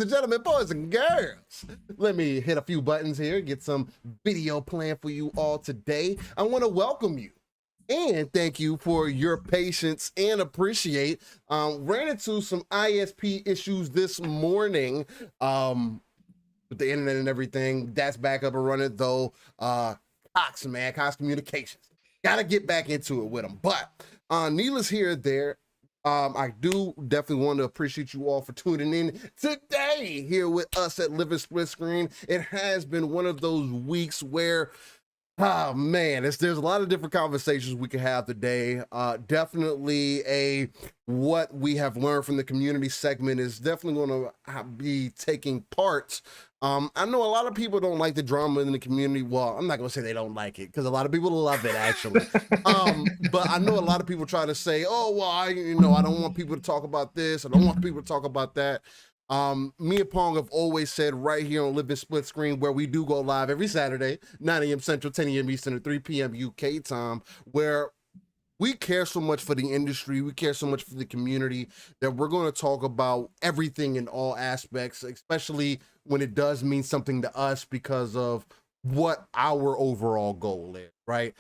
and gentlemen, boys and girls, let me hit a few buttons here, get some video planned for you all today. I want to welcome you and thank you for your patience and appreciate. Ran into some ISP issues this morning with the internet and everything. That's back up and running though. Cox Communications. Gotta get back into it with them. But needless here there. I do definitely want to appreciate you all for tuning in today here with us at Living Splitscreen. It has been one of those weeks where, oh man, there's a lot of different conversations we can have today. Definitely what we have learned from the community segment is definitely going to be taking part. I know a lot of people don't like the drama in the community. Well, I'm not going to say they don't like it because a lot of people love it actually. But I know a lot of people try to say, oh, well, I don't want people to talk about this. I don't want people to talk about that. Me and Pong have always said right here on Living Splitscreen, where we do go live every Saturday, 9 a.m. Central, 10 a.m. Eastern, and 3 p.m. UK time, where we care so much for the industry, we care so much for the community that we're going to talk about everything in all aspects, especially when it does mean something to us because of what our overall goal is, right?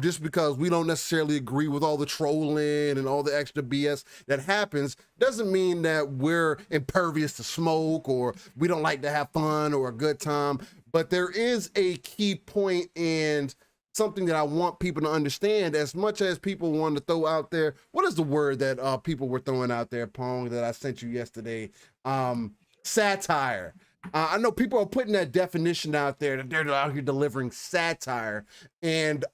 Just because we don't necessarily agree with all the trolling and all the extra BS that happens doesn't mean that we're impervious to smoke or we don't like to have fun or a good time. But there is a key point and something that I want people to understand. As much as people want to throw out there, what is the word that people were throwing out there, Pong, that I sent you yesterday? Satire. I know people are putting that definition out there that they're out here delivering satire. And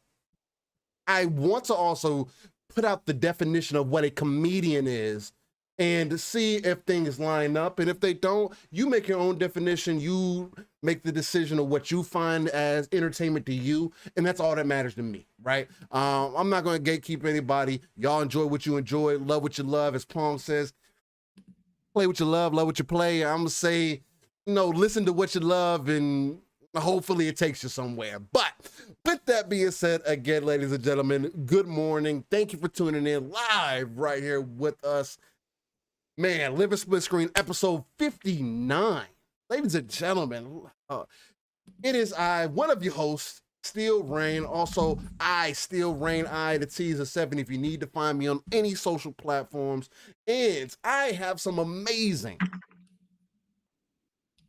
I want to also put out the definition of what a comedian is and see if things line up. And if they don't, you make your own definition. You make the decision of what you find as entertainment to you. And that's all that matters to me, right? I'm not going to gatekeep anybody. Y'all enjoy what you enjoy, love what you love. As Pong says, play what you love what you play. I'm going to say, listen to what you love and hopefully it takes you somewhere. But with that being said, again, ladies and gentlemen, good morning. Thank you for tuning in live right here with us. Man, Living Splitscreen episode 59. Ladies and gentlemen, it is I, one of your hosts, Steel Rain. Also, Steel Rain, the T is a 7 if you need to find me on any social platforms. And I have some amazing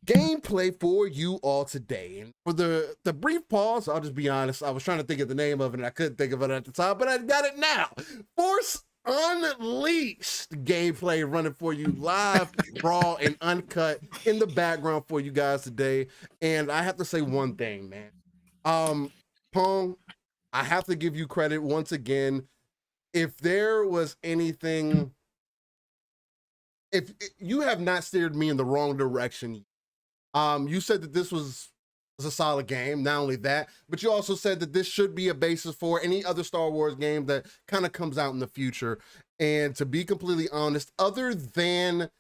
gameplay for you all today. And for the brief pause, I'll just be honest, I was trying to think of the name of it and I couldn't think of it at the time, but I got it now. Force Unleashed gameplay running for you live, raw, and uncut in the background for you guys today. And I have to say one thing, man. Pong, I have to give you credit once again. If there was anything, if you have not steered me in the wrong direction. You said that this was a solid game. Not only that, but you also said that this should be a basis for any other Star Wars game that kind of comes out in the future. And to be completely honest, other than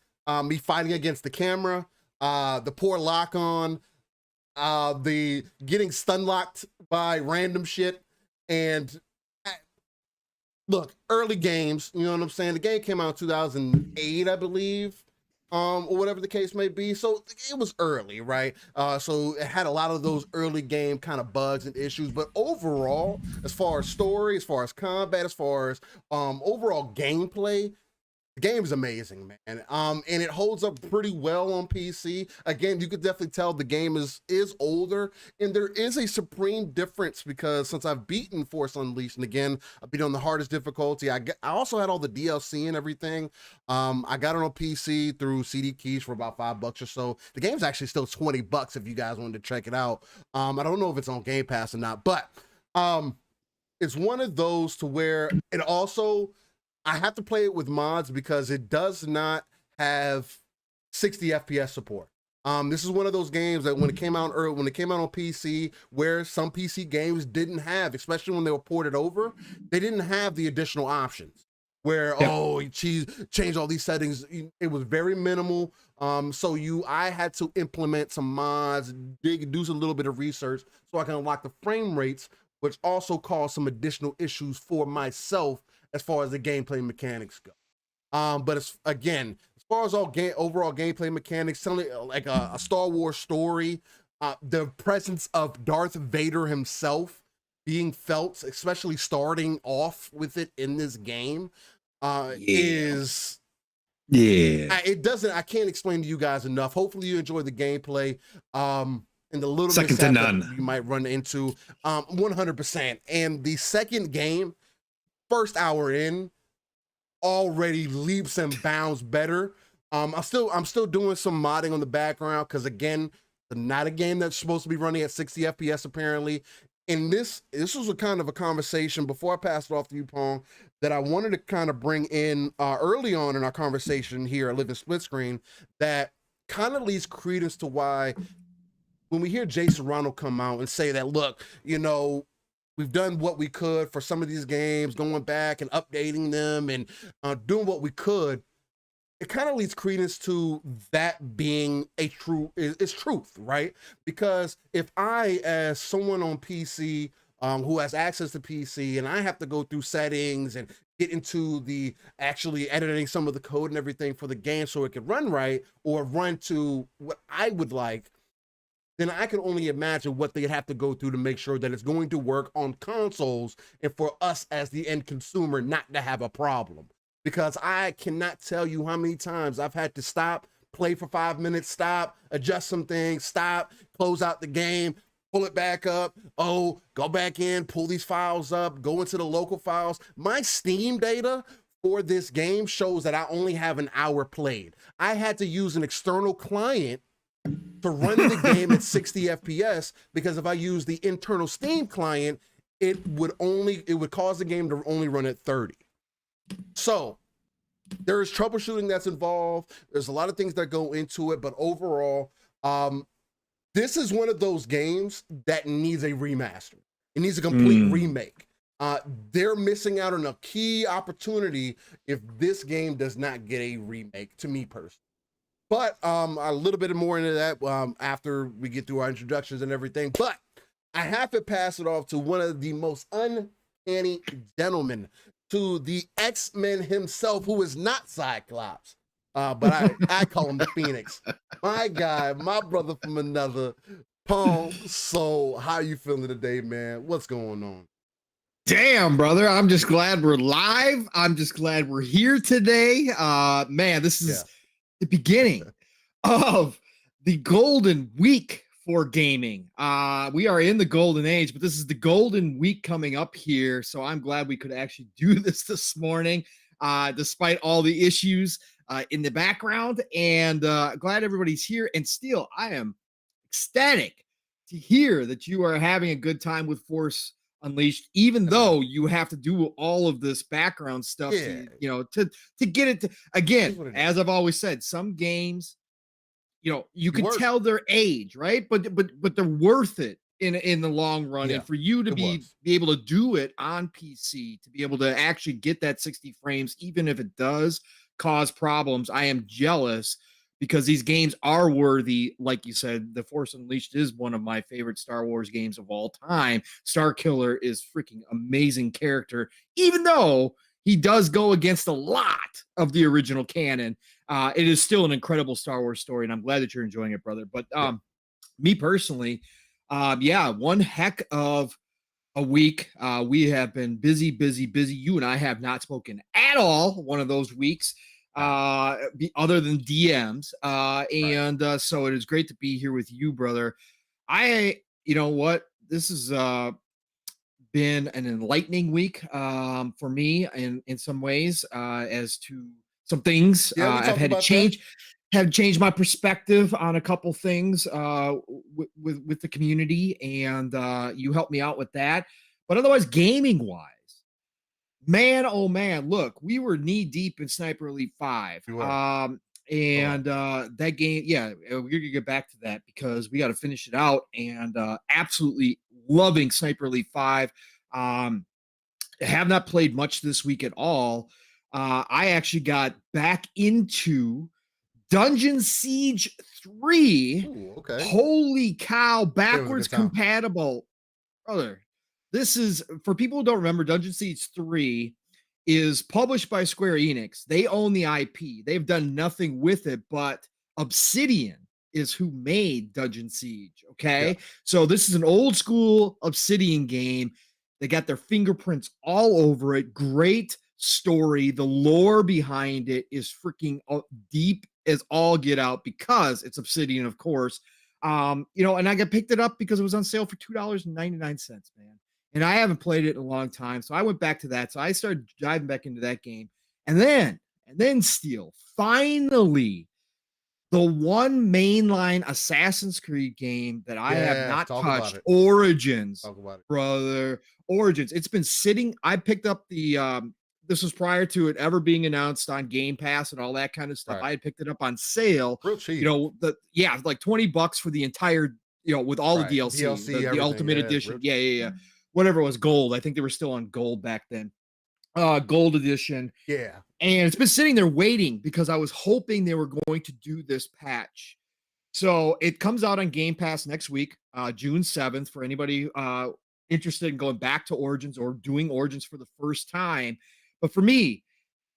me fighting against the camera, the poor lock on, the getting stun locked by random shit, and look, early games, you know what I'm saying? The game came out in 2008, I believe. Or whatever the case may be. So it was early, right? So it had a lot of those early game kind of bugs and issues. But overall, as far as story, as far as combat, as far as overall gameplay, the game is amazing, man. And it holds up pretty well on PC. Again, you could definitely tell the game is older, and there is a supreme difference because since I've beaten Force Unleashed, and again, I've been on the hardest difficulty. I also had all the DLC and everything. I got it on PC through CD Keys for about $5 or so. The game's actually still $20 if you guys wanted to check it out. I don't know if it's on Game Pass or not, but it's one of those to where it also, I have to play it with mods because it does not have 60 FPS support. This is one of those games that when it came out on PC, where some PC games didn't have, especially when they were ported over, they didn't have the additional options where, change all these settings. It was very minimal. So I had to implement some mods, do a little bit of research so I can unlock the frame rates, which also caused some additional issues for myself as far as the gameplay mechanics go. But as far as overall gameplay mechanics, telling like a Star Wars story, the presence of Darth Vader himself being felt, especially starting off with it in this game, Yeah. is Yeah. I can't explain to you guys enough. Hopefully you enjoy the gameplay. And the little Second to mishaps that none. you might run into. 100%. And the second game, first hour in, already leaps and bounds better. I'm still doing some modding on the background because again, not a game that's supposed to be running at 60 FPS apparently. And this was a kind of a conversation before I passed it off to you, Pong, that I wanted to kind of bring in early on in our conversation here at Living Splitscreen that kind of leads credence to why when we hear Jason Ronald come out and say that, look, you know, we've done what we could for some of these games, going back and updating them and doing what we could. It kind of leads credence to that being a it's truth, right? Because if I, as someone on PC who has access to PC, and I have to go through settings and get into the actually editing some of the code and everything for the game so it can run right or run to what I would like, then I can only imagine what they'd have to go through to make sure that it's going to work on consoles and for us as the end consumer not to have a problem. Because I cannot tell you how many times I've had to stop, play for 5 minutes, stop, adjust some things, stop, close out the game, pull it back up, oh, go back in, pull these files up, go into the local files. My Steam data for this game shows that I only have an hour played. I had to use an external client to run the game at 60 FPS because if I use the internal Steam client, it would cause the game to only run at 30. So there is troubleshooting that's involved. There's a lot of things that go into it, but overall, this is one of those games that needs a remaster. It needs a complete remake. They're missing out on a key opportunity if this game does not get a remake, to me personally. But a little bit more into that after we get through our introductions and everything. But I have to pass it off to one of the most uncanny gentlemen, to the X-Men himself, who is not Cyclops, but I call him the Phoenix. My guy, my brother from another, Pong. So how you feeling today, man? What's going on? Damn, brother. I'm just glad we're live. I'm just glad we're here today. Man, this is the beginning of the golden week for gaming. We are in the golden age, but this is the golden week coming up here. So I'm glad we could actually do this morning, despite all the issues in the background. And glad everybody's here. And still, I am ecstatic to hear that you are having a good time with Force Unleashed, even though you have to do all of this background stuff to get it to, again, as I've always said, some games, you can tell their age, right? But they're worth it in the long run. And for you to be able to do it on PC, to be able to actually get that 60 frames, even if it does cause problems, I am jealous, because these games are worthy. Like you said, The Force Unleashed is one of my favorite Star Wars games of all time. Starkiller is freaking amazing character, even though he does go against a lot of the original canon. It is still an incredible Star Wars story, and I'm glad that you're enjoying it, brother. But me personally, one heck of a week. We have been busy. You and I have not spoken at all one of those weeks, other than DMs. So it is great to be here with you, brother. You know what? This has been an enlightening week for me in some ways, as to some things. I've had to change my perspective on a couple things with the community, and you helped me out with that. But otherwise, gaming wise, man, oh man, look, we were knee deep in Sniper Elite 5. That game, we're gonna get back to that because we got to finish it out, and absolutely loving Sniper Elite 5. Have not played much this week at all. I actually got back into Dungeon Siege 3. Ooh, okay. Holy cow, backwards compatible. Brother, this is, for people who don't remember, Dungeon Siege 3 is published by Square Enix. They own the IP. They've done nothing with it, but Obsidian is who made Dungeon Siege. Yeah. Okay. So this is an old school Obsidian game. They got their fingerprints all over it. Great story. The lore behind it is freaking deep as all get out because it's Obsidian, of course. And I got picked it up because it was on sale for $2.99, man. And I haven't played it in a long time. So I went back to that. So I started diving back into that game. And then Steel, finally, the one mainline Assassin's Creed game that I have not touched, Origins, brother. Origins. It's been sitting. I picked up this was prior to it ever being announced on Game Pass and all that kind of stuff. Right. I had picked it up on sale. Real cheap. Like $20 for the entire, with all the DLC, the Ultimate Edition. Yeah. Whatever it was, gold. I think they were still on gold back then. Gold edition. Yeah. And it's been sitting there waiting because I was hoping they were going to do this patch. So it comes out on Game Pass next week, June 7th, for anybody interested in going back to Origins or doing Origins for the first time. But for me,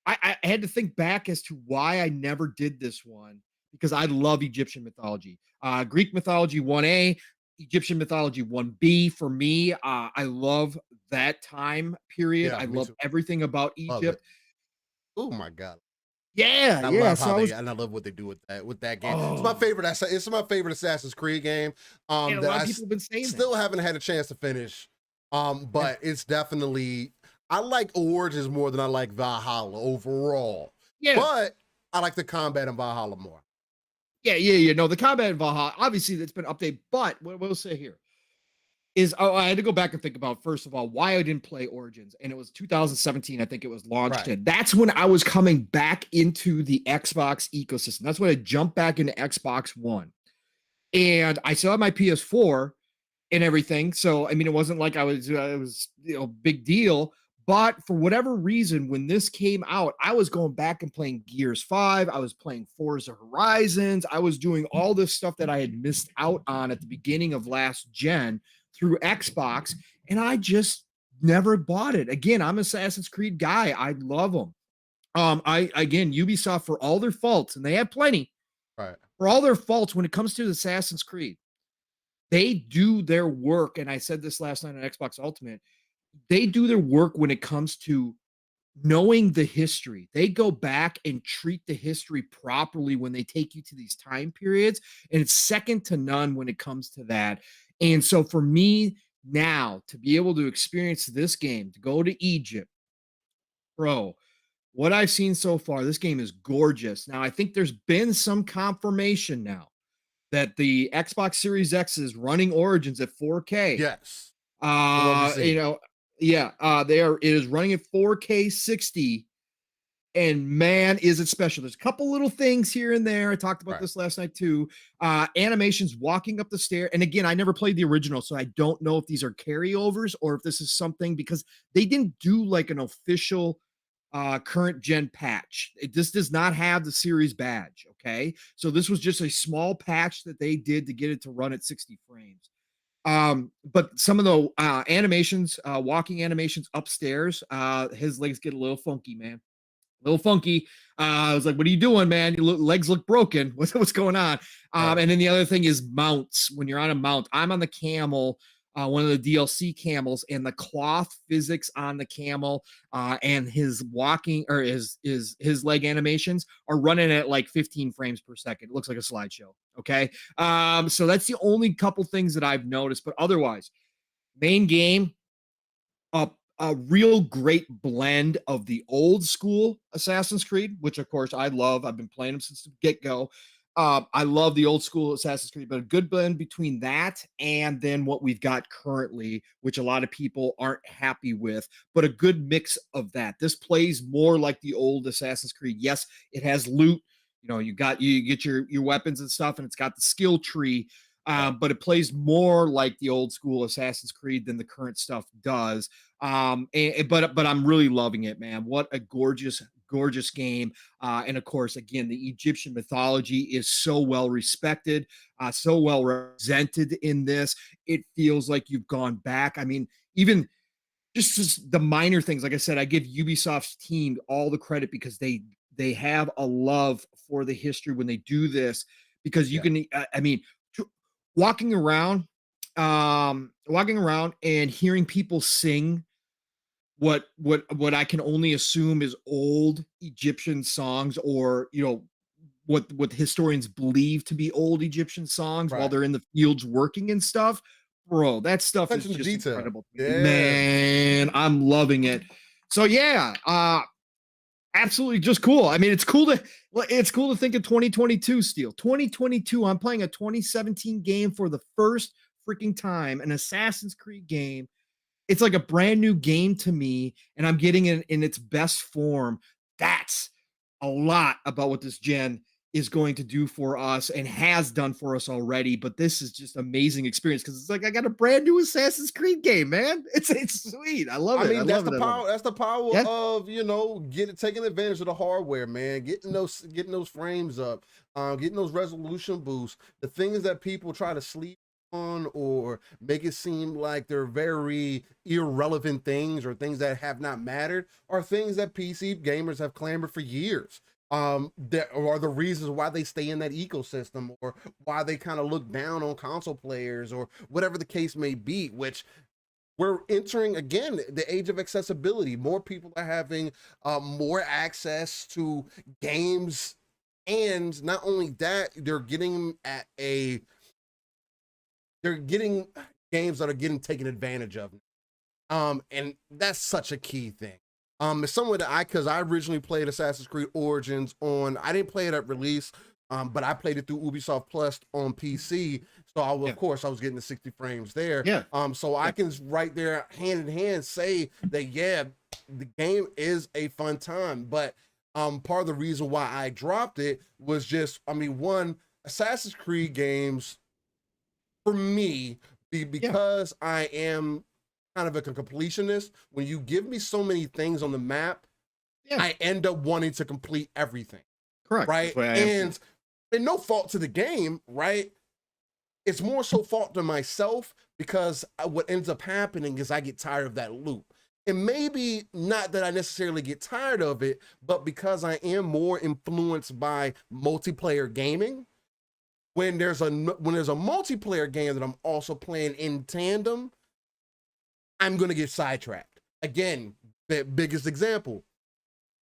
I had to think back as to why I never did this one, because I love Egyptian mythology. Greek mythology 1A, Egyptian mythology 1B. For me, I love that time period. Yeah, I love everything about Egypt. Oh my God. Yeah, I love how and I love what they do with that game. It's my favorite. It's my favorite Assassin's Creed game. And a lot of people have been saying still haven't had a chance to finish. But it's definitely, I like Origins more than I like Valhalla overall. Yeah. But I like the combat in Valhalla more. Yeah. No, the combat in Valhalla, obviously that's been updated, but what we'll say here is, I had to go back and think about, first of all, why I didn't play Origins. And it was 2017, I think it was launched. And that's when I was coming back into the Xbox ecosystem. That's when I jumped back into Xbox One. And I still had my PS4 and everything. So, I mean, it wasn't like it was, big deal. But for whatever reason, when this came out, I was going back and playing Gears 5. I was playing Forza Horizons. I was doing all this stuff that I had missed out on at the beginning of last gen through Xbox, and I just never bought it. Again, I'm an Assassin's Creed guy. I love them. Ubisoft, for all their faults, and they have plenty, right? For all their faults when it comes to Assassin's Creed, they do their work. And I said this last night on Xbox Ultimate. They do their work when it comes to knowing the history. They go back and treat the history properly when they take you to these time periods, and it's second to none when it comes to that. And so for me now to be able to experience this game, to go to Egypt, bro, what I've seen so far, this game is gorgeous. Now, I think there's been some confirmation now that the Xbox Series X is running Origins at 4K. Yes. It is running at 4K 60. And man, is it special. There's a couple little things here and there. I talked about this last night too. Animations walking up the stair. And again, I never played the original, so I don't know if these are carryovers or if this is something, because they didn't do like an official current gen patch. This does not have the series badge. Okay. So this was just a small patch that they did to get it to run at 60 frames. But some of the animations, walking animations upstairs, his legs get a little funky, man. A little funky. I was like, what are you doing, man? Your legs look broken. What's going on? And then the other thing is mounts. When you're on a mount, I'm on the camel, one of the DLC camels, and the cloth physics on the camel and his walking or his leg animations are running at like 15 frames per second. It looks like a slideshow. Okay. So that's the only couple things that I've noticed, but otherwise, main game, a real great blend of the old school Assassin's Creed, which of course I love. I've been playing them since the get-go. I love the old school Assassin's Creed, but a good blend between that and then what we've got currently, which a lot of people aren't happy with, but a good mix of that. This plays more like the old Assassin's Creed. Yes, it has loot. You get your weapons and stuff, and it's got the skill tree. But it plays more like the old school Assassin's Creed than the current stuff does. But I'm really loving it, man. What a gorgeous game. And of course, again, the Egyptian mythology is so well respected, so well represented in this. It feels like you've gone back. I mean, even just the minor things. Like I said, I give Ubisoft's team all the credit because they have a love for the history when they do this. Because you can, I mean, walking around, walking around and hearing people sing what I can only assume is old Egyptian songs, or what historians believe to be old Egyptian songs while Right. they're in the fields working and stuff. Bro, that stuff is Attention to just detail. incredible. Yeah. Man, I'm loving it. So yeah, absolutely just cool. I mean, it's cool to think of 2022 Steel. 2022, I'm playing a 2017 game for the first freaking time, an Assassin's Creed game. It's like a brand new game to me, and I'm getting it in its best form. That's a lot about what this gen is going to do for us and has done for us already. But this is just amazing experience because it's like I got a brand new Assassin's Creed game, man. It's sweet. I love it. I mean, that's love the it. power. That's the power Yeah. of taking advantage of the hardware, man. Getting those frames up, getting those resolution boosts. The things that people try to sleep on or make it seem like they're very irrelevant things or things that have not mattered are things that PC gamers have clamored for years. That are the reasons why they stay in that ecosystem, or why they kind of look down on console players, or whatever the case may be. Which we're entering again the age of accessibility. More people are having more access to games, and not only that, they're getting games that are getting taken advantage of. And that's such a key thing. It's somewhere that because I originally played Assassin's Creed Origins I didn't play it at release, but I played it through Ubisoft Plus on PC. So of course I was getting the 60 frames there. Yeah. So I can right there hand in hand say that, yeah, the game is a fun time. But part of the reason why I dropped it was just, one, Assassin's Creed games for me, because I am kind of a completionist. When you give me so many things on the map, I end up wanting to complete everything. Correct. Right. And no fault to the game, right? It's more so fault to myself, because what ends up happening is I get tired of that loop. And maybe not that I necessarily get tired of it, but because I am more influenced by multiplayer gaming, when there's a multiplayer game that I'm also playing in tandem, I'm going to get sidetracked. Again, the biggest example.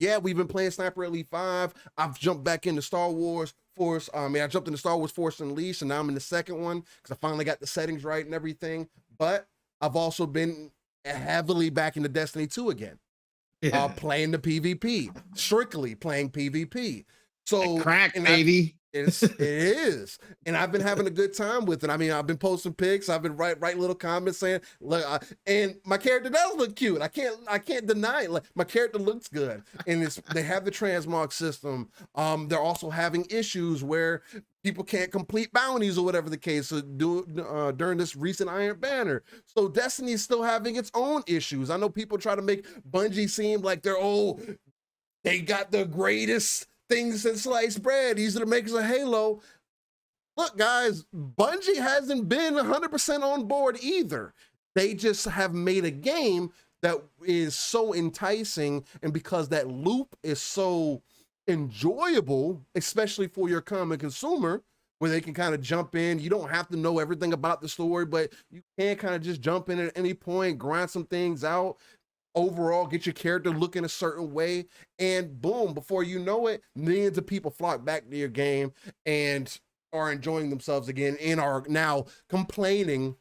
Yeah, we've been playing Sniper Elite 5. I've jumped back into Star Wars Force. I jumped into Star Wars Force Unleashed, and now I'm in the second one because I finally got the settings right and everything. But I've also been heavily back into Destiny 2 again. Playing the PvP. Strictly playing PvP. So crack, baby. It is, and I've been having a good time with it. I've been posting pics. I've been writing little comments saying, "Look," and my character does look cute. I can't deny it. Like, my character looks good, and they have the transmog system. They're also having issues where people can't complete bounties or whatever the case. So during this recent Iron Banner, so Destiny is still having its own issues. I know people try to make Bungie seem like they got the greatest things since sliced bread. These are the makers of Halo. Look, guys, Bungie hasn't been 100% on board either. They just have made a game that is so enticing, and because that loop is so enjoyable, especially for your common consumer, where they can kind of jump in. You don't have to know everything about the story, but you can kind of just jump in at any point, grind some things out. Overall, get your character looking a certain way, and boom, before you know it, millions of people flock back to your game and are enjoying themselves again, and are now complaining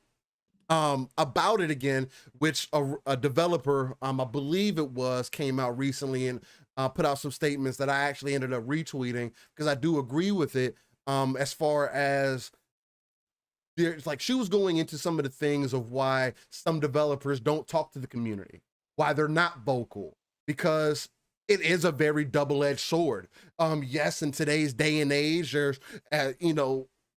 about it again, which a developer, I believe it was, came out recently and put out some statements that I actually ended up retweeting, because I do agree with it. As far as there's like, she was going into some of the things of why some developers don't talk to the community, why they're not vocal, because it is a very double-edged sword. Yes, in today's day and age, there's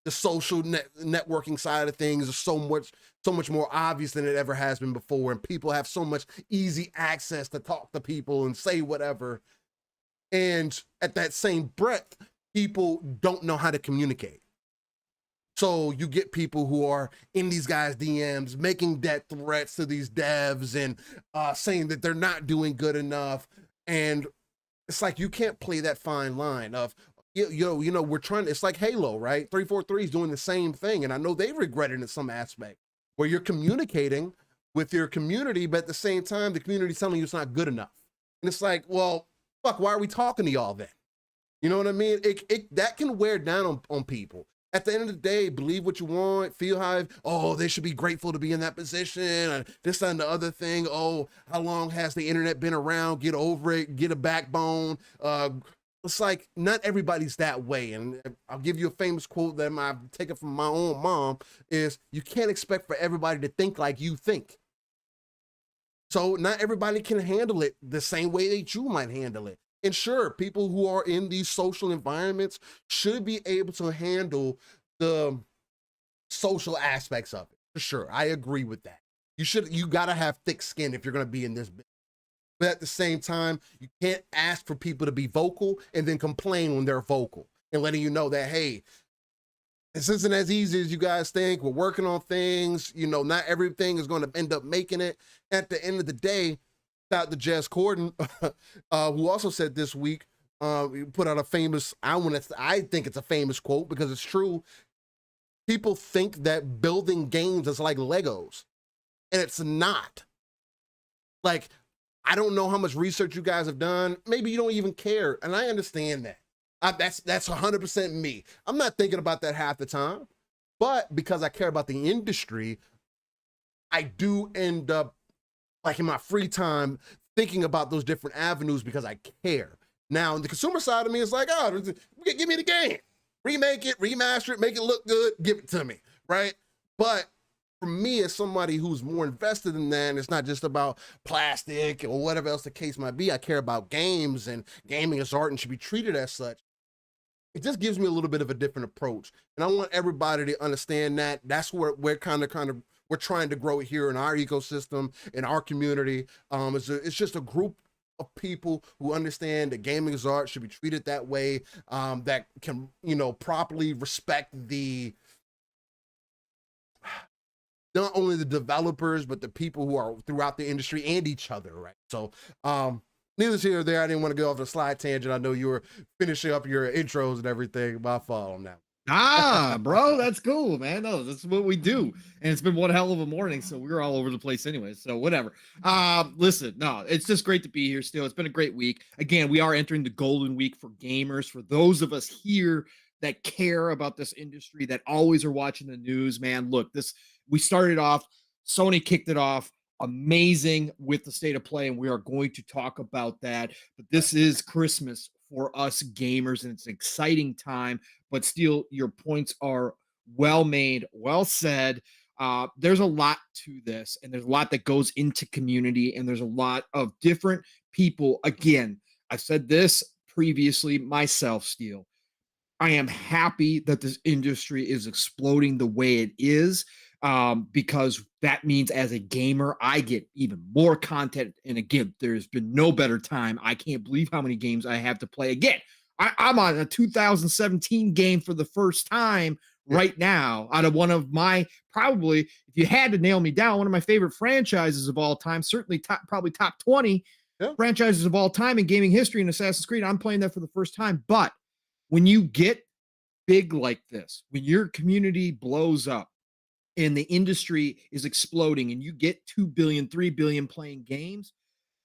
the social networking side of things is so much more obvious than it ever has been before, and people have so much easy access to talk to people and say whatever. And at that same breadth, people don't know how to communicate. So you get people who are in these guys' DMs making death threats to these devs and saying that they're not doing good enough. And it's like you can't play that fine line of, we're trying. It's like Halo, right? 343 is doing the same thing, and I know they regret it in some aspect where you're communicating with your community, but at the same time, the community's telling you it's not good enough. And it's like, well, fuck, why are we talking to y'all then? You know what I mean? That can wear down on people. At the end of the day, believe what you want, feel how, oh, they should be grateful to be in that position, and this and the other thing. Oh, how long has the internet been around? Get over it, get a backbone. It's like, not everybody's that way. And I'll give you a famous quote that I've taken from my own mom is, you can't expect for everybody to think like you think. So not everybody can handle it the same way that you might handle it. And sure, people who are in these social environments should be able to handle the social aspects of it. For sure, I agree with that. You gotta have thick skin if you're gonna be in this business. But at the same time, you can't ask for people to be vocal and then complain when they're vocal and letting you know that, hey, this isn't as easy as you guys think. We're working on things. Not everything is going to end up making it. At the end of the day, out to Jess Corden, who also said this week, put out a famous, I think it's a famous quote because it's true. People think that building games is like Legos, and it's not. Like, I don't know how much research you guys have done. Maybe you don't even care, and I understand that. That's 100% me. I'm not thinking about that half the time, but because I care about the industry, I do end up, like, in my free time, thinking about those different avenues because I care. Now, the consumer side of me is like, oh, give me the game. Remake it, remaster it, make it look good, give it to me, right? But for me, as somebody who's more invested in that, and it's not just about plastic or whatever else the case might be, I care about games, and gaming is art and should be treated as such. It just gives me a little bit of a different approach. And I want everybody to understand that. That's where we're kind of we're trying to grow here in our ecosystem, in our community. It's just a group of people who understand that gaming is art, should be treated that way, that can, properly respect not only the developers, but the people who are throughout the industry and each other, right? So, neither here or there. I didn't want to go off the slide tangent. I know you were finishing up your intros and everything. My fault on that. Bro, that's cool, man. No, that's what we do. And it's been one hell of a morning, so we're all over the place anyway. So whatever. Listen, no, it's just great to be here still. It's been a great week. Again, we are entering the golden week for gamers. For those of us here that care about this industry, that always are watching the news, man. Look, we started off, Sony kicked it off. Amazing with the state of play, and we are going to talk about that. But this is Christmas for us gamers, and it's an exciting time. But still, your points are well made, well said. There's a lot to this, and there's a lot that goes into community, and there's a lot of different people. Again, I've said this previously myself, Steel. I am happy that this industry is exploding the way it is, because that means as a gamer, I get even more content. And again, there's been no better time. I can't believe how many games I have to play. Again, I'm on a 2017 game for the first time right now, out of one of my, probably, if you had to nail me down, one of my favorite franchises of all time, certainly probably top 20 franchises of all time in gaming history in Assassin's Creed. I'm playing that for the first time. But when you get big like this, when your community blows up and the industry is exploding and you get 2 billion, 3 billion playing games,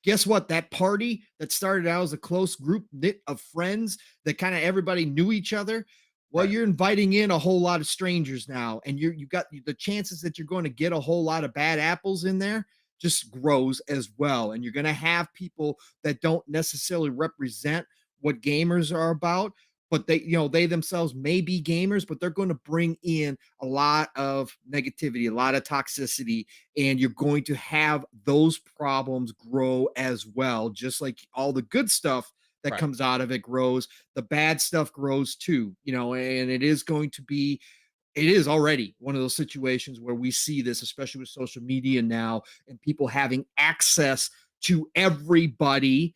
guess what? That party that started out as a close group knit of friends that kind of everybody knew each other, well, right, you're inviting in a whole lot of strangers now, and you got the chances that you're going to get a whole lot of bad apples in there just grows as well. And you're going to have people that don't necessarily represent what gamers are about, but they themselves may be gamers, but they're going to bring in a lot of negativity, a lot of toxicity, and you're going to have those problems grow as well. Just like all the good stuff that Right. comes out of it grows, the bad stuff grows too, and it is already one of those situations where we see this, especially with social media now and people having access to everybody.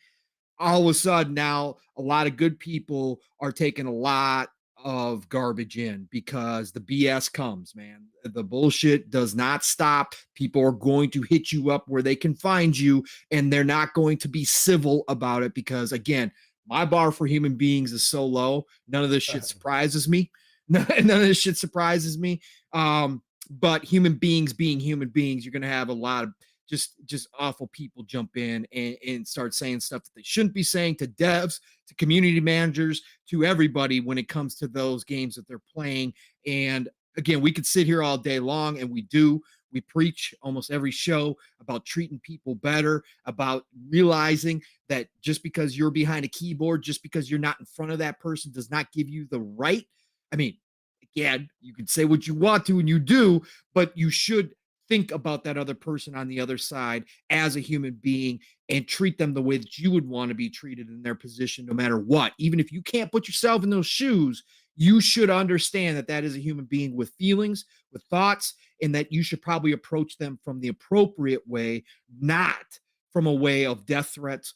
All of a sudden now a lot of good people are taking a lot of garbage in because the BS comes, man. The bullshit does not stop. People are going to hit you up where they can find you, and they're not going to be civil about it because, again, my bar for human beings is so low. None of this shit surprises me. None of this shit surprises me. But human beings being human beings, you're going to have a lot of just awful people jump in and start saying stuff that they shouldn't be saying to devs, to community managers, to everybody when it comes to those games that they're playing. And again, we could sit here all day long, and we do. We preach almost every show about treating people better, about realizing that just because you're behind a keyboard, just because you're not in front of that person does not give you the right. I mean, again, you can say what you want to, and you do, but you should think about that other person on the other side as a human being and treat them the way that you would want to be treated in their position, no matter what. Even if you can't put yourself in those shoes, you should understand that that is a human being with feelings, with thoughts, and that you should probably approach them from the appropriate way, not from a way of death threats,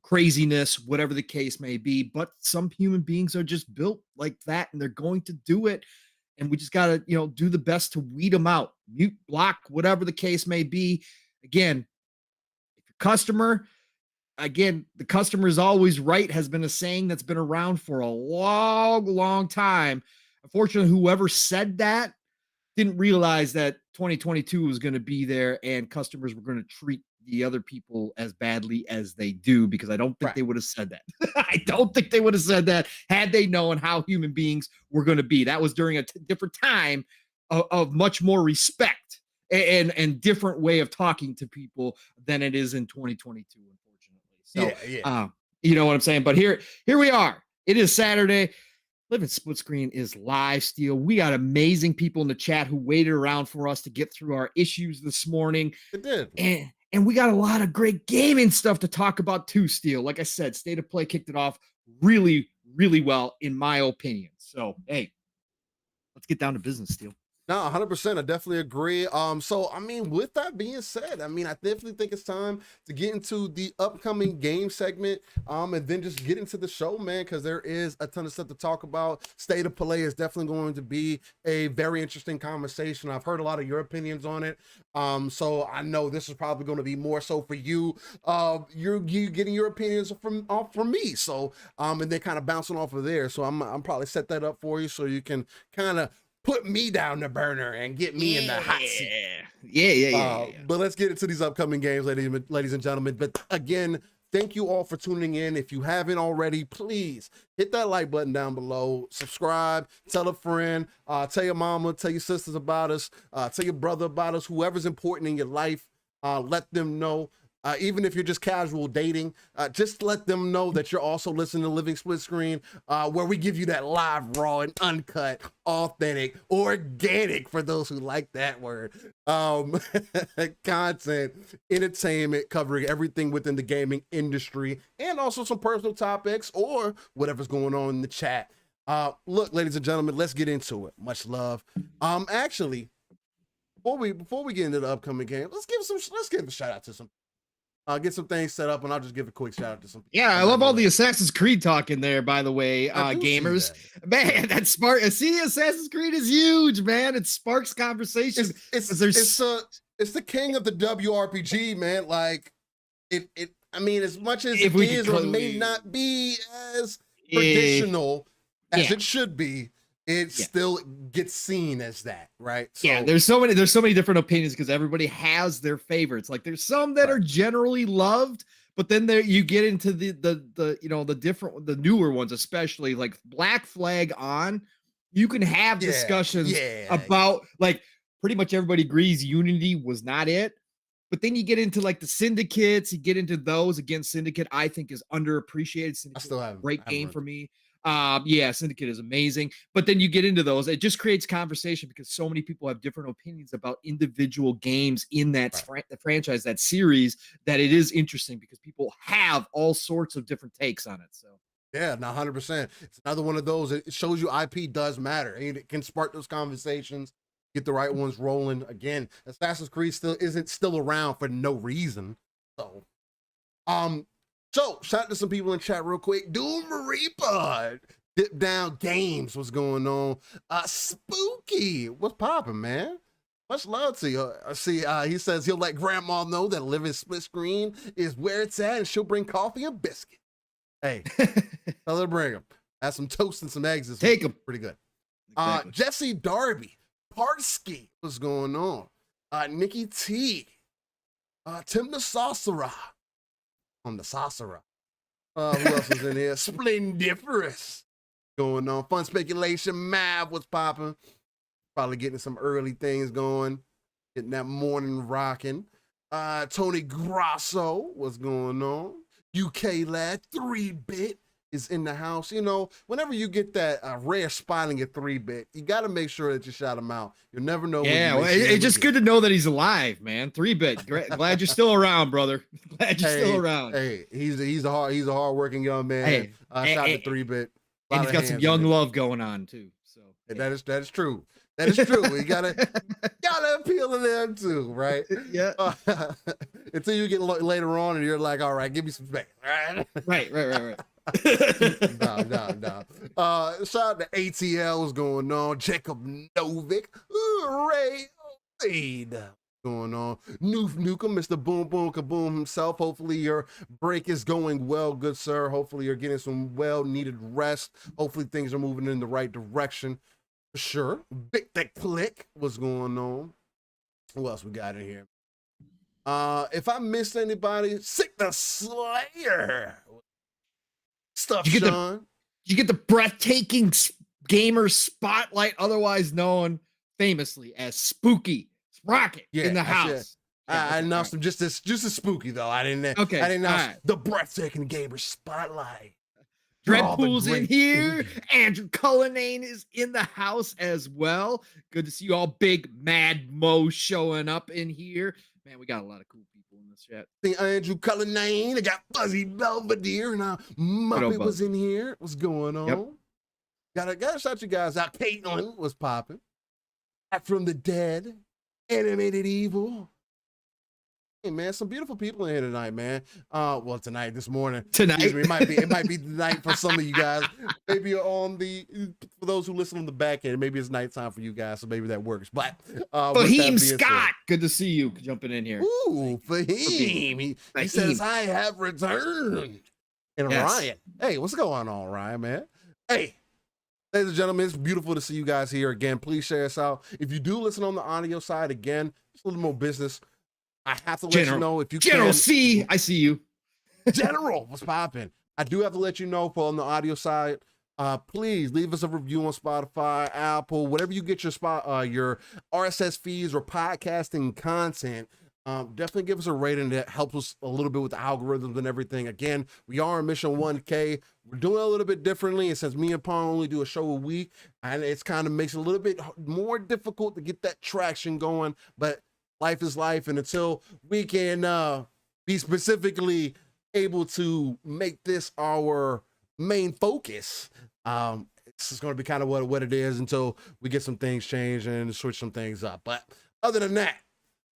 craziness, whatever the case may be. But some human beings are just built like that, and they're going to do it. And we just got to, do the best to weed them out, mute, block, whatever the case may be. Again, if your customer, again, the customer is always right has been a saying that's been around for a long, long time. Unfortunately, whoever said that didn't realize that 2022 was going to be there and customers were going to treat the other people as badly as they do, because I don't think they would have said that. I don't think they would have said that had they known how human beings were going to be. That was during a different time of much more respect and different way of talking to people than it is in 2022, unfortunately. So, you know what I'm saying? But here we are. It is Saturday. Living Splitscreen is live, Steel. We got amazing people in the chat who waited around for us to get through our issues this morning. It did. And we got a lot of great gaming stuff to talk about too, Steel. Like I said, State of Play kicked it off really, really well, in my opinion. So, hey, let's get down to business, Steel. No, 100%. I definitely agree. So I mean, with that being said, I mean, I definitely think it's time to get into the upcoming game segment, and then just get into the show, man, because there is a ton of stuff to talk about. State of Play is definitely going to be a very interesting conversation. I've heard a lot of your opinions on it. So I know this is probably going to be more so for you. You're getting your opinions from me. So and then kind of bouncing off of there. So I'm probably set that up for you so you can kind of put me down the burner and get me in the hot seat. Yeah. But let's get into these upcoming games, ladies and gentlemen. But again, thank you all for tuning in. If you haven't already, please hit that like button down below, subscribe, tell a friend, tell your mama, tell your sisters about us, tell your brother about us, whoever's important in your life, let them know. Even if you're just casual dating, just let them know that you're also listening to Living Splitscreen, where we give you that live, raw, and uncut, authentic, organic, for those who like that word, content, entertainment, covering everything within the gaming industry, and also some personal topics or whatever's going on in the chat. Look, ladies and gentlemen, let's get into it. Much love. Actually, before we get into the upcoming game, let's give a shout out to some. Get some things set up, and I'll just give a quick shout out to some people. Yeah, I love all the Assassin's Creed talk in there, by the way, gamers. Man, that spark. See, Assassin's Creed is huge, man. It sparks conversation. It's the king of the WRPG, man. Like I mean, as much as it is or may not be as traditional as it should be, it still gets seen as that, right? So, there's so many different opinions because everybody has their favorites. Like there's some that are generally loved, but then there you get into the newer ones, especially like Black Flag on. You can have discussions about like pretty much everybody agrees Unity was not it. But then you get into like the syndicates, you get into those. Again, Syndicate I think is underappreciated. Syndicate is a great game for me. Syndicate is amazing, but then you get into those, it just creates conversation because so many people have different opinions about individual games in that the franchise, that series, that it is interesting because people have all sorts of different takes on it. So yeah, now 100%. It's another one of those. It shows you IP does matter, and it can spark those conversations, get the right ones rolling. Again, Assassin's Creed isn't still around for no reason. So shout out to some people in chat real quick. Doom Reaper, Dip Down Games, what's going on? Spooky, what's popping, man? Much love to you. He says he'll let grandma know that Living Splitscreen is where it's at and she'll bring coffee and biscuit. Hey, tell her to bring them. Have some toast and some eggs. Take them. Pretty good. Exactly. Jesse Darby, Parsky, what's going on? Nikki T, Tim the Sorcerer. On the Sorcerer. Who else was in here? Splendiferous. Going on. Fun Speculation. Mav was popping. Probably getting some early things going. Getting that morning rocking. Tony Grosso, what's going on? UK lad, 3-bit is in the house. You know, whenever you get that rare spot in your 3-bit, you got to make sure that you shout him out. You'll never know. Yeah, well, it's just good to know that he's alive, man. 3-bit. Glad you're still around, brother. Glad you're still around. Hey, he's a hard-working young man. Hey, shout out to 3-bit. And he's got some young love going on too. So that is true. That is true. We gotta appeal to them too, right? Yeah. Until you get later on and you're like, all right, give me some space. Right. No. Shout out to ATL, what's going on? Jacob Novick, Ray Wade, going on? Nukem, Mr. Boom Boom Kaboom himself. Hopefully your break is going well, good sir. Hopefully you're getting some well-needed rest. Hopefully things are moving in the right direction. For sure. Big Thick Click, what's going on? Who else we got in here? If I missed anybody, Sick the Slayer. Stuff, Sean. You get the breathtaking gamer spotlight, otherwise known famously as Spooky Rocket in the house. I announced him just as spooky though. I didn't announce the breathtaking gamer spotlight. Dreadpool's in here. Andrew Cullinane is in the house as well. Good to see you all. Big Mad Mo showing up in here. Man, we got a lot of cool people in this chat. Andrew Cullinane. I got Fuzzy Belvedere. Now Muppet was in here. What's going on? Yep. Gotta shout you guys out. Caitlin was popping. Back from the Dead. Animated Evil. Hey man, some beautiful people in here tonight, man. Well, this morning. Tonight. Excuse me, it might be tonight for some of you guys. Maybe you're for those who listen on the back end, maybe it's nighttime for you guys, so maybe that works. But Fahim Scott, good to see you jumping in here. Ooh, Fahim. He says, I have returned. And Ryan. Hey, what's going on, Ryan, man? Hey. Ladies and gentlemen, it's beautiful to see you guys here again. Please share us out. If you do listen on the audio side, again, just a little more business. I have to let you know if you General C, I see you. General, what's popping? I do have to let you know for on the audio side. Please leave us a review on Spotify, Apple, whatever you get your RSS feeds or podcasting content. Definitely give us a rating that helps us a little bit with the algorithms and everything. Again, we are on mission 1K. We're doing it a little bit differently, and since me and Pong only do a show a week, and it's kind of makes it a little bit more difficult to get that traction going. But life is life, and until we can be specifically able to make this our main focus, it's just going to be kind of what it is until we get some things changed and switch some things up. But other than that,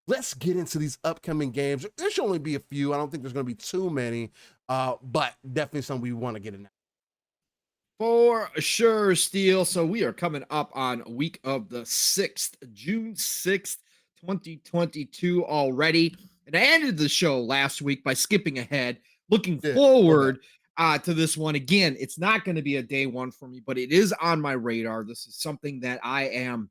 let's get into these upcoming games. There should only be a few. I don't think there's going to be too many, but definitely some we want to get in. For sure, Steel. So we are coming up on week of the 6th, June 6th, 2022 already. And I ended the show last week by skipping ahead, looking forward to this one. Again, it's not going to be a day one for me, but it is on my radar. This is something that I am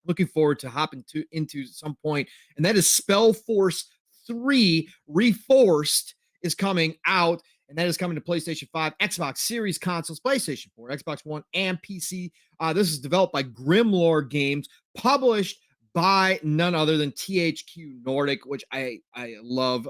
looking forward to hopping into some point, and that is SpellForce 3 Reforged is coming out, and that is coming to PlayStation 5, Xbox Series consoles, PlayStation 4, Xbox One, and PC. This is developed by Grimlore Games, published by none other than THQ Nordic, which I love.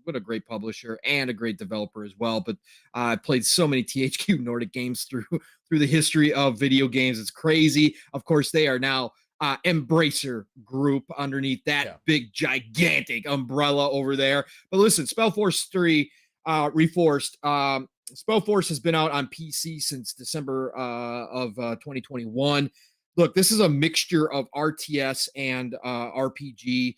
What a great publisher and a great developer as well. But I played so many THQ Nordic games through the history of video games. It's crazy. Of course, they are now Embracer Group underneath that big gigantic umbrella over there. But listen, SpellForce 3 Reforged. SpellForce has been out on PC since December of 2021. Look, this is a mixture of RTS and RPG.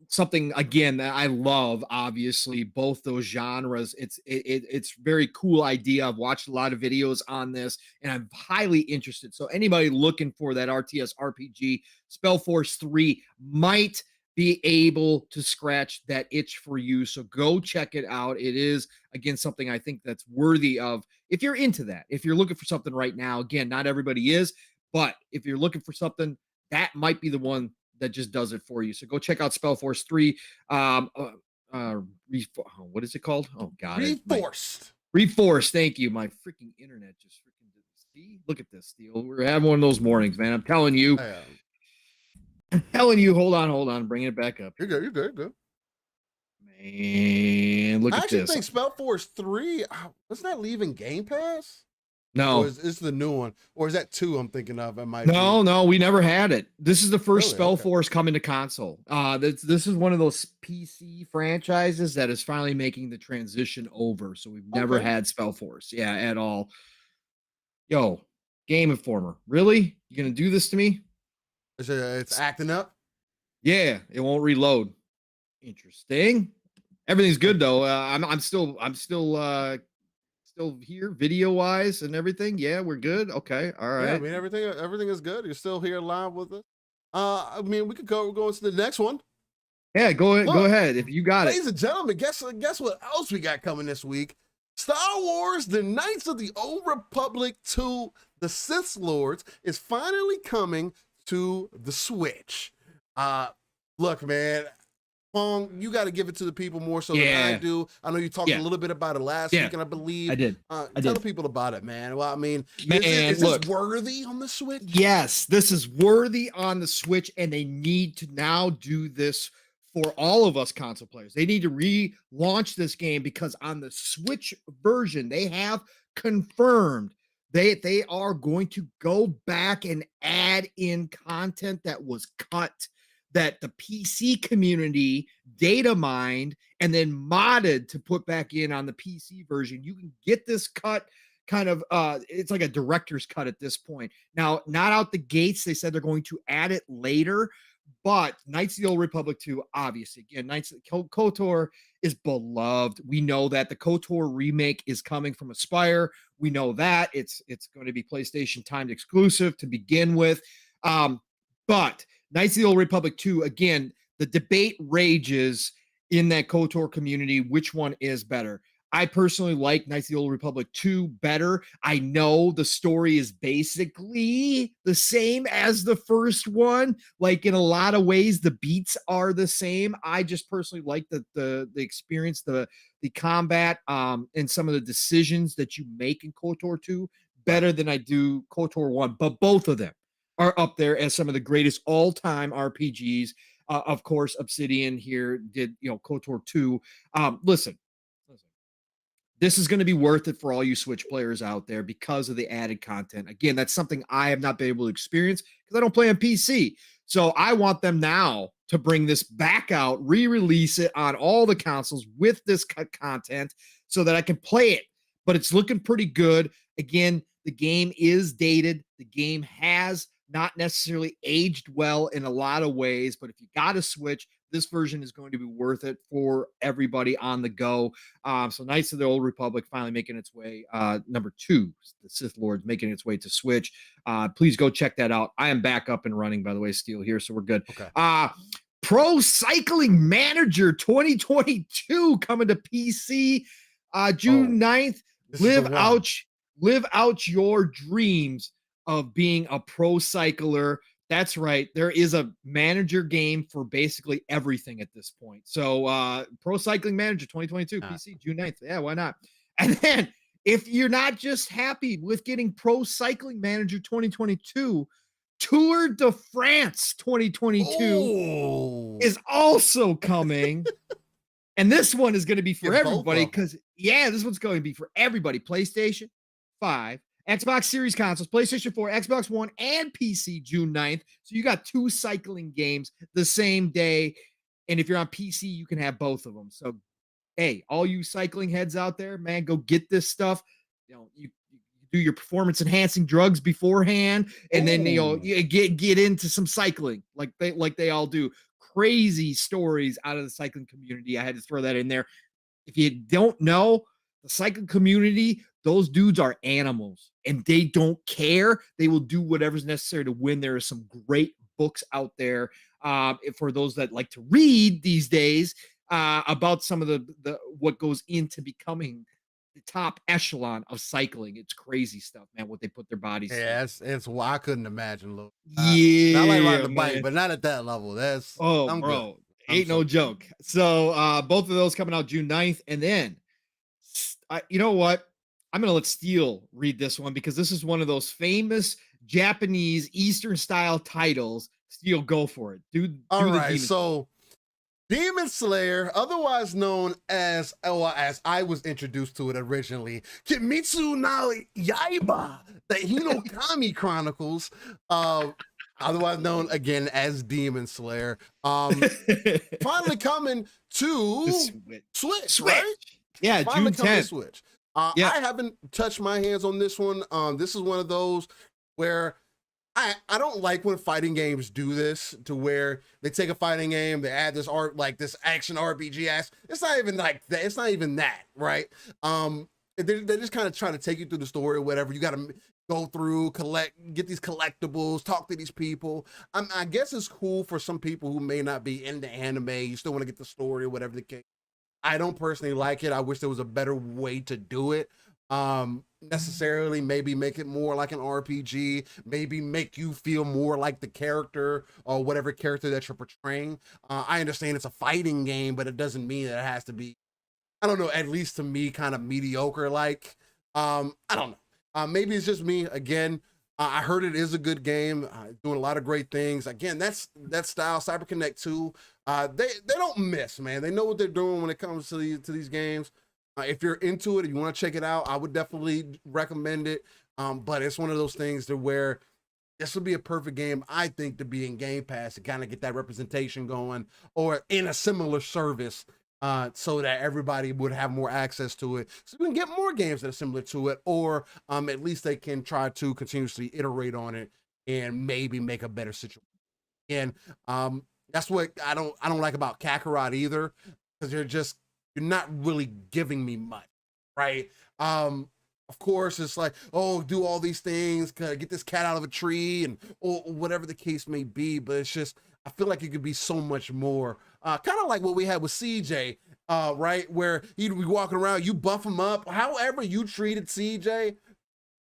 something again that I love, obviously, both those genres. It's very cool idea. I've watched a lot of videos on this and I'm highly interested. So anybody looking for that RTS RPG, SpellForce 3 might be able to scratch that itch for you. So go check it out. It is, again, something I think that's worthy of, if you're into that. If you're looking for something right now, again, not everybody is, but if you're looking for something, that might be the one that just does it for you. So go check out SpellForce 3. What is it called? Oh God, Reforged. Reforged. Thank you. My freaking internet just freaking did this. See, look at this, Steel. We're having one of those mornings, man. I'm telling you. I'm telling you. Hold on. Bringing it back up. You're good. You're good. Good. Man, look at this. I actually think SpellForce 3 was not leaving Game Pass. No, or is the new one, or is that 2 I'm thinking of? It might. No, we never had it. This is the first Really? SpellForce coming to console. This is one of those PC franchises that is finally making the transition over. So we've never had SpellForce, at all. Yo, Game Informer, really? You gonna do this to me? It's acting up. Yeah, it won't reload. Interesting. Everything's good though. I'm still here video wise and everything. Yeah, we're good. Okay, all right. Yeah, I mean everything is good. You're still here live with us. I mean we could go into the next one. Yeah, go ahead if you got it. Ladies and gentlemen, guess what else we got coming this week? Star Wars: The Knights of the Old Republic 2: The Sith Lords is finally coming to the Switch. Look, man, Pong, you got to give it to the people more so than I do. I know you talked a little bit about it last week, and I believe I did. Tell the people about it, man. Well, I mean, man, is this worthy on the Switch? Yes, this is worthy on the Switch, and they need to now do this for all of us console players. They need to relaunch this game because on the Switch version, they have confirmed they are going to go back and add in content that was cut, that the PC community data mined and then modded to put back in on the PC version. You can get this cut kind of, it's like a director's cut at this point. Now, not out the gates. They said they're going to add it later, but Knights of the Old Republic 2, obviously, again, KOTOR is beloved. We know that the KOTOR remake is coming from Aspire. We know that it's going to be PlayStation timed exclusive to begin with. But Knights of the Old Republic 2, again, the debate rages in that KOTOR community. Which one is better? I personally like Knights of the Old Republic 2 better. I know the story is basically the same as the first one. Like in a lot of ways, the beats are the same. I just personally like the experience, the combat, and some of the decisions that you make in KOTOR 2 better than I do KOTOR 1. But both of them are up there as some of the greatest all-time RPGs. Of course, Obsidian here did, KOTOR 2. Listen. This is going to be worth it for all you Switch players out there because of the added content. Again, that's something I have not been able to experience because I don't play on PC. So I want them now to bring this back out, re-release it on all the consoles with this content so that I can play it. But it's looking pretty good. Again, the game is dated. The game has not necessarily aged well in a lot of ways, but if you got a Switch, this version is going to be worth it for everybody on the go. So Knights of the Old Republic finally making its way. Number 2, the Sith Lords making its way to Switch. Please go check that out. I am back up and running, by the way, Steel here, so we're good. Okay. Pro Cycling Manager 2022 coming to PC June 9th. Live out your dreams of being a pro cycler. That's right. There is a manager game for basically everything at this point. So Pro Cycling Manager 2022 PC June 9th. Yeah, why not? And then if you're not just happy with getting Pro Cycling Manager 2022, Tour de France 2022 is also coming. And this one is going to be for everybody because, this one's going to be for everybody. PlayStation 5, Xbox Series consoles, PlayStation 4, Xbox One, and PC June 9th. So you got 2 cycling games the same day. And if you're on PC, you can have both of them. So, hey, all you cycling heads out there, man, go get this stuff. You do your performance enhancing drugs beforehand, and then you get into some cycling like they all do. crazy stories out of the cycling community. I had to throw that in there. If you don't know, the cycling community, those dudes are animals and they don't care. They will do whatever's necessary to win. There are some great books out there for those that like to read these days about some of the what goes into becoming the top echelon of cycling. It's crazy stuff, man, what they put their bodies through. Yeah, it's why I couldn't imagine. Look, not like riding Yeah, a bike, man. but not at that level. Oh, I'm good. bro, I'm ain't no so joke. So both of those coming out June 9th. And then you know what? I'm gonna let Steele read this one because this is one of those famous Japanese Eastern style titles. Steele, go for it. all Do the right. demon. So Demon Slayer, otherwise known as, well, as I was introduced to it originally, Kimetsu no Yaiba, the Hinokami Chronicles, otherwise known again as Demon Slayer, finally coming to Switch, right? Yeah, Finally June coming to 10th. Switch. Yeah. I haven't touched my hands on this one. This is one of those where I don't like when fighting games do this, to where they take a fighting game, they add this art, like this action RPG ass. It's not even like that. It's not even that, right? They just kind of try to take you through the story or whatever. You got to go through, get these collectibles, talk to these people. I guess it's cool for some people who may not be into anime. You still want to get the story or whatever the case. I don't personally like it. I wish there was a better way to do it. Necessarily maybe make it more like an RPG, maybe make you feel more like the character or whatever character that you're portraying. I understand it's a fighting game, but it doesn't mean that it has to be, I don't know, at least to me, kind of mediocre. Like, I don't know. Maybe it's just me. Again, I heard it is a good game, doing a lot of great things. Again, that style, CyberConnect 2, they don't miss, man. They know what they're doing when it comes to these games. If you're into it, if you want to check it out, I would definitely recommend it. But it's one of those things to where this would be a perfect game, I think, to be in Game Pass to kind of get that representation going, or in a similar service, so that everybody would have more access to it, so we can get more games that are similar to it, or at least they can try to continuously iterate on it and maybe make a better situation. And that's what I don't like about Kakarot either, because you're not really giving me much, right? Of course, it's like, oh, do all these things, get this cat out of a tree, and or whatever the case may be. But it's just, I feel like it could be so much more. Kind of like what we had with CJ, right? Where he'd be walking around, you buff him up. However you treated CJ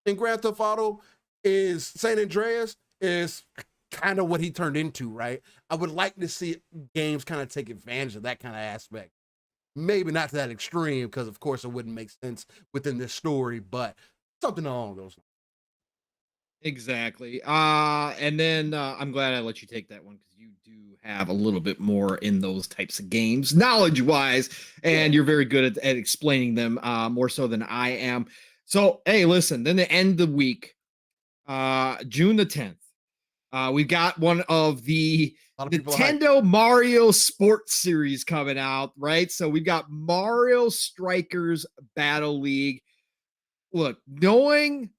in Grand Theft Auto is San Andreas is kind of what he turned into, right? I would like to see games kind of take advantage of that kind of aspect. Maybe not to that extreme, because of course it wouldn't make sense within this story, but something along those lines. Exactly. And then I'm glad I let you take that one because you do have a little bit more in those types of games, knowledge wise, and you're very good at explaining them more so than I am. So, hey, listen, then the end of the week, June the 10th, we've got one of the Nintendo Mario Sports Series coming out, right? So we've got Mario Strikers Battle League. Look, knowing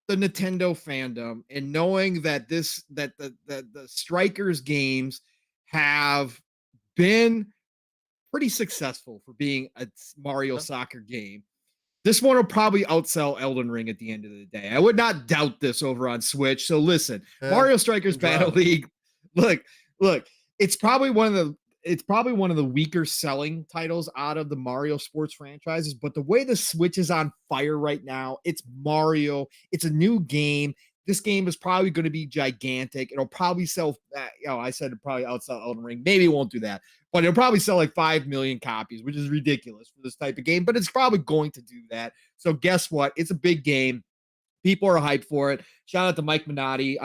the Nintendo fandom and knowing that the Strikers games have been pretty successful for being a Mario soccer game, this one will probably outsell Elden Ring at the end of the day. I would not doubt this over on Switch. So listen, Mario Strikers Battle League. Look, it's probably one of the weaker selling titles out of the Mario sports franchises, but the way the Switch is on fire right now, it's Mario, it's a new game. This game is probably going to be gigantic. It'll probably sell, I said it probably outsell Elden Ring. Maybe it won't do that, but it'll probably sell like 5 million copies, which is ridiculous for this type of game, but it's probably going to do that. So guess what? It's a big game. People are hyped for it. Shout out to Mike Minotti,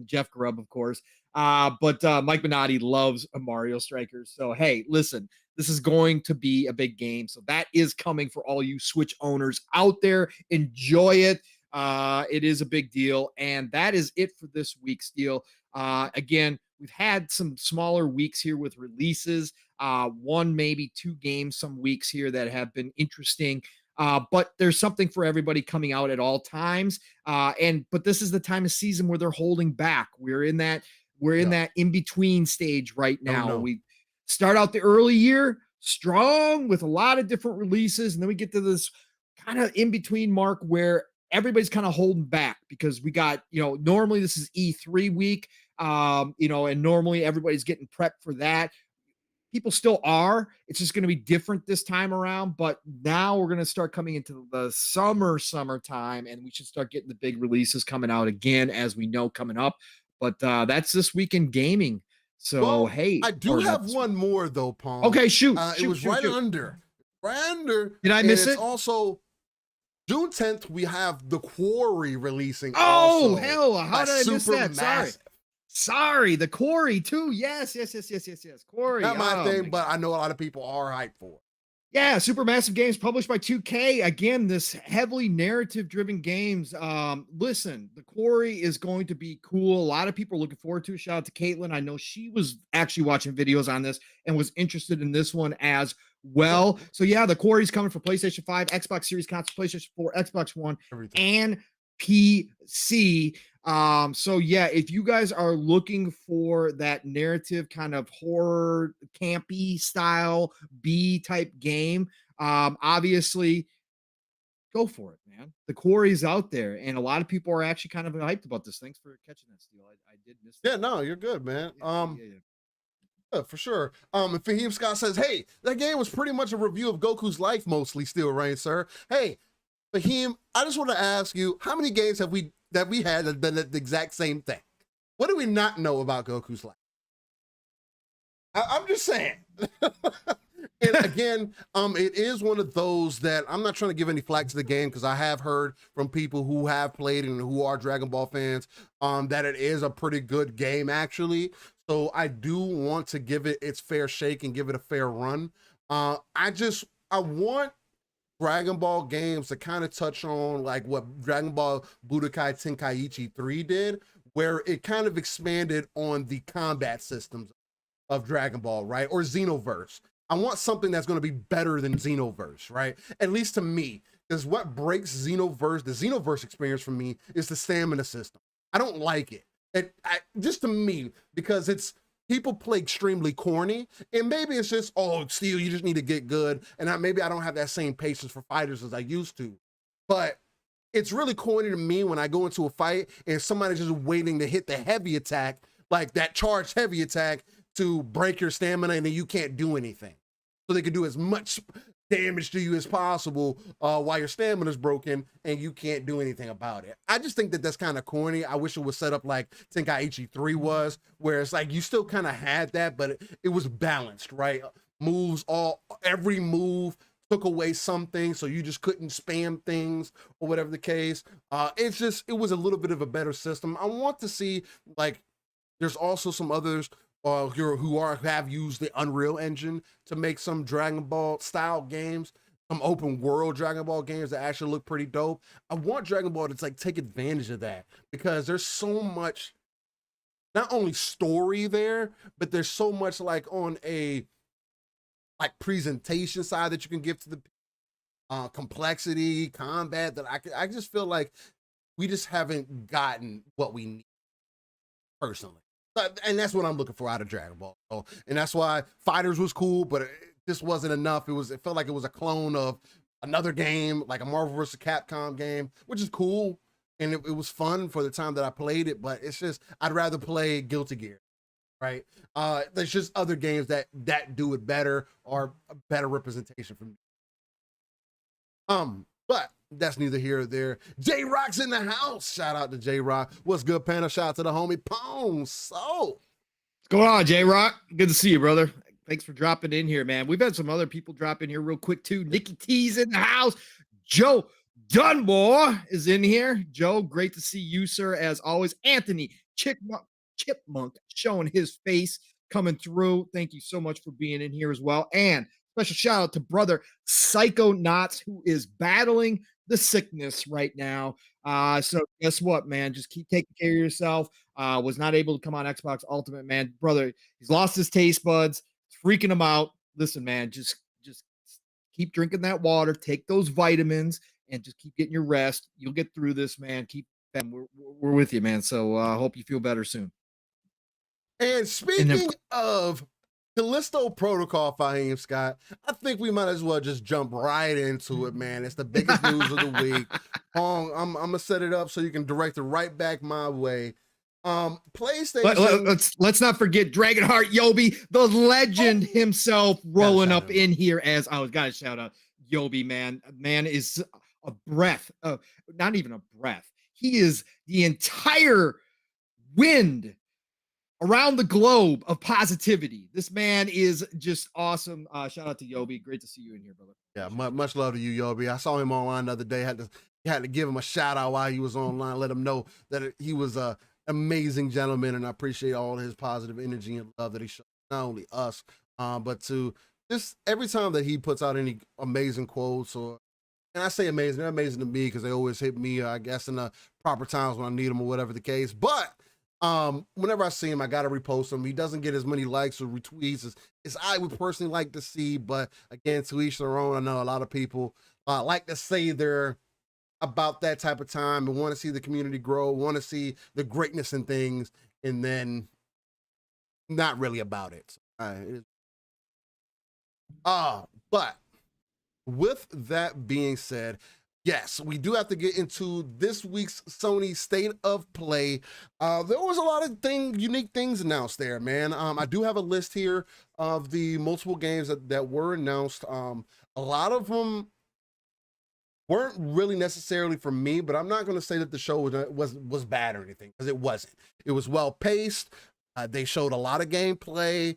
Jeff Grubb, of course. But Mike Minotti loves Mario Strikers. So, hey, listen, this is going to be a big game. So that is coming for all you Switch owners out there. Enjoy it. It is a big deal. And that is it for this week's deal. Again, we've had some smaller weeks here with releases. One, maybe 2 games some weeks here that have been interesting. But there's something for everybody coming out at all times. But this is the time of season where they're holding back. We're in Yeah. that in-between stage right Oh now. no. We start out the early year strong with a lot of different releases, and then we get to this kind of in-between mark where everybody's kind of holding back because we got, normally this is E3 week, and normally everybody's getting prepped for that. People still are. It's just going to be different this time around. But now we're going to start coming into the summertime, and we should start getting the big releases coming out again, as we know coming up. But that's this week in gaming. So Well, hey, I do or not have this one week. more though, Pong. Okay, shoot, It shoot, was shoot, shoot. right under, Did I and miss it's it? also June 10th. We have the Quarry releasing Oh, also. hell, how did I miss Super that? Sorry. massive. Sorry, the Quarry too. Yes, yes, yes, yes, yes, yes. Quarry. Not my Oh thing, my but I know a lot of people are hyped for it. Yeah, Supermassive Games published by 2K. Again, this heavily narrative driven games. Listen, the Quarry is going to be cool. A lot of people are looking forward to it. Shout out to Caitlin. I know she was actually watching videos on this and was interested in this one as well. So yeah, the Quarry's coming for PlayStation 5, Xbox Series console, PlayStation 4, Xbox One, Everything. and PC. So yeah, if you guys are looking for that narrative kind of horror campy style B type game, obviously go for it, man. The Quarry's out there, and a lot of people are actually kind of hyped about this. Thanks for catching that, Steel. I did miss that. Yeah, no, you're good, man. Yeah. Yeah, for sure. And Fahim Scott says, "Hey, that game was pretty much a review of Goku's life, mostly. Still, right, sir? Hey, Fahim, I just want to ask you, how many games have we had that done the exact same thing? What do we not know about Goku's life? I'm just saying." And again, it is one of those that I'm not trying to give any flack to the game, because I have heard from people who have played and who are Dragon Ball fans that it is a pretty good game, actually. So I do want to give it its fair shake and give it a fair run. I want Dragon Ball games to kind of touch on like what Dragon Ball Budokai Tenkaichi 3 did, where it kind of expanded on the combat systems of Dragon Ball, right? Or Xenoverse. I want something that's going to be better than Xenoverse, right? At least to me, because what breaks the Xenoverse experience for me is the stamina system. I don't like it. Just to me, because people play extremely corny, and maybe it's just, oh, Steel, you just need to get good, and maybe I don't have that same patience for fighters as I used to. But it's really corny to me when I go into a fight and somebody's just waiting to hit the heavy attack, like that charged heavy attack, to break your stamina, and then you can't do anything. So they can do as much damage to you as possible while your stamina is broken and you can't do anything about it. I just think that that's kind of corny. I wish it was set up like Tenkaichi 3 was, where it's like you still kind of had that, but it was balanced, right? Every move took away something, so you just couldn't spam things or whatever the case. It was a little bit of a better system. I want to see, like, there's also some others who have used the Unreal Engine to make some Dragon Ball style games, some open world Dragon Ball games that actually look pretty dope. I want Dragon Ball to take advantage of that, because there's so much, not only story there, but there's so much like on a presentation side that you can give to the complexity, combat, that I just feel like we just haven't gotten what we need personally. And that's what I'm looking for out of Dragon Ball. So, and that's why Fighters was cool, but it just wasn't enough. It felt like it was a clone of another game, like a Marvel vs. Capcom game, which is cool. And it was fun for the time that I played it, but it's just, I'd rather play Guilty Gear, right? There's just other games that do it better, or a better representation for me. But that's neither here or there. J Rock's in the house. Shout out to J Rock. What's good, panel? Shout out to the homie Pong. So, what's going on, J Rock? Good to see you, brother. Thanks for dropping in here, man. We've had some other people drop in here real quick too. Nikki T's in the house. Joe Dunmore is in here. Joe, great to see you, sir. As always, Anthony Chipmunk showing his face coming through. Thank you so much for being in here as well. And special shout out to brother Psycho Knots, who is battling the sickness right now. So guess what, man? Just keep taking care of yourself. Was not able to come on Xbox Ultimate, man. Brother, he's lost his taste buds. It's freaking him out. Listen, man, just keep drinking that water, take those vitamins, and just keep getting your rest. You'll get through this, man. We're with you, man. So hope you feel better soon. And speaking of Callisto Protocol, Fahim Scott, I think we might as well just jump right into it, man. It's the biggest news of the week. Pong, I'm gonna set it up so you can direct it right back my way. PlayStation. Let's not forget Dragonheart Yobi, the legend himself, rolling up in here as I was gotta shout out Yobi, man. Man is a breath, not even a breath. He is the entire wind around the globe of positivity. This man is just awesome. Shout out to Yobi. Great to see you in here, brother. Yeah, much love to you, Yobi. I saw him online the other day. Had to give him a shout out while he was online. Let him know that he was a amazing gentleman, and I appreciate all his positive energy and love that he shows not only us, but to just every time that he puts out any amazing quotes, or and I say amazing, they're amazing to me because they always hit me, I guess, in the proper times when I need them or whatever the case. But whenever I see him, I gotta repost him. He doesn't get as many likes or retweets as I would personally like to see, but again, to each their own. I know a lot of people like to say they're about that type of time and want to see the community grow, want to see the greatness in things, and then not really about it. But with that being said, yes, we do have to get into this week's Sony State of Play. There was a lot of unique things announced there, man. I do have a list here of the multiple games that were announced. A lot of them weren't really necessarily for me, but I'm not going to say that the show was bad or anything, because it wasn't. It was well paced. They showed a lot of gameplay.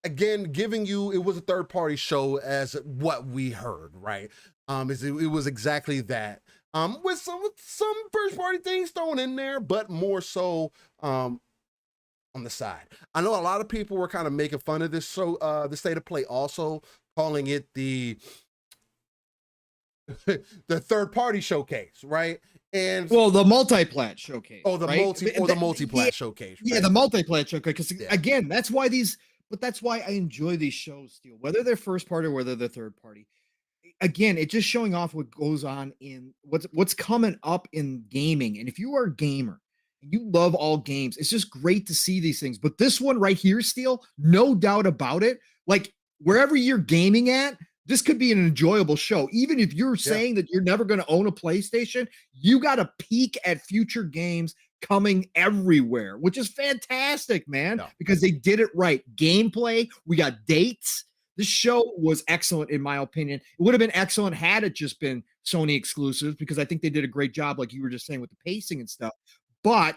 Again, it was a third-party show as what we heard, right? It was exactly that. With some first-party things thrown in there, but more so on the side. I know a lot of people were kind of making fun of this show, the State of Play, also calling it the third-party showcase, right? And the multi-plat showcase. Oh, the multi-plat showcase. Right? Yeah, the multi-plat showcase. Because again, that's why I enjoy these shows, Steel, whether they're first party or whether they're third party. Again, it's just showing off what goes on in what's coming up in gaming. And if you are a gamer and you love all games, it's just great to see these things. But this one right here, Steel, no doubt about it. Like wherever you're gaming at, this could be an enjoyable show. Even if you're saying that you're never going to own a PlayStation, you got a peek at future games coming everywhere, which is fantastic, man, because they did it right. Gameplay, we got dates. This show was excellent, in my opinion. It would have been excellent had it just been Sony exclusives, because I think they did a great job, like you were just saying, with the pacing and stuff. But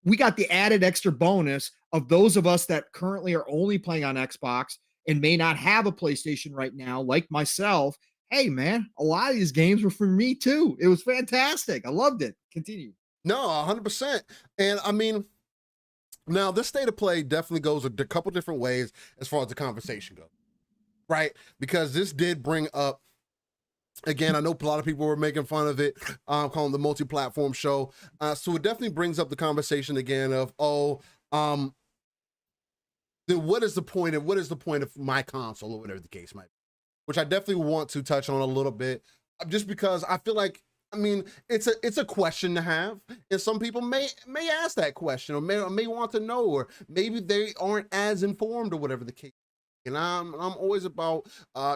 we got the added extra bonus of those of us that currently are only playing on Xbox and may not have a PlayStation right now, like myself. Hey, man, a lot of these games were for me too. It was fantastic. I loved it. Continue. No, 100%. And I mean, now this State of Play definitely goes a couple different ways as far as the conversation goes, right? Because this did bring up, again, I know a lot of people were making fun of it, calling the multi-platform show. So it definitely brings up the conversation again of, then what is the point of my console, or whatever the case might be, which I definitely want to touch on a little bit, just because I feel like, I mean, it's a question to have, and some people may ask that question, or may want to know, or maybe they aren't as informed, or whatever the case. And I'm always about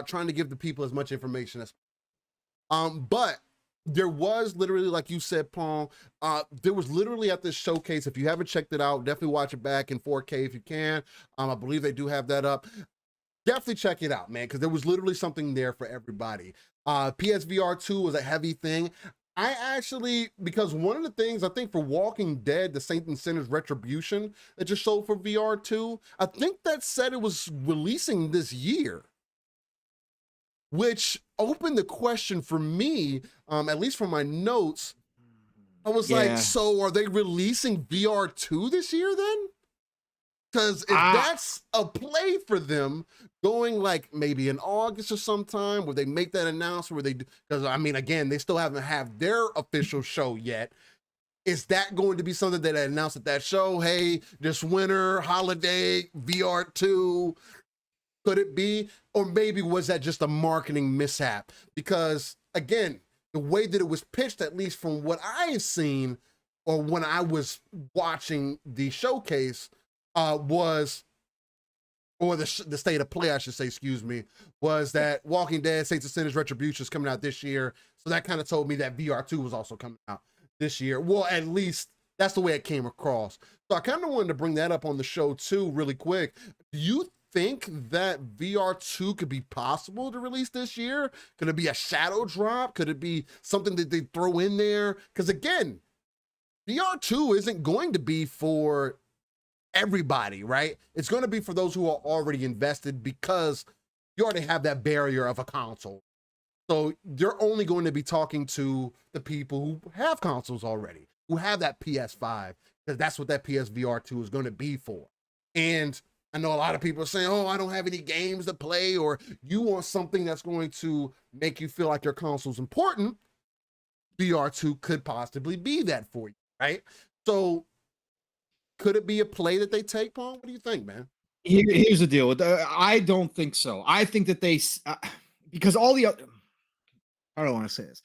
trying to give the people as much information as but there was literally, like you said, Pong, there was literally at this showcase, if you haven't checked it out, definitely watch it back in 4K if you can. I believe they do have that up. Definitely check it out, man, because there was literally something there for everybody. PSVR 2 was a heavy thing. Because one of the things, I think for Walking Dead, the Saint and Sinners Retribution that just showed for VR 2, I think that said it was releasing this year, which opened the question for me, at least from my notes. I was like, so are they releasing VR 2 this year then? Because if that's a play for them, going like maybe in August or sometime, where they make that announcement, where they do, because I mean, again, they still haven't had their official show yet. Is that going to be something that they announced at that show? Hey, this winter, holiday, VR 2, could it be? Or maybe was that just a marketing mishap? Because again, the way that it was pitched, at least from what I've seen, or when I was watching the showcase, was, or the state of play, I should say, excuse me, was that Walking Dead Saints of Sinners Retribution is coming out this year. So that kind of told me that VR2 was also coming out this year. Well, at least that's the way it came across. So I kind of wanted to bring that up on the show too, really quick. Do you think that VR2 could be possible to release this year? Could it be a shadow drop? Could it be something that they throw in there? Because again, VR2 isn't going to be for everybody, right? It's going to be for those who are already invested because you already have that barrier of a console. So you're only going to be talking to the people who have consoles already, who have that PS5, because that's what that PSVR2 is going to be for. And I know a lot of people are saying, oh, I don't have any games to play, or you want something that's going to make you feel like your console's important. VR2 could possibly be that for you, right? So could it be a play that they take, Pong? What do you think, man? Here's the deal. I don't think so. I think that because all the other, I don't want to say this.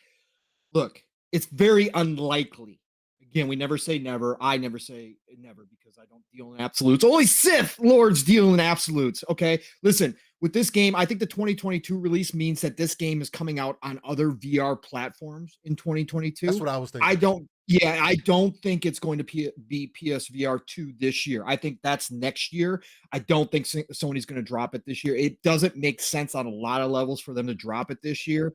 Look, it's very unlikely. Again, we never say never. I never say never because I don't deal in absolutes. Only Sith Lords deal in absolutes. Okay. Listen, with this game, I think the 2022 release means that this game is coming out on other VR platforms in 2022. That's what I was thinking. I don't think it's going to be PSVR 2 this year. I think that's next year. I don't think Sony's going to drop it this year. It doesn't make sense on a lot of levels for them to drop it this year,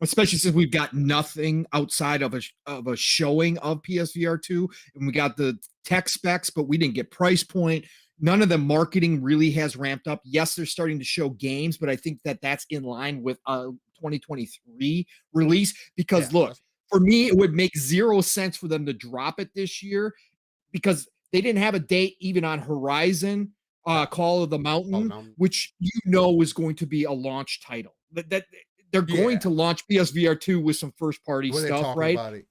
especially since we've got nothing outside of a showing of PSVR 2, and we got the tech specs, but we didn't get price point. None of the marketing really has ramped up. Yes, they're starting to show games, but I think that that's in line with a 2023 release because look, for me, it would make zero sense for them to drop it this year because they didn't have a date even on Horizon Call of the Mountain, which is going to be a launch title. That they're going to launch PSVR 2 with some first party stuff, right?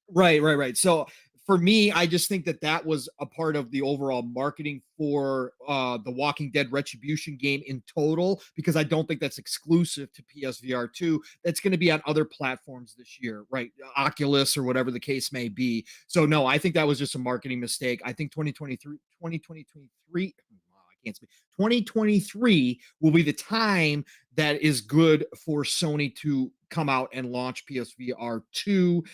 Right. So for me, I just think that was a part of the overall marketing for the Walking Dead Retribution game in total, because I don't think that's exclusive to PSVR 2. That's going to be on other platforms this year, right? Oculus or whatever the case may be. So no, I think that was just a marketing mistake. I think 2023 will be the time that is good for Sony to come out and launch PSVR 2.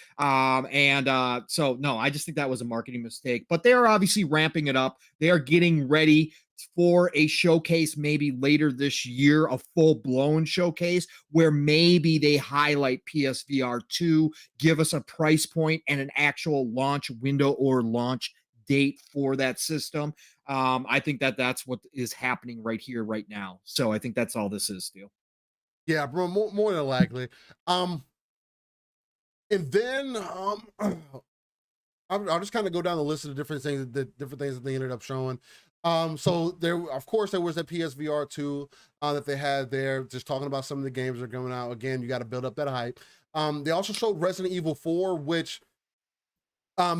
So no, I just think that was a marketing mistake, but they are obviously ramping it up. They are getting ready for a showcase maybe later this year, a full-blown showcase where maybe they highlight PSVR 2, give us a price point and an actual launch window or launch date for that system. I think that's what is happening right here, right now. So I think that's all this is, Steel. Yeah, bro, more than likely. And then I'll just kind of go down the list of the different things that they ended up showing. So of course, there was that PSVR 2 that they had there, just talking about some of the games that are coming out. Again, you got to build up that hype. They also showed Resident Evil 4, which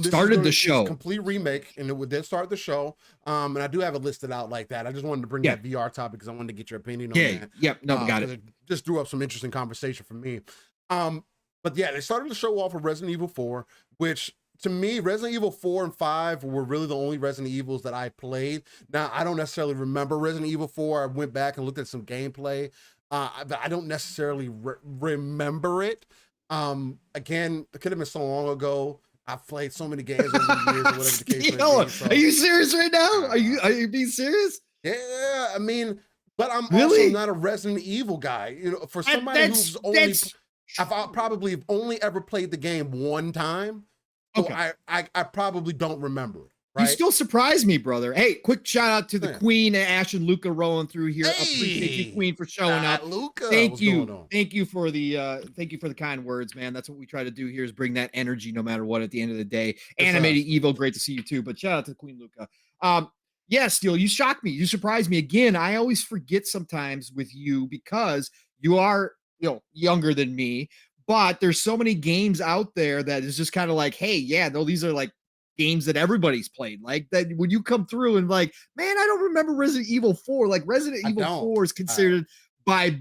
started the show, complete remake, and it did start the show. And I do have it listed out like that. I just wanted to bring that VR topic because I wanted to get your opinion on that. Yep, no, got it. It just drew up some interesting conversation for me. But yeah, they started the show off with Resident Evil 4, which to me, Resident Evil 4 and 5 were really the only Resident Evils that I played. Now, I don't necessarily remember Resident Evil 4. I went back and looked at some gameplay, but I don't necessarily remember it. Again, it could have been so long ago. I've played so many games over the years, or whatever the case may be. So, are you serious right now? Are you being serious? Yeah, I mean, but I'm also not a Resident Evil guy. You know, for somebody who's I've probably only ever played the game one time. So okay. I probably don't remember it. Right? You still surprise me, brother. Hey, quick shout out to the Queen, Ash and Luca rolling through here. Hey, appreciate you, Queen, for showing up. Luca, thank you for the kind words, man. That's what we try to do here, is bring that energy no matter what at the end of the day. Animated Evil, great to see you too. But shout out to Queen Luca. Yeah, Steel, you shocked me. You surprised me again. I always forget sometimes with you because you are, younger than me. But there's so many games out there that is just kind of like, hey, yeah, no, these are like games that everybody's played. Like that when you come through and like, man, I don't remember Resident Evil 4. Like Resident Evil 4 is considered by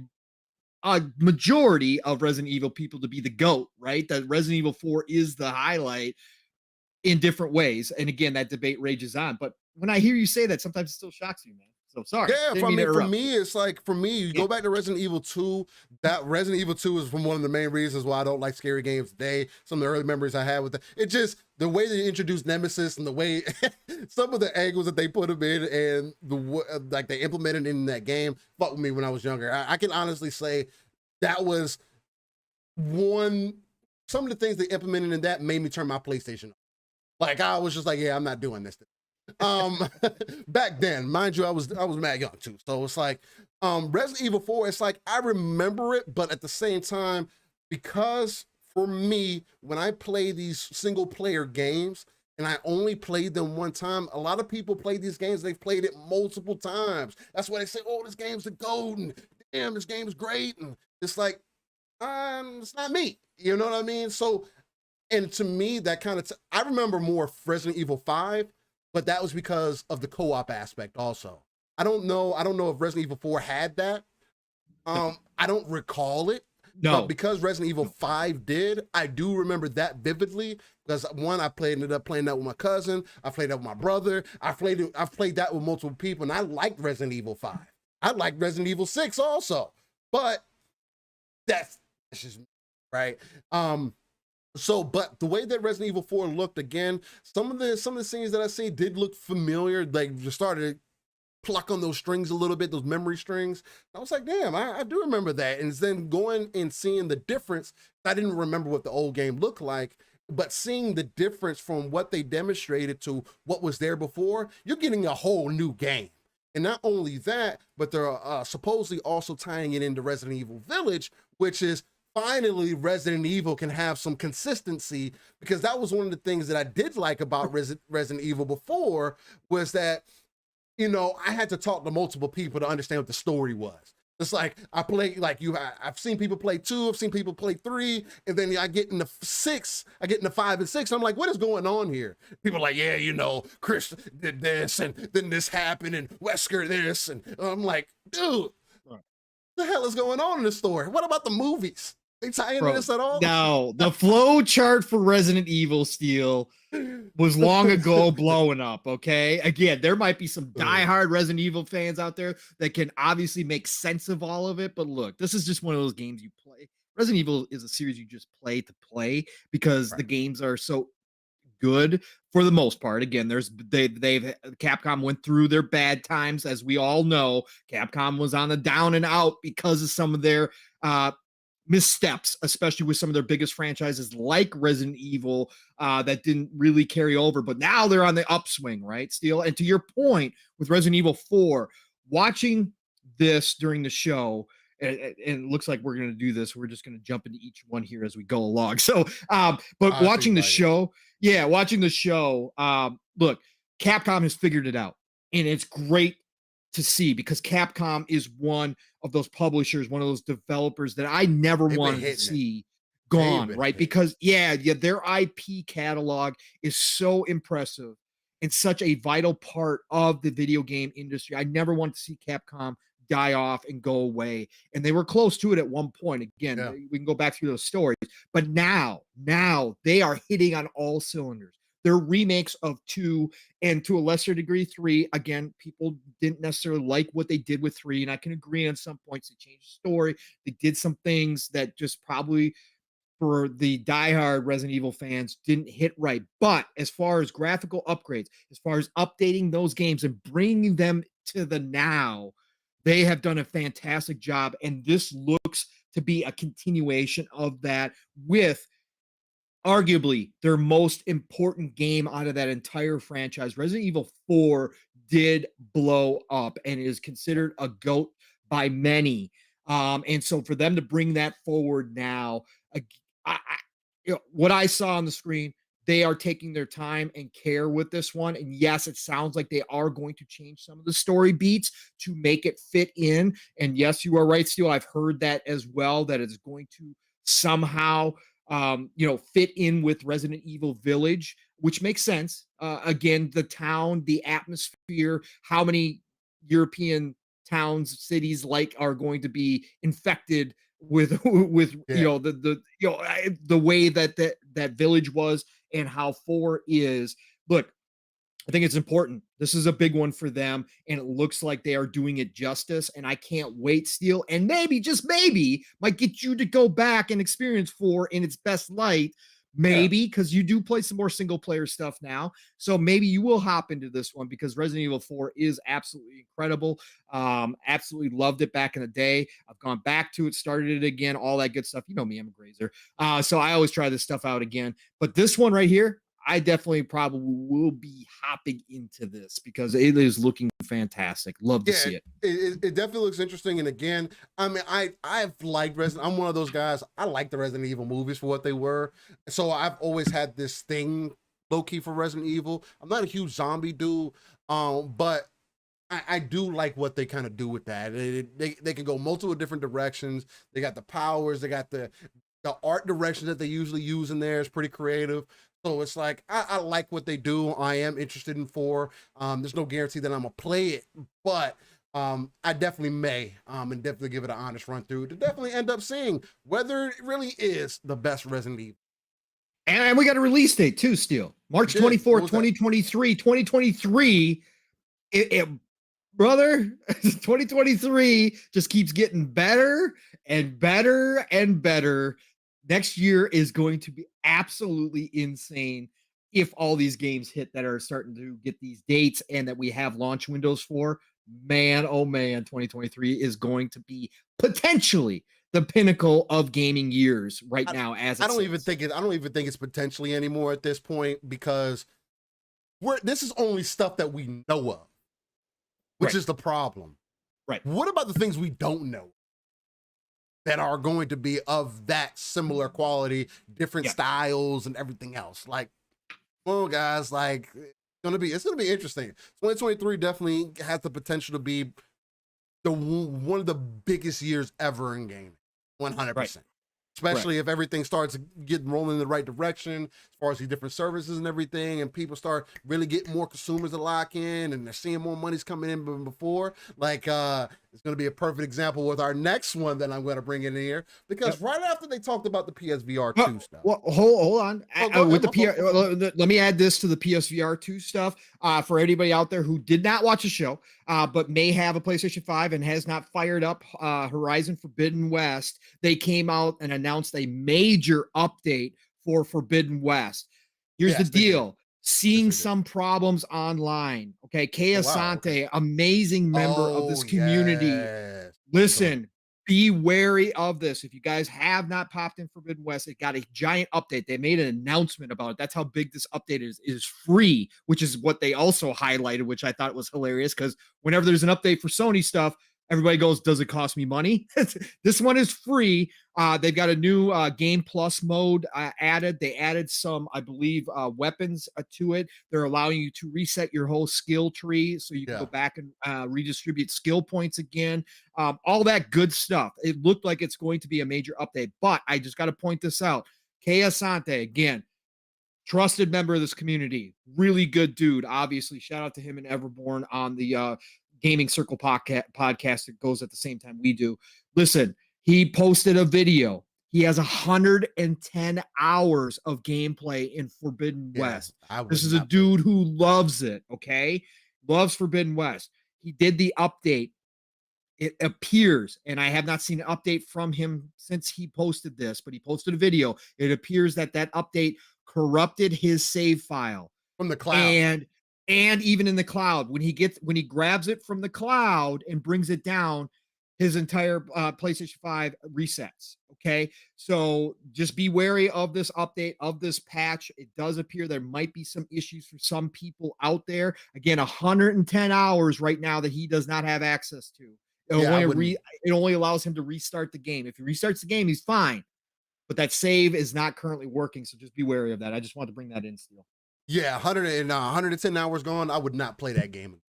a majority of Resident Evil people to be the GOAT, right? That Resident Evil 4 is the highlight in different ways. And again, that debate rages on. But when I hear you say that, sometimes it still shocks me, man. So sorry. Yeah, Didn't mean to for interrupt. me, it's like for me, you go back to Resident Evil 2. That Resident Evil 2 is from one of the main reasons why I don't like scary games today. Some of the early memories I had with it just the way they introduced Nemesis and the way some of the angles that they put him in and like they implemented in that game fucked with me when I was younger. I can honestly say that was some of the things they implemented in that made me turn my PlayStation off. Like I was just like, yeah, I'm not doing this. Back then, mind you, I was mad young too. So it's like Resident Evil 4, it's like I remember it, but at the same time, because for me, when I play these single player games and I only played them one time, a lot of people play these games, they've played it multiple times. That's why they say, oh, this game's the golden, damn, this game's great. And it's like, it's not me. You know what I mean? So, and to me, that kind of, I remember more Resident Evil 5, but that was because of the co-op aspect also. I don't know if Resident Evil 4 had that. I don't recall it. No. But because Resident Evil 5 did, I do remember that vividly because one, ended up playing that with my cousin. I played that with my brother. I've played that with multiple people, and I liked Resident Evil 5. I liked Resident Evil 6 also. But that's just right. So, but the way that Resident Evil 4 looked, again, some of the scenes that I see did look familiar. Like just started to pluck on those strings a little bit, those memory strings. I was like, damn, I do remember that. And then going and seeing the difference, I didn't remember what the old game looked like, but seeing the difference from what they demonstrated to what was there before, you're getting a whole new game. And not only that, but they're supposedly also tying it into Resident Evil Village, which is finally Resident Evil can have some consistency, because that was one of the things that I did like about Resident Evil before was that, you know, I had to talk to multiple people to understand what the story was. It's like I play like I've seen people play 2, I've seen people play 3, and then I get into 6, I get into 5 and 6. I'm like, what is going on here? People are like, yeah, you know, Chris did this, and then this happened, and Wesker this, and I'm like, dude, what the hell is going on in this story? What about the movies? They tie into this at all? No, the flow chart for Resident Evil Steel was long ago blowing up. Okay. Again, there might be some diehard Resident Evil fans out there that can obviously make sense of all of it. But look, this is just one of those games you play. Resident Evil is a series you just play to play because the games are so good for the most part. Again, they've Capcom went through their bad times, as we all know. Capcom was on the down and out because of some of their missteps, especially with some of their biggest franchises like Resident Evil that didn't really carry over, but now they're on the upswing, right, Steel? And to your point with Resident Evil 4, watching this during the show, and it looks like we're going to do this, we're just going to jump into each one here as we go along. So, but watching the show, look, Capcom has figured it out, and it's great to see because Capcom is one of those publishers, one of those developers that I never wanted to see gone, right? Because their IP catalog is so impressive and such a vital part of the video game industry. I never wanted to see Capcom die off and go away. And they were close to it at one point. Again, we can go back through those stories, but now they are hitting on all cylinders. Their remakes of 2 and to a lesser degree 3, again, people didn't necessarily like what they did with 3, and I can agree on some points. They changed the story. They did some things that just probably for the diehard Resident Evil fans didn't hit right. But as far as graphical upgrades, as far as updating those games and bringing them to the now, they have done a fantastic job. And this looks to be a continuation of that with arguably their most important game out of that entire franchise. Resident Evil 4 did blow up and is considered a GOAT by many. And so for them to bring that forward now, what I saw on the screen, they are taking their time and care with this one. And yes, it sounds like they are going to change some of the story beats to make it fit in. And yes, you are right, Steel. I've heard that as well, that it's going to somehow fit in with Resident Evil Village, which makes sense. Again, the town, the atmosphere, how many European towns, cities are going to be infected with the way that village was and how 4 is. Look, I think it's important. This is a big one for them, and it looks like they are doing it justice. And I can't wait, Steel. And maybe, just maybe, might get you to go back and experience 4 in its best light. Yeah. Maybe because you do play some more single player stuff now. So maybe you will hop into this one because Resident Evil 4 is absolutely incredible. Absolutely loved it back in the day. I've gone back to it, started it again, all that good stuff. You know me, I'm a grazer. So I always try this stuff out again. But this one right here, I definitely probably will be hopping into this because it is looking fantastic. Love to see it. It definitely looks interesting. And again, I mean, I've liked Resident. I'm one of those guys. I like the Resident Evil movies for what they were. So I've always had this thing low key for Resident Evil. I'm not a huge zombie dude, but I do like what they kind of do with that. They can go multiple different directions. They got the powers. They got the art direction that they usually use in there is pretty creative. So it's like, I like what they do. I am interested in 4. There's no guarantee that I'm gonna play it, but I definitely may and definitely give it an honest run through to definitely end up seeing whether it really is the best Resident Evil. And we got a release date too, Steel. March 24th, 2023. 2023. Brother, 2023 just keeps getting better and better and better. Next year is going to be absolutely insane if all these games hit that are starting to get these dates and that we have launch windows for. Man, oh man, 2023 is going to be potentially the pinnacle of gaming years right now. As I don't even think it's potentially anymore at this point, because this is only stuff that we know of, which is the problem. Right. What about the things we don't know that are going to be of that similar quality, different styles and everything else? Like, well, guys, like it's gonna be interesting. 2023 definitely has the potential to be one of the biggest years ever in gaming. 100%. Especially if everything starts getting rolling in the right direction as far as these different services and everything, and people start really getting more consumers to lock in, and they're seeing more money's coming in than before. Like, it's going to be a perfect example with our next one that I'm going to bring in here, because right after they talked about the PSVR 2 stuff. Well, hold on. Let me add this to the PSVR 2 stuff for anybody out there who did not watch the show, but may have a PlayStation 5 and has not fired up Horizon Forbidden West. They came out and announced a major update for Forbidden West. Here's the deal. Seeing some problems online. Okay. Kay Asante, amazing member of this community. Listen, be wary of this. If you guys have not popped in Forbidden West, it got a giant update. They made an announcement about it. That's how big this update is. It is free, which is what they also highlighted, which I thought was hilarious, because whenever there's an update for Sony stuff, everybody goes, does it cost me money? This one is free. They've got a new Game Plus mode added. They added some, I believe, weapons to it. They're allowing you to reset your whole skill tree so you can go back and redistribute skill points again. All that good stuff. It looked like it's going to be a major update, but I just got to point this out. Kay Asante, again, trusted member of this community, really good dude. Obviously, shout out to him and Everborn on the Gaming Circle podcast that goes at the same time we do. Listen, he posted a video. He has 110 hours of gameplay in Forbidden West. This is a dude who loves it, okay? Loves Forbidden West. He did the update. It appears, and I have not seen an update from him since he posted this, but he posted a video. It appears that update corrupted his save file from the cloud. And even in the cloud, when he grabs it from the cloud and brings it down, his entire PlayStation 5 resets. Okay, so just be wary of this update, of this patch. It does appear there might be some issues for some people out there. Again, 110 hours right now that he does not have access to. It only allows him to restart the game. If he restarts the game, he's fine, but that save is not currently working. So just be wary of that. I just wanted to bring that in, Steel. Yeah, 110 hours gone. I would not play that game.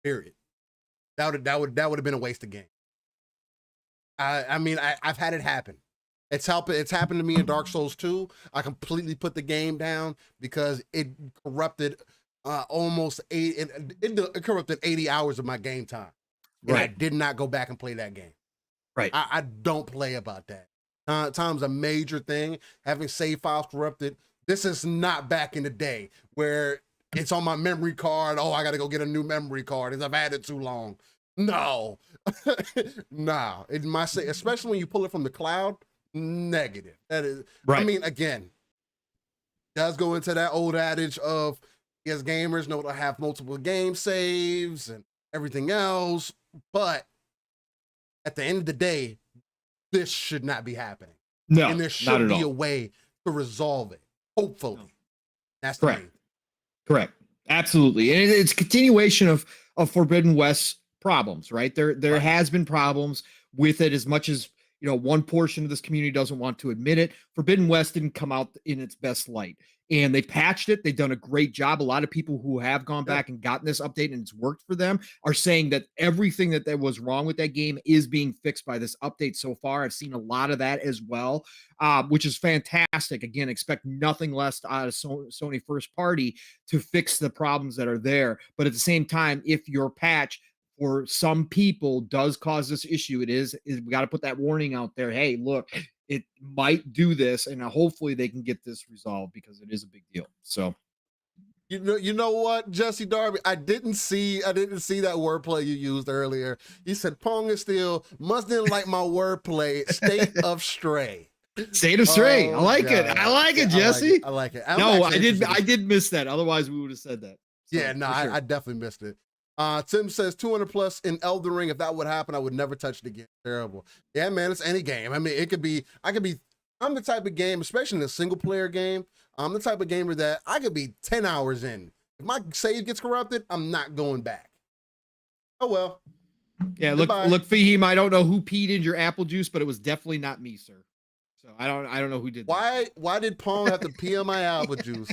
Period. That would have been a waste of game. I mean, I've had it happen. It's happened to me in Dark Souls 2. I completely put the game down because it corrupted it corrupted 80 hours of my game time. And I did not go back and play that game. Right. I don't play about that. Time's a major thing. Having save files corrupted. This is not back in the day where it's on my memory card. Oh, I got to go get a new memory card because I've had it too long. No, no. It might say, especially when you pull it from the cloud, negative. That is, Right. I mean, again, does go into that old adage of, yes, gamers know to have multiple game saves and everything else, but at the end of the day, this should not be happening. No, and there should be a way to resolve it. Hopefully, that's correct. The correct. Absolutely, and it's a continuation of Forbidden West problems. Right there, right. has been problems with it. As much as one portion of this community doesn't want to admit it, Forbidden West didn't come out in its best light. And they patched it. They've done a great job. A lot of people who have gone back and gotten this update and it's worked for them are saying that everything that was wrong with that game is being fixed by this update so far. I've seen a lot of that as well, which is fantastic. Again, expect nothing less out of Sony first party to fix the problems that are there. But at the same time, if your patch for some people does cause this issue, we got to put that warning out there. Hey, look, it might do this, and hopefully they can get this resolved because it is a big deal. So, you know what, Jesse Darby, I didn't see that wordplay you used earlier. You said Pong Steel must didn't like my wordplay. State of Stray. State of Stray. I like it. I like it, Jesse. I like it. No, I did miss that. Otherwise, we would have said that. So, yeah, no, sure. I definitely missed it. Tim says 200 plus in Elden Ring. If that would happen, I would never touch it again. Terrible. Yeah, man, it's any game. I mean, I'm the type of game, especially in a single player game, I'm the type of gamer that I could be 10 hours in. If my save gets corrupted, I'm not going back. Oh, well. Yeah, look, Fahim, I don't know who peed in your apple juice, but it was definitely not me, sir. So I don't know who did that. Why did Pong have to pee on my apple juice?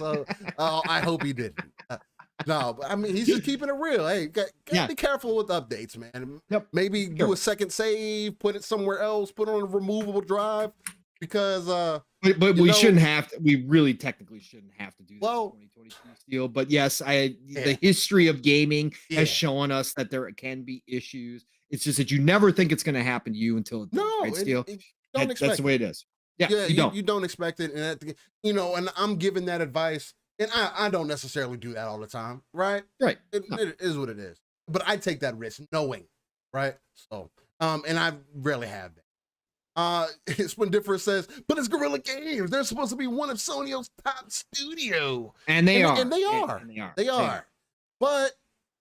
I hope he didn't. No, but I mean, he's just keeping it real. Hey, gotta be careful with updates, man. Yep. Maybe do a second save, put it somewhere else, put it on a removable drive, because but we shouldn't have to. We really technically shouldn't have to do that. Well, 2023 Steel. But yes, the history of gaming has shown us that there can be issues. It's just that you never think it's going to happen to you until it does, right, Steel? That's the way it is. Yeah, you don't expect it, and and I'm giving that advice. And I don't necessarily do that all the time, right? Right. It is what it is. But I take that risk knowing, right? So, and I rarely have that. It's when Different says, but it's Guerrilla Games. They're supposed to be one of Sony's top studio. And they are. And they are. They are. But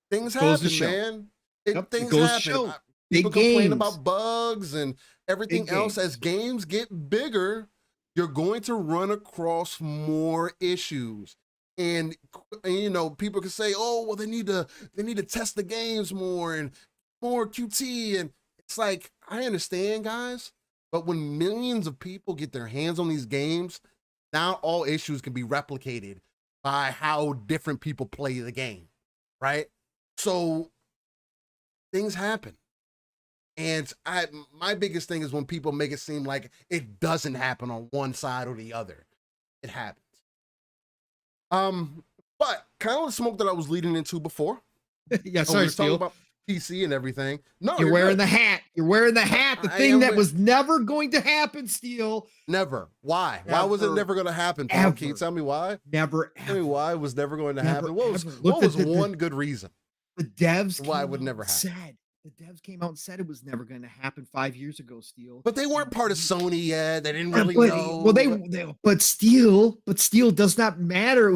things happen, man. Things happen. People complain about bugs and everything else. As games get bigger, you're going to run across more issues. And people can say, oh, well, they need to test the games more and more QT. And it's like, I understand, guys, but when millions of people get their hands on these games, now all issues can be replicated by how different people play the game, right? So things happen. And my biggest thing is when people make it seem like it doesn't happen on one side or the other. It happens. But kind of the smoke that I was leading into before. Yeah, sorry, Steel. About PC and everything. No, you're wearing the hat. You're wearing the hat. The thing that was never going to happen, Steel. Never. Why? Why was it never going to happen? Can you tell me why? Never. Tell me why it was never going to happen. What was one good reason? The devs why it would never happen. The devs came out and said it was never going to happen 5 years ago, Steel. But they weren't part of Sony yet. They didn't really know. Well, but Steel does not matter. It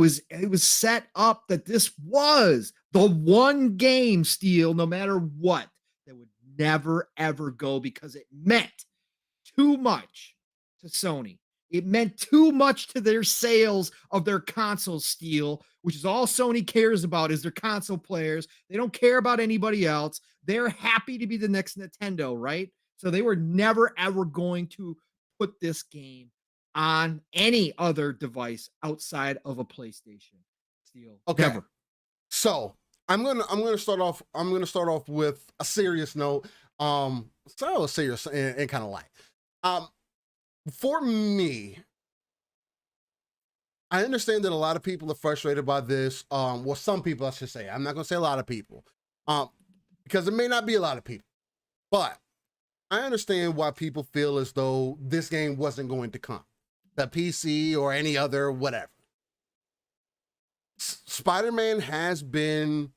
was set up that this was the one game, Steel, no matter what, that would never ever go because it meant too much to Sony. It meant too much to their sales of their console, Steel, which is all Sony cares about is their console players. They don't care about anybody else. They're happy to be the next Nintendo, right? So they were never, ever going to put this game on any other device outside of a PlayStation. Steel. Okay. Never. So I'm gonna start off with a serious note. So serious and kind of light. For me, I understand that a lot of people are frustrated by this. Well, some people, I should say. I'm not going to say a lot of people, because it may not be a lot of people. But I understand why people feel as though this game wasn't going to come, the PC or any other whatever. Spider-Man has been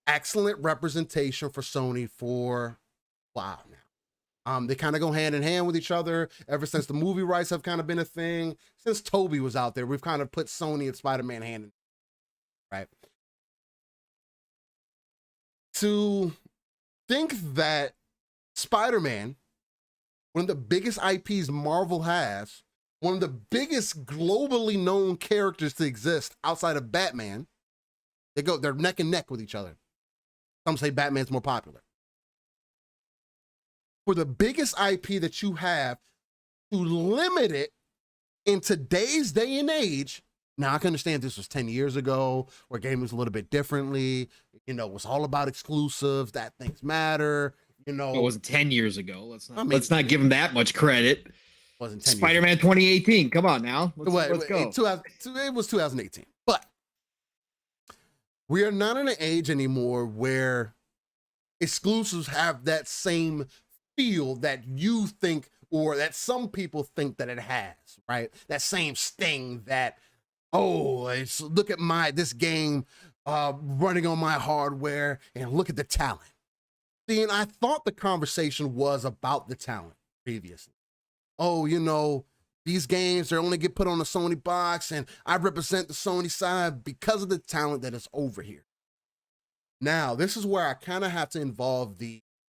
excellent representation for Sony for a while now. They kind of go hand in hand with each other ever since the movie rights have kind of been a thing. Since Toby was out there, we've kind of put Sony and Spider-Man hand in hand, right? To think that Spider-Man, one of the biggest IPs Marvel has, one of the biggest globally known characters to exist outside of Batman, they're neck and neck with each other. Some say Batman's more popular. For the biggest IP that you have, to limit it in today's day and age. Now, I can understand this was 10 years ago, where gaming was a little bit differently. You know, it was all about exclusives, that things matter. You know, it wasn't 10 years ago. Let's not give him that much credit. Wasn't 10 Spider-Man 2018. Come on now. Let's go. It was 2018. But we are not in an age anymore where exclusives have that same feel that you think, or that some people think that it has, right? That same sting that, oh, look at this game running on my hardware, and look at the talent. See, and I thought the conversation was about the talent previously. Oh, you know, these games, they only get put on the Sony box, and I represent the Sony side because of the talent that is over here. Now, this is where I kind of have to involve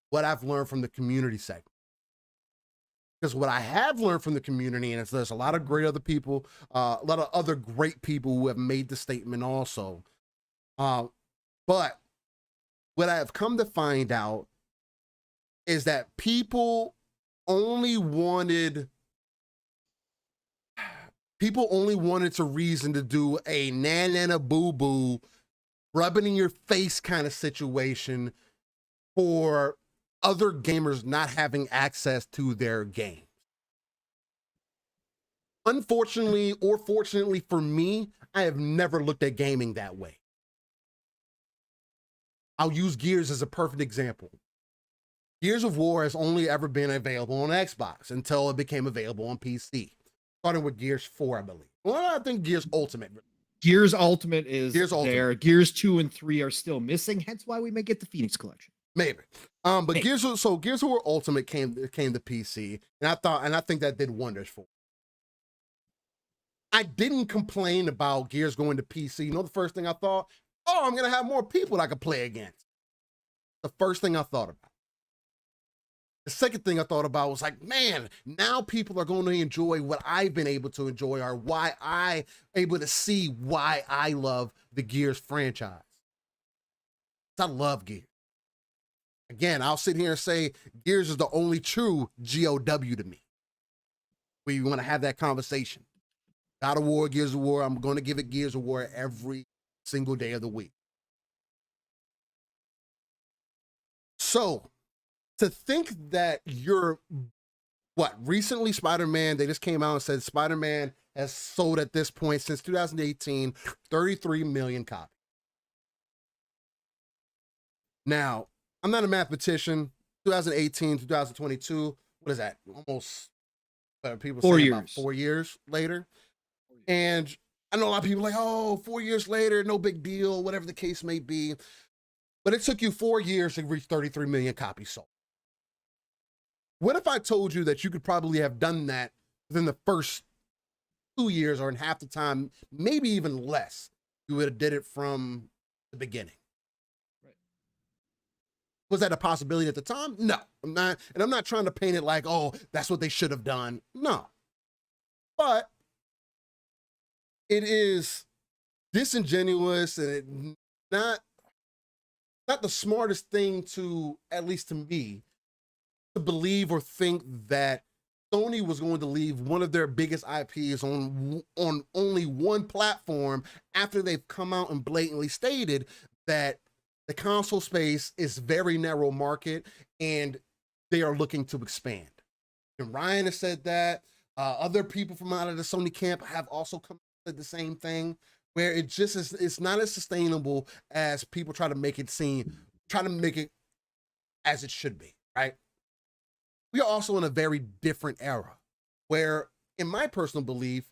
what I've learned from the community segment. Because what I have learned from the community, and there's a lot of great other people, a lot of other great people who have made the statement also. But what I have come to find out is that people only wanted a reason to do a na boo boo, rubbing in your face kind of situation for other gamers not having access to their games. Unfortunately, or fortunately for me, I have never looked at gaming that way. I'll use Gears as a perfect example. Gears of War has only ever been available on Xbox until it became available on PC. Starting with Gears 4, I believe. Well, I think Gears Ultimate. Gears Ultimate is Gears Ultimate. There. Gears 2 and 3 are still missing, hence why we may get the Phoenix Collection. Maybe. But maybe. Gears of War Ultimate came to PC, and I think that did wonders for it. I didn't complain about Gears going to PC. You know the first thing I thought? Oh, I'm gonna have more people that I could play against. The first thing I thought about. The second thing I thought about was like, man, now people are going to enjoy what I've been able to enjoy, or why I'm able to see why I love the Gears franchise. I love Gears. Again, I'll sit here and say Gears is the only true GOW to me. We want to have that conversation. God of War, Gears of War, I'm going to give it Gears of War every single day of the week. So, to think that recently Spider-Man, they just came out and said Spider-Man has sold at this point since 2018, 33 million copies. Now, I'm not a mathematician. 2018, 2022, what is that? Almost, people 4 say years. About 4 years later. And I know a lot of people are like, oh, 4 years later, no big deal, whatever the case may be. But it took you 4 years to reach 33 million copies sold. What if I told you that you could probably have done that within the first 2 years, or in half the time, maybe even less? You would have did it from the beginning. Right. Was that a possibility at the time? No, I'm not. And I'm not trying to paint it like, oh, that's what they should have done. No. But it is disingenuous, and it not the smartest thing to, at least to me, to believe or think that Sony was going to leave one of their biggest IPs on only one platform after they've come out and blatantly stated that the console space is very narrow market and they are looking to expand. And Ryan has said that. Other people from out of the Sony camp have also come said the same thing, where it just is, it's not as sustainable as people try to make it as it should be, right? We are also in a very different era where, in my personal belief,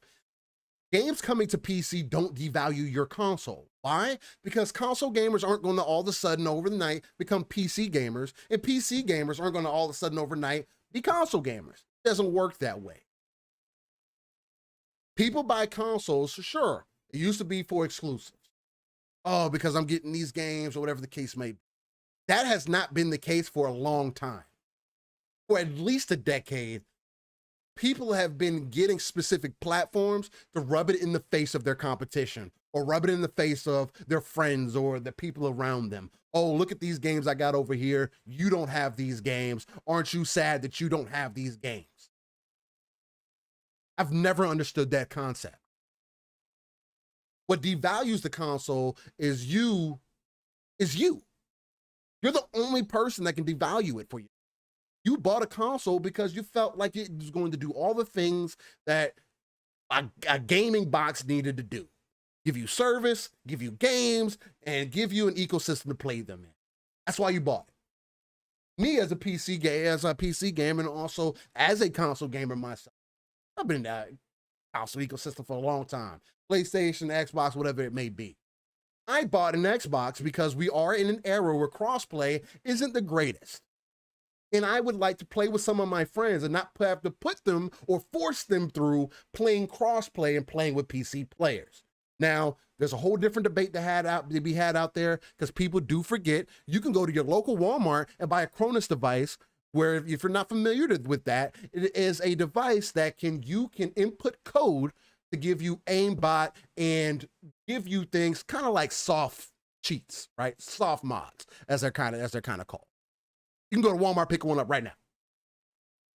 games coming to PC don't devalue your console. Why? Because console gamers aren't going to all of a sudden overnight become PC gamers, and PC gamers aren't going to all of a sudden overnight be console gamers. It doesn't work that way. People buy consoles, sure. It used to be for exclusives. Oh, because I'm getting these games or whatever the case may be. That has not been the case for a long time. For at least a decade, people have been getting specific platforms to rub it in the face of their competition or rub it in the face of their friends or the people around them. Oh, look at these games I got over here. You don't have these games. Aren't you sad that you don't have these games? I've never understood that concept. What devalues the console is you. You're the only person that can devalue it for you. You bought a console because you felt like it was going to do all the things that a gaming box needed to do. Give you service, give you games, and give you an ecosystem to play them in. That's why you bought it. Me as a PC gamer, and also as a console gamer myself, I've been in that console ecosystem for a long time. PlayStation, Xbox, whatever it may be. I bought an Xbox because we are in an era where crossplay isn't the greatest. And I would like to play with some of my friends and not have to put them or force them through playing crossplay and playing with PC players. Now, there's a whole different debate to be had out there because people do forget. You can go to your local Walmart and buy a Cronus device where, if you're not familiar with that, it is a device that you can input code to give you aimbot and give you things kind of like soft cheats, right? Soft mods, as they're kind of called. You can go to Walmart, pick one up right now.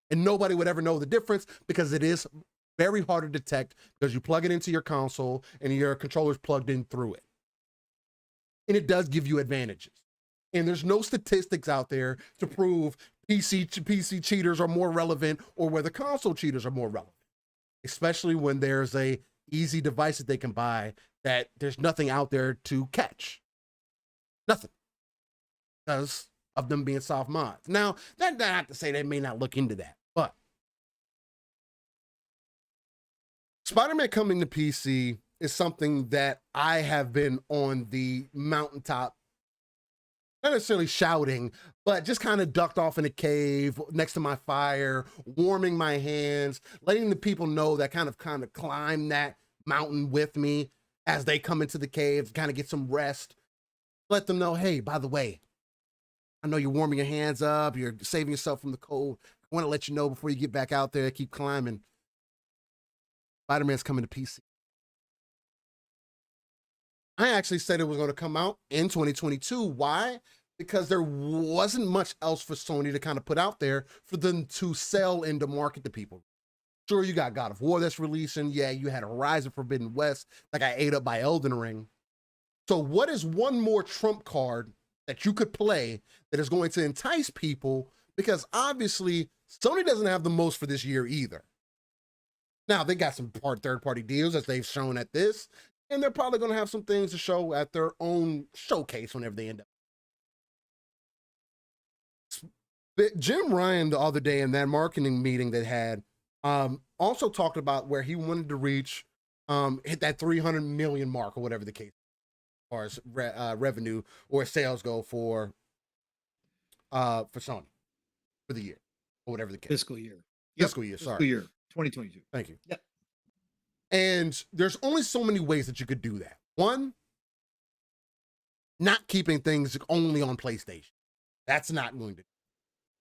And nobody would ever know the difference because it is very hard to detect because you plug it into your console and your controller's plugged in through it. And it does give you advantages. And there's no statistics out there to prove PC cheaters are more relevant or whether console cheaters are more relevant, especially when there's a easy device that they can buy that there's nothing out there to catch. Nothing. Because of them being soft mods. Now, that's not to say they may not look into that, but Spider-Man coming to PC is something that I have been on the mountaintop, not necessarily shouting, but just kind of ducked off in a cave next to my fire, warming my hands, letting the people know that kind of climb that mountain with me as they come into the cave, kind of get some rest. Let them know, hey, by the way, I know you're warming your hands up, you're saving yourself from the cold. I want to let you know before you get back out there, keep climbing. Spider-Man's coming to PC. I actually said it was going to come out in 2022. Why? Because there wasn't much else for Sony to kind of put out there for them to sell and to market to people. Sure, you got God of War that's releasing. Yeah, you had Horizon Forbidden West that got ate up by Elden Ring. So what is one more trump card that you could play that is going to entice people? Because obviously Sony doesn't have the most for this year either. Now they got some third-party deals as they've shown at this, and they're probably going to have some things to show at their own showcase whenever they end up. But Jim Ryan the other day in that marketing meeting they had also talked about where he wanted to reach, hit that 300 million mark or whatever the case, as far as revenue or sales go for Sony for the year or whatever the case. Fiscal year. Fiscal year, sorry. Fiscal year 2022. Thank you. Yep. And there's only so many ways that you could do that. One, not keeping things only on PlayStation. That's not going to.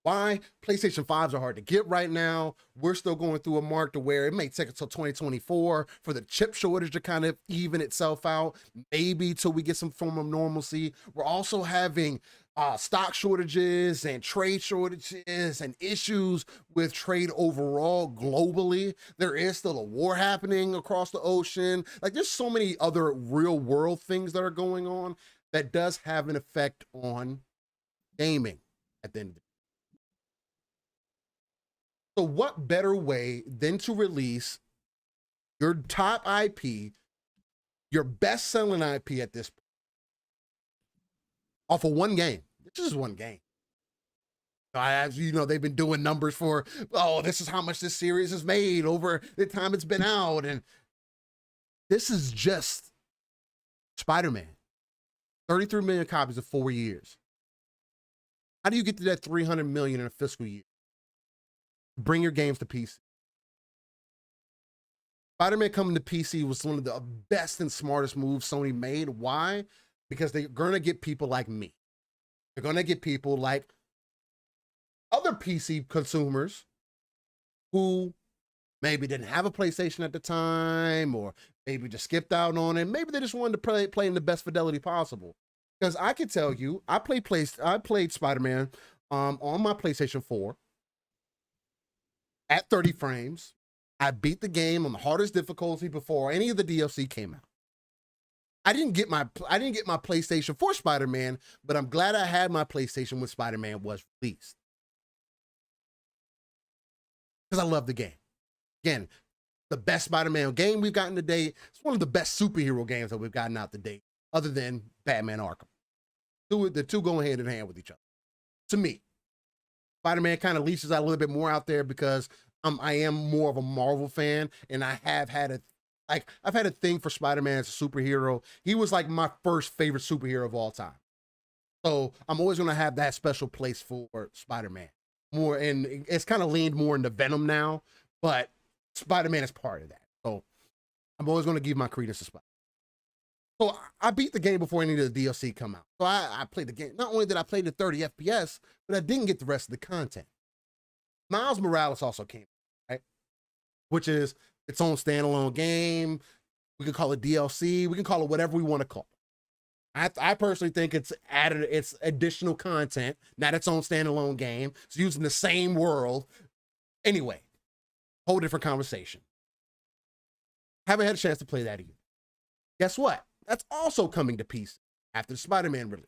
Why? PlayStation 5s are hard to get right now. We're still going through a mark to where it may take until 2024 for the chip shortage to kind of even itself out, maybe till we get some form of normalcy. We're also having stock shortages and trade shortages and issues with trade overall globally. There is still a war happening across the ocean. Like, there's so many other real world things that are going on that does have an effect on gaming at the end of the day. So what better way than to release your top IP, your best-selling IP at this point, off of one game? This is one game. As you know, they've been doing numbers for, oh, this is how much this series has made over the time it's been out. And this is just Spider-Man, 33 million copies in 4 years. How do you get to that 300 million in a fiscal year? Bring your games to PC. Spider-Man coming to PC was one of the best and smartest moves Sony made. Why? Because they're going to get people like me. They're going to get people like other PC consumers who maybe didn't have a PlayStation at the time, or maybe just skipped out on it. Maybe they just wanted to play in the best fidelity possible. Because I can tell you, I played Spider-Man on my PlayStation 4 at 30 frames. I beat the game on the hardest difficulty before any of the DLC came out. I didn't get my PlayStation for Spider-Man, but I'm glad I had my PlayStation when Spider-Man was released. Because I love the game. Again, the best Spider-Man game we've gotten today. It's one of the best superhero games that we've gotten out to date, other than Batman Arkham. The two go hand in hand with each other. To me, Spider-Man kind of leashes out a little bit more out there because I am more of a Marvel fan, and I have had I've had a thing for Spider-Man as a superhero. He was like my first favorite superhero of all time. So I'm always going to have that special place for Spider-Man. More, and it's kind of leaned more into Venom now, but Spider-Man is part of that. So I'm always going to give my credence to Spider-Man. So I beat the game before any of the DLC come out. So I played the game. Not only did I play the 30 FPS, but I didn't get the rest of the content. Miles Morales also came, right? Which is its own standalone game. We can call it DLC. We can call it whatever we want to call it. I personally think it's additional content, not its own standalone game. It's using the same world. Anyway, whole different conversation. Haven't had a chance to play that either. Guess what? That's also coming to PC after the Spider-Man release.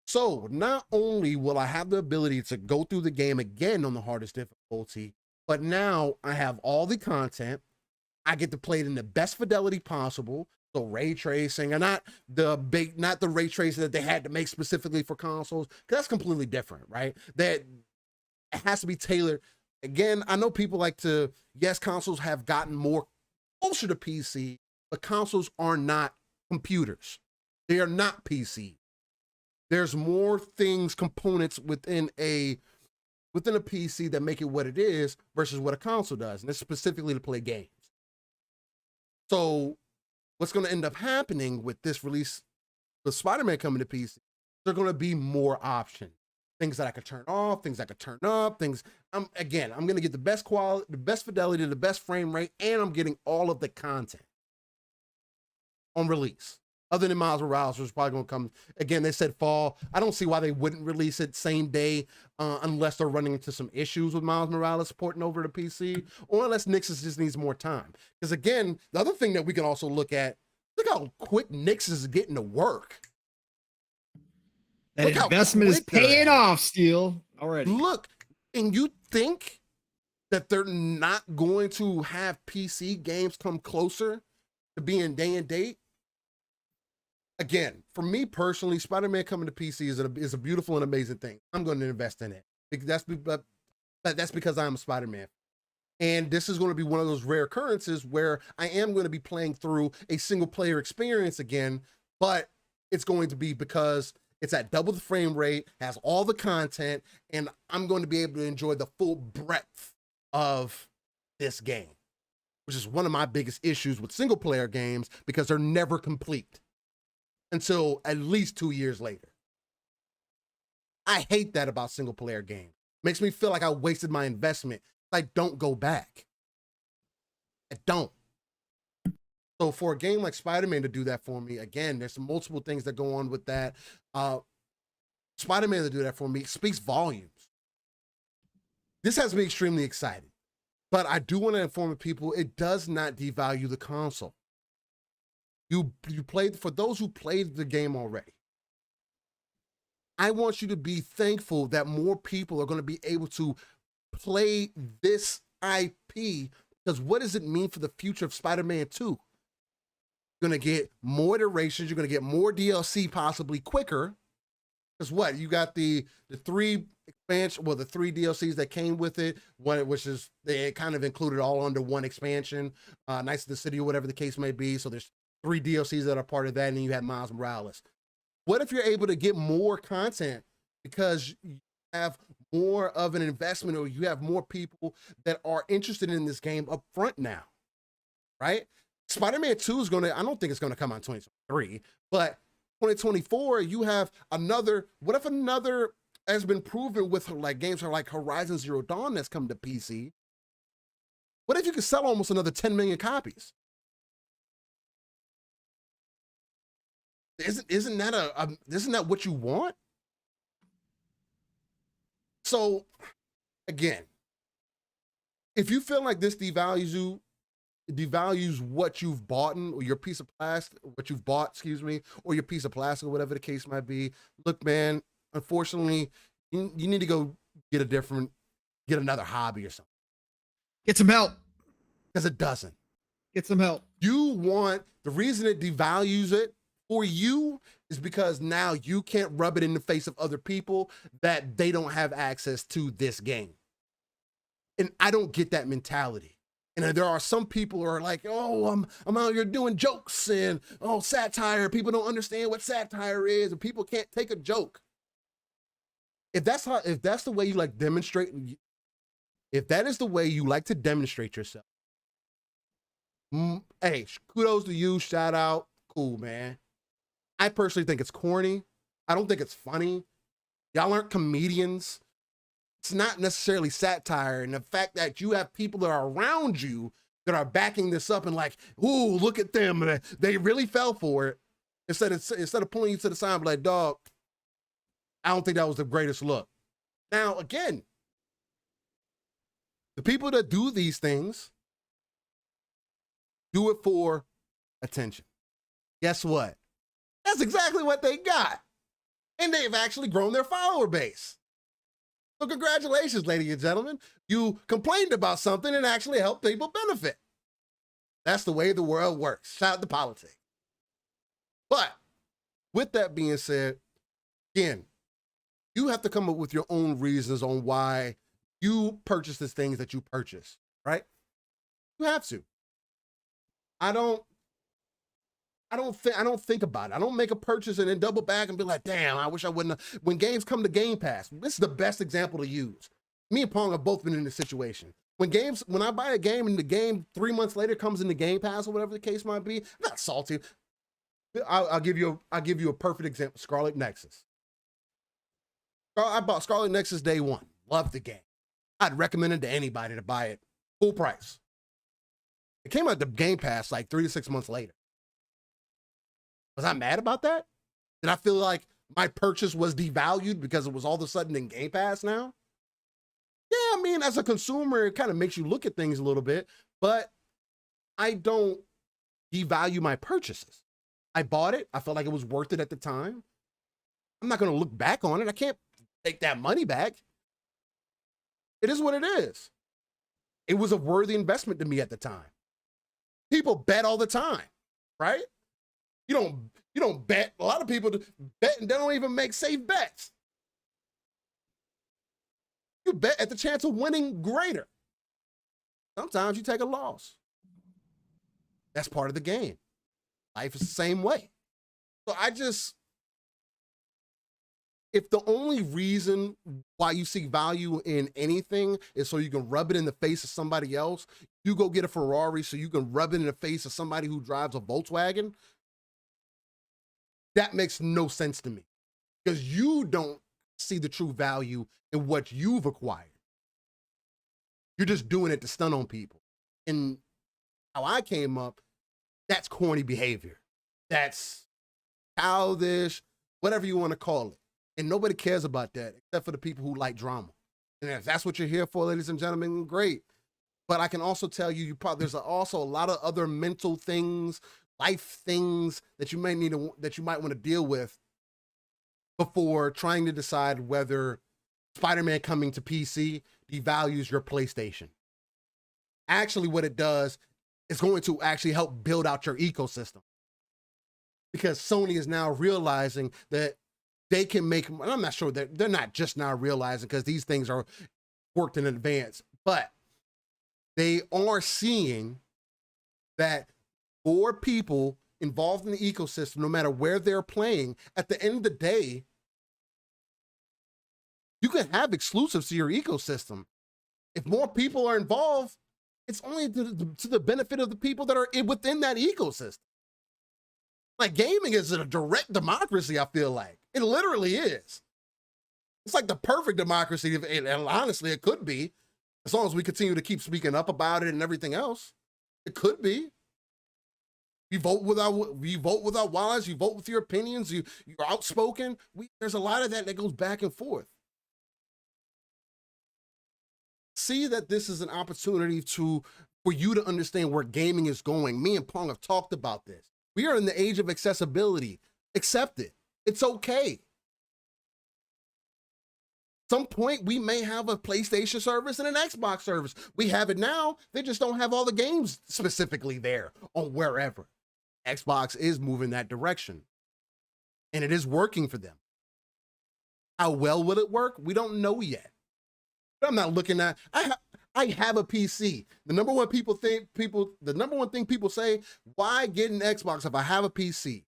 So not only will I have the ability to go through the game again on the hardest difficulty, but now I have all the content. I get to play it in the best fidelity possible. So ray tracing, and not the ray tracing that they had to make specifically for consoles, because that's completely different, right? That it has to be tailored. Again, I know people like to, yes, consoles have gotten more closer to PC, but consoles are not computers. They are not PC. There's more things, components within a PC that make it what it is versus what a console does, and it's specifically to play games. So what's going to end up happening with this release, with Spider-Man coming to PC, there are going to be more options. Things that I could turn off, things I could turn up, things. I'm going to get the best quality, the best fidelity, the best frame rate, and I'm getting all of the content on release. Other than Miles Morales, which is probably going to come. Again, they said fall. I don't see why they wouldn't release it same day unless they're running into some issues with Miles Morales porting over to PC, or unless Nixus just needs more time. Because again, the other thing that we can also look how quick Nixus is getting to work. That investment is paying off, Steel, already. Look, and you think that they're not going to have PC games come closer to being day and date? Again, for me personally, Spider-Man coming to PC is a beautiful and amazing thing. I'm going to invest in it. That's because I'm a Spider-Man. And this is going to be one of those rare occurrences where I am going to be playing through a single player experience again, but it's going to be because it's at double the frame rate, has all the content, and I'm going to be able to enjoy the full breadth of this game, which is one of my biggest issues with single player games, because they're never complete until at least 2 years later. I hate that about single player games. Makes me feel like I wasted my investment. I don't go back. I don't. So for a game like Spider-Man to do that for me, again, there's some multiple things that go on with that. Spider-Man to do that for me speaks volumes. This has me extremely excited. But I do want to inform people, it does not devalue the console. You played, for those who played the game already, I want you to be thankful that more people are going to be able to play this IP, because what does it mean for the future of Spider-Man 2? You're going to get more iterations, you're going to get more DLC possibly quicker. Because what? You got the three expansion, well, the 3 DLCs that came with it, one which is they kind of included all under one expansion, Knights of the City or whatever the case may be. So there's 3 DLCs that are part of that, and then you have Miles Morales. What if you're able to get more content because you have more of an investment, or you have more people that are interested in this game up front now, right? Spider-Man 2 is I don't think it's gonna come out in 2023, but 2024, you have another, what if another has been proven with like games like Horizon Zero Dawn that's come to PC? What if you could sell almost another 10 million copies? Isn't that what you want? So again, if you feel like this devalues you, it devalues what you've bought, or your piece of plastic, what you've bought, excuse me, or your piece of plastic, or whatever the case might be. Look, man, unfortunately, you need to go get another hobby or something. Get some help. Because it doesn't. Get some help. The reason it devalues it for you is because now you can't rub it in the face of other people that they don't have access to this game. And I don't get that mentality. And there are some people who are like, oh, I'm out here doing jokes and satire. People don't understand what satire is, and people can't take a joke. If that's the way you like demonstrate, if that is the way you like to demonstrate yourself, hey, kudos to you, shout out, cool, man. I personally think it's corny. I don't think it's funny. Y'all aren't comedians. It's not necessarily satire, and the fact that you have people that are around you that are backing this up and like, ooh, look at them, they really fell for it. Instead of pulling you to the side and be like, dog, I don't think that was the greatest look. Now, again, the people that do these things do it for attention. Guess what? That's exactly what they got. And they've actually grown their follower base. So congratulations, ladies and gentlemen. You complained about something and actually helped people benefit. That's the way the world works. Shout out to politics. But with that being said, again, you have to come up with your own reasons on why you purchase the things that you purchase, right? You have to. I don't think about it. I don't make a purchase and then double back and be like, damn, I wish I wouldn't have. When games come to Game Pass, this is the best example to use. Me and Pong have both been in this situation. When I buy a game and the game 3 months later comes into Game Pass or whatever the case might be, I'm not salty. I'll give you a perfect example. Scarlet Nexus. I bought Scarlet Nexus day one. Loved the game. I'd recommend it to anybody to buy it full price. It came out to Game Pass like 3 to 6 months later. Was I mad about that? Did I feel like my purchase was devalued because it was all of a sudden in Game Pass now? Yeah, I mean, as a consumer, it kind of makes you look at things a little bit, but I don't devalue my purchases. I bought it. I felt like it was worth it at the time. I'm not going to look back on it. I can't take that money back. It is what it is. It was a worthy investment to me at the time. People bet all the time, right? You don't bet. A lot of people bet and they don't even make safe bets. You bet at the chance of winning greater. Sometimes you take a loss. That's part of the game. Life is the same way. So if the only reason why you seek value in anything is so you can rub it in the face of somebody else, you go get a Ferrari so you can rub it in the face of somebody who drives a Volkswagen, that makes no sense to me, because you don't see the true value in what you've acquired. You're just doing it to stun on people. And how I came up, that's corny behavior. That's childish, whatever you want to call it. And nobody cares about that except for the people who like drama. And if that's what you're here for, ladies and gentlemen, great. But I can also tell you, there's also a lot of other mental things, life things that you might want to deal with before trying to decide whether Spider-Man coming to PC devalues your PlayStation. Actually, what it does is going to actually help build out your ecosystem, because Sony is now realizing that they can make, and I'm not sure that they're not just now realizing, because these things are worked in advance, but they are seeing that more people involved in the ecosystem, no matter where they're playing, at the end of the day, you can have exclusives to your ecosystem. If more people are involved, it's only to the benefit of the people that are within that ecosystem. Like, gaming is a direct democracy, I feel like. It literally is. It's like the perfect democracy, and honestly, it could be, as long as we continue to keep speaking up about it and everything else. It could be. You vote without wallets, you vote with your opinions, you're outspoken. There's a lot of that goes back and forth. See that this is an opportunity for you to understand where gaming is going. Me and Pong have talked about this. We are in the age of accessibility. Accept it. It's okay. Some point we may have a PlayStation service and an Xbox service. We have it now. They just don't have all the games specifically there on wherever. Xbox is moving that direction, and it is working for them. How well will it work? We don't know yet. But I'm not looking at. I have a PC. The number one thing people say, why get an Xbox if I have a PC?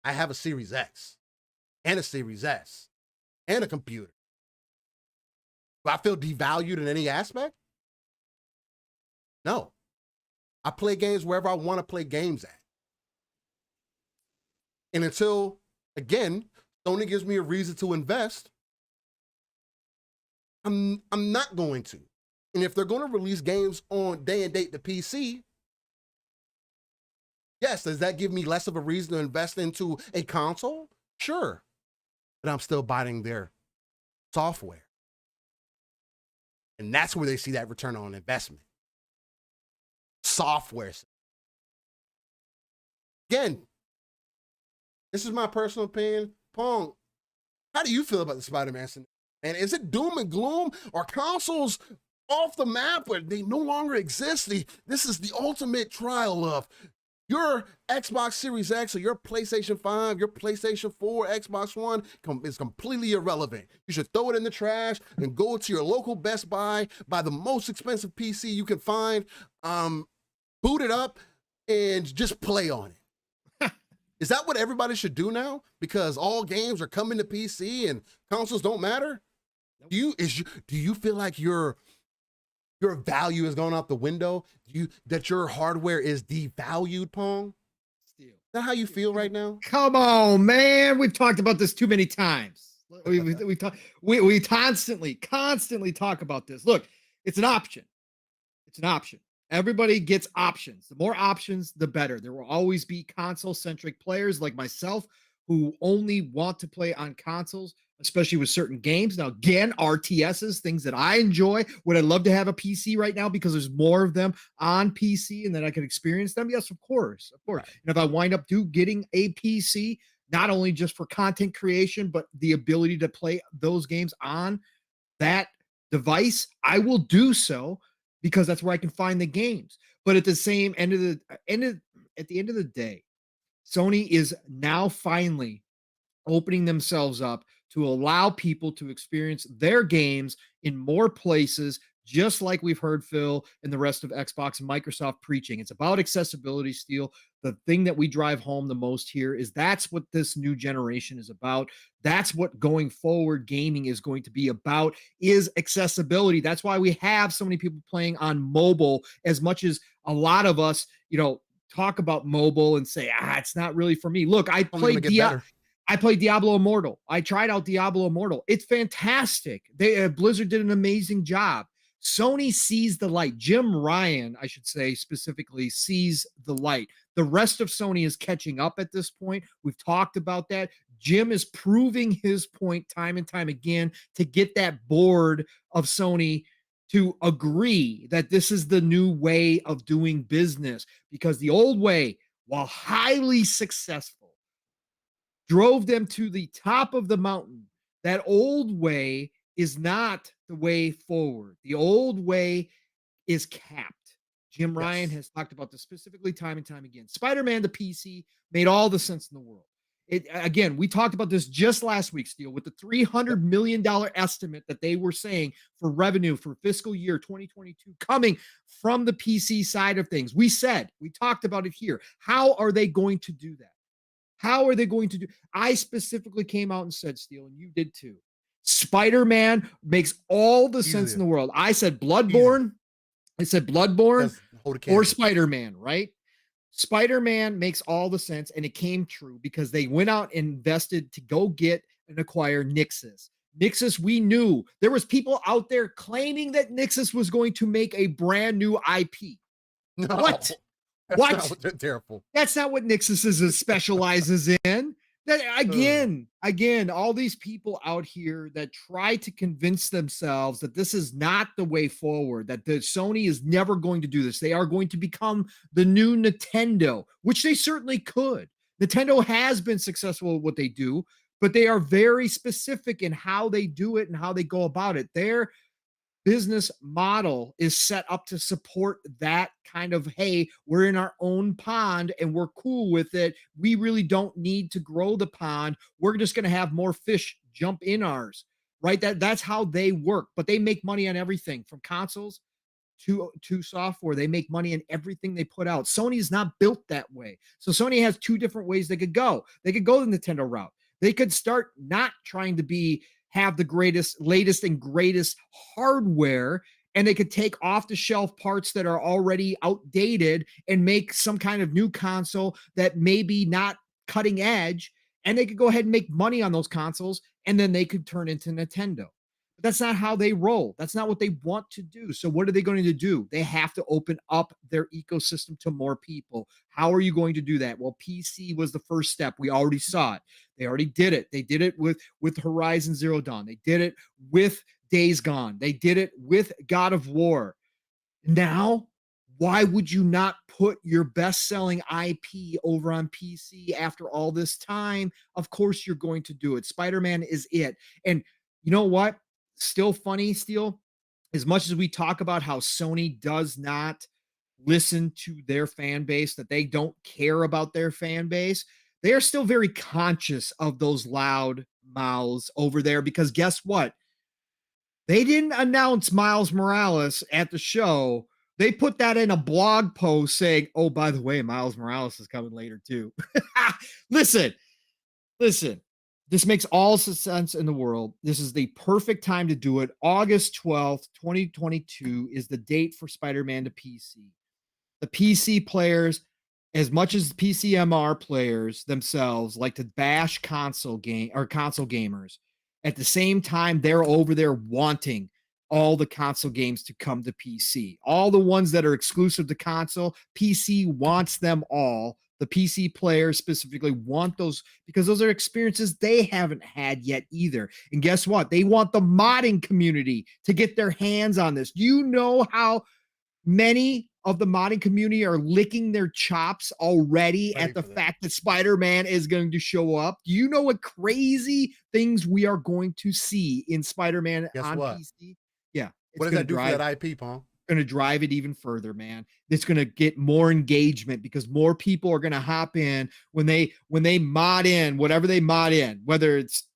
I have a Series X and a Series S and a computer. Do I feel devalued in any aspect? No. I play games wherever I want to play games at. And until, again, Sony gives me a reason to invest, I'm not going to. And if they're going to release games on day and date to PC, yes, does that give me less of a reason to invest into a console? Sure. But I'm still buying their software. And that's where they see that return on investment. Software. Again, this is my personal opinion. Pong, how do you feel about the Spider-Man scenario? And is it doom and gloom? Are consoles off the map where they no longer exist? This is the ultimate trial of your Xbox Series X or your PlayStation 5, your PlayStation 4, Xbox One is completely irrelevant. You should throw it in the trash and go to your local Best Buy, buy the most expensive PC you can find, boot it up, and just play on it. Is that what everybody should do now? Because all games are coming to PC and consoles don't matter? Do you feel like your value is going out the window? That your hardware is devalued, Pong? Steel. Is that how you feel right now? Come on, man. We've talked about this too many times. We constantly talk about this. Look, it's an option. It's an option. Everybody gets options. The more options, the better. There will always be console-centric players like myself who only want to play on consoles, especially with certain games. Now, again, RTSs, things that I enjoy. Would I love to have a PC right now because there's more of them on PC and that I can experience them? Yes, of course. Of course. Right. And if I wind up getting a PC, not only just for content creation, but the ability to play those games on that device, I will do so because that's where I can find the games. But at the end of the day, Sony is now finally opening themselves up to allow people to experience their games in more places, just like we've heard Phil and the rest of Xbox and Microsoft preaching. It's about accessibility, Steel. The thing that we drive home the most here is that's what this new generation is about. That's what going forward gaming is going to be about, is accessibility. That's why we have so many people playing on mobile, as much as a lot of us, talk about mobile and say, it's not really for me. Look, I played Diablo Immortal. I tried out Diablo Immortal. It's fantastic. Blizzard did an amazing job. Sony sees the light. Jim Ryan, I should say specifically, sees the light. The rest of Sony is catching up at this point. We've talked about that. Jim is proving his point time and time again to get that board of Sony to agree that this is the new way of doing business, because the old way, while highly successful, drove them to the top of the mountain. That old way is not the way forward. The old way is capped. Jim Ryan has talked about this specifically time and time again. Spider-Man, the PC, made all the sense in the world. Again, we talked about this just last week, Steel, with the $300 million estimate that they were saying for revenue for fiscal year 2022 coming from the PC side of things. We talked about it here. How are they going to do that? How are they going to do? I specifically came out and said, Steel, and you did too. Spider-Man makes all the sense in the world. I said Bloodborne. I said Bloodborne or Spider-Man, right? Spider-Man makes all the sense, and it came true because they went out and invested to go get and acquire Nixxes. Nixxes, we knew there was people out there claiming that Nixxes was going to make a brand new IP. No. What? What? Terrible. That's not what Nixxes specializes in. That again, all these people out here that try to convince themselves that this is not the way forward, that the Sony is never going to do this. They are going to become the new Nintendo, which they certainly could. Nintendo has been successful at what they do, but they are very specific in how they do it and how they go about it. Their business model is set up to support that kind of, hey, we're in our own pond and we're cool with it. We really don't need to grow the pond. We're just going to have more fish jump in ours, right? That's how they work, but they make money on everything from consoles to software. They make money in everything they put out. Sony is not built that way. So Sony has two different ways they could go. They could go the Nintendo route. They could start not trying to have the latest and greatest hardware, and they could take off the shelf parts that are already outdated and make some kind of new console that maybe not cutting edge, and they could go ahead and make money on those consoles, and then they could turn into Nintendo. But that's not how they roll. That's not what they want to do. So what are they going to do? They have to open up their ecosystem to more people. How are you going to do that? Well, PC was the first step. We already saw it. They already did it. They did it with Horizon Zero Dawn. They did it with Days Gone. They did it with God of War. Now, why would you not put your best-selling IP over on PC after all this time? Of course you're going to do it. Spider-Man is it. And you know what? Still funny, Steel, as much as we talk about how Sony does not listen to their fan base, that they don't care about their fan base, they are still very conscious of those loud mouths over there, because guess what? They didn't announce Miles Morales at the show. They put that in a blog post saying, oh, by the way, Miles Morales is coming later too. Listen. This makes all sense in the world. This is the perfect time to do it. August 12th, 2022 is the date for Spider-Man to PC. The PC players, as much as PCMR players themselves like to bash console gamers, at the same time, they're over there wanting all the console games to come to PC. All the ones that are exclusive to console, PC wants them all. The PC players specifically want those because those are experiences they haven't had yet either. And guess what? They want the modding community to get their hands on this. Do you know how many of the modding community are licking their chops already at the fact that Spider-Man is going to show up? Do you know what crazy things we are going to see in Spider-Man on PC? Yeah. What does that do for that IP, Pong? Going to drive it even further, man. It's going to get more engagement because more people are going to hop in when they mod in whatever they mod in, whether it's,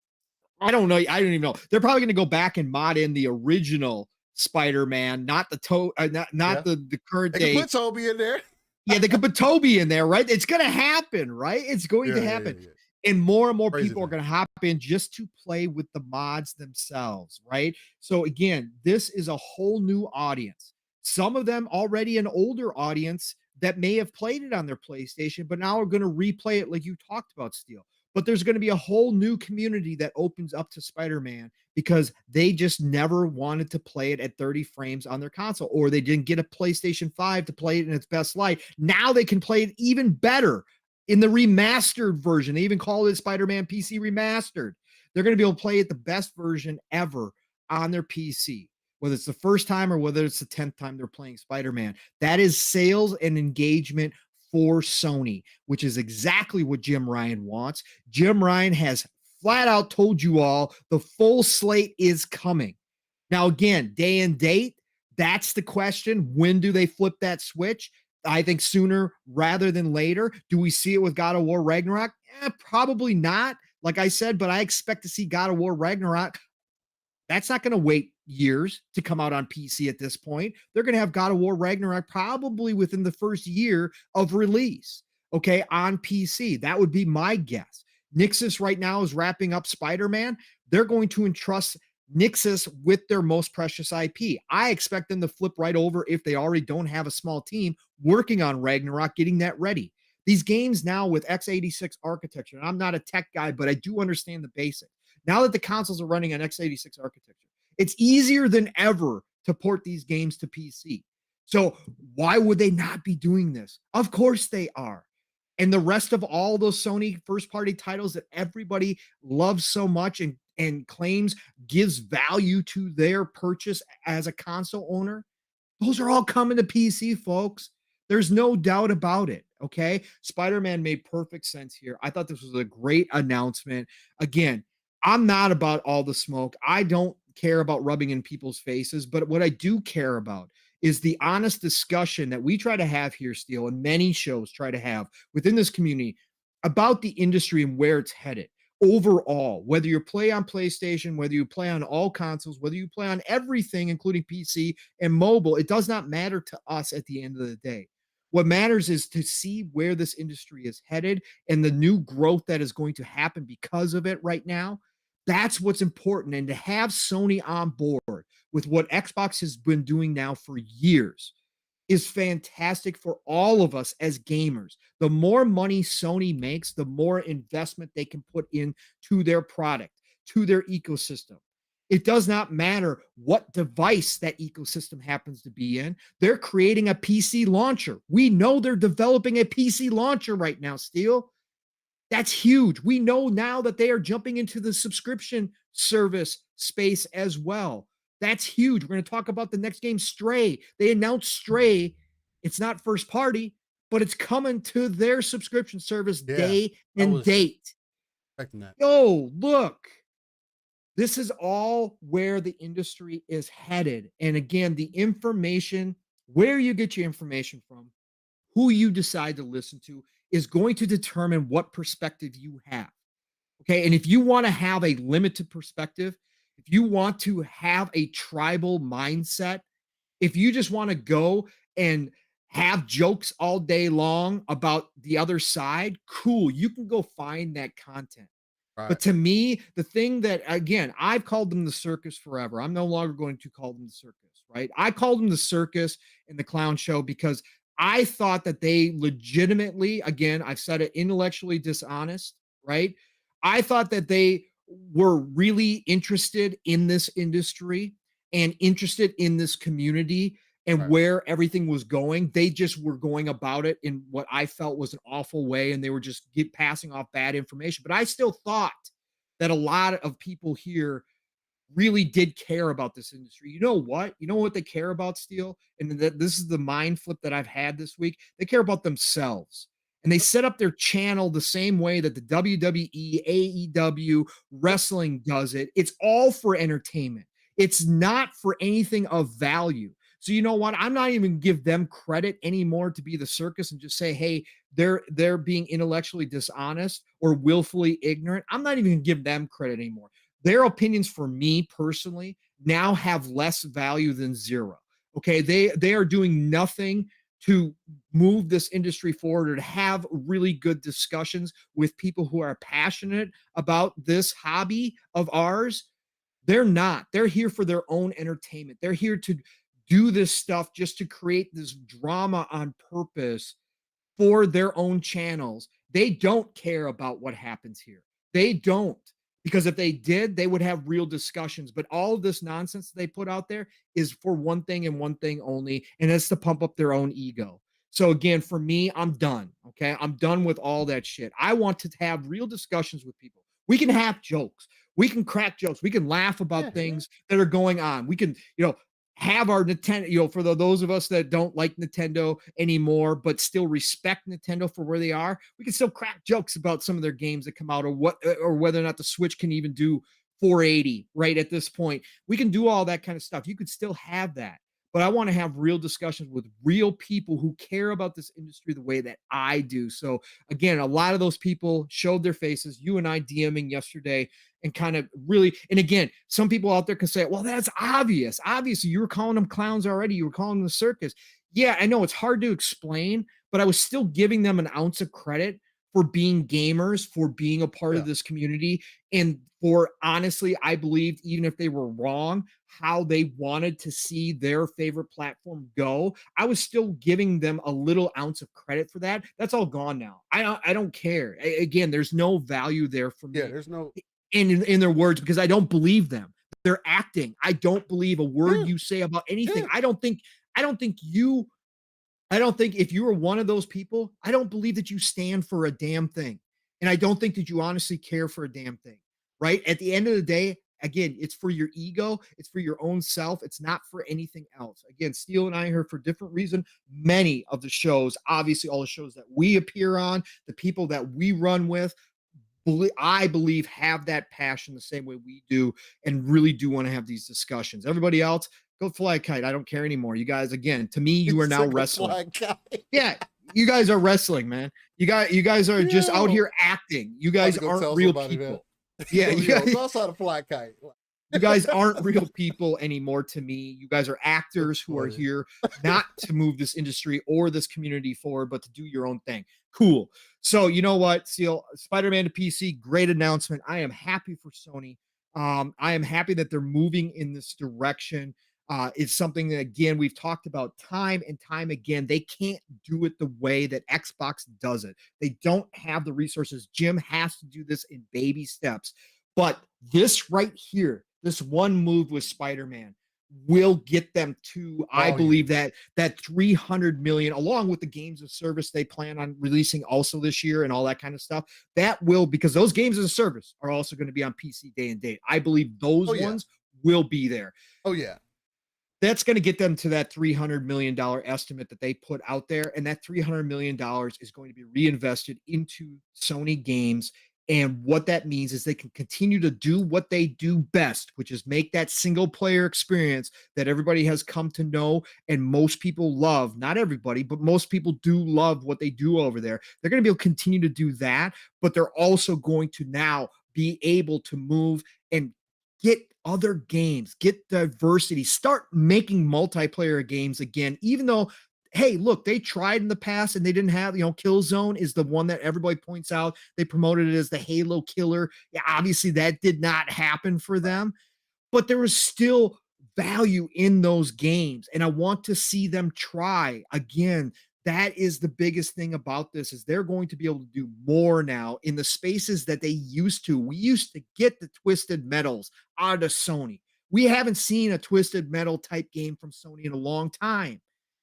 I don't know. I don't even know. They're probably going to go back and mod in the original Spider-Man, not the the current day. They can put Toby in there. Yeah, they could put Toby in there, right? It's going to happen, right? It's going to happen. Yeah. And more people are going to hop in just to play with the mods themselves, right? So again, this is a whole new audience. Some of them already an older audience that may have played it on their PlayStation, but now are going to replay it like you talked about, Steel. But there's going to be a whole new community that opens up to Spider-Man because they just never wanted to play it at 30 frames on their console, or they didn't get a PlayStation 5 to play it in its best light. Now they can play it even better in the remastered version. They even call it Spider-Man PC Remastered. They're going to be able to play it the best version ever on their PC, whether it's the first time or whether it's the 10th time they're playing Spider-Man. That is sales and engagement for Sony, which is exactly what Jim Ryan wants. Jim Ryan has flat out told you all the full slate is coming. Now, again, day and date, that's the question. When do they flip that switch? I think sooner rather than later. Do we see it with God of War Ragnarok? Probably not. Like I said, but I expect to see God of War Ragnarok. That's not going to wait years to come out on PC at this point. They're going to have God of War Ragnarok probably within the first year of release, okay, on PC. That would be my guess. Nixus right now is wrapping up Spider Man. They're going to entrust Nixus with their most precious IP. I expect them to flip right over if they already don't have a small team working on Ragnarok, getting that ready. These games now with x86 architecture, and I'm not a tech guy, but I do understand the basics. Now that the consoles are running on x86 architecture, it's easier than ever to port these games to PC. So why would they not be doing this? Of course they are. And the rest of all those Sony first party titles that everybody loves so much and claims gives value to their purchase as a console owner, those are all coming to PC, folks. There's no doubt about it. Okay. Spider Man made perfect sense here. I thought this was a great announcement. Again, I'm not about all the smoke. I don't care about rubbing in people's faces, but what I do care about is the honest discussion that we try to have here, Steele, and many shows try to have within this community about the industry and where it's headed overall. Whether you play on PlayStation, whether you play on all consoles, whether you play on everything, including PC and mobile, it does not matter to us at the end of the day. What matters is to see where this industry is headed and the new growth that is going to happen because of it right now. That's what's important. And to have Sony on board with what Xbox has been doing now for years is fantastic for all of us as gamers. The more money Sony makes, the more investment they can put into their product, to their ecosystem. It does not matter what device that ecosystem happens to be in. They're creating a PC launcher. We know they're developing a PC launcher right now, Steele. That's huge. We know now that they are jumping into the subscription service space as well. That's huge. We're going to talk about the next game, Stray. They announced Stray. It's not first party, but it's coming to their subscription service day and date. Expecting that. Oh, look. This is all where the industry is headed. And again, the information, where you get your information from, who you decide to listen to is going to determine what perspective you have. Okay. And if you want to have a limited perspective, if you want to have a tribal mindset, if you just want to go and have jokes all day long about the other side, cool. You can go find that content. Right. But to me, the thing that, again, I've called them the circus forever. I'm no longer going to call them the circus, right? I called them the circus and the clown show because I thought that they legitimately, again, I've said it, intellectually dishonest, right? I thought that they were really interested in this industry and interested in this community and Right. where everything was going. They just were going about it in what I felt was an awful way, and they were just passing off bad information. But I still thought that a lot of people here really did care about this industry. You know what? You know what they care about, Steele? And this is the mind flip that I've had this week. They care about themselves. And they set up their channel the same way that the WWE, AEW, wrestling does it. It's all for entertainment. It's not for anything of value. So you know what? I'm not even give them credit anymore to be the circus and just say, hey, they're being intellectually dishonest or willfully ignorant. I'm not even gonna give them credit anymore. Their opinions for me personally now have less value than zero. Okay. They are doing nothing to move this industry forward or to have really good discussions with people who are passionate about this hobby of ours. They're not. They're here for their own entertainment. They're here to do this stuff just to create this drama on purpose for their own channels. They don't care about what happens here. They don't. Because if they did, they would have real discussions. But all of this nonsense they put out there is for one thing and one thing only, and that's to pump up their own ego. So again, for me, I'm done. Okay. I'm done with all that shit. I want to have real discussions with people. We can have jokes. We can crack jokes. We can laugh about things that are going on. We can, have our Nintendo, for those of us that don't like Nintendo anymore, but still respect Nintendo for where they are, we can still crack jokes about some of their games that come out or whether or not the Switch can even do 480 right at this point. We can do all that kind of stuff. You could still have that. but I want to have real discussions with real people who care about this industry the way that I do. So again, a lot of those people showed their faces. You and I DMing yesterday and kind of really, and again, some people out there can say, well, that's obvious. Obviously, you were calling them clowns already. You were calling them the circus. Yeah, I know it's hard to explain, but I was still giving them an ounce of credit for being gamers, for being a part of Yeah. this community, and for honestly, I believed even if they were wrong, how they wanted to see their favorite platform go. I was still giving them a little ounce of credit for that. That's all gone now. I don't care. Again, there's no value there for Yeah, me there's no in their words because I don't believe them. They're acting. I don't believe a word yeah, you say about anything. yeah. I don't think if you were one of those people, I don't believe that you stand for a damn thing. And I don't think that you honestly care for a damn thing. Right? At the end of the day, again, it's for your ego, it's for your own self, it's not for anything else. Again, Steele and I are here for different reason. Many of the shows, obviously all the shows that we appear on, the people that we run with, I believe have that passion the same way we do and really do want to have these discussions. Everybody else, go fly a kite. I don't care anymore. You guys, again, to me, you are now wrestling. Yeah, you guys are wrestling, man. You guys are just out Yo, here acting. You I'm about guys to go aren't tell real somebody, man. people. Yeah, Yo, you yo, guys, tell us how to fly a kite. you guys aren't real people anymore to me. You guys are actors who are Funny. here not to move this industry or this community forward, but to do your own thing. Cool. So you know what, Seal, Spider-Man to PC, great announcement. I am happy for Sony. I am happy that they're moving in this direction. It's something that again we've talked about time and time again. They can't do it the way that Xbox does it. They don't have the resources. Jim has to do this in baby steps. But this right here, this one move with Spider-Man will get them to, I Oh yeah. believe, that 300 million, along with the games of service they plan on releasing also this year and all that kind of stuff. That will, because those games as a service are also going to be on PC day and date. I believe those Oh yeah. ones will be there. Oh yeah. That's going to get them to that $300 million estimate that they put out there. And that $300 million is going to be reinvested into Sony games. And what that means is they can continue to do what they do best, which is make that single player experience that everybody has come to know and most people love. Not everybody, but most people do love what they do over there. They're going to be able to continue to do that, but they're also going to now be able to move and get other games, get diversity, start making multiplayer games again, even though, hey, look, they tried in the past and they didn't have, Killzone is the one that everybody points out. They promoted it as the Halo killer. Yeah, obviously that did not happen for them, but there was still value in those games. And I want to see them try again. That is the biggest thing about this is they're going to be able to do more now in the spaces that they used to. We used to get the Twisted Metals out of Sony. We haven't seen a Twisted Metal type game from Sony in a long time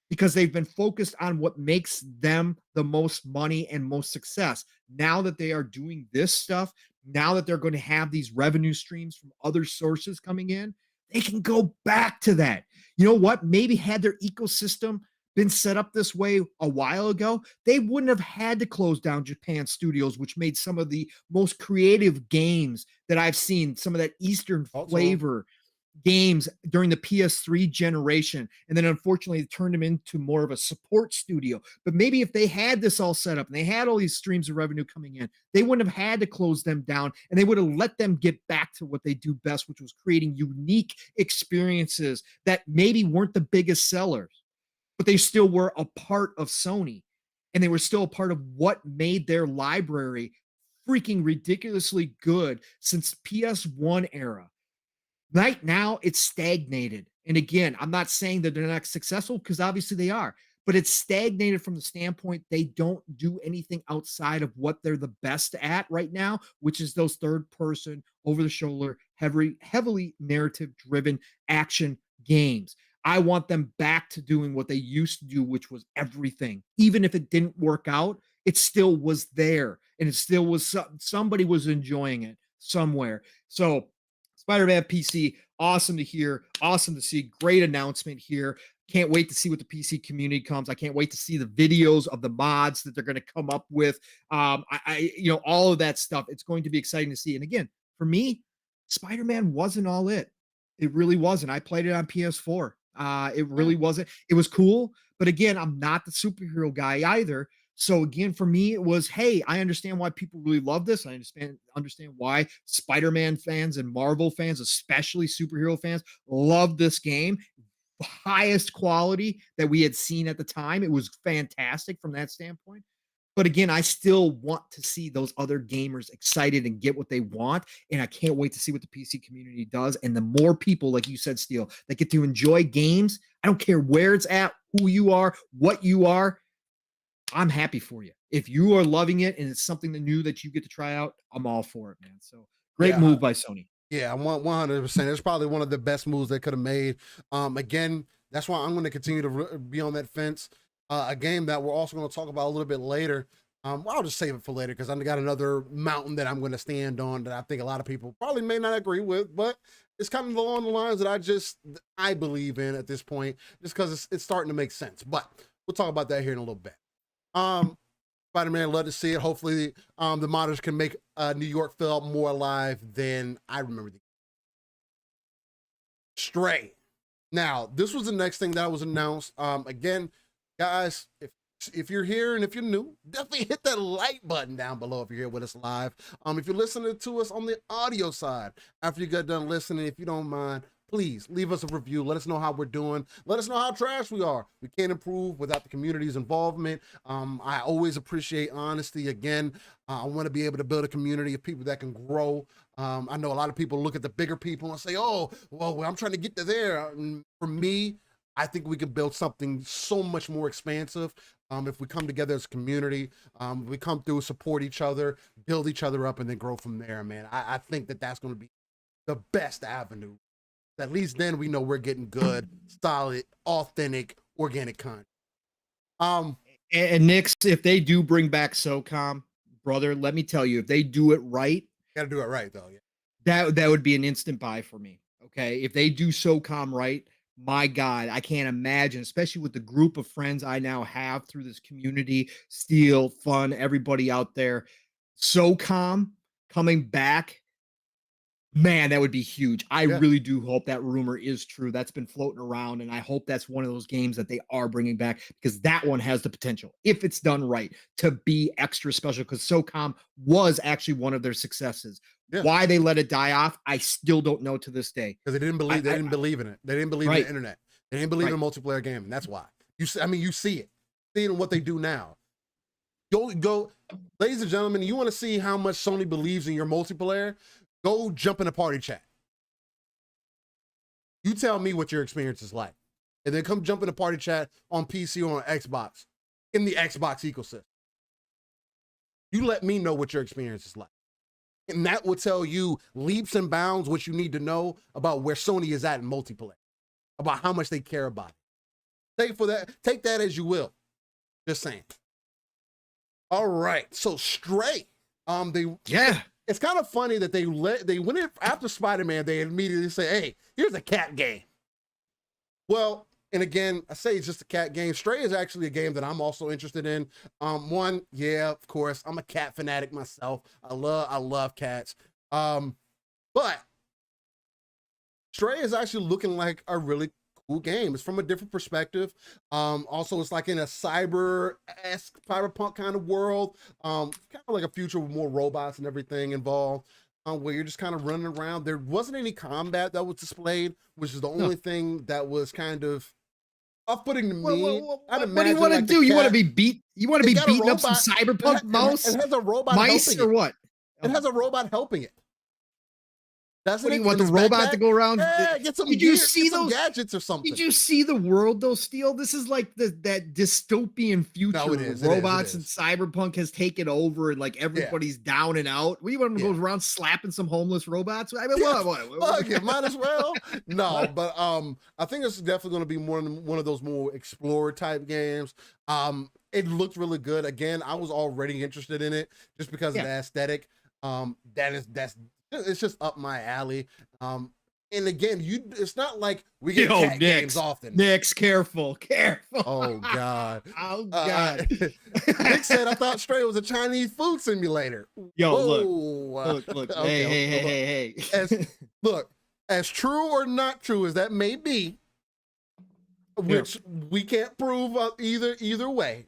because they've been focused on what makes them the most money and most success. Now that they are doing this stuff, now that they're going to have these revenue streams from other sources coming in, they can go back to that. You know what? Maybe had their ecosystem been set up this way a while ago, they wouldn't have had to close down Japan Studios, which made some of the most creative games that I've seen, some of that Eastern flavor games during the PS3 generation. And then unfortunately, it turned them into more of a support studio. But maybe if they had this all set up and they had all these streams of revenue coming in, they wouldn't have had to close them down and they would have let them get back to what they do best, which was creating unique experiences that maybe weren't the biggest sellers, but they still were a part of Sony and they were still a part of what made their library freaking ridiculously good since PS1 era. Right now, it's stagnated. And again, I'm not saying that they're not successful because obviously they are, but it's stagnated from the standpoint they don't do anything outside of what they're the best at right now, which is those third person, over the shoulder, heavily narrative driven action games. I want them back to doing what they used to do, which was everything. Even if it didn't work out, it still was there and it still was somebody was enjoying it somewhere. So Spider-Man PC, awesome to hear, awesome to see. Great announcement here. Can't wait to see what the PC community comes. I can't wait to see the videos of the mods that they're going to come up with. All of that stuff. It's going to be exciting to see. And again, for me, Spider-Man wasn't all it. It really wasn't. I played it on PS4. It really wasn't. It was cool, but again, I'm not the superhero guy either. So again, for me, it was, hey, I understand why people really love this. I understand why Spider-Man fans and Marvel fans, especially superhero fans, love this game. Highest quality that we had seen at the time. It was fantastic from that standpoint. But again, I still want to see those other gamers excited and get what they want. And I can't wait to see what the PC community does. And the more people, like you said, Steel, that get to enjoy games, I don't care where it's at, who you are, what you are, I'm happy for you. If you are loving it and it's something new that you get to try out, I'm all for it, man. So great Yeah, move by Sony. yeah, 100%. It's probably one of the best moves they could have made. Again, that's why I'm going to continue to be on that fence. A game that we're also going to talk about a little bit later. Well, I'll just save it for later because I got another mountain that I'm going to stand on that I think a lot of people probably may not agree with, but it's kind of along the lines that I believe in at this point, just because it's starting to make sense. But we'll talk about that here in a little bit. Spider-Man, love to see it. Hopefully, the modders can make New York feel more alive than I remember. Stray. Now, this was the next thing that was announced. Again, guys, if you're here and if you're new, definitely hit that like button down below if you're here with us live. If you're listening to us on the audio side, after you get done listening, if you don't mind, please leave us a review. Let us know how we're doing. Let us know how trash we are. We can't improve without the community's involvement. I always appreciate honesty. Again, I want to be able to build a community of people that can grow. I know a lot of people look at the bigger people and say, oh, well, I'm trying to get to there. For me, I think we can build something so much more expansive if we come together as a community. We come through, support each other, build each other up, and then grow from there, man. I think that's going to be the best avenue. At least then we know we're getting good, solid, authentic, organic content. And Nix, if they do bring back SOCOM, brother, let me tell you, if they do it right, gotta do it right though. Yeah, that would be an instant buy for me. Okay, if they do SOCOM right, my God, I can't imagine, especially with the group of friends I now have through this community, Steel, Fun, everybody out there, SOCOM coming back. Man, that would be huge. I really do hope that rumor is true. That's been floating around, and I hope that's one of those games that they are bringing back because that one has the potential, if it's done right, to be extra special because SOCOM was actually one of their successes. Yeah. Why they let it die off, I still don't know to this day. Because they didn't believe in it. They didn't believe in the internet. They didn't believe in a multiplayer game, and that's why. You see it. See it in what they do now. Go, ladies and gentlemen, you want to see how much Sony believes in your multiplayer? Go jump in a party chat. You tell me what your experience is like. And then come jump in a party chat on PC or on Xbox, in the Xbox ecosystem. You let me know what your experience is like. And that will tell you leaps and bounds what you need to know about where Sony is at in multiplayer, about how much they care about it. Take that as you will. Just saying. All right. So Stray. It's kind of funny that they went in after Spider-Man, they immediately say, hey, here's a cat game. Well, and again, I say it's just a cat game. Stray is actually a game that I'm also interested in. One, yeah, of course, I'm a cat fanatic myself. I love cats. But Stray is actually looking like a really cool game. It's from a different perspective. Also, it's like in a cyberpunk kind of world. Kind of like a future with more robots and everything involved, where you're just kind of running around. There wasn't any combat that was displayed, which is the only thing that was kind of off-putting to me. What do you want to do? You want to be beat? You want to be beating up some cyberpunk mouse? It has a robot mice or what? It has a robot helping it. What do you want the robot to go around? Yeah, get some gadgets or something. Did you see the world though, Steel? This is like that dystopian future. No, it is. Robots and cyberpunk has taken over, and like everybody's down and out. What do you want to go around slapping some homeless robots? I mean, Fuck it, might as well. No, but I think it's definitely going to be one of those more explorer type games. It looked really good. Again, I was already interested in it just because of the aesthetic. It's just up my alley. And again, it's not like we get cat games often. Nix, careful. Oh God. Oh God. Nick said I thought Stray was a Chinese food simulator. Yo, look. Hey. Look, as true or not true as that may be, which we can't prove either way.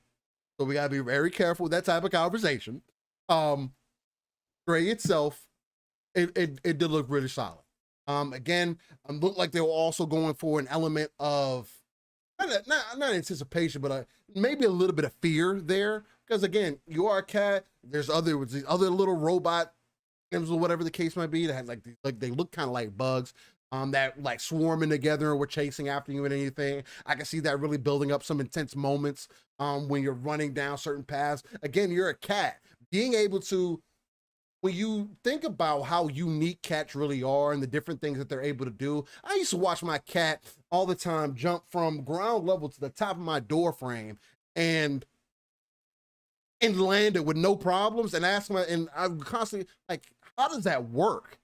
So we gotta be very careful with that type of conversation. Stray itself, it did look really solid. Again, looked like they were also going for an element of not anticipation, but maybe a little bit of fear there. Because again, you are a cat. There's these other little robot things or whatever the case might be that had like they look kind of like bugs. That like swarming together or were chasing after you and anything. I can see that really building up some intense moments when you're running down certain paths. Again, you're a cat. Being able to, when you think about how unique cats really are and the different things that they're able to do, I used to watch my cat all the time jump from ground level to the top of my door frame and land it with no problems and I'm constantly like, how does that work?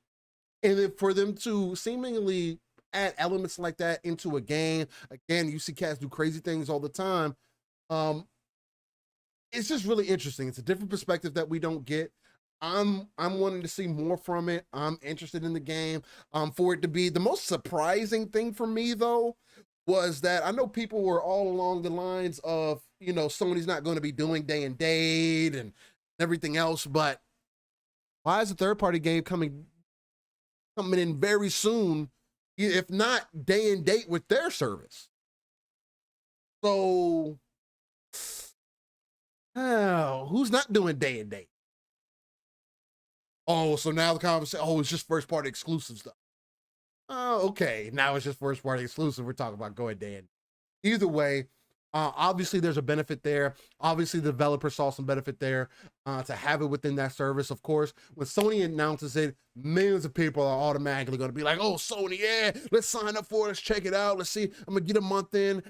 And then for them to seemingly add elements like that into a game, again, you see cats do crazy things all the time. It's just really interesting. It's a different perspective that we don't get. I'm wanting to see more from it. I'm interested in the game. For it to be the most surprising thing for me though was that I know people were all along the lines of, you know, Sony's not going to be doing day and date and everything else, but why is a third-party game coming in very soon, if not day and date with their service? So, who's not doing day and date? Oh, so now the conversation, it's just first-party exclusive stuff. Oh, okay, now it's just first-party exclusive. We're talking about going day and date. Either way, obviously there's a benefit there. Obviously the developer saw some benefit there to have it within that service. Of course, when Sony announces it, millions of people are automatically going to be like, oh, Sony, yeah, let's sign up for it. Let's check it out. Let's see. I'm going to get a month in.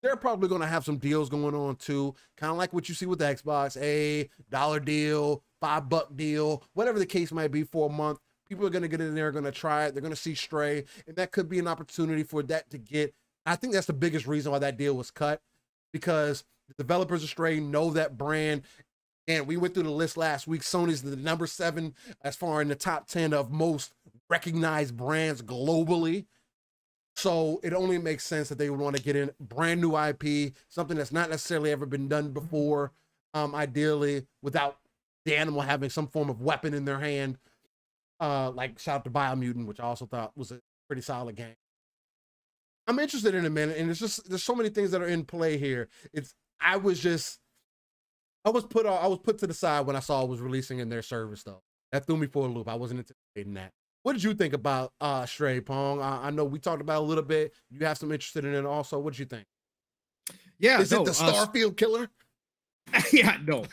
They're probably going to have some deals going on too. Kind of like what you see with the Xbox, a $1 deal, $5 deal, whatever the case might be for a month. People are going to get in there, going to try it. They're going to see Stray, and that could be an opportunity for that to get. I think that's the biggest reason why that deal was cut, because the developers of Stray know that brand. And we went through the list last week. Sony's the number 7 as far in the top 10 of most recognized brands globally. So it only makes sense that they would want to get in brand new IP, something that's not necessarily ever been done before, ideally without the animal having some form of weapon in their hand. Like shout out to Biomutant, which I also thought was a pretty solid game. I'm interested in a minute, and there's so many things that are in play here. I was put to the side when I saw it was releasing in their service though. That threw me for a loop. I wasn't anticipating that. What did you think about Stray, Pong? I know we talked about it a little bit. You have some interest in it also. What did you think? Yeah, is it the Starfield killer? Yeah, no.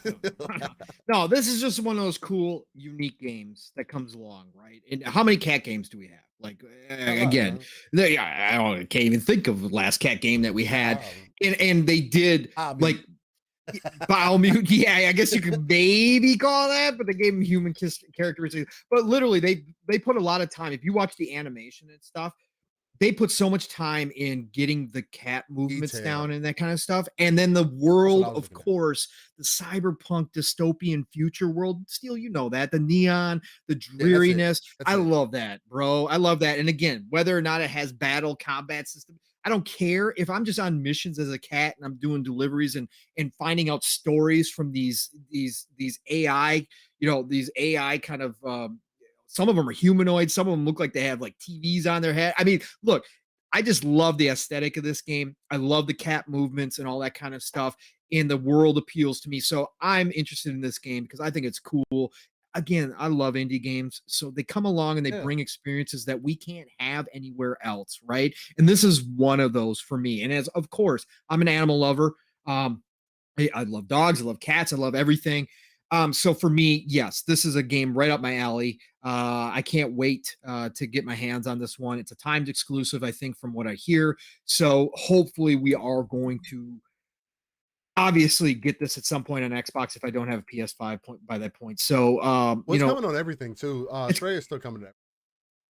No, this is just one of those cool, unique games that comes along, right? And how many cat games do we have? Like, again, I can't even think of the last cat game that we had. And they did like Biomutant. Yeah, I guess you could maybe call that, but they gave him human characteristics. But literally, they put a lot of time. If you watch the animation and stuff, they put so much time in getting the cat movements down and that kind of stuff. And then the world, of course, the cyberpunk dystopian future world. Steel, you know that. The neon, the dreariness. I love that, bro. I love that. And again, whether or not it has battle combat system, I don't care. If I'm just on missions as a cat and I'm doing deliveries and finding out stories from these AI, these AI kind of some of them are humanoids. Some of them look like they have like TVs on their head. I mean, look, I just love the aesthetic of this game. I love the cat movements and all that kind of stuff. And the world appeals to me. So I'm interested in this game because I think it's cool. Again, I love indie games. So they come along and they bring experiences that we can't have anywhere else, right? And this is one of those for me. And as of course, I'm an animal lover. I love dogs. I love cats. I love everything. So for me, yes, this is a game right up my alley. I can't wait to get my hands on this one. It's a timed exclusive, I think, from what I hear. So hopefully we are going to obviously get this at some point on Xbox if I don't have a PS5 by that point. So it's coming on everything too. Stray is still coming to everything.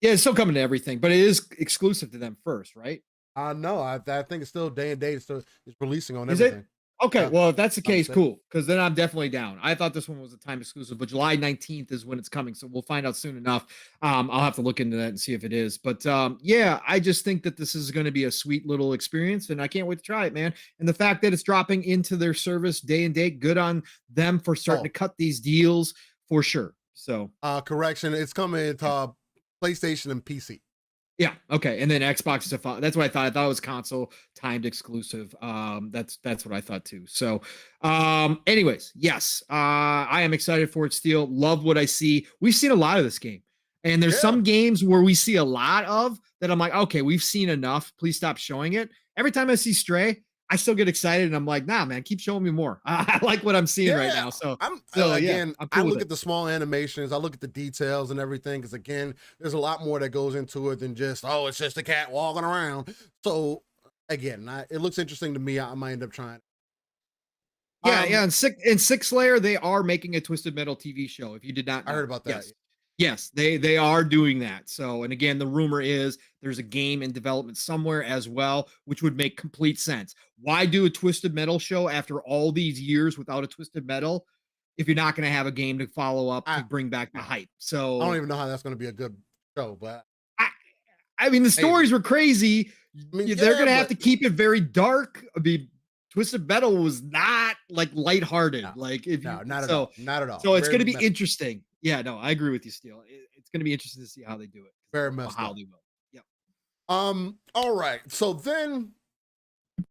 Yeah, it's still coming to everything, but it is exclusive to them first, right? No, I think it's still day and date. It's releasing on everything. Okay, well, if that's the case, Understood. cool. Because then I'm definitely down. I thought this one was a time exclusive, but July 19th is when it's coming, so we'll find out soon enough. I'll have to look into that and see if it is. But yeah, I just think that this is going to be a sweet little experience, and I can't wait to try it, man. And the fact that it's dropping into their service day and date, good on them for starting to cut these deals for sure. So, correction, it's coming to PlayStation and PC. yeah. Okay. And then Xbox is a that's what I thought. I thought it was console timed exclusive. That's what I thought too. So, anyways, yes, I am excited for it. Still love what I see. We've seen a lot of this game, and there's some games where we see a lot of that. I'm like, okay, we've seen enough. Please stop showing it. Every time I see Stray, I still get excited, and I'm like, nah, man, keep showing me more. I like what I'm seeing right now. So, again, I'm I cool look at the small animations, I look at the details and everything, because again, there's a lot more that goes into it than just, oh, it's just a cat walking around. So again, it looks interesting to me. I might end up trying. Yeah, yeah. And Six Layer, they are making a Twisted Metal TV show. If you did not know. I heard about that. Yes, they are doing that. So, and again, the rumor is there's a game in development somewhere as well, which would make complete sense. Why do a Twisted Metal show after all these years without a Twisted Metal if you're not going to have a game to follow up to bring back the hype? So I don't even know how that's going to be a good show, but I mean, the stories were crazy. I mean, they're going to have to keep it very dark. I mean, Twisted Metal was not like lighthearted. No, like if no, you, not at so, all. Not at all. So it's going to be interesting. Yeah, no, I agree with you, Steele. It's going to be interesting to see how they do it. Very messed how up. they will. Yep. All right. So then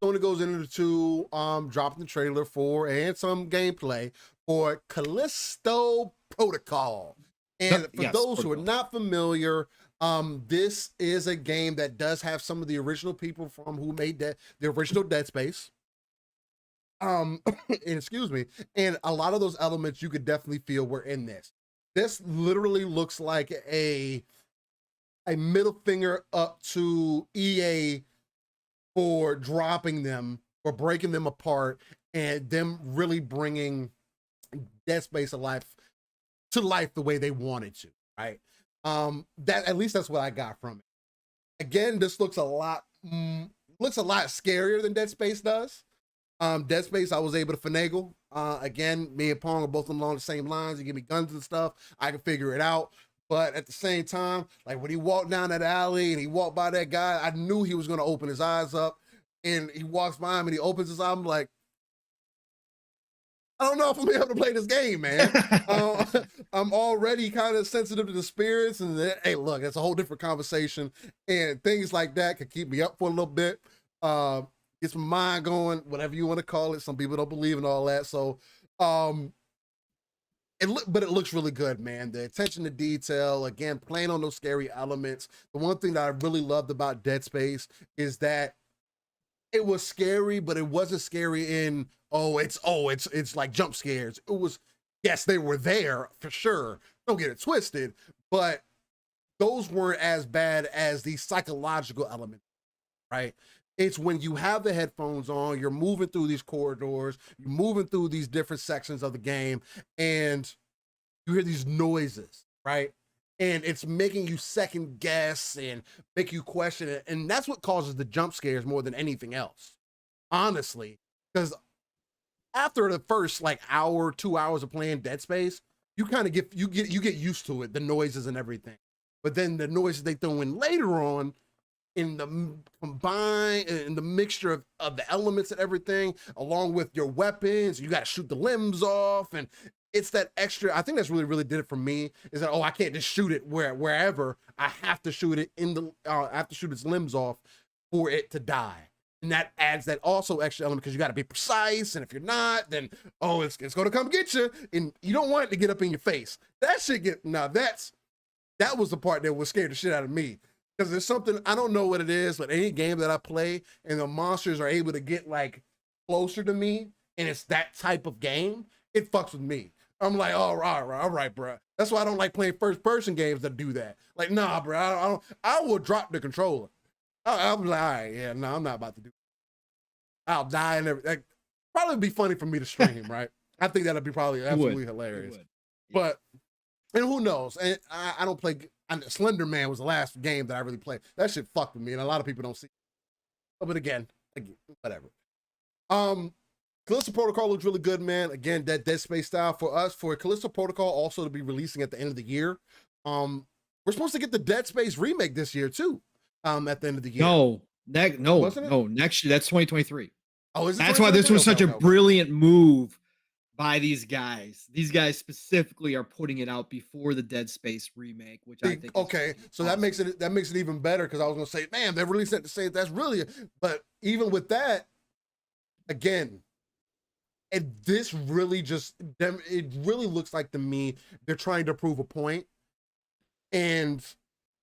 Sony goes into dropping the trailer for and some gameplay for Callisto Protocol. And for those who are not familiar, this is a game that does have some of the original people from who made the original Dead Space. And excuse me, and a lot of those elements you could definitely feel were in this. This literally looks like a middle finger up to EA for dropping them, for breaking them apart, and them really bringing Dead Space to life the way they wanted to, right? That, at least that's what I got from it. Again, this looks a lot scarier than Dead Space does. Dead Space, I was able to finagle. Again, me and Pong are both along the same lines. You give me guns and stuff, I can figure it out. But at the same time, like when he walked down that alley and he walked by that guy, I knew he was going to open his eyes up. And he walks by him and he opens his eyes. I'm like, I don't know if I'm able to play this game, man. I'm already kind of sensitive to the spirits. And hey, look, it's a whole different conversation. And things like that could keep me up for a little bit. Gets my mind going, whatever you want to call it. Some people don't believe in all that. So, but it looks really good, man. The attention to detail, again, playing on those scary elements. The one thing that I really loved about Dead Space is that it was scary, but it wasn't scary in, it's like jump scares. It was, yes, they were there for sure. Don't get it twisted, but those weren't as bad as the psychological element, right? It's when you have the headphones on, you're moving through these corridors, you're moving through these different sections of the game, and you hear these noises, right? And it's making you second guess and make you question it. And that's what causes the jump scares more than anything else, honestly. Because after the first like hour, 2 hours of playing Dead Space, you kind of get used to it, the noises and everything. But then the noises they throw in later on, in the mixture of the elements and everything, along with your weapons, you got to shoot the limbs off, and it's that extra. I think that's really did it for me. Is that, I can't just shoot it wherever. I have to shoot it I have to shoot its limbs off for it to die, and that adds that also extra element because you got to be precise, and if you're not, then it's going to come get you, and you don't want it to get up in your face. That shit that was the part that was scared the shit out of me. Because there's something, I don't know what it is, but any game that I play and the monsters are able to get like closer to me, and it's that type of game, it fucks with me. I'm like, all right, bro. That's why I don't like playing first person games that do that. Like, nah, bro, I will drop the controller. I'll be like, all right, yeah, no, I'm not about to do that. I'll die and everything. Like, probably be funny for me to stream, right? I think that'd be probably absolutely hilarious. But, and who knows? And I don't play. Slender Man was the last game that I really played. That shit fucked with me, and a lot of people don't see. But again, whatever. Callisto Protocol looks really good, man. Again, that Dead Space style for us, for Callisto Protocol also to be releasing at the end of the year. We're supposed to get the Dead Space remake this year too. At the end of the year. No, Wasn't it? no, next year. That's 2023. Oh, is it? That's why this was such a brilliant move by these guys. These guys specifically are putting it out before the Dead Space remake, which I think okay. So awesome. that makes it even better, because I was gonna say, man, they're releasing it to say that's really, but even with that, again, and this really it really looks like to me they're trying to prove a point. And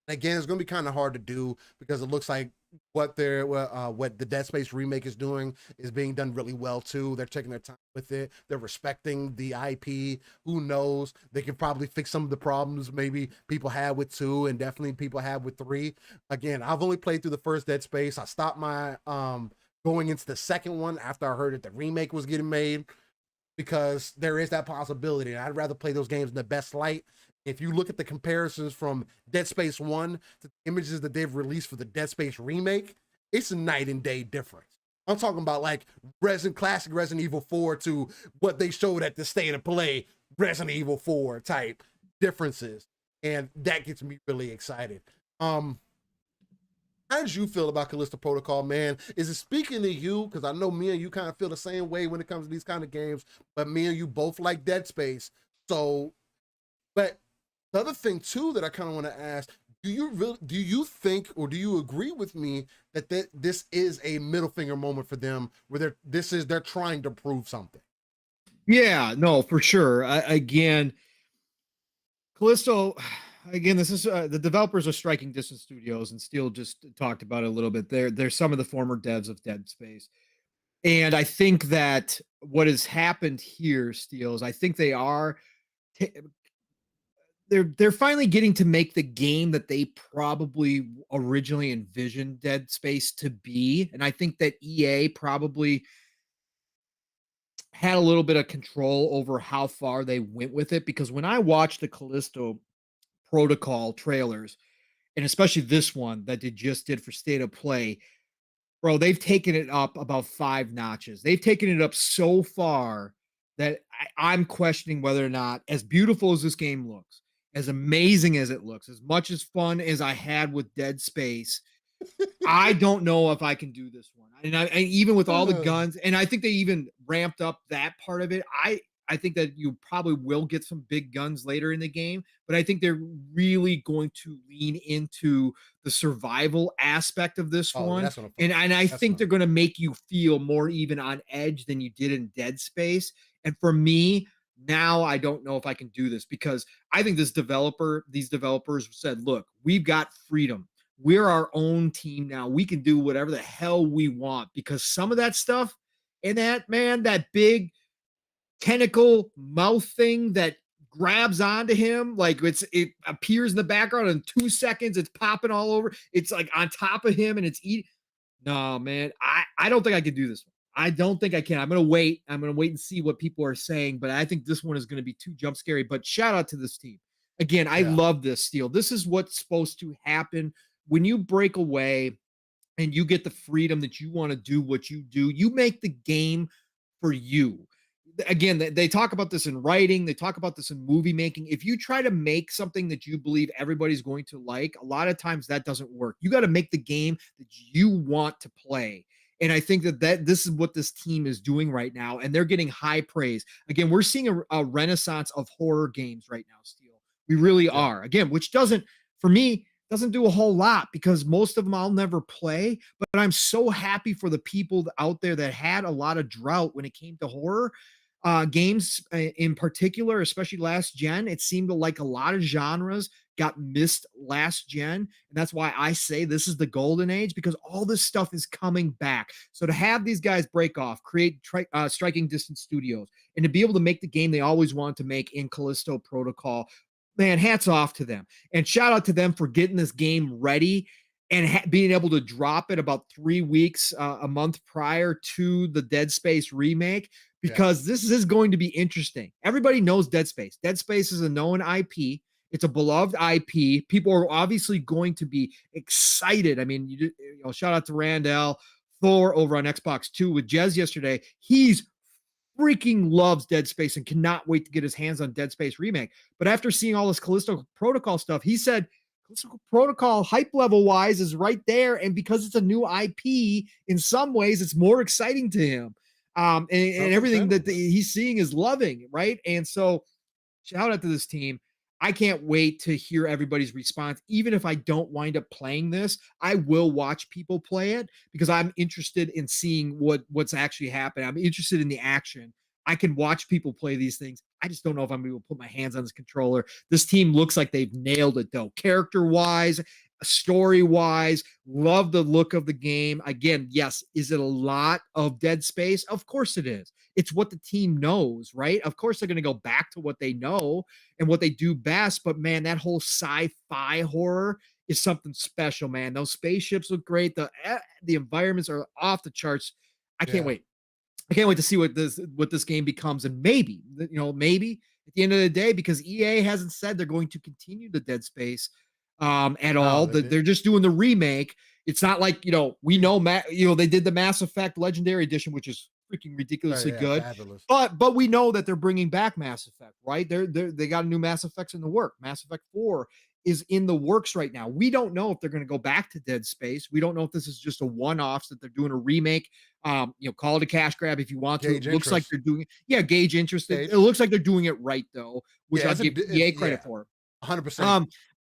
again, it's gonna be kind of hard to do, because it looks like what the Dead Space remake is doing is being done really well too. They're taking their time with it. They're respecting the IP. Who knows? They could probably fix some of the problems maybe people had with 2, and definitely people had with 3. Again, I've only played through the first Dead Space. I stopped my going into the second one after I heard that the remake was getting made, because there is that possibility. And I'd rather play those games in the best light. If you look at the comparisons from Dead Space 1 to the images that they've released for the Dead Space remake, it's a night and day difference. I'm talking about like classic Resident Evil 4 to what they showed at the State of Play Resident Evil 4 type differences. And that gets me really excited. How did you feel about Callisto Protocol, man? Is it speaking to you? Because I know me and you kind of feel the same way when it comes to these kind of games, but me and you both like Dead Space. So, but the other thing too that I kind of want to ask, do you think, or do you agree with me that this is a middle finger moment for them, where they're trying to prove something? Yeah, no, for sure. Again, Callisto, again, this is the developers are Striking Distance Studios, and Steel just talked about it a little bit. They're some of the former devs of Dead Space. And I think that what has happened here, Steel, is I think they are they're finally getting to make the game that they probably originally envisioned Dead Space to be. And I think that EA probably had a little bit of control over how far they went with it, because when I watched the Callisto Protocol trailers, and especially this one that they just did for State of Play, bro, they've taken it up about 5 notches. They've taken it up so far that I'm questioning whether or not, as beautiful as this game looks, as amazing as it looks, as much as fun as I had with Dead Space, I don't know if I can do this one. And even with all the guns, and I think they even ramped up that part of it. I think that you probably will get some big guns later in the game, but I think they're really going to lean into the survival aspect of this one. And I think they're going to make you feel more even on edge than you did in Dead Space. And for me, now I don't know if I can do this, because I think these developers said, look, we've got freedom. We're our own team now. We can do whatever the hell we want, because some of that stuff and that big tentacle mouth thing that grabs onto him, like it appears in the background in 2 seconds, it's popping all over, it's like on top of him and it's eating. No, man, I don't think I can do this one. I don't think I can. I'm gonna wait and see what people are saying, but I think this one is gonna be too jump scary. But shout out to this team again. I love this, Steel. This is what's supposed to happen when you break away and you get the freedom that you want to do what you do. You make the game for you. Again, they talk about this in writing, they talk about this in movie making. If you try to make something that you believe everybody's going to like, a lot of times that doesn't work. You got to make the game that you want to play. And I think that this is what this team is doing right now, and they're getting high praise. Again, we're seeing a renaissance of horror games right now, Steel. We really are. Again, which doesn't do a whole lot, because most of them I'll never play, but I'm so happy for the people out there that had a lot of drought when it came to horror games in particular, especially last gen. It seemed like a lot of genres got missed last gen, and that's why I say this is the golden age, because all this stuff is coming back. So to have these guys break off, create Striking Distance Studios, and to be able to make the game they always wanted to make in Callisto Protocol, man, hats off to them. And shout out to them for getting this game ready and being able to drop it about 3 weeks, a month prior to the Dead Space remake, because this is going to be interesting. Everybody knows Dead Space. Dead Space is a known IP. It's a beloved IP. People are obviously going to be excited. I mean, shout out to Randall Thor over on Xbox 2 with Jez yesterday. He's freaking loves Dead Space and cannot wait to get his hands on Dead Space Remake. But after seeing all this Callisto Protocol stuff, he said Callisto Protocol hype level wise is right there. And because it's a new IP, in some ways, it's more exciting to him. And everything that he's seeing is loving, right? And so shout out to this team. I can't wait to hear everybody's response. Even if I don't wind up playing this, I will watch people play it because I'm interested in seeing what's actually happening. I'm interested in the action. I can watch people play these things. I just don't know if I'm able to put my hands on this controller. This team looks like they've nailed it, though. Character-wise, story-wise, love the look of the game. Again, yes, is it a lot of Dead Space? Of course it is. It's what the team knows, right? Of course they're going to go back to what they know and what they do best. But man, that whole sci-fi horror is something special, man. Those spaceships look great. The environments are off the charts. I can't wait. I can't wait to see what this game becomes. And maybe at the end of the day, because EA hasn't said they're going to continue the Dead Space at all. They're just doing the remake. It's not like, we know, they did the Mass Effect Legendary Edition, which is freaking ridiculously good. Fabulous. But we know that they're bringing back Mass Effect, right? They got a new Mass Effects in the work. Mass Effect 4 is in the works right now. We don't know if they're going to go back to Dead Space. We don't know if this is just a one-off, that they're doing a remake. Call it a cash grab if you want to. It looks like they're doing it. Gauge interest. It looks like they're doing it right, though, which I'll give EA credit for. 100%.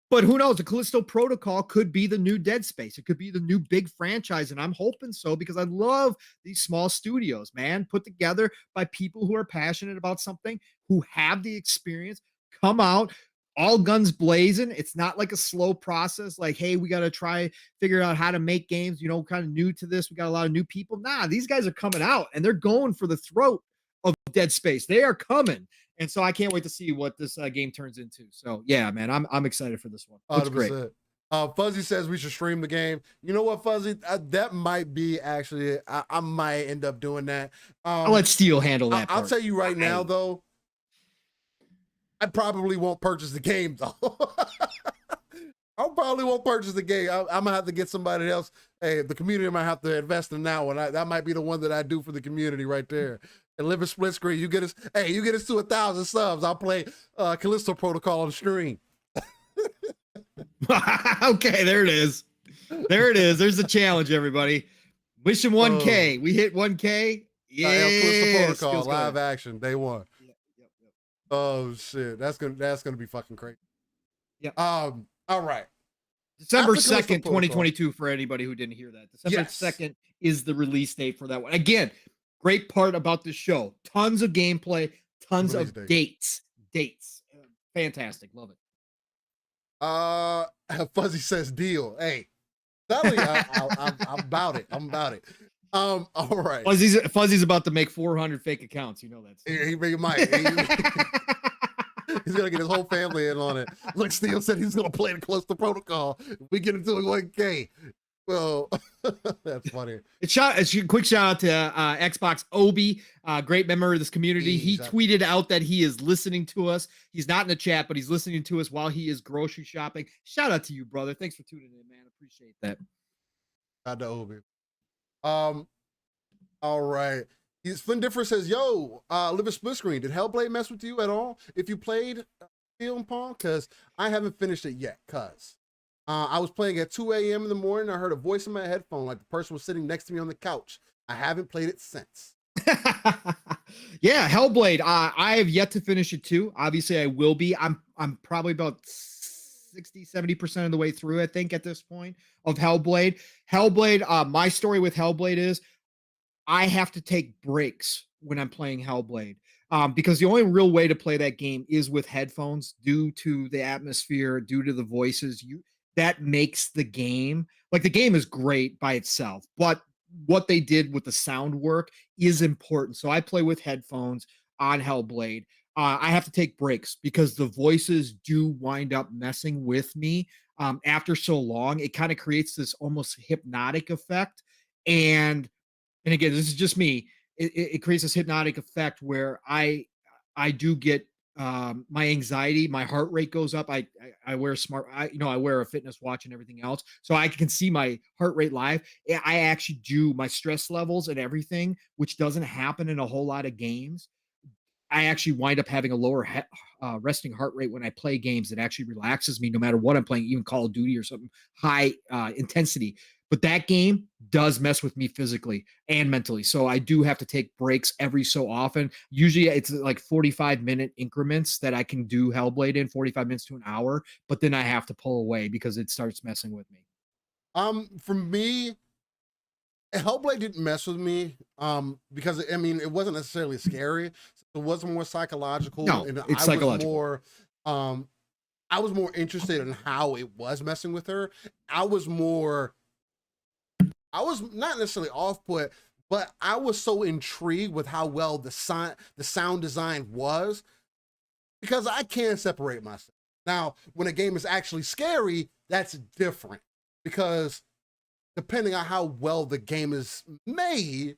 But who knows? The Callisto Protocol could be the new Dead Space. It could be the new big franchise, and I'm hoping so because I love these small studios, man, put together by people who are passionate about something, who have the experience, come out, all guns blazing. It's not like a slow process, like, hey, we got to try figure out how to make games, kind of new to this. We got a lot of new people. Nah, these guys are coming out, and they're going for the throat of Dead Space. They are coming. And so I can't wait to see what this game turns into. So yeah, man, I'm excited for this one. It's great. Fuzzy says we should stream the game. You know what, Fuzzy? That might be actually. I might end up doing that. I'll let Steel handle that. I'll tell you right now, though. I probably won't purchase the game, though. I probably won't purchase the game. I'm gonna have to get somebody else. Hey, the community might have to invest in that one. That might be the one that I do for the community right there. And Living Splitscreen, you get us to 1,000 subs. I'll play Callisto Protocol on the stream. Okay, there it is. There's the challenge, everybody. Mission 1K. We hit 1K. Yeah, Callisto Protocol live action day one. Yep. Oh shit, that's gonna be fucking crazy. Yeah. All right. December 2nd, 2022. For anybody who didn't hear that, December 2nd is the release date for that one. Again. Great part about this show. Tons of gameplay, tons of dates. Fantastic. Love it. Fuzzy says deal. Hey, I'm about it. All right. Fuzzy's about to make 400 fake accounts. You know that. He might. He's gonna get his whole family in on it. Look, Steel said he's gonna play the Callisto Protocol. We get into 1K. Well, that's funny. It's a quick shout out to Xbox Obi, great member of this community. He tweeted out that he is listening to us. He's not in the chat, but he's listening to us while he is grocery shopping. Shout out to you, brother. Thanks for tuning in, man. Appreciate that. Shout out to Obi. All right. Flynn Differ says, "Yo, Living Splitscreen. Did Hellblade mess with you at all? If you played Steel and Pong, because I haven't finished it yet, I was playing at 2 a.m. in the morning. I heard a voice in my headphone, like the person was sitting next to me on the couch. I haven't played it since." Yeah, Hellblade. I have yet to finish it too. Obviously, I will be. I'm probably about 60-70% of the way through, I think, at this point of Hellblade. My story with Hellblade is I have to take breaks when I'm playing Hellblade. Because the only real way to play that game is with headphones due to the atmosphere, due to the voices. That makes the game, like, the game is great by itself, but what they did with the sound work is important. So I play with headphones on Hellblade. I have to take breaks because the voices do wind up messing with me after so long. It kind of creates this almost hypnotic effect. And again, this is just me. It creates this hypnotic effect where I do get my anxiety, my heart rate goes up. I wear I wear a fitness watch and everything else, so I can see my heart rate live. I actually do my stress levels and everything, which doesn't happen in a whole lot of games. I actually wind up having a lower resting heart rate when I play games. That actually relaxes me, no matter what I'm playing, even Call of Duty or something high intensity. But that game does mess with me physically and mentally. So I do have to take breaks every so often. Usually it's like 45-minute increments that I can do Hellblade in, 45 minutes to an hour. But then I have to pull away because it starts messing with me. For me, Hellblade didn't mess with me because I mean it wasn't necessarily scary. It was more psychological, No, and it's I psychological. I was more interested in how it was messing with her. I was not necessarily off put, but I was so intrigued with how well the sound design was, because I can separate myself. Now, when a game is actually scary, that's different, because depending on how well the game is made,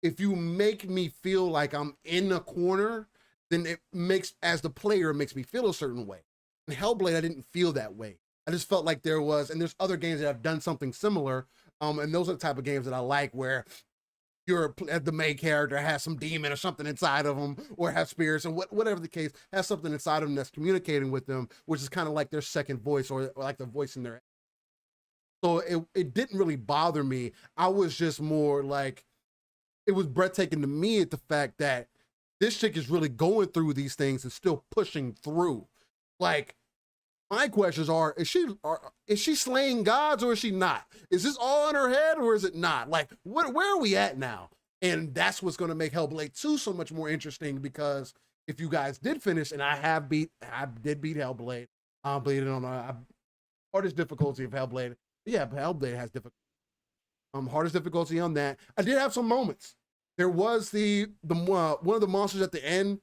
if you make me feel like I'm in a corner, then it makes, as the player, it makes me feel a certain way. In Hellblade, I didn't feel that way. I just felt like there was, and there's other games that have done something similar, and those are the type of games that I like, where the main character has some demon or something inside of them, or has spirits, and whatever the case, has something inside of them that's communicating with them, which is kind of like their second voice, or like the voice in their. So it didn't really bother me. I was just more like, it was breathtaking to me at the fact that this chick is really going through these things and still pushing through. Like, my questions are, is she slaying gods, or is she not? Is this all in her head, or is it not? Like, where are we at now? And that's what's going to make Hellblade 2 so much more interesting, because if you guys did finish, and I did beat Hellblade, I'm bleeding on the hardest difficulty of Hellblade. Yeah, but Hellblade has difficulty. Hardest difficulty on that. I did have some moments. There was the one of the monsters at the end,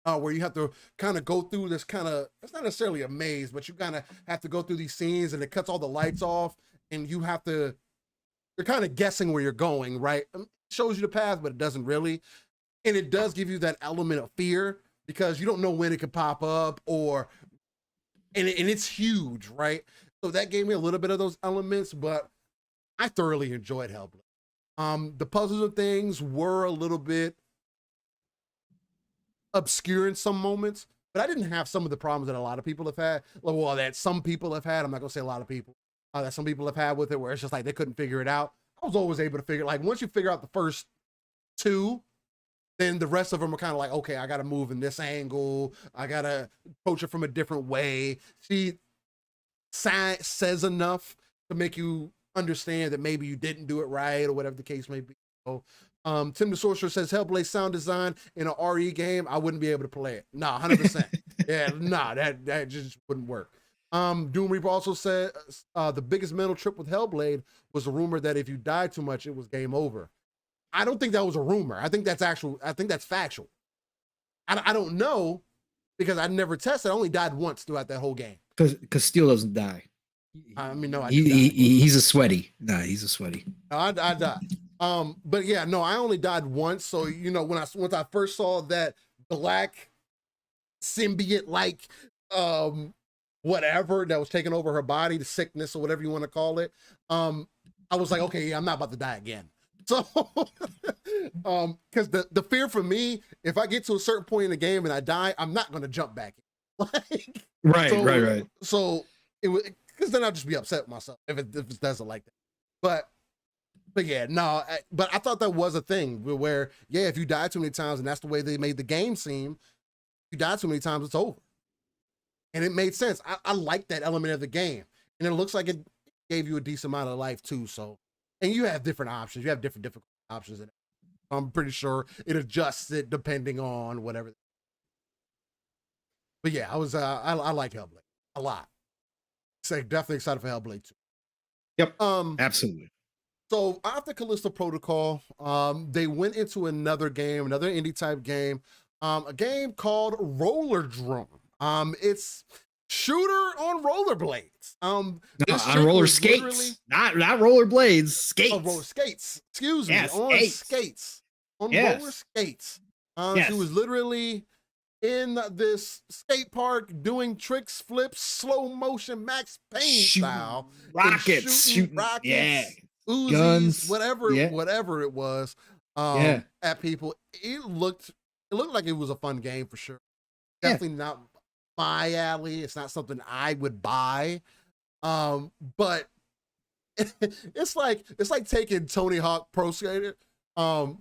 where you have to kind of go through this kind of, it's not necessarily a maze, but you kind of have to go through these scenes, and it cuts all the lights off, and you're kind of guessing where you're going, right? It shows you the path, but it doesn't really. And it does give you that element of fear, because you don't know when it could pop up, and it's huge, right? So that gave me a little bit of those elements, but I thoroughly enjoyed Hellblade. The puzzles and things were a little bit obscure in some moments, but I didn't have some of the problems that a lot of people have had. Well, that some people have had. I'm not gonna say a lot of people. That some people have had with it, where it's just like they couldn't figure it out. I was always able to figure. Like, once you figure out the first two, then the rest of them are kind of like, okay, I gotta move in this angle. I gotta approach it from a different way. She says enough to make you understand that maybe you didn't do it right, or whatever the case may be. So, Tim the Sorcerer says, Hellblade sound design in an RE game, I wouldn't be able to play it. Nah, 100%. Yeah, nah, that just wouldn't work. Doom Reaper also said, the biggest mental trip with Hellblade was a rumor that if you died too much, it was game over. I don't think that was a rumor. I think that's actual. I think that's factual. I don't know, because I never tested. I only died once throughout that whole game. Because Steel doesn't die. I mean, no, he's a sweaty. Nah, he's a sweaty. No, I died. But yeah, no, I only died once. So, once I first saw that black symbiote, like whatever that was taking over her body, the sickness or whatever you want to call it, I was like, okay, yeah, I'm not about to die again. So, because the fear for me, if I get to a certain point in the game and I die, I'm not going to jump back in. Like, right. So it was, because then I'll just be upset with myself if it doesn't like that. But yeah, no. But I thought that was a thing where, yeah, if you die too many times, and that's the way they made the game seem, if you die too many times, it's over. And it made sense. I like that element of the game, and it looks like it gave you a decent amount of life too. So, and you have different options. You have different difficult options in it. I'm pretty sure it adjusts it depending on whatever. But yeah, I like Hellblade a lot. So definitely excited for Hellblade 2. Yep. Absolutely. So after Callisto Protocol, they went into another game, another indie type game, a game called Roller Drum. It's shooter on rollerblades. On roller skates, not roller blades, skates. Oh, roller skates. Excuse me, yes, on skates. On roller skates. Yes. She was literally in this skate park doing tricks, flips, slow motion, Max Payne Shooting style, and rockets, shooting shooting, yeah, rockets, Uzis, guns, whatever, yeah, whatever it was, yeah, at people. It looked like it was a fun game for sure. yeah. Definitely not my alley. It's not something I would buy. But it's like taking Tony Hawk Pro Skater, and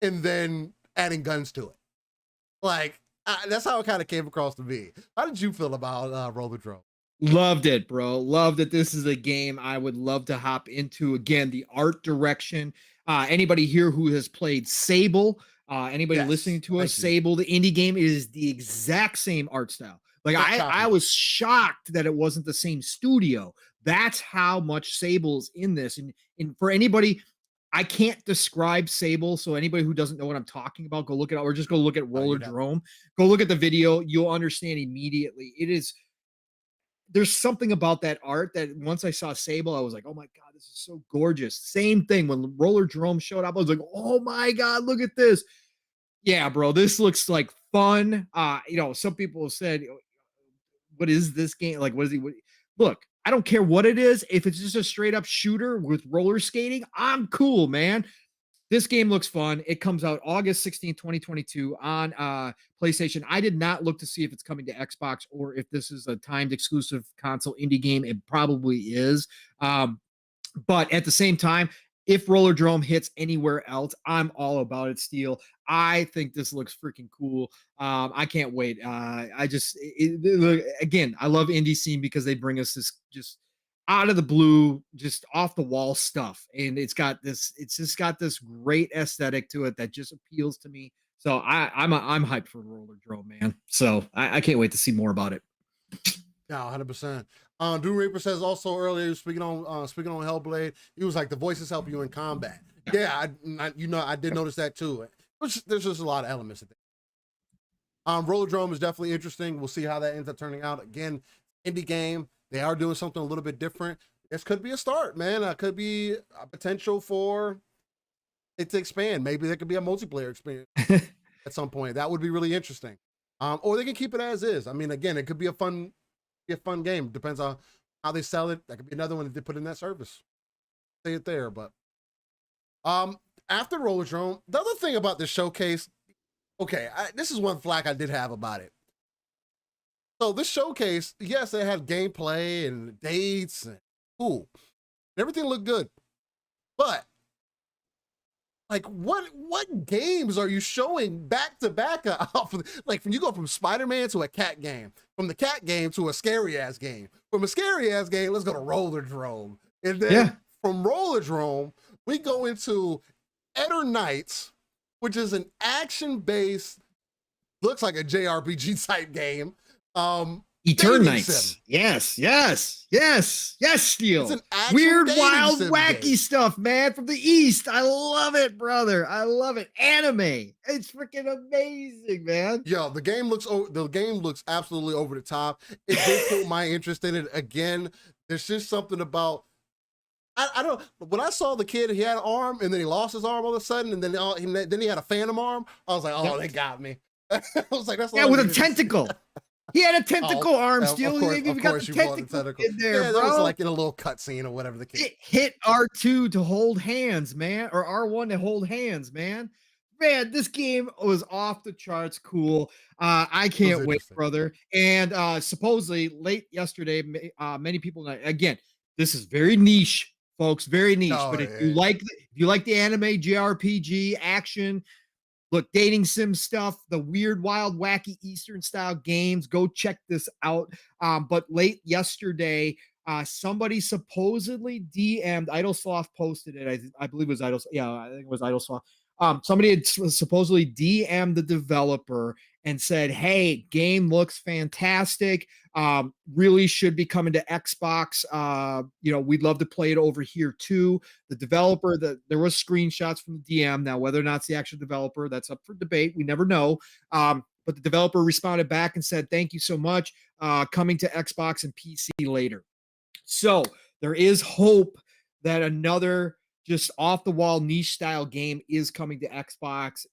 then adding guns to it. Like that's how it kind of came across to me. How did you feel about Roller Drone? Loved it, bro. Loved it. This is a game I would love to hop into. Again, the art direction. Anybody here who has played Sable, anybody listening Yes, to us, thank you. Sable, the indie game, is the exact same art style. Like Not I choppy. was shocked that it wasn't the same studio. That's how much Sable's in this. And for anybody, I can't describe Sable. So anybody who doesn't know what I'm talking about, go look it up or just go look at Oh, Roller you definitely. Drome. Go look at the video. You'll understand immediately. It is there's something about that art that once I saw Sable, I was like, oh my God, this is so gorgeous. Same thing when Roller Drome showed up, I was like, oh my God, look at this. Yeah, bro, this looks like fun. Some people said, what is this game? Like, what is he? Look, I don't care what it is. If it's just a straight up shooter with roller skating, I'm cool, man. This game looks fun. It comes out August 16th, 2022 on PlayStation. I did not look to see if it's coming to Xbox or if this is a timed exclusive console indie game. It probably is. But at the same time, if Roller Drome hits anywhere else, I'm all about it, Steel. I think this looks freaking cool. I can't wait. Again, I love indie scene because they bring us this just out of the blue, just off the wall stuff. And it's just got this great aesthetic to it that just appeals to me. So I'm hyped for Roller Drome, man. So I can't wait to see more about it. Yeah, 100%. Doom Reaper says also earlier, speaking on Hellblade, he was like the voices help you in combat. Yeah, I did notice that too. There's just a lot of elements. Roller Drome is definitely interesting. We'll see how that ends up turning out. Again, indie game. They are doing something a little bit different. This could be a start, man. Could be a potential for it to expand. Maybe there could be a multiplayer experience at some point. That would be really interesting. Or they can keep it as is. I mean, again, it could be a fun game. Depends on how they sell it. That could be another one that they put in that service. Say it there, but after Roller Drone, the other thing about this showcase, okay, this is one flack I did have about it. So this showcase, yes, it had gameplay and dates and cool. Everything looked good. But like what games are you showing back to back off of, like when you go from Spider-Man to a cat game, from the cat game to a scary ass game, from a scary ass game, let's go to Roller Drome. And then Yeah. from Roller Drome, we go into Eder Knights, which is an action-based, looks like a JRPG type game. Etern Dating Nights. sim. Yes, It's Steel. an action Weird, dating wild, sim wacky game. stuff, man, from the East. I love it, brother. I love it. Anime. It's freaking amazing, man. Yo, the game looks absolutely over the top. It did pull my interest in it again. There's just something about I don't. When I saw the kid, he had an arm, and then he lost his arm all of a sudden, and then he had a phantom arm. I was like, oh, Yep. they got me. I was like, that's all Yeah, I with a needed to see. tentacle. He had a tentacle arm, Of Steel. course, They've even of got the course, you bought the tentacle tentacle. in there, Yeah, that was bro. like in a little cutscene or whatever the case. It hit R2 to hold hands, man, or R1 to hold hands, man. Man, this game was off the charts cool. I It was can't wait, interesting. brother. And supposedly late yesterday, many people again, this is very niche, folks, very niche. Oh But yeah. if you like the anime, JRPG, action, look, dating sim stuff, the weird, wild, wacky Eastern style games. Go check this out. But late yesterday, somebody supposedly DM'd Idlesoft posted it. I believe it was Idlesoft. Yeah, I think it was Idlesoft. Somebody had supposedly DM'd the developer and said, "Hey, game looks fantastic. Really should be coming to Xbox. We'd love to play it over here too." The developer, there was screenshots from the DM. Now, whether or not it's the actual developer, that's up for debate. We never know. But the developer responded back and said, "Thank you so much. Coming to Xbox and PC later." So there is hope that another just off the wall niche style game is coming to Xbox.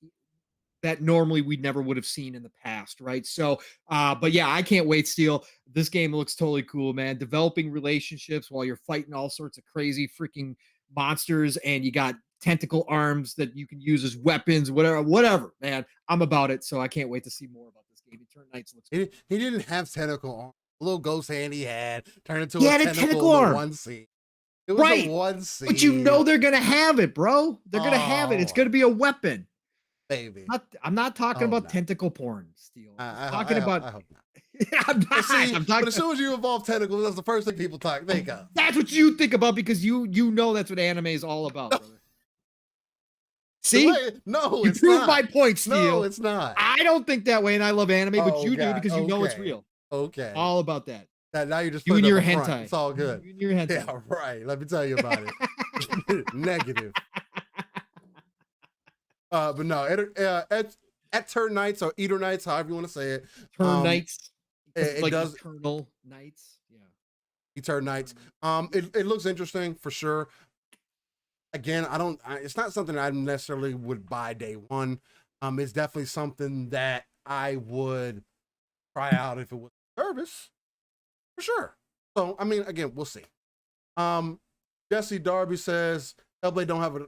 that normally we never would have seen in the past, right? So, but yeah, I can't wait. Steel, this game looks totally cool, man. Developing relationships while you're fighting all sorts of crazy freaking monsters, and you got tentacle arms that you can use as weapons, whatever, man. I'm about it, so I can't wait to see more about this game. Eternal Knights looks cool. He didn't have tentacle arm. A little ghost hand he had turned into He a had a tentacle tentacle in the arm. one scene. It was Right. a one scene. But you know they're gonna have it, bro. They're gonna have it. It's gonna be a weapon. Baby. I'm not talking about not. tentacle porn, Steel. I talking about. I hope not. I'm not. See, I'm but talking. as soon as you involve tentacles, that's the first thing people think of. That's what you think about because you know that's what anime is all about, brother. See? No, you it's prove not. my point, Steel. No, it's not. I don't think that way, and I love anime, but you do because you know it's real. Okay. All about that. Now you're just you and your hentai. hentai. It's all good. You and your hentai. Yeah, right. Let me tell you about it. Negative. But no, at Turn Nights or Eater Nights, however you want to say it. Turn Nights. It like does. Eternal Nights. Yeah. Eternal Nights. It looks interesting for sure. Again, it's not something I necessarily would buy day one. It's definitely something that I would try out if it was service, for sure. So, I mean, again, we'll see. Jesse Darby says Hellblade don't have a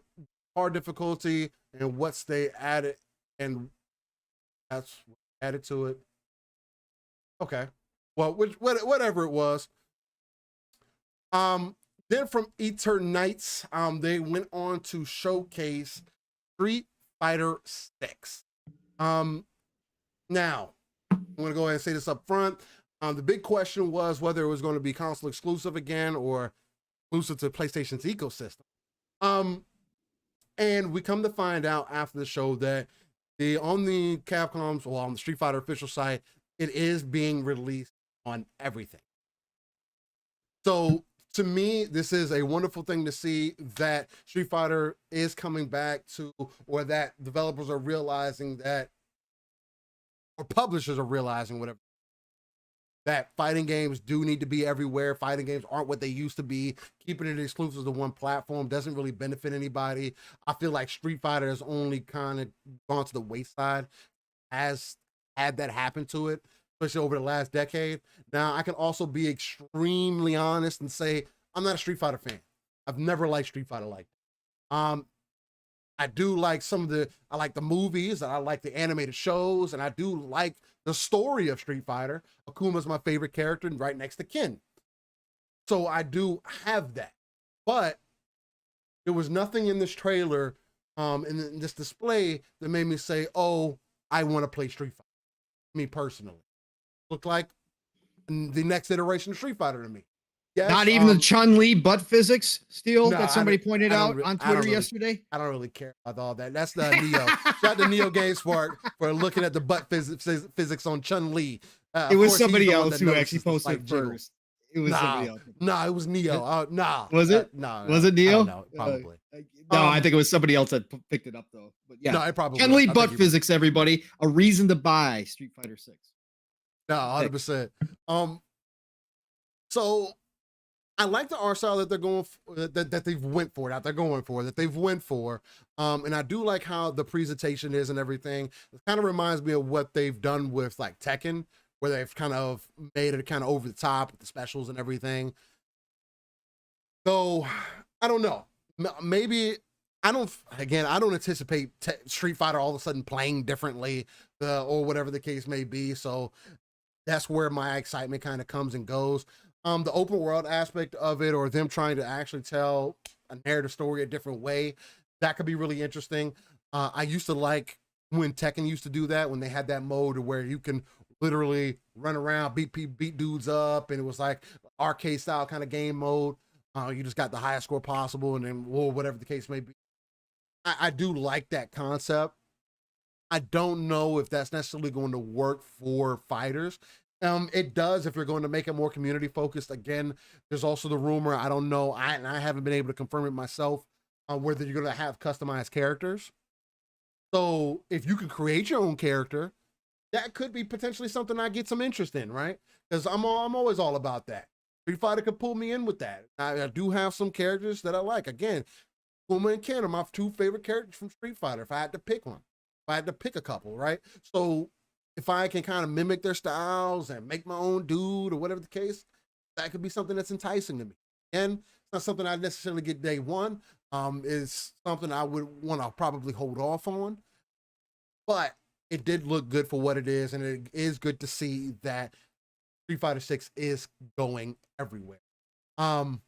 hard difficulty, and what's they added, and that's added to it. Okay, well, whatever it was. Then from Eternal Knights, they went on to showcase Street Fighter 6. Now, I'm going to go ahead and say this up front. The big question was whether it was going to be console exclusive again or exclusive to PlayStation's ecosystem. And we come to find out after the show that on the Capcom's, well, on the Street Fighter official site, it is being released on everything. So, to me, this is a wonderful thing to see that Street Fighter is coming back to, or that developers are realizing that, or publishers are realizing, whatever, that fighting games do need to be everywhere. Fighting games aren't what they used to be. Keeping it exclusive to one platform doesn't really benefit anybody. I feel like Street Fighter has only kind of gone to the wayside, has had that happen to it, especially over the last decade. Now, I can also be extremely honest and say I'm not a Street Fighter fan. I've never liked Street Fighter like that. I do like I like the movies, and I like the animated shows, and I do like the story of Street Fighter. Akuma's my favorite character, right next to Ken. So I do have that. But there was nothing in this trailer, in this display, that made me say, oh, I want to play Street Fighter. Me personally. Looked like the next iteration of Street Fighter to me. Yes, not even the Chun-Li butt physics, Steel, no, that somebody pointed out on Twitter yesterday. I don't really care about all that. That's the Neo. Shout out to Neo Games for looking at the butt physics on Chun-Li. It was somebody else who actually posted first. It was somebody else. No, it was Neo. No. Was it? No. Was it Neo? No, probably. No, I think it was somebody else that picked it up, though. But yeah. No, it probably Chun-Li butt physics, everybody. A reason to buy Street Fighter 6. No, 100%. So I like the art style that they're going for, that they've went for, and I do like how the presentation is and everything. It kind of reminds me of what they've done with like Tekken, where they've kind of made it kind of over the top with the specials and everything. So I don't know. Maybe I don't anticipate Street Fighter all of a sudden playing differently, or whatever the case may be. So that's where my excitement kind of comes and goes. The open world aspect of it, or them trying to actually tell a narrative story a different way, that could be really interesting. I used to like when Tekken used to do that, when they had that mode where you can literally run around, beat dudes up, and it was like arcade style kind of game mode. You just got the highest score possible, and then whatever the case may be. I do like that concept. I don't know if that's necessarily going to work for fighters. It does if you're going to make it more community focused. Again, there's also the rumor, I don't know, I haven't been able to confirm it myself, whether you're going to have customized characters. So if you can create your own character, that could be potentially something I get some interest in, right? Because I'm always all about that. Street Fighter could pull me in with that. I do have some characters that I like. Again, Kuma and Ken are my two favorite characters from Street Fighter, if I had to pick one. I had to pick a couple, right? So if I can kind of mimic their styles and make my own dude or whatever the case, that could be something that's enticing to me. And it's not something I necessarily get day one. Is something I would want to probably hold off on, but it did look good for what it is, and it is good to see that Street Fighter 6 is going everywhere. Um,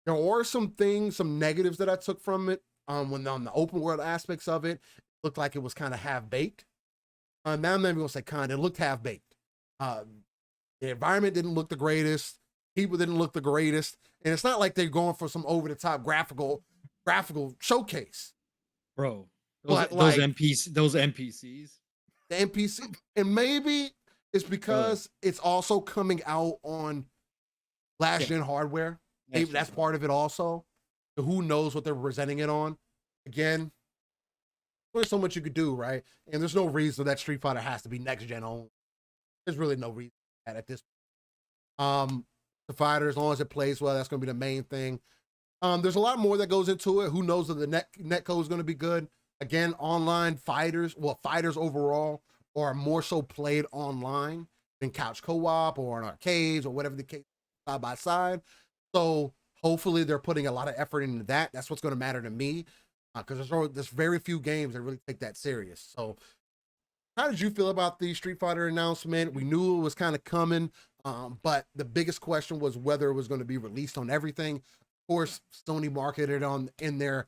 there are some things, some negatives that I took from it. When on the open world aspects of it, looked like it was kind of half baked. Now I'm not even gonna say kind. It looked half baked. The environment didn't look the greatest. People didn't look the greatest, and it's not like they're going for some over the top graphical showcase, bro. But like Those NPCs, the NPC, and maybe it's because it's also coming out on last gen hardware. Maybe that's part of it also. So who knows what they're presenting it on? Again, there's so much you could do, right? And there's no reason that Street Fighter has to be next gen only. There's really no reason for that at this point. The fighter, as long as it plays well, that's going to be the main thing. There's a lot more that goes into it. Who knows if the net code is going to be good? Again, online fighters, fighters overall are more so played online than couch co-op or in arcades or whatever the case, side by side. So hopefully they're putting a lot of effort into that. That's what's going to matter to me, because there's very few games that really take that serious. So how did you feel about the Street Fighter announcement? We knew it was kind of coming, but the biggest question was whether it was going to be released on everything. Of course, Sony marketed in their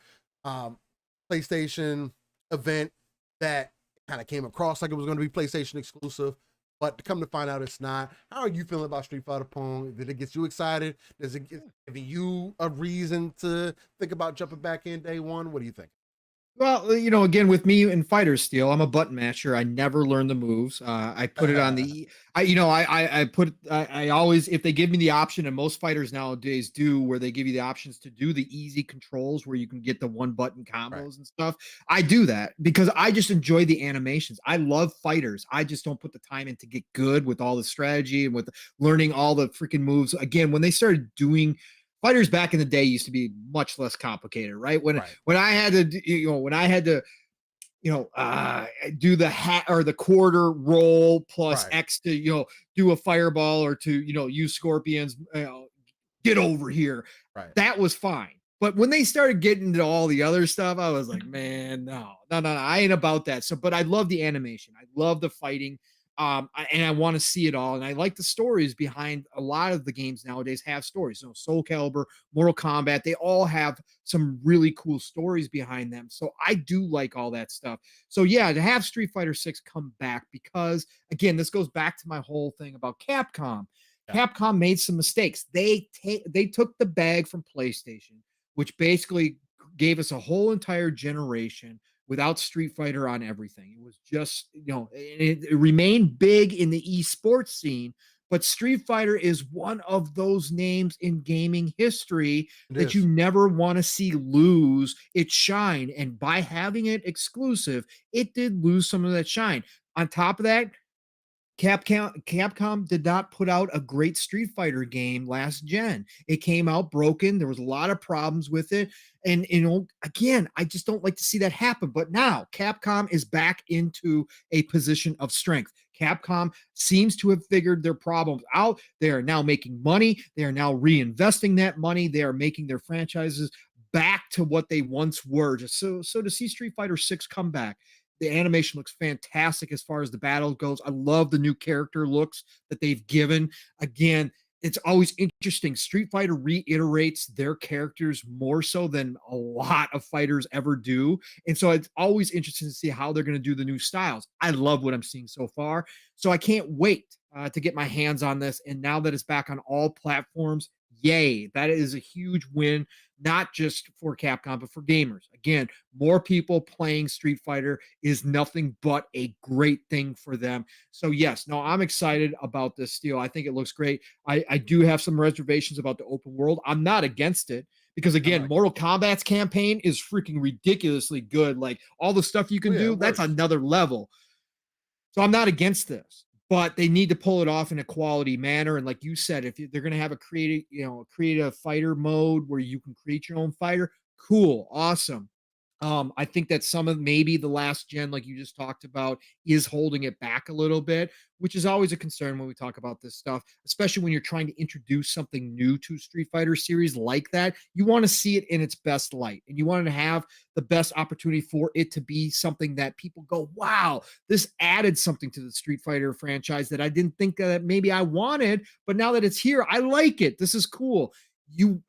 PlayStation event that kind of came across like it was going to be PlayStation exclusive, but to come to find out it's not. How are you feeling about Street Fighter Pong? Did it get you excited? Does it give you a reason to think about jumping back in day one? What do you think? Well, again, with me in Fighter Steel, I'm a button masher. I never learn the moves. I put it on the, I always, if they give me the option, and most fighters nowadays do, where they give you the options to do the easy controls where you can get the one button combos and stuff. I do that because I just enjoy the animations. I love fighters. I just don't put the time in to get good with all the strategy and with learning all the freaking moves. Again, when they started doing fighters back in the day used to be much less complicated, right? When I had to, do the hat or the quarter roll plus X to, do a fireball or to, use scorpions, get over here. That was fine. But when they started getting into all the other stuff, I was like, man, no, I ain't about that. So, but I love the animation. I love the fighting. And I want to see it all. And I like the stories behind a lot of the games nowadays have stories. Soul Calibur, Mortal Kombat, they all have some really cool stories behind them. So I do like all that stuff. So yeah, to have Street Fighter 6 come back, because again, this goes back to my whole thing about Capcom. Capcom made some mistakes. They took the bag from PlayStation, which basically gave us a whole entire generation without Street Fighter on everything. It was just, it remained big in the esports scene, but Street Fighter is one of those names in gaming history that you never want to see lose its shine. And by having it exclusive, it did lose some of that shine. On top of that, Capcom did not put out a great Street Fighter game last gen. It came out broken. There was a lot of problems with it. And, again, I just don't like to see that happen. But now Capcom is back into a position of strength. Capcom seems to have figured their problems out. They are now making money. They are now reinvesting that money. They are making their franchises back to what they once were. So to see Street Fighter 6 come back, the animation looks fantastic as far as the battle goes. I love the new character looks that they've given. Again, it's always interesting. Street Fighter reiterates their characters more so than a lot of fighters ever do. And so it's always interesting to see how they're going to do the new styles. I love what I'm seeing so far. So I can't wait to get my hands on this. And now that it's back on all platforms, yay, that is a huge win, not just for Capcom, but for gamers. Again, more people playing Street Fighter is nothing but a great thing for them. So yes, no, I'm excited about this deal. I think it looks great. I do have some reservations about the open world. I'm not against it because, again, Mortal Kombat's campaign is freaking ridiculously good. Like all the stuff you can do, that's another level. So I'm not against this, but they need to pull it off in a quality manner. And like you said, if they're going to have a create a fighter mode where you can create your own fighter, cool, awesome. I think that some of maybe the last gen, like you just talked about, is holding it back a little bit, which is always a concern when we talk about this stuff, especially when you're trying to introduce something new to Street Fighter series like that. You want to see it in its best light, and you want to have the best opportunity for it to be something that people go, wow, this added something to the Street Fighter franchise that I didn't think that maybe I wanted, but now that it's here, I like it. This is cool. You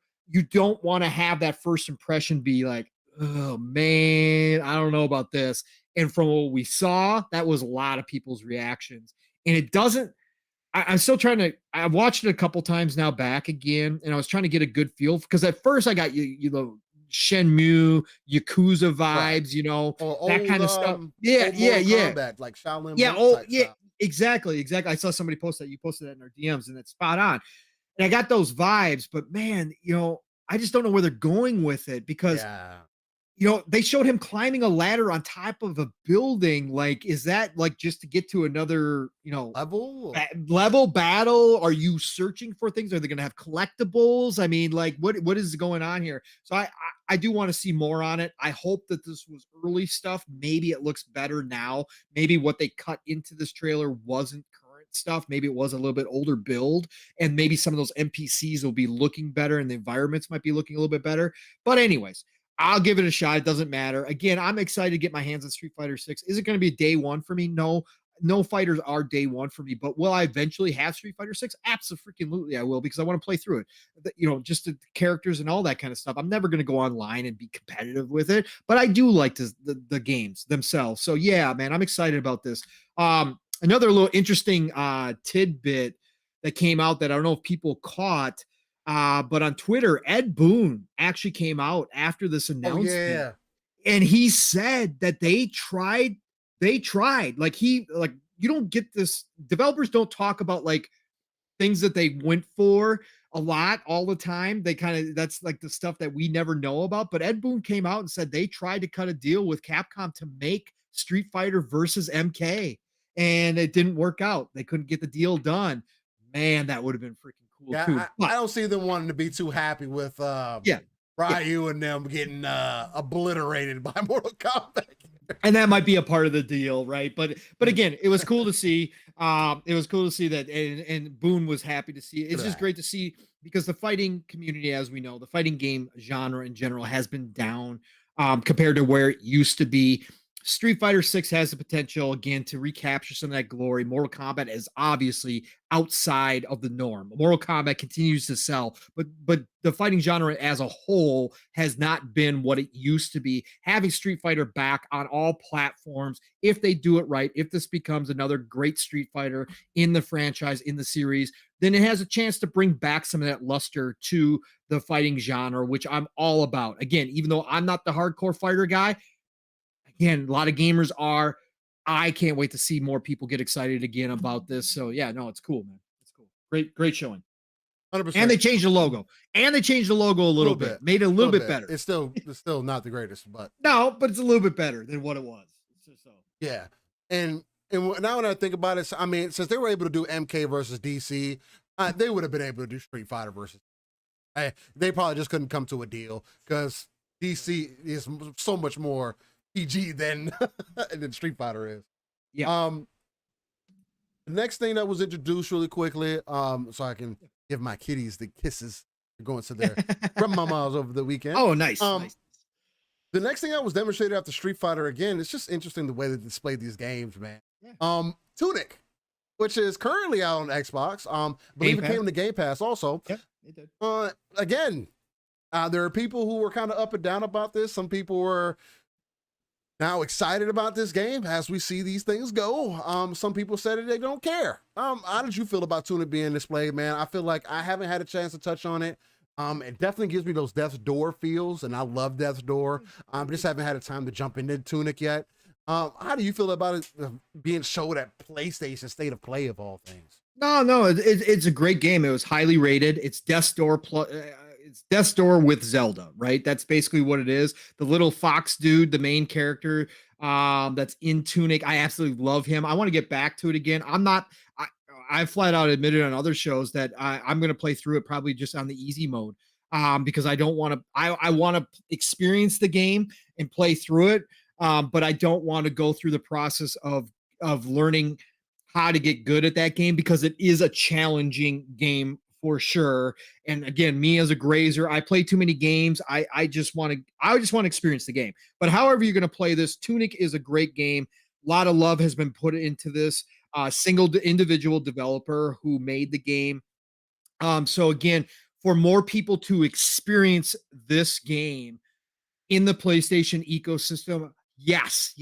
don't want to have that first impression be like, oh man, I don't know about this. And from what we saw, that was a lot of people's reactions. And it doesn't, I'm still trying to, I've watched it a couple times now back again, and I was trying to get a good feel because at first I got you know, Shenmue, Yakuza Right. vibes, you know, Or that old kind of stuff. Yeah, old yeah, Mortal yeah. Kombat, like Shaolin Yeah. Monk Oh, type yeah. style. Exactly. Exactly. I saw somebody post that. You posted that in our DMs, and it's spot on. And I got those vibes, but man, you know, I just don't know where they're going with it because Yeah. they showed him climbing a ladder on top of a building. Like, is that like just to get to another, Level? level battle? Are you searching for things? Are they going to have collectibles? I mean, like, what is going on here? So I do want to see more on it. I hope that this was early stuff. Maybe it looks better now. Maybe what they cut into this trailer wasn't current stuff. Maybe it was a little bit older build, and maybe some of those NPCs will be looking better, and the environments might be looking a little bit better. But anyways, I'll give it a shot. It doesn't matter. Again, I'm excited to get my hands on Street Fighter 6. Is it going to be day one for me? No. No fighters are day one for me, but will I eventually have Street Fighter 6? Absolutely, I will, because I want to play through it. Just the characters and all that kind of stuff. I'm never going to go online and be competitive with it, but I do like the games themselves. So yeah, man, I'm excited about this. Another little interesting tidbit that came out that I don't know if people caught, but on Twitter, Ed Boon actually came out after this Oh announcement, yeah. and he said that they tried. Like, you don't get this. Developers don't talk about like things that they went for a lot all the time. They kind of, that's like the stuff that we never know about. But Ed Boon came out and said they tried to cut a deal with Capcom to make Street Fighter versus MK, and it didn't work out. They couldn't get the deal done. Man, that would have been freaking cool Yeah, too. I But don't see them wanting to be too happy with yeah, yeah. Ryu and them getting obliterated by Mortal Kombat. And that might be a part of the deal, right? But again, it was cool to see. It was cool to see that, and Boone was happy to see it. It's just great to see, because the fighting community, as we know, the fighting game genre in general has been down compared to where it used to be. Street Fighter 6 has the potential again to recapture some of that glory. Mortal Kombat is obviously outside of the norm. Mortal Kombat continues to sell, but the fighting genre as a whole has not been what it used to be. Having Street Fighter back on all platforms, if they do it right, if this becomes another great Street Fighter in the franchise, in the series, then it has a chance to bring back some of that luster to the fighting genre, which I'm all about. Again, even though I'm not the hardcore fighter guy, again, a lot of gamers are. I can't wait to see more people get excited again about this. So yeah, no, it's cool, man. It's cool. Great showing. 100%. And they changed the logo. And they changed the logo a little bit. Made it a little bit better. It's still not the greatest, but no, but it's a little bit better than what it was. So yeah. And now when I think about it, I mean, since they were able to do MK versus DC, they would have been able to do Street Fighter versus. They probably just couldn't come to a deal because DC is so much more PG than than Street Fighter is. yeah. The next thing that was introduced really quickly, so I can give my kitties the kisses going to their grandmamas over the weekend. Oh, nice. Nice. The next thing that was demonstrated after Street Fighter, again, it's just interesting the way they displayed these games, man. Yeah. Tunic, which is currently out on Xbox. Believe it came to Game Pass also. Yeah, it did. Again, there are people who were kind of up and down about this. Some people were now excited about this game as we see these things go. Some people said they don't care. How did you feel about Tunic being displayed, man? I feel like I haven't had a chance to touch on it. It definitely gives me those Death's Door feels, and I love Death's Door. Just haven't had a time to jump into Tunic yet. How do you feel about it being showed at PlayStation State of Play of all things? No, it's a great game. It was highly rated. It's Death's Door it's Death's Door with Zelda, right? That's basically what it is. The little fox dude, the main character, that's in Tunic. I absolutely love him. I want to get back to it again. I flat out admitted on other shows that I'm going to play through it probably just on the easy mode, because I don't want to. I want to experience the game, and play through it. But I don't want to go through the process of learning how to get good at that game, because it is a challenging game for sure. And again, me as a grazer, I play too many games. I just want to experience the game. But however you're going to play this, Tunic is a great game. A lot of love has been put into this single individual developer who made the game. So again, for more people to experience this game in the PlayStation ecosystem, yes.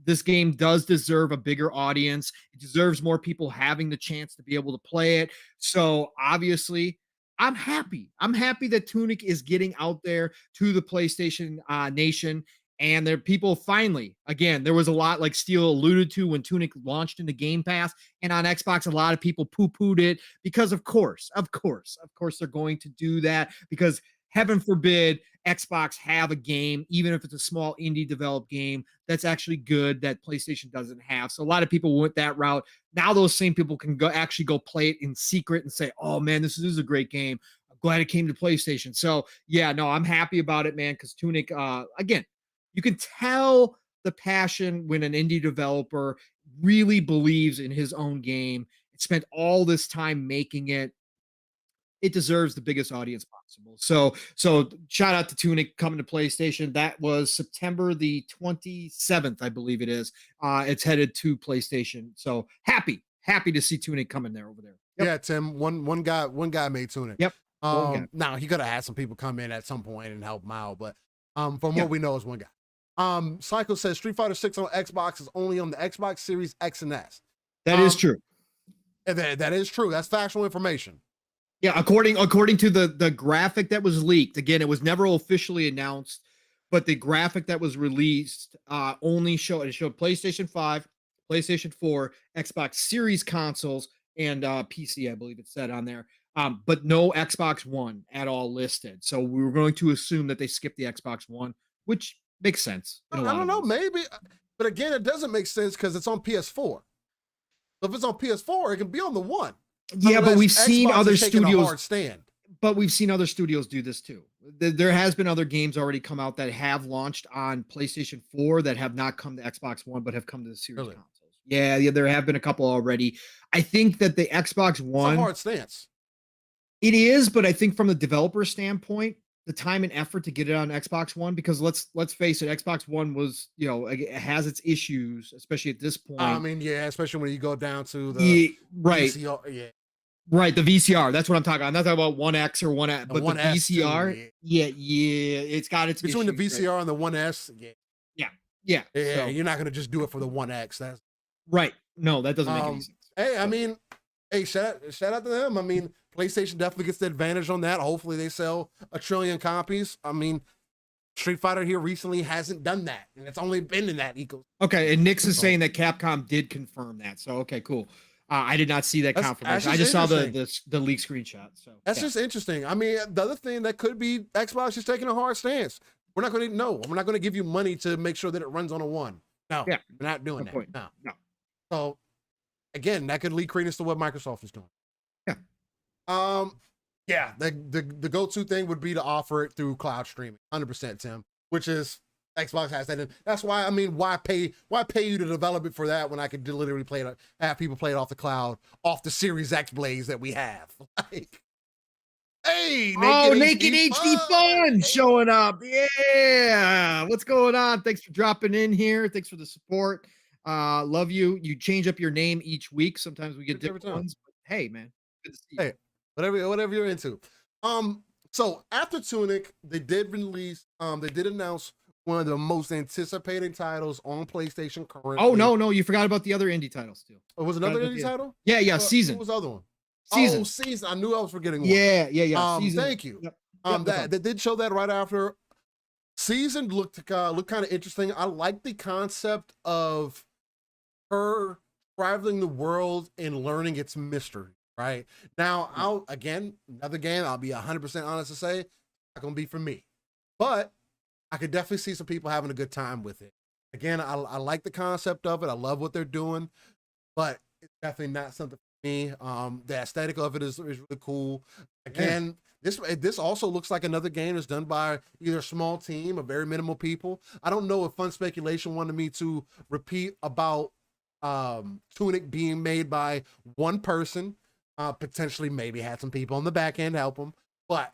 This game does deserve a bigger audience. It deserves more people having the chance to be able to play it. So obviously, I'm happy. I'm happy that Tunic is getting out there to the PlayStation nation. And there people finally, again, there was a lot like Steel alluded to when Tunic launched into Game Pass and on Xbox, a lot of people poo-pooed it because of course, they're going to do that because heaven forbid Xbox have a game, even if it's a small indie developed game that's actually good that PlayStation doesn't have. So a lot of people went that route. Now those same people can go play it in secret and say, "Oh man, this is a great game. I'm glad it came to PlayStation." So yeah, no, I'm happy about it, man. Because Tunic, again, you can tell the passion when an indie developer really believes in his own game. It spent all this time making it. It deserves the biggest audience possible. So shout out to Tunic coming to PlayStation. That was September the 27th, I believe it is. It's headed to PlayStation. So happy to see Tunic coming there over there. Yep. Yeah, Tim. One guy made Tunic. Yep. Now he could have had some people come in at some point and help him out, but from what we know is one guy. Psycho says Street Fighter 6 on Xbox is only on the Xbox Series X and S. That is true. And that is true. That's factual information. Yeah, according to the graphic that was leaked, again, it was never officially announced, but the graphic that was released only showed PlayStation 5, PlayStation 4, Xbox Series consoles, and PC, I believe it said on there. But no Xbox One at all listed. So we were going to assume that they skipped the Xbox One, which makes sense. I don't know, maybe. But again, it doesn't make sense because it's on PS4. So if it's on PS4, it can be on the One. Yeah, but we've seen other studios. But we've seen other studios do this too. There has been other games already come out that have launched on PlayStation 4 that have not come to Xbox One, but have come to the Series consoles. Yeah, there have been a couple already. I think that the Xbox One, it's a hard stance. It is, but I think from the developer standpoint, the time and effort to get it on Xbox One, because let's face it, Xbox One was, it has its issues, especially at this point. I mean, yeah, especially when you go down to the VCR, Right, the VCR. That's what I'm talking about. I'm not talking about 1X or 1S, but the VCR. Too, yeah, it's got its between issues, the VCR and the 1S. Yeah. So, you're not gonna just do it for the 1X. That's right. No, that doesn't make any sense. Hey, I mean, shout out to them. I mean, PlayStation definitely gets the advantage on that. Hopefully, they sell 1 trillion copies. I mean, Street Fighter here recently hasn't done that, and it's only been in that ecosystem. Okay, and Nix is saying that Capcom did confirm that. So okay, cool. I did not see that confirmation. I just saw the leak screenshot. So that's just interesting. I mean, the other thing that could be Xbox is taking a hard stance. We're not going to give you money to make sure that it runs on a One. No, we're not doing that. No. So again, that could lead credence to what Microsoft is doing. Yeah. The go-to thing would be to offer it through cloud streaming, 100%, Tim, which is Xbox has that. And that's why, I mean, why pay you to develop it for that when I could literally have people play it off the cloud, off the Series X blades that we have. Like, hey, Naked HD Fun showing up. Yeah. What's going on? Thanks for dropping in here. Thanks for the support. Love you. You change up your name each week. Sometimes we get different ones. But hey, man. Good to see you. Hey, whatever you're into. So after Tunic, they did announce one of the most anticipated titles on PlayStation currently. Oh, no, you forgot about the other indie titles too. Oh, was another indie title? Yeah, Season. What was the other one? Season. Oh, Season. I knew I was forgetting one. Yeah. Season. Thank you. Yep. They did show that right after. Season looked kind of interesting. I like the concept of her traveling the world and learning its mystery. Right now, another game. I'll be 100% honest to say, not gonna be for me, but I could definitely see some people having a good time with it. Again, I like the concept of it. I love what they're doing, but it's definitely not something me. The aesthetic of it is really cool. Again, this also looks like another game that's done by either a small team or very minimal people. I don't know if Fun Speculation wanted me to repeat about Tunic being made by one person. Potentially maybe had some people on the back end help them, but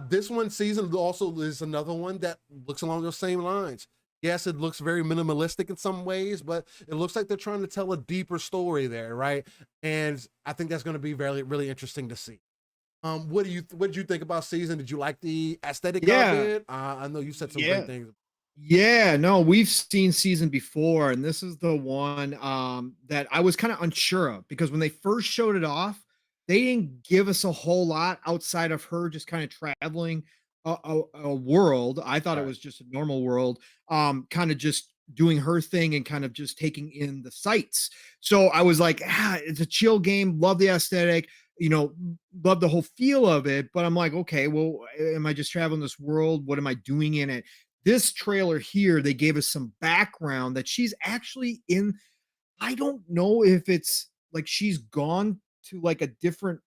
this one season also is another one that looks along those same lines. Yes, it looks very minimalistic in some ways, but it looks like they're trying to tell a deeper story there, right? And I think that's going to be very, really interesting to see. What did you think about season? Did you like the aesthetic of it? I know you said some great things. Yeah, no, we've seen season before, and this is the one that I was kind of unsure of because when they first showed it off, they didn't give us a whole lot outside of her just kind of traveling a world. I thought it Right. was just a normal world, kind of just doing her thing and kind of just taking in the sights. So I was like, it's a chill game, love the aesthetic, love the whole feel of it. But I'm like, okay, well, am I just traveling this world? What am I doing in it? This trailer here, they gave us some background that she's actually in. I don't know if it's like she's gone to like a different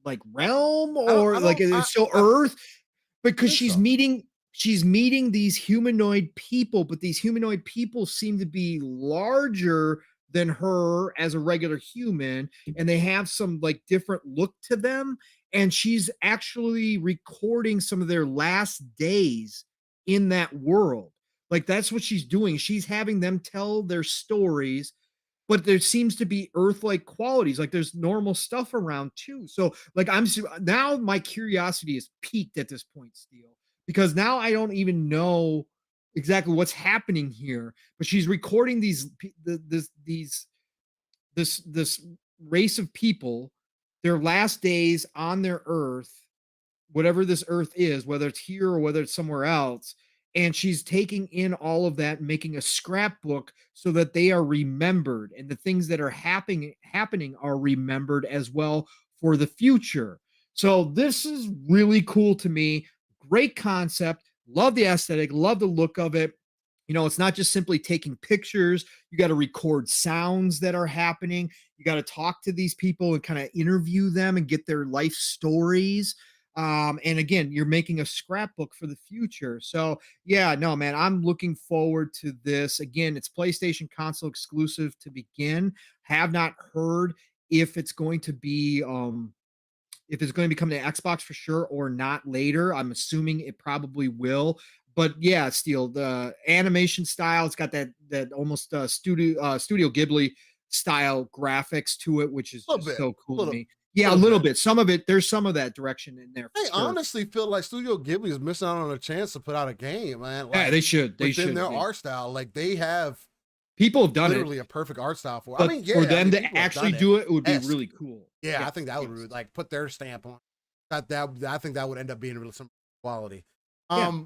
like realm or like it's still Earth I because think so. she's meeting these humanoid people, but these humanoid people seem to be larger than her as a regular human, and they have some like different look to them. And she's actually recording some of their last days in that world. Like that's what she's doing. She's having them tell their stories, but there seems to be earth-like qualities. Like there's normal stuff around too. So like now my curiosity is peaked at this point, Steel, because now I don't even know exactly what's happening here. But she's recording this race of people, their last days on their earth, whatever this earth is, whether it's here or whether it's somewhere else. And she's taking in all of that and making a scrapbook so that they are remembered and the things that are happening are remembered as well for the future. So this is really cool to me. Great concept. Love the aesthetic, love the look of it. It's not just simply taking pictures. You got to record sounds that are happening. You got to talk to these people and kind of interview them and get their life stories. And again, you're making a scrapbook for the future. So yeah, no, man, I'm looking forward to this. Again, it's PlayStation console exclusive to begin. Have not heard if it's going to be if it's going to become the Xbox for sure or not later. I'm assuming it probably will. But yeah, Steel, the animation style, it's got that almost Studio Ghibli style graphics to it, which is A little just bit, so cool to me. a Yeah, a little little bit. bit. Some of it, there's some of that direction in there I for sure. honestly feel like Studio Ghibli is missing out on a chance to put out a game, man. Like, Yeah, they should. They within should. their art style, like they have People have done literally it, a perfect art style for. I but mean, for yeah, I them mean, to people have actually done it. do it would be Esque. really cool. Yeah, I think that would yes. like put their stamp on I think that would end up being really some quality. Yeah.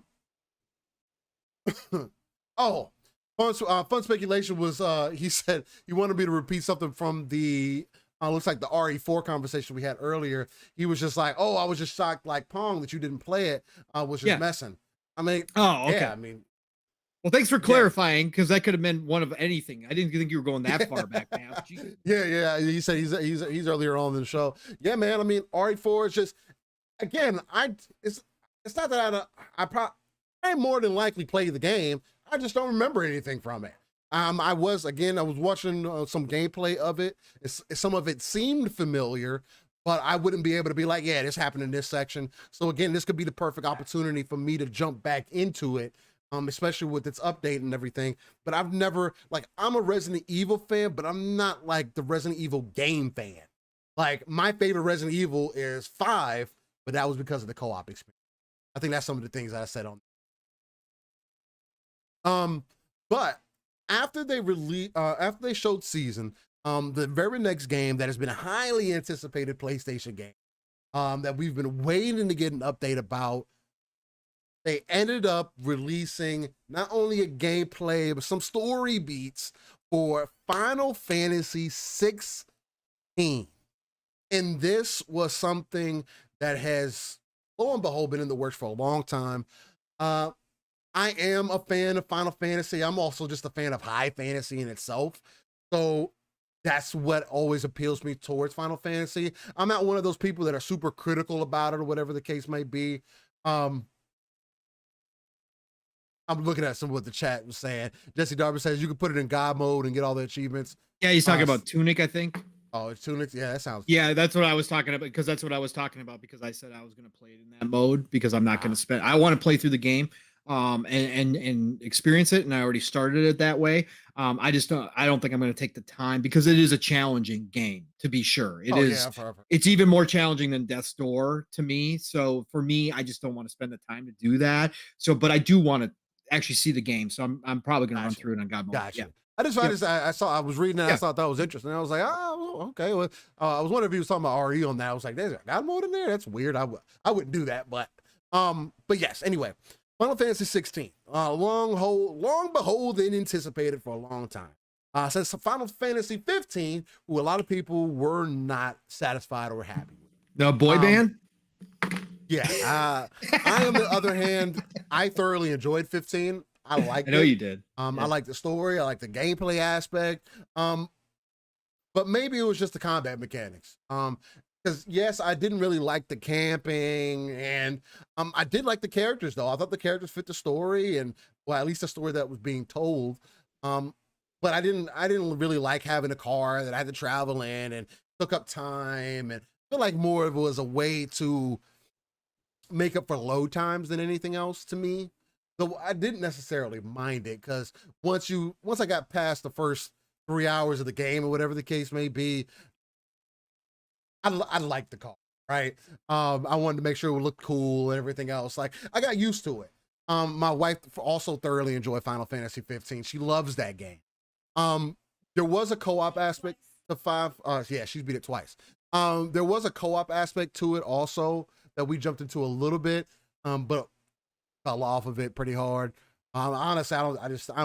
Oh, fun speculation was he said he wanted me to repeat something from the looks like the RE4 conversation we had earlier. He was just like, "Oh, I was just shocked, like Pong, that you didn't play it. I was just messing." I mean, Oh, okay. yeah, I mean, well, thanks for clarifying because that could have been one of anything. I didn't think you were going that far back, man. Yeah. He said he's earlier on in the show. Yeah, man. I mean, RE4 is just again, it's not that I more than likely play the game. I just don't remember anything from it. I was watching some gameplay of it. Some of it seemed familiar, but I wouldn't be able to be like, yeah, this happened in this section. So again, this could be the perfect opportunity for me to jump back into it, especially with its update and everything. But I've never I'm a Resident Evil fan, but I'm not like the Resident Evil game fan. Like my favorite Resident Evil is 5, but that was because of the co-op experience. I think that's some of the things that I said on. But after after they showed season, the very next game that has been a highly anticipated PlayStation game, that we've been waiting to get an update about, they ended up releasing not only a gameplay but some story beats for Final Fantasy 16. And this was something that has, lo and behold, been in the works for a long time. I am a fan of Final Fantasy. I'm also just a fan of high fantasy in itself. So that's what always appeals me towards Final Fantasy. I'm not one of those people that are super critical about it or whatever the case may be. I'm looking at some of what the chat was saying. Jesse Darby says you can put it in God mode and get all the achievements. Yeah, he's talking about Tunic, I think. Oh, it's Tunic. Yeah, that sounds. Yeah, that's what I was talking about, because that's what I was talking about, because I said I was going to play it in that mode, because I'm not going to spend. I want to play through the game, and experience it, and I already started it that way. I don't think I'm going to take the time, because it is a challenging game, to be sure. It is. Yeah, it's even more challenging than Death's Door to me. So for me, I just don't want to spend the time to do that. So, but I do want to actually see the game. So I'm probably going to run through it on God mode. Gotcha. Yeah. I was reading that. I thought that was interesting. I was like, oh, okay. Well, I was wondering if he was talking about RE on that. I was like, there's a God mode in there. That's weird. I wouldn't do that, but yes. Anyway, Final Fantasy 16, long beholden, anticipated for a long time. Since Final Fantasy 15, who a lot of people were not satisfied or happy with. The boy band. Yeah. I, on the other hand, I thoroughly enjoyed 15. I liked it. I know you did. I like the story. I like the gameplay aspect. But maybe it was just the combat mechanics. Because yes, I didn't really like the camping, and I did like the characters though. I thought the characters fit the story, and well, at least the story that was being told. But I didn't really like having a car that I had to travel in and took up time, and I feel like more of it was a way to make up for load times than anything else to me. So I didn't necessarily mind it, because once I got past the first 3 hours of the game or whatever the case may be, I liked the car, right? I wanted to make sure it would look cool and everything else. Like, I got used to it. My wife also thoroughly enjoyed Final Fantasy 15. She loves that game. There was a co-op aspect to 5. Yeah, she's beat it twice. There was a co-op aspect to it also that we jumped into a little bit, but fell off of it pretty hard. Honestly,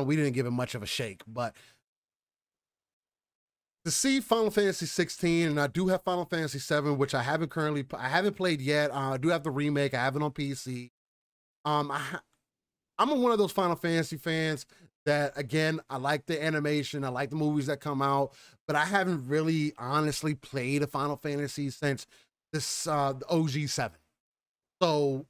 we didn't give it much of a shake, but to see Final Fantasy 16, and I do have Final Fantasy 7, which I haven't played yet. I do have the remake. I have it on PC. I'm one of those Final Fantasy fans that, again, I like the animation, I like the movies that come out, but I haven't really honestly played a Final Fantasy since this OG 7. So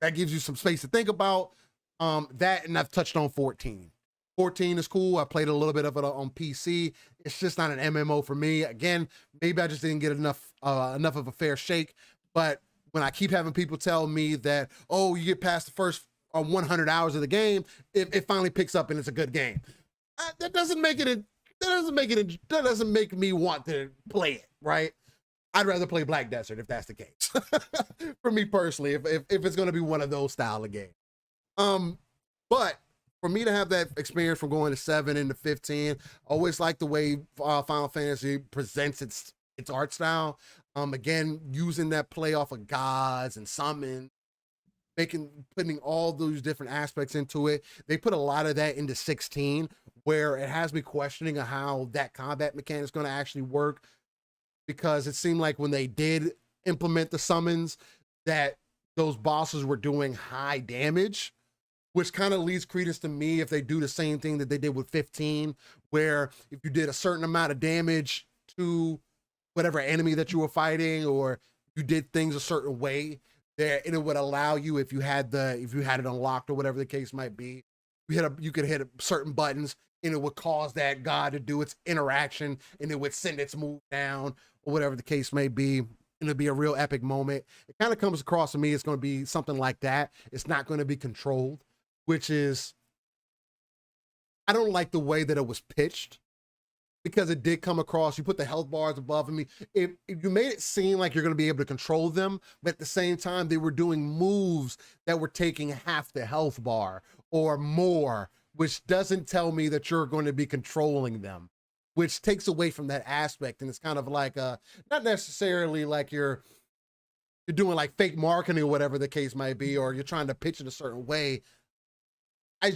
that gives you some space to think about. That, and I've touched on 14. 14 is cool. I played a little bit of it on PC. It's just not an MMO for me. Again, maybe I just didn't get enough of a fair shake. But when I keep having people tell me that, oh, you get past the first 100 hours of the game, it finally picks up and it's a good game. That doesn't make me want to play it, right? I'd rather play Black Desert if that's the case. For me personally, if it's going to be one of those style of games. But for me to have that experience from going to 7 into 15, I always like the way Final Fantasy presents its art style. Again, using that play off of gods and summon, putting all those different aspects into it. They put a lot of that into 16, where it has me questioning how that combat mechanic is going to actually work, because it seemed like when they did implement the summons, that those bosses were doing high damage, which kind of leads credence to me if they do the same thing that they did with 15, where if you did a certain amount of damage to whatever enemy that you were fighting, or you did things a certain way, there it would allow you, if you had it unlocked or whatever the case might be, you could hit certain buttons and it would cause that god to do its interaction, and it would send its move down or whatever the case may be. And it'd be a real epic moment. It kind of comes across to me it's going to be something like that. It's not going to be controlled, which is, I don't like the way that it was pitched, because it did come across, you put the health bars above me. If you made it seem like you're going to be able to control them, but at the same time, they were doing moves that were taking half the health bar or more, which doesn't tell me that you're going to be controlling them, which takes away from that aspect. And it's kind of like, not necessarily like you're doing like fake marketing or whatever the case might be, or you're trying to pitch it a certain way. I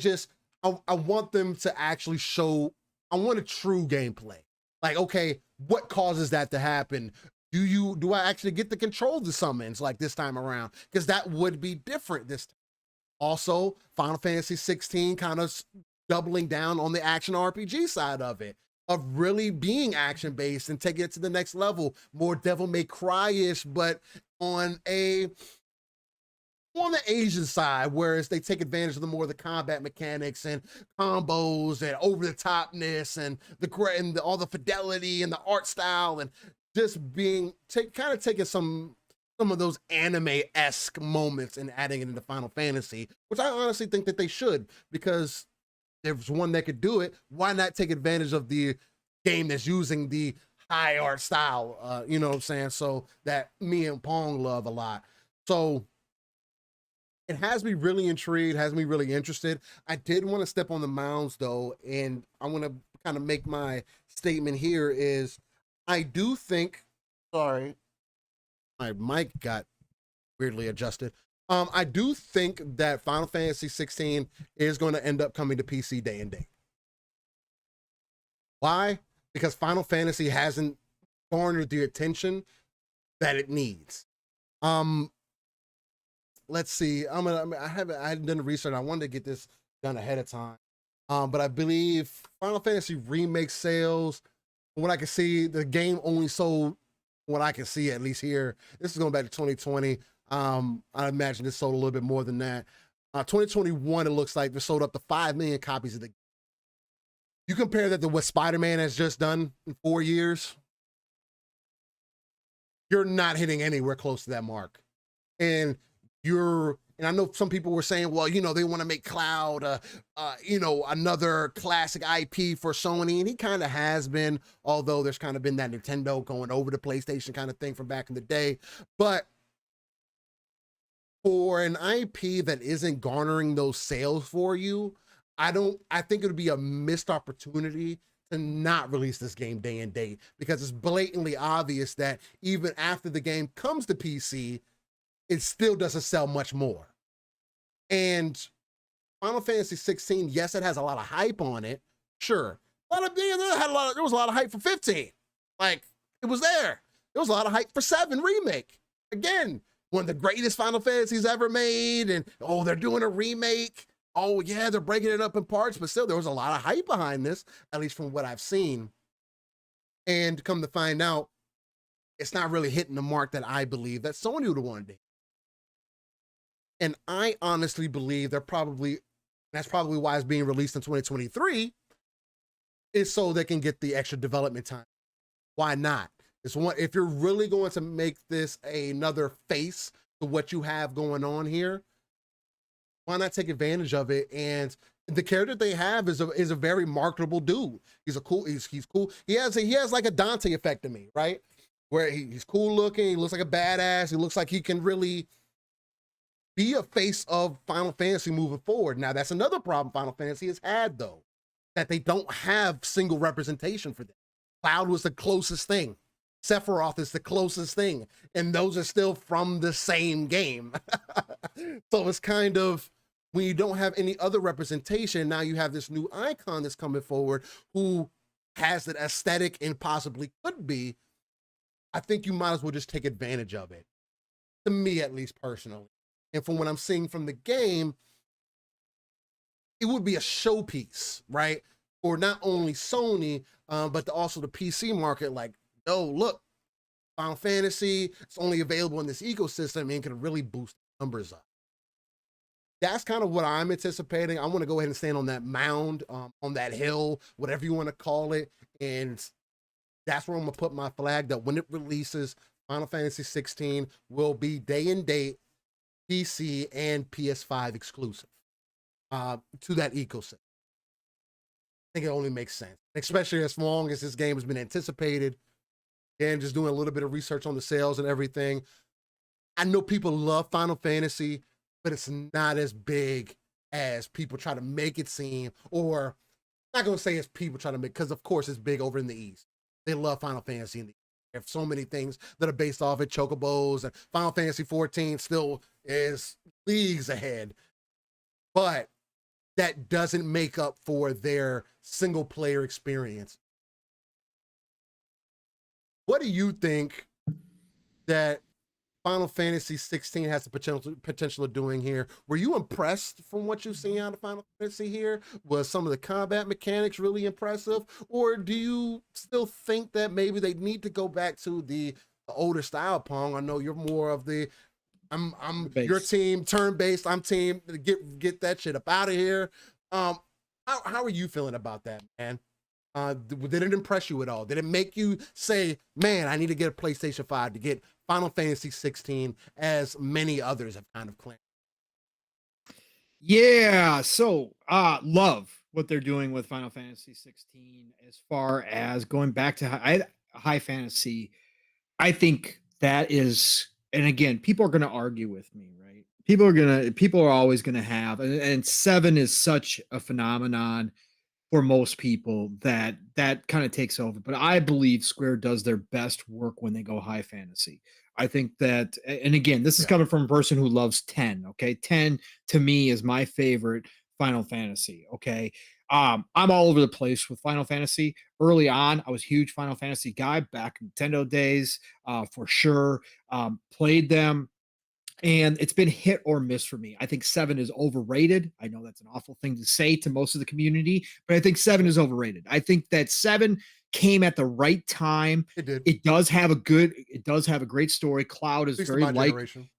want them to actually show, I want a true gameplay. Like, okay, what causes that to happen? Do I actually get to control the summons like this time around? Because that would be different this time. Also, Final Fantasy 16 kind of doubling down on the action RPG side of it. of really being action based and taking it to the next level, more Devil May Cry-ish, but on the Asian side, whereas they take advantage of the combat mechanics and combos and over the topness and all the fidelity and the art style, and just being kind of taking some of those anime-esque moments and adding it into Final Fantasy, which I honestly think that they should, because there's one that could do it. Why not take advantage of the game that's using the high art style? You know what I'm saying? So that me and Pong love a lot. So it has me really intrigued, has me really interested. I did want to step on the mounds though, and I want to kind of make my statement here is I do think, sorry, my mic got weirdly adjusted. I do think that Final Fantasy 16 is going to end up coming to PC day and date. Why? Because Final Fantasy hasn't garnered the attention that it needs. Let's see. I hadn't done the research. I wanted to get this done ahead of time. But I believe Final Fantasy Remake sales, from what I can see, the game only sold, what I can see at least here, this is going back to 2020. I imagine this sold a little bit more than that. 2021, it looks like they sold up to 5 million copies of the game. You compare that to what Spider-Man has just done in 4 years, you're not hitting anywhere close to that mark. And I know some people were saying, well, they want to make Cloud, another classic IP for Sony, and he kind of has been, although there's kind of been that Nintendo going over the PlayStation kind of thing from back in the day. But for an IP that isn't garnering those sales for you, I think it would be a missed opportunity to not release this game day and date, because it's blatantly obvious that even after the game comes to PC, it still doesn't sell much more. And Final Fantasy 16, yes, it has a lot of hype on it. Sure. There was a lot of hype for 15. Like, it was there. There was a lot of hype for 7 Remake. Again, one of the greatest Final Fantasies ever made. And, they're doing a remake. Oh, yeah, they're breaking it up in parts. But still, there was a lot of hype behind this, at least from what I've seen. And come to find out, it's not really hitting the mark that I believe that Sony would have wanted to hit. And I honestly believe that's probably why it's being released in 2023, is so they can get the extra development time. Why not? If you're really going to make this another face to what you have going on here, why not take advantage of it? And the character they have is a very marketable dude. He's cool. He has like a Dante effect to me, right? Where he's cool looking, he looks like a badass, he looks like he can really be a face of Final Fantasy moving forward. Now, that's another problem Final Fantasy has had, though, that they don't have single representation for them. Cloud was the closest thing. Sephiroth is the closest thing. And those are still from the same game. So it's kind of, when you don't have any other representation, now you have this new icon that's coming forward who has that aesthetic and possibly could be. I think you might as well just take advantage of it. To me, at least personally. And from what I'm seeing from the game, it would be a showpiece, right? For not only Sony, but also the PC market. Like, look, Final Fantasy, it's only available in this ecosystem and can really boost numbers up. That's kind of what I'm anticipating. I want to go ahead and stand on that mound, on that hill, whatever you want to call it. And that's where I'm going to put my flag, that when it releases, Final Fantasy 16 will be day and date PC and PS5 exclusive to that ecosystem. I think it only makes sense, especially as long as this game has been anticipated. And just doing a little bit of research on the sales and everything. I know people love Final Fantasy, but it's not as big as people try to make it seem, or I'm not going to say as people try to make, because of course it's big over in the East. They love Final Fantasy in the East. There are so many things that are based off it, Chocobos, and Final Fantasy 14 still is leagues ahead. But that doesn't make up for their single player experience. What do you think that Final Fantasy 16 has the potential of doing here. Were you impressed from what you've seen out of Final Fantasy here? Was some of the combat mechanics really impressive, or do you still think that maybe they need to go back to the older style Pong? I know you're more of the I'm your team turn based. I'm team get that shit up out of here. How are you feeling about that, man? Did it impress you at all? Did it make you say, man, I need to get a PlayStation 5 to get Final Fantasy 16 as many others have kind of claimed? Yeah, so love what they're doing with Final Fantasy 16 as far as going back to high fantasy. I think that is, and again, people are going to argue with me, right? People are always going to have, and 7 is such a phenomenon for most people that that kind of takes over. But I believe Square does their best work when they go high fantasy. I think that, and again, this is coming from a person who loves 10. Okay, 10 to me is my favorite Final Fantasy. Okay, I'm all over the place with Final Fantasy. Early on, I was a huge Final Fantasy guy back in Nintendo days, for sure. Played them, and it's been hit or miss for me. I think 7 is overrated. I know that's an awful thing to say to most of the community, but I think 7 is overrated. I think that 7 came at the right time. It did. It does have a great story. Cloud is very like,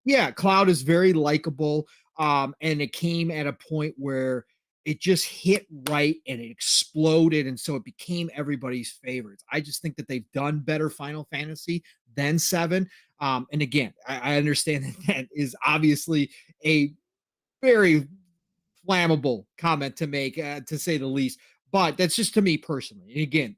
yeah, Cloud is very likable. And it came at a point where it just hit right and it exploded. And so it became everybody's favorites. I just think that they've done better Final Fantasy than 7. And again, I understand that that is obviously a very flammable comment to make, to say the least. But that's just to me personally. And again,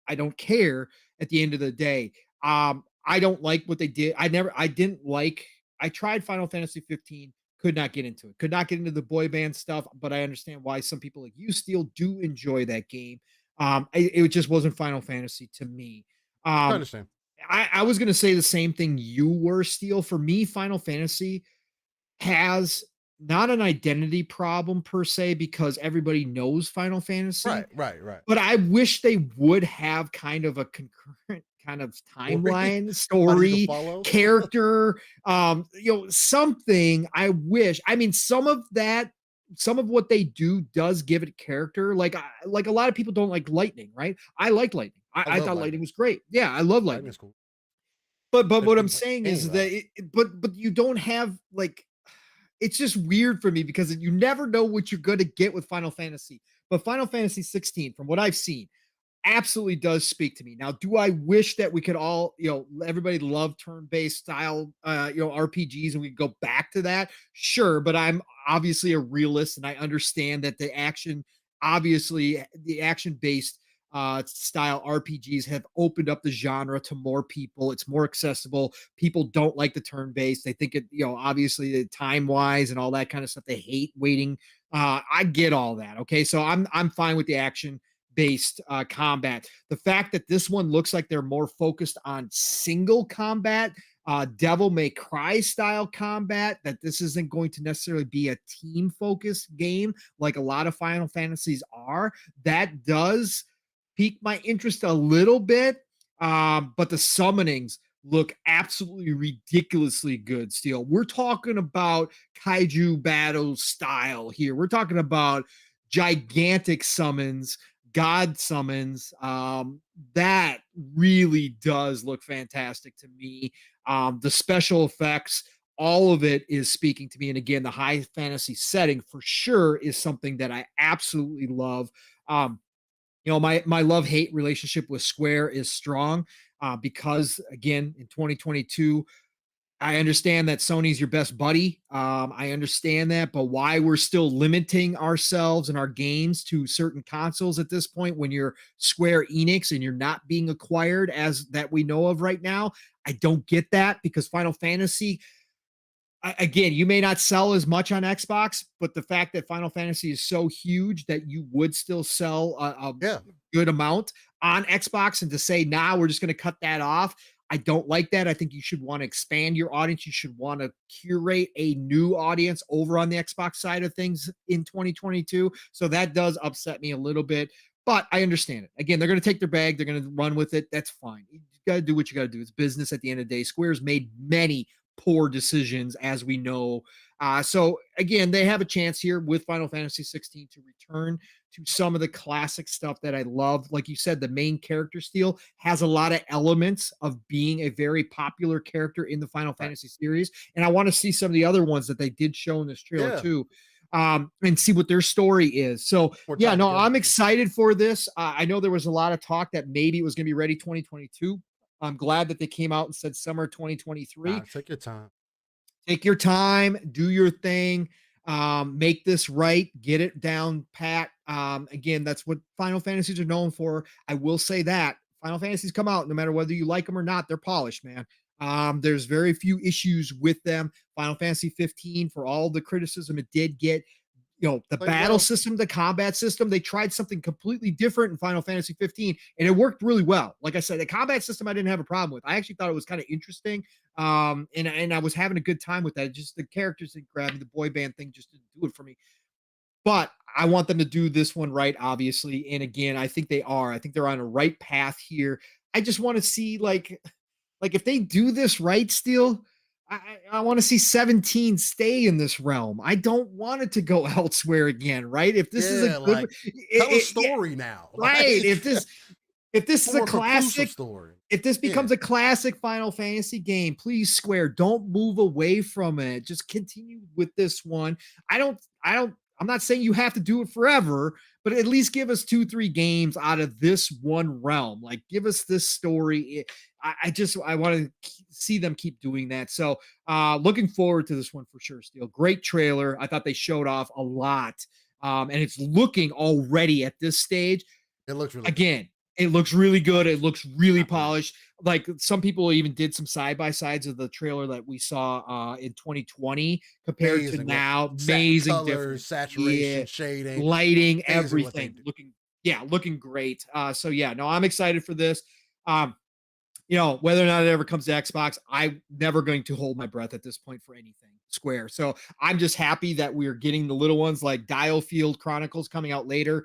I don't care at the end of the day. I don't like what they did. I didn't like, I tried Final Fantasy 15, could not get into it, could not get into the boy band stuff, but I understand why some people like you still do enjoy that game. It just wasn't Final Fantasy to me. I Um, understand. I was going to say the same thing you were, Steel. For me, Final Fantasy has not an identity problem per se because everybody knows Final Fantasy, Right. but I wish they would have kind of a concurrent kind of timeline, Somebody to story, follow. character, something. I wish. I mean, some of what they do does give it character. Like a lot of people don't like Lightning, right? I like Lightning. I I love thought Lightning. Lightning was great. Yeah, I love Lightning Lightning. is cool. But There's what I'm been saying game is route. that but you don't have like, it's just weird for me because you never know what you're going to get with Final Fantasy. But Final Fantasy 16, from what I've seen, absolutely does speak to me. Now, do I wish that we could all, everybody love turn-based style, RPGs and we go back to that? Sure, but I'm obviously a realist and I understand that the action-based style RPGs have opened up the genre to more people. It's more accessible. People don't like the turn-based. They think it, obviously time-wise and all that kind of stuff. They hate waiting. I get all that. Okay, so I'm fine with the action based combat. The fact that this one looks like they're more focused on single combat, Devil May Cry style combat, that this isn't going to necessarily be a team focused game like a lot of Final Fantasies are, that does pique my interest a little bit. But the summonings look absolutely ridiculously good. Still, we're talking about kaiju battle style here. We're talking about gigantic summons, god summons. That really does look fantastic to me. The special effects, all of it is speaking to me. And again, the high fantasy setting for sure is something that I absolutely love. My love hate relationship with Square is strong, because again, in 2022, I understand that Sony's your best buddy. I understand that, but why we're still limiting ourselves and our games to certain consoles at this point when you're Square Enix and you're not being acquired as that we know of right now, I don't get that, because Final Fantasy, again, you may not sell as much on Xbox, but the fact that Final Fantasy is so huge that you would still sell a good amount on Xbox, and to say now we're just going to cut that off, I don't like that. I think you should want to expand your audience. You should want to curate a new audience over on the Xbox side of things in 2022. So that does upset me a little bit, but I understand it. Again, they're going to take their bag. They're going to run with it. That's fine. You got to do what you got to do. It's business at the end of the day. Square's made many poor decisions, as we know. So again, they have a chance here with Final Fantasy 16 to return to some of the classic stuff that I love. Like you said, the main character Steel has a lot of elements of being a very popular character in the Final Fantasy series. And I want to see some of the other ones that they did show in this trailer too, and see what their story is. So yeah, no, I'm excited for this. I know there was a lot of talk that maybe it was going to be ready 2022. I'm glad that they came out and said summer 2023. Take your time. Take your time, do your thing, make this right, get it down pat. Again, that's what Final Fantasies are known for. I will say that Final Fantasies come out, no matter whether you like them or not, they're polished, man. There's very few issues with them. Final Fantasy 15, for all the criticism it did get, the battle system, the combat system, they tried something completely different in Final Fantasy 15, and it worked really well. Like I said, the combat system I didn't have a problem with. I actually thought it was kind of interesting, and I was having a good time with that. Just the characters didn't grab me. The boy band thing just didn't do it for me. But I want them to do this one right, obviously. And again, I think they are. I think they're on a right path here. I just want to see, like if they do this right, Steel, I want to see 17 stay in this realm. I don't want it to go elsewhere again, right? If this is a good, tell a story now, right? If this is a classic story, if this becomes a classic Final Fantasy game, please, Square, don't move away from it. Just continue with this one. I'm not saying you have to do it forever, but at least give us 2-3 games out of this one realm. Like, give us this story. I want to see them keep doing that. So looking forward to this one for sure, Steel. Great trailer. I thought they showed off a lot. And it's looking already at this stage. It looks really good. It looks really good. It looks really polished. Like, some people even did some side-by-sides of the trailer that we saw in 2020 compared to now. Amazing colors, difference. Saturation, shading, lighting, everything. Looking great. So yeah, no, I'm excited for this. Whether or not it ever comes to Xbox, I'm never going to hold my breath at this point for anything Square. So I'm just happy that we're getting the little ones like Dialfield Chronicles coming out later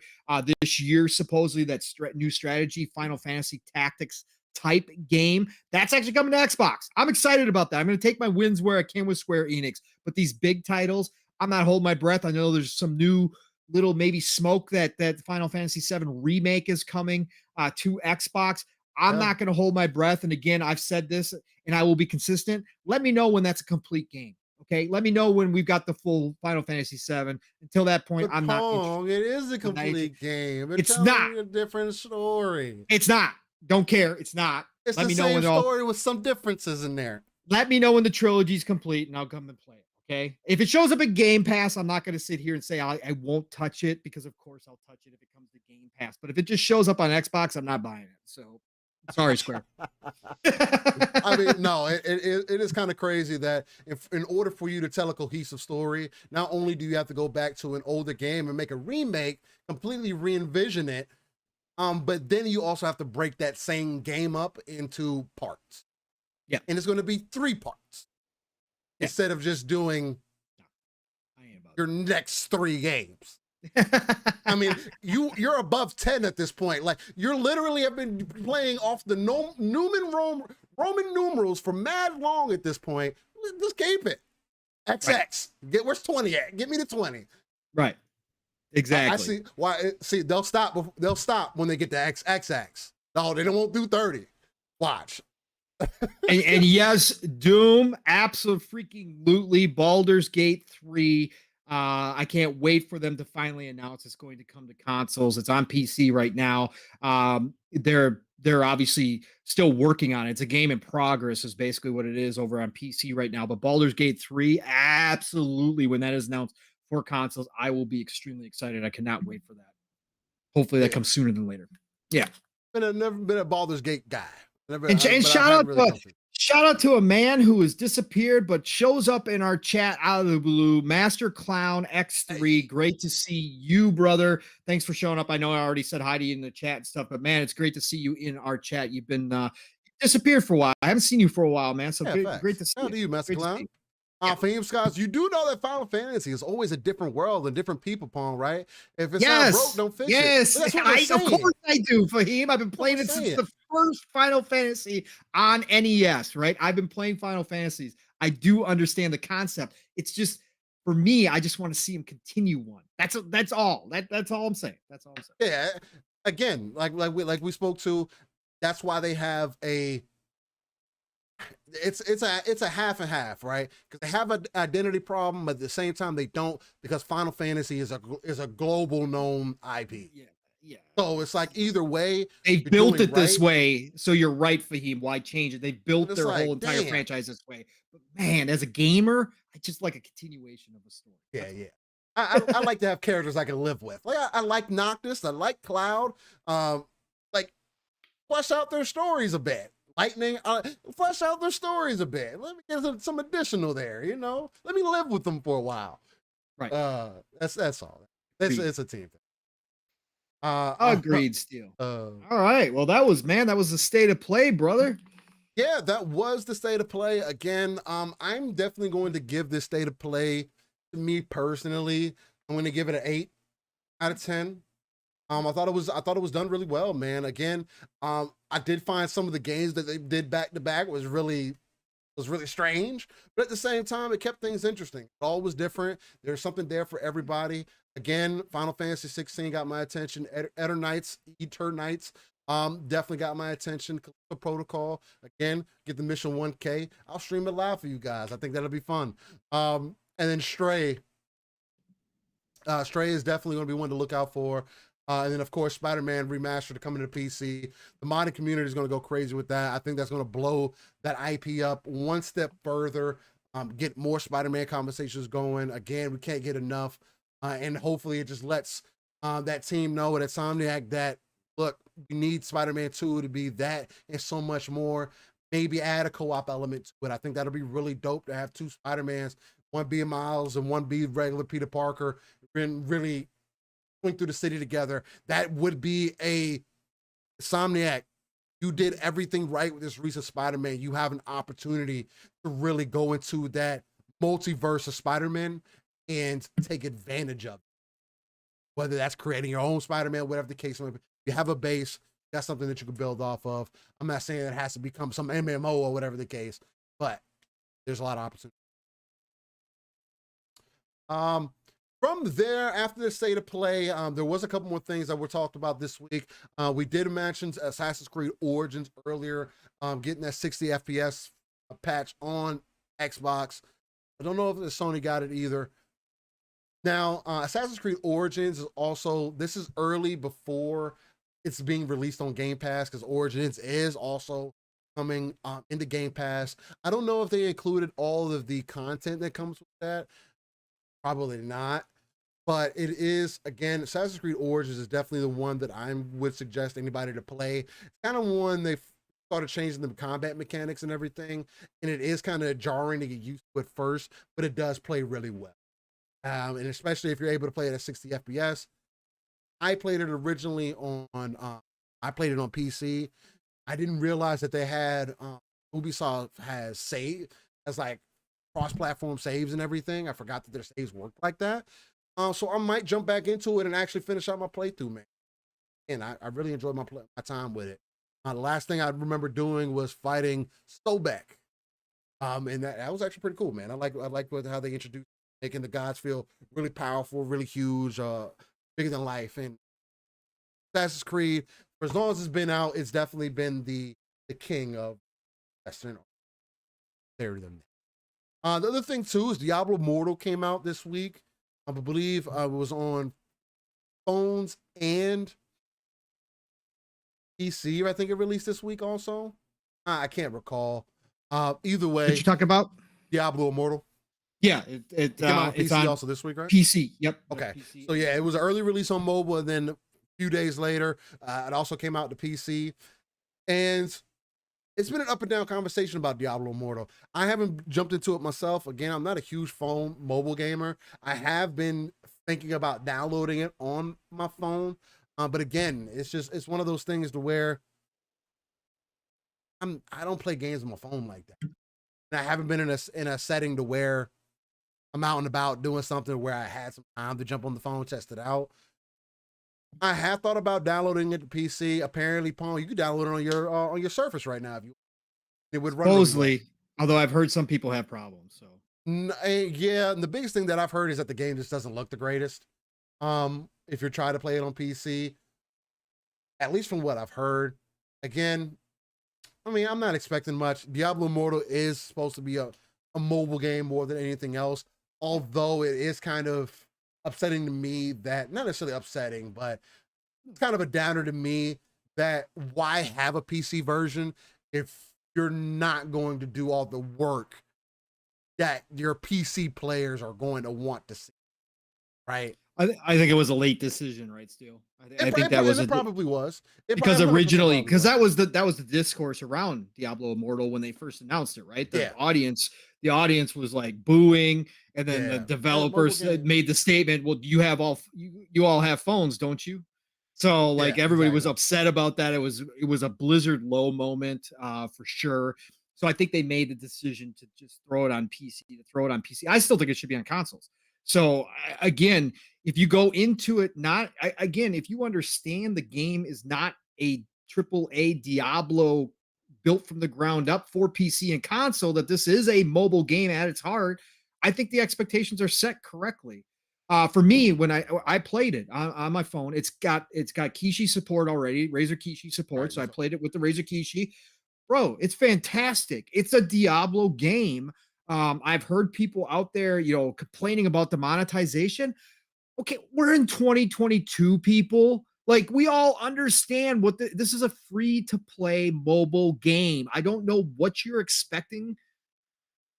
this year, supposedly. That's new strategy, Final Fantasy Tactics type game. That's actually coming to Xbox. I'm excited about that. I'm going to take my wins where I can with Square Enix. But these big titles, I'm not holding my breath. I know there's some new little maybe smoke that Final Fantasy VII remake is coming to Xbox. I'm not going to hold my breath. And again, I've said this and I will be consistent. Let me know when that's a complete game. Okay. Let me know when we've got the full Final Fantasy VII. Until that point, I'm not. It is a complete game. It's not a different story. It's not. Don't care. It's not. It's the same story with some differences in there. Let me know when the trilogy's complete and I'll come and play it. Okay. If it shows up in Game Pass, I'm not going to sit here and say I won't touch it, because of course I'll touch it if it comes to Game Pass. But if it just shows up on Xbox, I'm not buying it. So sorry, Square. I mean, no, it is kind of crazy that if in order for you to tell a cohesive story, not only do you have to go back to an older game and make a remake, completely re-envision it, but then you also have to break that same game up into parts. Yeah. And it's going to be 3 parts instead of just doing your next 3 games. I mean, you're above 10 at this point. Like, you're literally have been playing off the Roman numerals for mad long at this point. Just keep it. XX. Right. Where's 20 at? Get me to 20. Right. Exactly. I see why. See, they'll stop. They'll stop when they get to XXX. No, they won't do 30. Watch. and yes, Doom, absolutely. Baldur's Gate 3. I can't wait for them to finally announce it's going to come to consoles. It's on PC right now. They're obviously still working on it. It's a game in progress is basically what it is over on PC right now. But Baldur's Gate 3, absolutely, when that is announced for consoles, I will be extremely excited. I cannot wait for that. Hopefully that comes sooner than later. Yeah. I've never been a Baldur's Gate guy. And shout out to a man who has disappeared but shows up in our chat out of the blue. Master Clown X3. Great to see you, brother. Thanks for showing up. I know I already said hi to you in the chat and stuff, but man, it's great to see you in our chat. You've been disappeared for a while. I haven't seen you for a while, man. So great to see you. How do you, Master Clown? Fame Scott, you do know that Final Fantasy is always a different world and different people, Pong, right? If it's not broke, don't fix it. Yes, of course I do, Fahim. I've been playing it since the first Final Fantasy on NES, right? I've been playing Final Fantasies. I do understand the concept. It's just for me, I just want to see him continue one. That's all. That's all I'm saying. That's all I'm saying. Yeah. Again, like we spoke to, that's why they have a it's a half and half, right? Because they have an identity problem, but at the same time they don't, because Final Fantasy is a global known IP. Yeah, yeah. So it's like either way, They you're built doing it this right. way, so you're right, Fahim. Why change it? They But built it's their whole like, entire damn. franchise this way. But man, as a gamer, I just like a continuation of a story. Yeah, yeah. I like to have characters I can live with. Like I like Noctis, I like Cloud. Like flesh out their stories a bit. Lightning, flesh out their stories a bit. Let me get some additional there. You know, let me live with them for a while. Right. That's all. It's a team thing. Agreed, Steel. All right. Well, that was the state of play, brother. Yeah, that was the state of play. Again, I'm definitely going to give this state of play, to me personally, I'm going to give it an 8 out of 10. I thought it was done really well, man. Again, I did find some of the games that they did back to back was really strange, but at the same time, it kept things interesting. It all was different. There's something there for everybody. Again, Final Fantasy 16 got my attention. Eternights, definitely got my attention. Callisto Protocol, again, get the mission 1K. I'll stream it live for you guys. I think that'll be fun. And then Stray. Stray is definitely going to be one to look out for. And then, of course, Spider-Man Remastered coming to PC. The modding community is going to go crazy with that. I think that's going to blow that IP up one step further, get more Spider-Man conversations going. Again, we can't get enough. And hopefully it just lets that team know at Insomniac that, look, you need Spider-Man 2 to be that and so much more. Maybe add a co-op element to it. I think that'll be really dope to have two Spider-Mans, one be Miles and one be regular Peter Parker, and really going through the city together. That would be a Insomniac. You did everything right with this recent Spider-Man. You have an opportunity to really go into that multiverse of Spider-Man and take advantage of it. Whether that's creating your own Spider-Man, whatever the case may be. You have a base, that's something that you can build off of. I'm not saying it has to become some MMO or whatever the case, but there's a lot of opportunity. From there, after the state of play, there was a couple more things that were talked about this week. We did mention Assassin's Creed Origins earlier, getting that 60 FPS patch on Xbox. I don't know if Sony got it either. Now, Assassin's Creed Origins is also, this is early before it's being released on Game Pass, because Origins is also coming into Game Pass. I don't know if they included all of the content that comes with that. Probably not. But it is, again, Assassin's Creed Origins is definitely the one that I would suggest anybody to play. It's kind of one they've started changing the combat mechanics and everything, and it is kind of jarring to get used to at first, but it does play really well. And especially if you're able to play it at 60 FPS. I played it originally on I played it on PC. I didn't realize that they had Ubisoft has like cross-platform saves and everything. I forgot that their saves worked like that. So I might jump back into it and actually finish out my playthrough, man. And I really enjoyed my time with it. The last thing I remember doing was fighting Sobek. And that was actually pretty cool, man. I like how they introduced, making the gods feel really powerful, really huge, bigger than life. And Assassin's Creed, for as long as it's been out, it's definitely been the king of Western. There than that. The other thing too is Diablo Immortal came out this week. I believe it was on phones and PC. I think it released this week also. I can't recall. Either way, what you talking about? Diablo Immortal. Yeah, it came out on it's PC on also this week, right? PC. Yep. Okay. PC. So yeah, it was an early release on mobile, and then a few days later, it also came out to PC. And it's been an up and down conversation about Diablo Immortal. I haven't jumped into it myself. Again, I'm not a huge phone mobile gamer. I have been thinking about downloading it on my phone. But again, it's one of those things to where I don't play games on my phone like that. And I haven't been in a setting to where I'm out and about doing something where I had some time to jump on the phone, test it out. I have thought about downloading it to PC. Apparently, Pong, you can download it on your Surface right now if you. It would run. Supposedly, Although I've heard some people have problems. So Yeah, and the biggest thing that I've heard is that the game just doesn't look the greatest. If you're trying to play it on PC, at least from what I've heard. Again, I mean, I'm not expecting much. Diablo Immortal is supposed to be a mobile game more than anything else, although it is kind of upsetting to me that, not necessarily upsetting, but it's kind of a downer to me that why have a PC version if you're not going to do all the work that your PC players are going to want to see, right? I think it was a late decision, right, Steel? I think that was it probably was. It because probably 100% originally, because was. that was the discourse around Diablo Immortal when they first announced it, right? Yeah. The audience was like booing, and then the Yeah. developers Mobile game. made the statement, "Well, you all have phones, don't you?" So like Yeah, everybody was exactly. upset about that. It was a Blizzard low moment for sure. So I think they made the decision to just throw it on PC. To throw it on PC, I still think it should be on consoles. So again, if you go into it not again, if you understand the game is not a triple A Diablo built from the ground up for PC and console, that this is a mobile game at its heart, I think the expectations are set correctly. For me, when I played it on my phone, it's got Kishi support already, Razer Kishi support. Right. So I played it with the Razer Kishi. Bro, it's fantastic. It's a Diablo game. I've heard people out there, complaining about the monetization. Okay, we're in 2022, people. Like, we all understand this is a free to play mobile game. I don't know what you're expecting.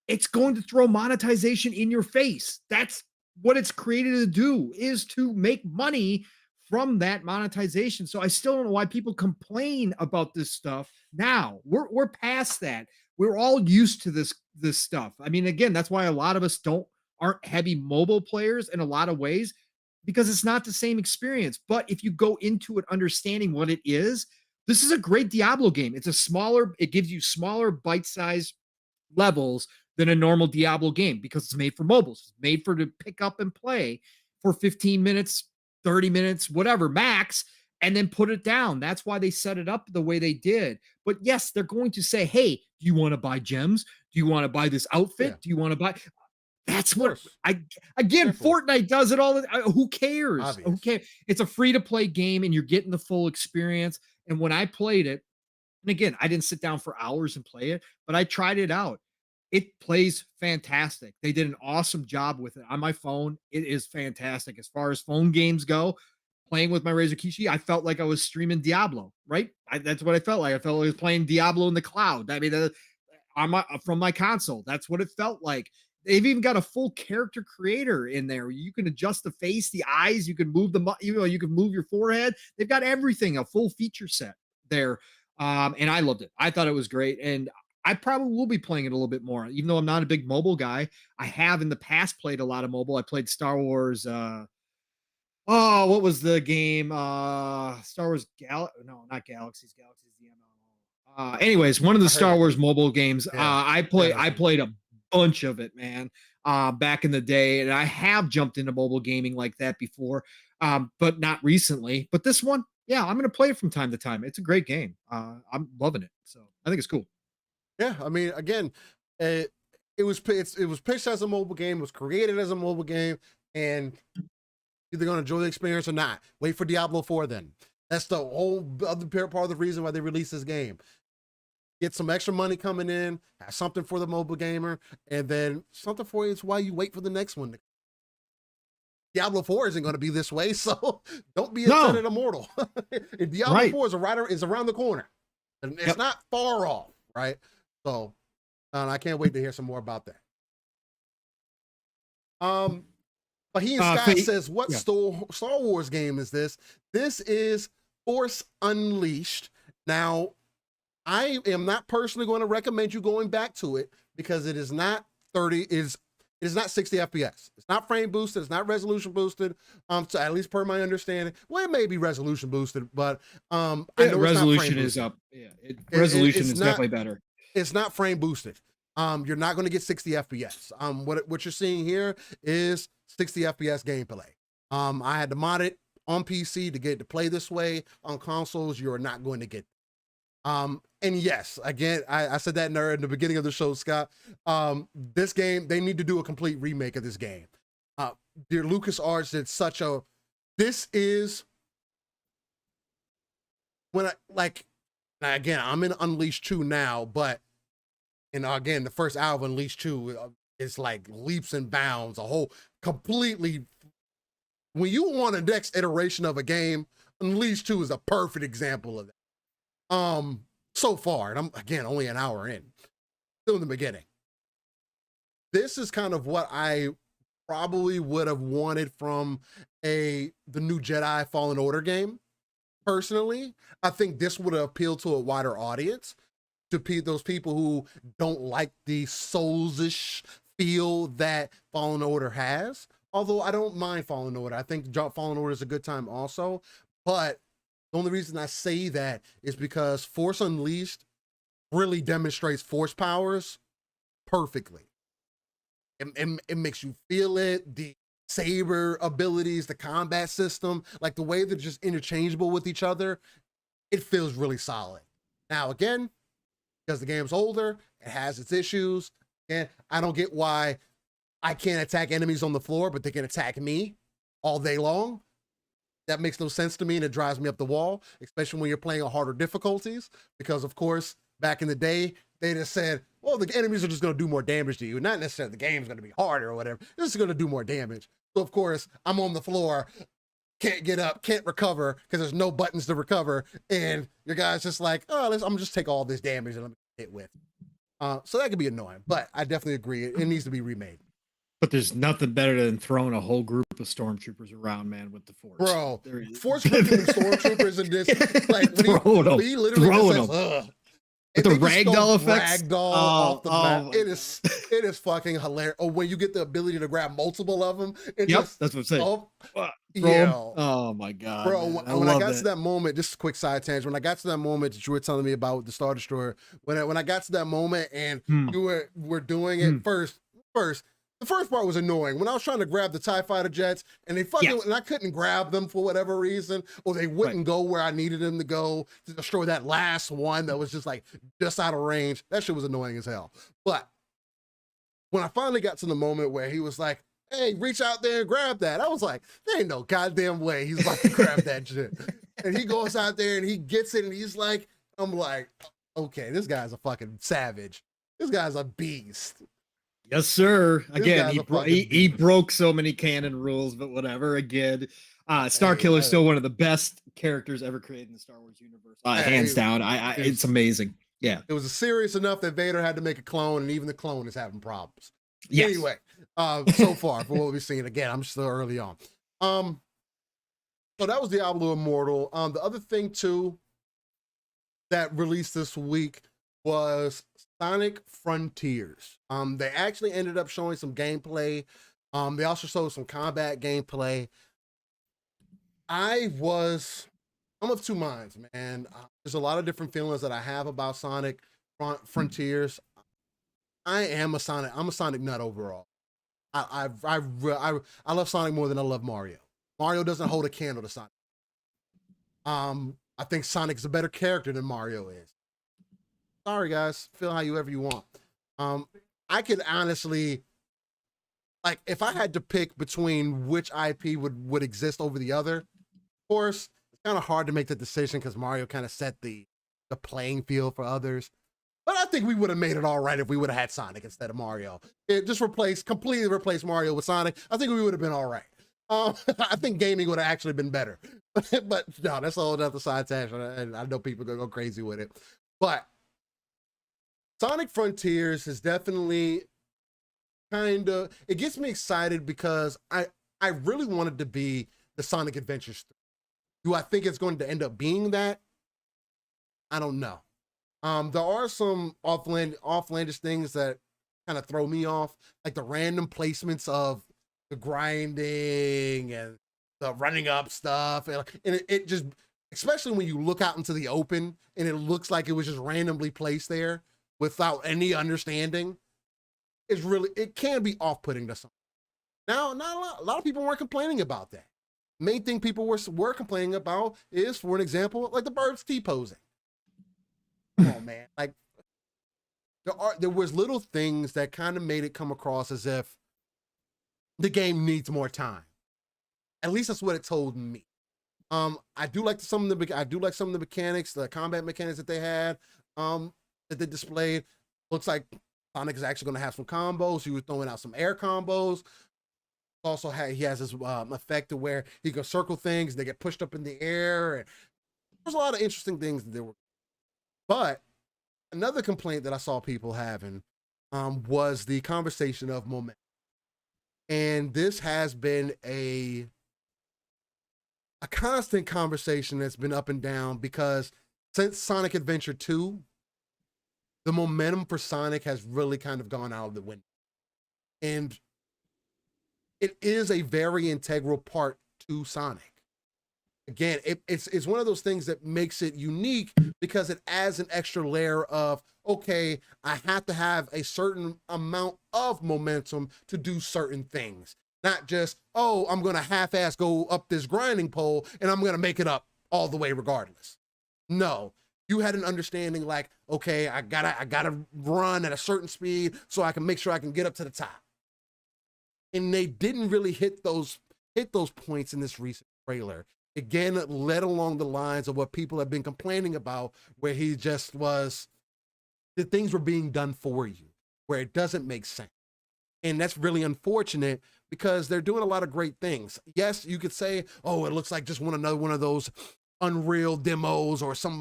It's going to throw monetization in your face. That's what it's created to do, is to make money from that monetization. So I still don't know why people complain about this stuff now. We're past that. We're all used to this stuff. I mean, again, that's why a lot of us aren't heavy mobile players in a lot of ways, because it's not the same experience. But if you go into it understanding what it is, this is a great Diablo game. It gives you smaller bite-sized levels than a normal Diablo game because it's made for mobiles. It's made for to pick up and play for 15 minutes, 30 minutes, whatever, max, and then put it down. That's why they set it up the way they did. But yes, they're going to say, hey, do you want to buy gems? Do you want to buy this outfit? Yeah. Do you want to buy? That's Of what course. again, Careful. Fortnite does it all. Who cares? Obvious. Who cares? It's a free to play game and you're getting the full experience. And when I played it, and again, I didn't sit down for hours and play it, but I tried it out. It plays fantastic. They did an awesome job with it on my phone. It is fantastic. As far as phone games go, playing with my Razer Kishi, I felt like I was streaming Diablo, right? That's what I felt like. I felt like I was playing Diablo in the cloud. I mean, from my console, that's what it felt like. They've even got a full character creator in there. You can adjust the face, the eyes. You can move you can move your forehead. They've got everything, a full feature set there. And I loved it. I thought it was great. And I probably will be playing it a little bit more, even though I'm not a big mobile guy. I have in the past played a lot of mobile. I played Star Wars. What was the game? Star Wars no, not Galaxies. Galaxies the MMO. Anyways, one of the Star Wars mobile games. Yeah. I played a bunch of it, man. Back in the day, and I have jumped into mobile gaming like that before, but not recently. But this one, yeah, I'm gonna play it from time to time. It's a great game. I'm loving it, so I think it's cool. Yeah, I mean, again, it was pitched as a mobile game, it was created as a mobile game, and either going to enjoy the experience or not. Wait for Diablo 4 then. That's the whole other part of the reason why they released this game. Get some extra money coming in, have something for the mobile gamer, and then something for you is why you wait for the next one. Diablo 4 isn't going to be this way, so don't be upset at Immortal. Diablo 4 is around the corner. And it's not far off, right? So I can't wait to hear some more about that. But he and Scott says, what Star Wars game is this? This is Force Unleashed. Now, I am not personally going to recommend you going back to it because it is not 60 FPS. It's not frame boosted. It's not resolution boosted. So at least per my understanding, well, it may be resolution boosted, but I know resolution is up. Yeah, resolution is definitely better. It's not frame boosted. You're not going to get 60 FPS. What you're seeing here is 60 FPS gameplay. I had to mod it on PC to get it to play this way. On consoles, you're not going to get. And yes, again, I said that in the beginning of the show, Scott. This game, they need to do a complete remake of this game. Dear LucasArts did such a. This is when again, I'm in Unleashed 2 now, but again, the first hour of Unleashed 2 is like leaps and bounds, a whole completely. When you want a next iteration of a game, Unleashed 2 is a perfect example of that. So far, and I'm again only an hour in, still in the beginning. This is kind of what I probably would have wanted from the new Jedi Fallen Order game. Personally, I think this would have appealed to a wider audience, to those people who don't like the Souls-ish feel that Fallen Order has. Although I don't mind Fallen Order. I think Fallen Order is a good time also. But the only reason I say that is because Force Unleashed really demonstrates Force powers perfectly. It makes you feel it. The saber abilities, the combat system, like the way they're just interchangeable with each other, it feels really solid. Now, again, because the game's older, it has its issues. And I don't get why I can't attack enemies on the floor, but they can attack me all day long. That makes no sense to me, and it drives me up the wall, especially when you're playing on harder difficulties. Because, of course, back in the day, they just said, well, the enemies are just going to do more damage to you. Not necessarily the game's going to be harder or whatever. This is going to do more damage. So, of course, I'm on the floor, can't get up, can't recover, because there's no buttons to recover. And your guy's just like, oh, I'm going to just take all this damage and I'm going to hit with. So that could be annoying, but I definitely agree. It needs to be remade. But there's nothing better than throwing a whole group of stormtroopers around, man, with the Force. Bro, Force cooking stormtroopers in this, like, when he literally just says, ugh. With the ragdoll effects, ragdoll off the map. It is fucking hilarious. Or when you get the ability to grab multiple of them. And yep, that's what I'm saying. Oh my god, bro! When I got to that moment, just a quick side tangent. When I got to that moment that you were telling me about the Star Destroyer, when I got to that moment and you were doing it first. The first part was annoying. When I was trying to grab the TIE fighter jets and they fucking and I couldn't grab them for whatever reason, or they wouldn't go where I needed them to go to destroy that last one that was just like just out of range. That shit was annoying as hell. But when I finally got to the moment where he was like, hey, reach out there and grab that, I was like, there ain't no goddamn way he's about to grab that shit. And he goes out there and he gets it and he's like, I'm like, okay, this guy's a fucking savage. This guy's a beast. Yes, sir. Again, he broke so many canon rules, but whatever. Again, Starkiller's still one of the best characters ever created in the Star Wars universe. Hands down. It's amazing. Yeah. It was serious enough that Vader had to make a clone, and even the clone is having problems. Yes. Anyway, so far, for what we've seen, again, I'm still early on. So that was Diablo Immortal. The other thing, too, that released this week was Sonic Frontiers. They actually ended up showing some gameplay. They also showed some combat gameplay. I'm of two minds, man. There's a lot of different feelings that I have about Sonic Frontiers. I'm a Sonic nut overall. I love Sonic more than I love Mario. Mario doesn't hold a candle to Sonic. I think Sonic's a better character than Mario is. Sorry, guys. Feel however you want. I could honestly, like, if I had to pick between which IP would exist over the other, of course, it's kind of hard to make the decision because Mario kind of set the playing field for others. But I think we would have made it all right if we would have had Sonic instead of Mario. It just completely replaced Mario with Sonic. I think we would have been all right. I think gaming would have actually been better. But no, that's a whole other side tangent, and I know people are going to go crazy with it. But Sonic Frontiers is definitely it gets me excited because I really wanted to be the Sonic Adventures. Do I think it's going to end up being that? I don't know. There are some offlandish things that kind of throw me off, like the random placements of the grinding and the running up stuff. And it just, especially when you look out into the open and it looks like it was just randomly placed there without any understanding, it can be off-putting to some. Now, not a lot of people weren't complaining about that. Main thing people were complaining about is, for an example, like the birds T-posing. come on, man. Like there was little things that kind of made it come across as if the game needs more time. At least that's what it told me. I do like some of the mechanics, the combat mechanics that they had, that they displayed. Looks like Sonic is actually going to have some combos. He was throwing out some air combos. Also, he has this effect to where he can circle things, they get pushed up in the air. And there's a lot of interesting things that there were. But another complaint that I saw people having was the conversation of momentum. And this has been a constant conversation that's been up and down, because since Sonic Adventure 2, the momentum for Sonic has really kind of gone out of the window. And it is a very integral part to Sonic. Again, it's one of those things that makes it unique, because it adds an extra layer of, okay, I have to have a certain amount of momentum to do certain things. Not just, oh, I'm going to half-ass go up this grinding pole and I'm going to make it up all the way regardless. No, you had an understanding like, okay, I gotta run at a certain speed so I can make sure I can get up to the top. And they didn't really hit those points in this recent trailer. Again, led along the lines of what people have been complaining about, where he just was, the things were being done for you, where it doesn't make sense. And that's really unfortunate, because they're doing a lot of great things. Yes, you could say, oh, it looks like just another one of those Unreal demos or some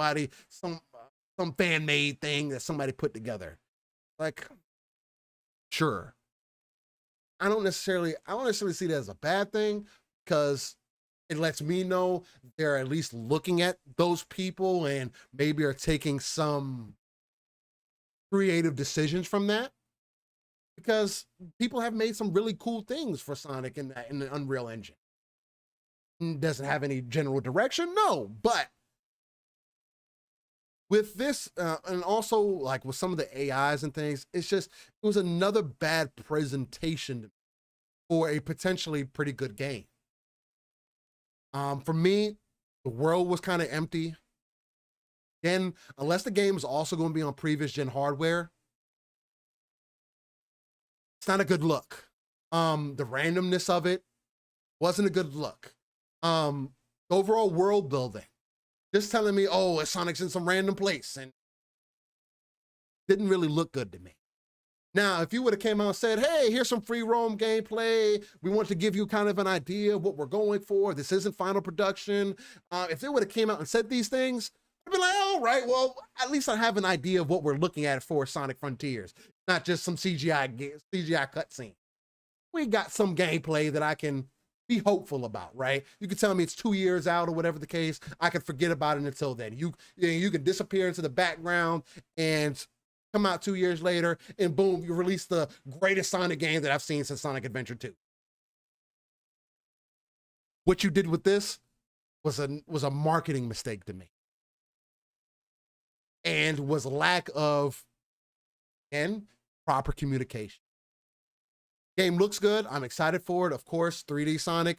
fan-made thing that somebody put together. Like, sure. I don't necessarily see that as a bad thing, because it lets me know they're at least looking at those people and maybe are taking some creative decisions from that, because people have made some really cool things for Sonic in the Unreal Engine. Doesn't have any general direction, no, but with this, and also like with some of the AIs and things, it was another bad presentation for a potentially pretty good game. For me, the world was kind of empty. Again, unless the game is also going to be on previous gen hardware, it's not a good look. The randomness of it wasn't a good look. Overall world building, just telling me, oh, Sonic's in some random place, and didn't really look good to me. Now, if you would have came out and said, hey, here's some free roam gameplay, we want to give you kind of an idea of what we're going for, this isn't final production. If they would have came out and said these things, I'd be like, all right, well, at least I have an idea of what we're looking at for Sonic Frontiers, not just some CGI cutscene. We got some gameplay that I can be hopeful about, right? You can tell me it's 2 years out or whatever the case. I can forget about it until then. You can disappear into the background and come out 2 years later, and boom, you release the greatest Sonic game that I've seen since Sonic Adventure 2. What you did with this was a marketing mistake to me, and was a lack of, again, proper communication. Game looks good. I'm excited for it. Of course, 3D Sonic.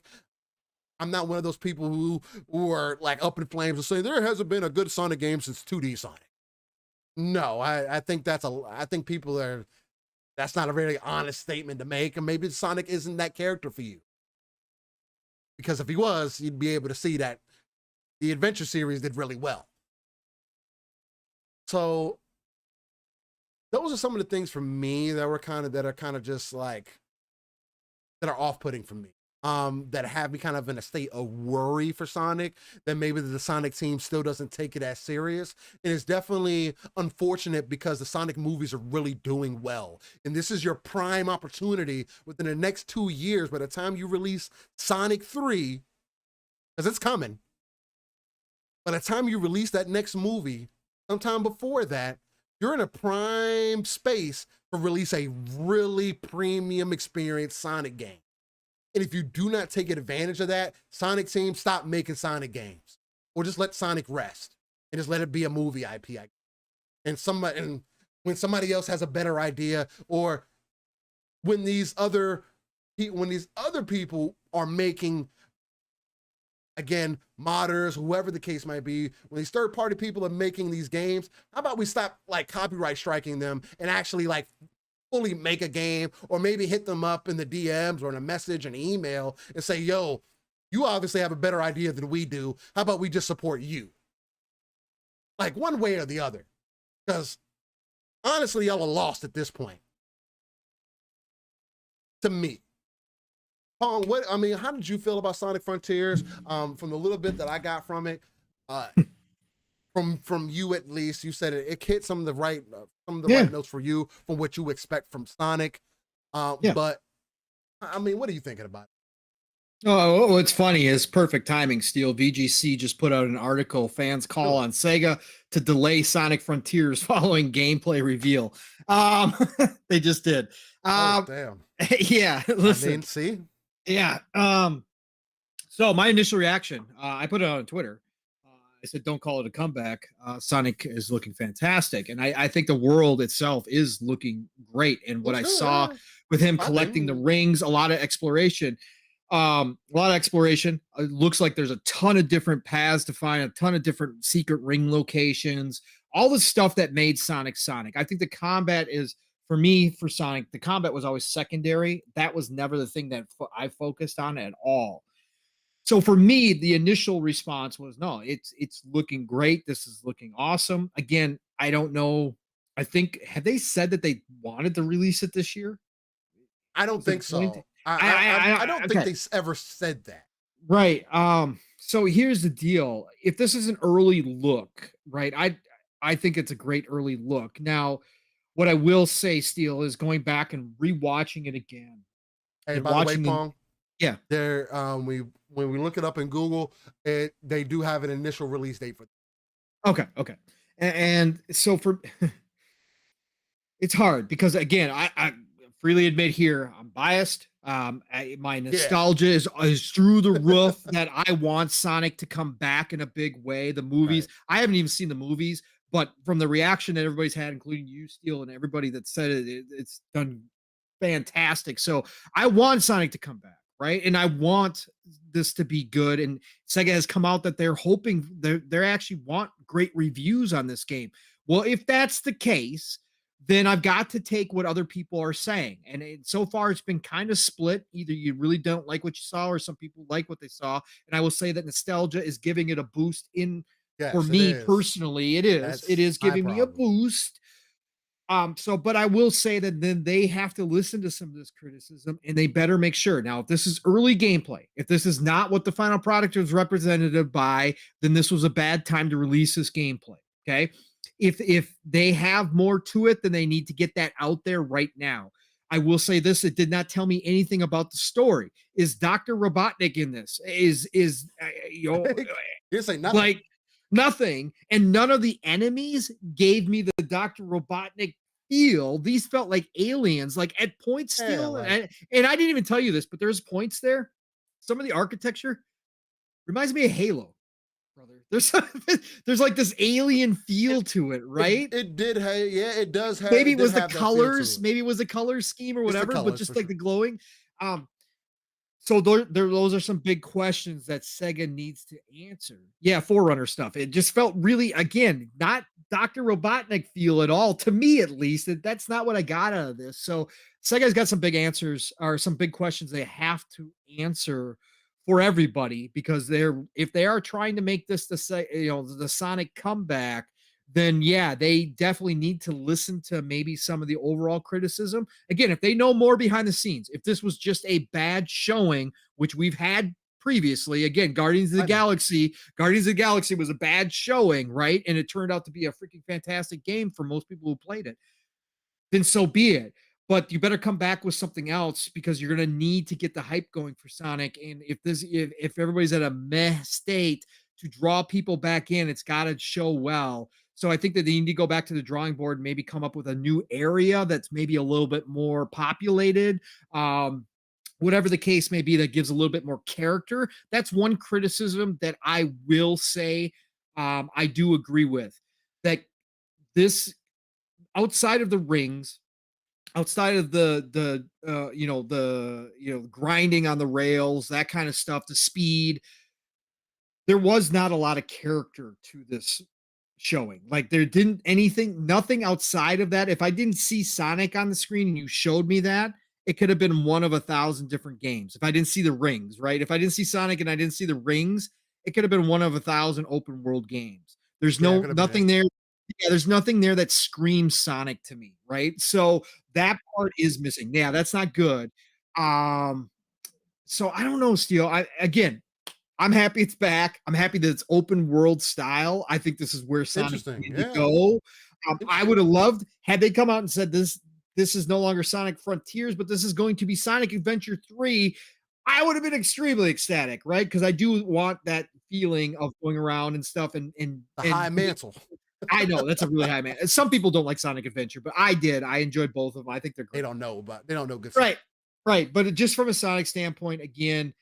I'm not one of those people who are like up in flames and saying there hasn't been a good Sonic game since 2D Sonic. No, I think that's not a very honest statement to make, and maybe Sonic isn't that character for you. Because if he was, you'd be able to see that the Adventure series did really well. So those are some of the things for me that are kind of just like, that are off-putting for me. That have me kind of in a state of worry for Sonic, that maybe the Sonic team still doesn't take it as serious. And it's definitely unfortunate, because the Sonic movies are really doing well. And this is your prime opportunity within the next 2 years, by the time you release Sonic 3, because it's coming. By the time you release that next movie, sometime before that, you're in a prime space to release a really premium experience Sonic game. And if you do not take advantage of that, Sonic team, stop making Sonic games, or just let Sonic rest and just let it be a movie IP. And when somebody else has a better idea, or when these other people are making again, modders, whoever the case might be, when these third-party people are making these games, how about we stop like copyright striking them and actually like fully make a game, or maybe hit them up in the DMs or in a message, an email, and say, yo, you obviously have a better idea than we do. How about we just support you? Like one way or the other. Because honestly, y'all are lost at this point. To me. Pong, how did you feel about Sonic Frontiers? From the little bit that I got from it, from you at least, you said it hit some of the right right notes for you from what you expect from Sonic. But what are you thinking about it? Oh, what's funny is perfect timing, Steel. VGC just put out an article, fans call on Sega to delay Sonic Frontiers following gameplay reveal. They just did. Damn. Yeah, listen. See? Yeah. So my initial reaction, I put it on Twitter. I said, don't call it a comeback. Sonic is looking fantastic. And I think the world itself is looking great. And what I saw with him collecting the rings, a lot of exploration. It looks like there's a ton of different paths to find, a ton of different secret ring locations, all the stuff that made Sonic Sonic. I think the combat is, for me, for Sonic, the combat was always secondary. That was never the thing that I focused on at all. So for me, the initial response was, no, it's looking great. This is looking awesome. Again, I don't know. I think, have they said that they wanted to release it this year? I don't think so. I don't think they ever said that. Right. So here's the deal. If this is an early look, right, I think it's a great early look. Now, what I will say, Steel, is going back and rewatching it again. Hey, by the way, Pong, there when we look it up in Google, they do have an initial release date for it. Okay. And so for it's hard because again, I freely admit here, I'm biased. My nostalgia is through the roof that I want Sonic to come back in a big way. The movies, I haven't even seen the movies, but from the reaction that everybody's had, including you, Steel, and everybody that said it's done fantastic. So I want Sonic to come back, right? And I want this to be good. And Sega has come out that they're hoping they actually want great reviews on this game. Well, if that's the case, then I've got to take what other people are saying. And so far, it's been kind of split. Either you really don't like what you saw, or some people like what they saw. And I will say that nostalgia is giving it a boost for me personally. It is giving me a boost. But I will say that then they have to listen to some of this criticism and they better make sure. Now, if this is early gameplay, if this is not what the final product was representative by, then this was a bad time to release this gameplay. Okay. If they have more to it, then they need to get that out there right now. I will say this: it did not tell me anything about the story. Is Dr. Robotnik in this? You're saying nothing. Like nothing, and none of the enemies gave me the Dr. Robotnik feel. These felt like aliens, like at points still. And I didn't even tell you this, but there's points there. Some of the architecture reminds me of Halo. Brother, there's like this alien feel to it, right? It did have, it does have. Maybe it was the colors, maybe it was the color scheme or whatever, but just like the glowing. So those are some big questions that Sega needs to answer. Yeah, Forerunner stuff. It just felt really, again, not Dr. Robotnik feel at all, to me at least. That's not what I got out of this. So Sega's got some big answers, or some big questions they have to answer for everybody, because if they are trying to make this the Sonic comeback, then they definitely need to listen to maybe some of the overall criticism. Again, if they know more behind the scenes, if this was just a bad showing, which we've had previously, again, Guardians of the Galaxy was a bad showing, right? And it turned out to be a freaking fantastic game for most people who played it. Then so be it. But you better come back with something else, because you're going to need to get the hype going for Sonic. And if everybody's at a meh state, to draw people back in, it's got to show well. So I think that they need to go back to the drawing board and maybe come up with a new area that's maybe a little bit more populated. Whatever the case may be, that gives a little bit more character. That's one criticism that I will say I do agree with. That this, outside of the rings, outside of the grinding on the rails, that kind of stuff, the speed, there was not a lot of character to this showing. Like there didn't anything, nothing outside of that. If I didn't see Sonic on the screen and you showed me that, it could have been one of 1,000 different games. If I didn't see the rings, right? If I didn't see Sonic and I didn't see the rings, it could have been one of 1,000 open world games. There's Yeah, it no could have been. nothing there. Yeah, there's nothing there that screams Sonic to me, right? So that part is missing. Yeah, that's not good. Um, so I don't know, Steel. I again, I'm happy it's back. I'm happy that it's open world style. I think this is where Sonic Interesting. needed to Yeah. go. I Interesting. would have loved had they come out and said this is no longer Sonic Frontiers, but this is going to be Sonic Adventure 3. I would have been extremely ecstatic, right? Because I do want that feeling of going around and stuff The and high mantle. I know that's a really high man. Some people don't like Sonic Adventure, but I did. I enjoyed both of them. I think they're They great. don't know, but they don't know good stuff. Right. Right. But just from a Sonic standpoint, again,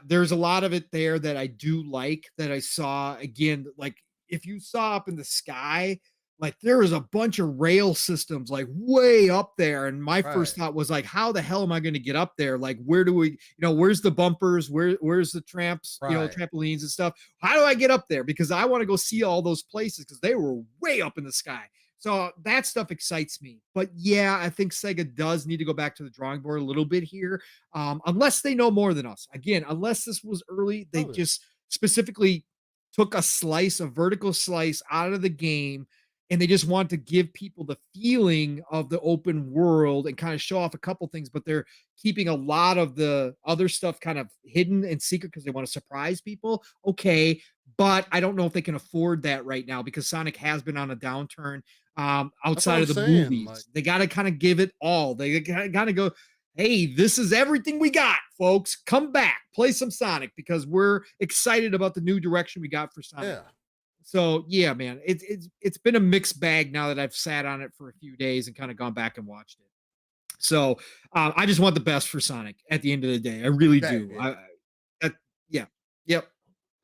there's a lot of it there that I do like that I saw again. Like if you saw up in the sky, like there was a bunch of rail systems like way up there. And my first Right. thought was like, how the hell am I going to get up there? Like, where do we, where's the bumpers? Where's the tramps, Right. trampolines and stuff? How do I get up there? Because I want to go see all those places because they were way up in the sky. So that stuff excites me. But yeah, I think Sega does need to go back to the drawing board a little bit here, unless they know more than us. Again, unless this was early, they Totally. just specifically took a slice, a vertical slice out of the game, and they just want to give people the feeling of the open world and kind of show off a couple things, but they're keeping a lot of the other stuff kind of hidden and secret because they want to surprise people. Okay, but I don't know if they can afford that right now because Sonic has been on a downturn That's what outside I'm of the saying. Like, movies. They got to kind of give it all. They got to go, hey, this is everything we got, folks. Come back, play some Sonic because we're excited about the new direction we got for Sonic. yeah. So yeah, man, it's been a mixed bag now that I've sat on it for a few days and kind of gone back and watched it. So I just want the best for Sonic at the end of the day. I really That, do. yeah. That, yeah, yep,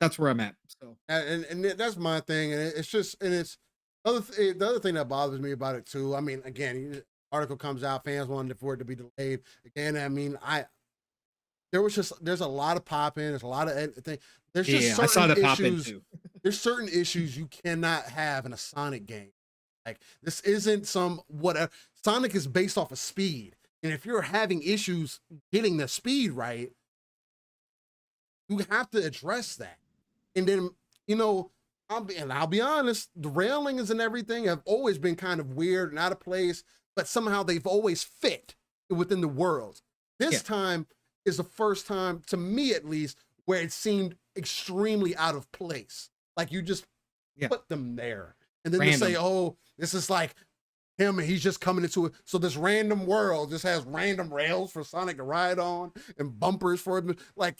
that's where I'm at. So And that's my thing. And it's just, and it's the other thing that bothers me about it too. I mean, again, article comes out, fans wanted for it to be delayed. Again, I mean, there's a lot of pop in, there's a lot of thing. There's just yeah, I saw certain that pop in issues. too. There's certain issues you cannot have in a Sonic game. Like this isn't some whatever. Sonic is based off of speed, and if you're having issues getting the speed right, you have to address that. And then I'll be honest, the railings and everything have always been kind of weird and out of place, but somehow they've always fit within the world. Yeah, This time is the first time, to me at least, where it seemed extremely out of place. Like you just yeah, put them there. And then to say, random. oh, this is like him and he's just coming into it. So this random world just has random rails for Sonic to ride on and bumpers for him. Like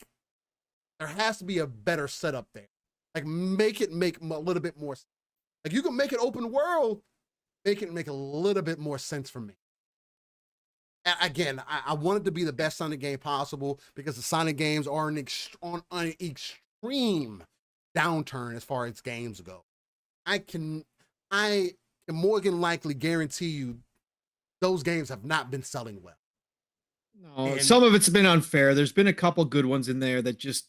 there has to be a better setup there. Like make it make a little bit more. Like you can make it open world, make it make a little bit more sense for me. Again, I want it to be the best Sonic game possible because the Sonic games are on an extreme downturn as far as games go. I can more than likely guarantee you those games have not been selling well. No, And some of it's been unfair. There's been a couple good ones in there that just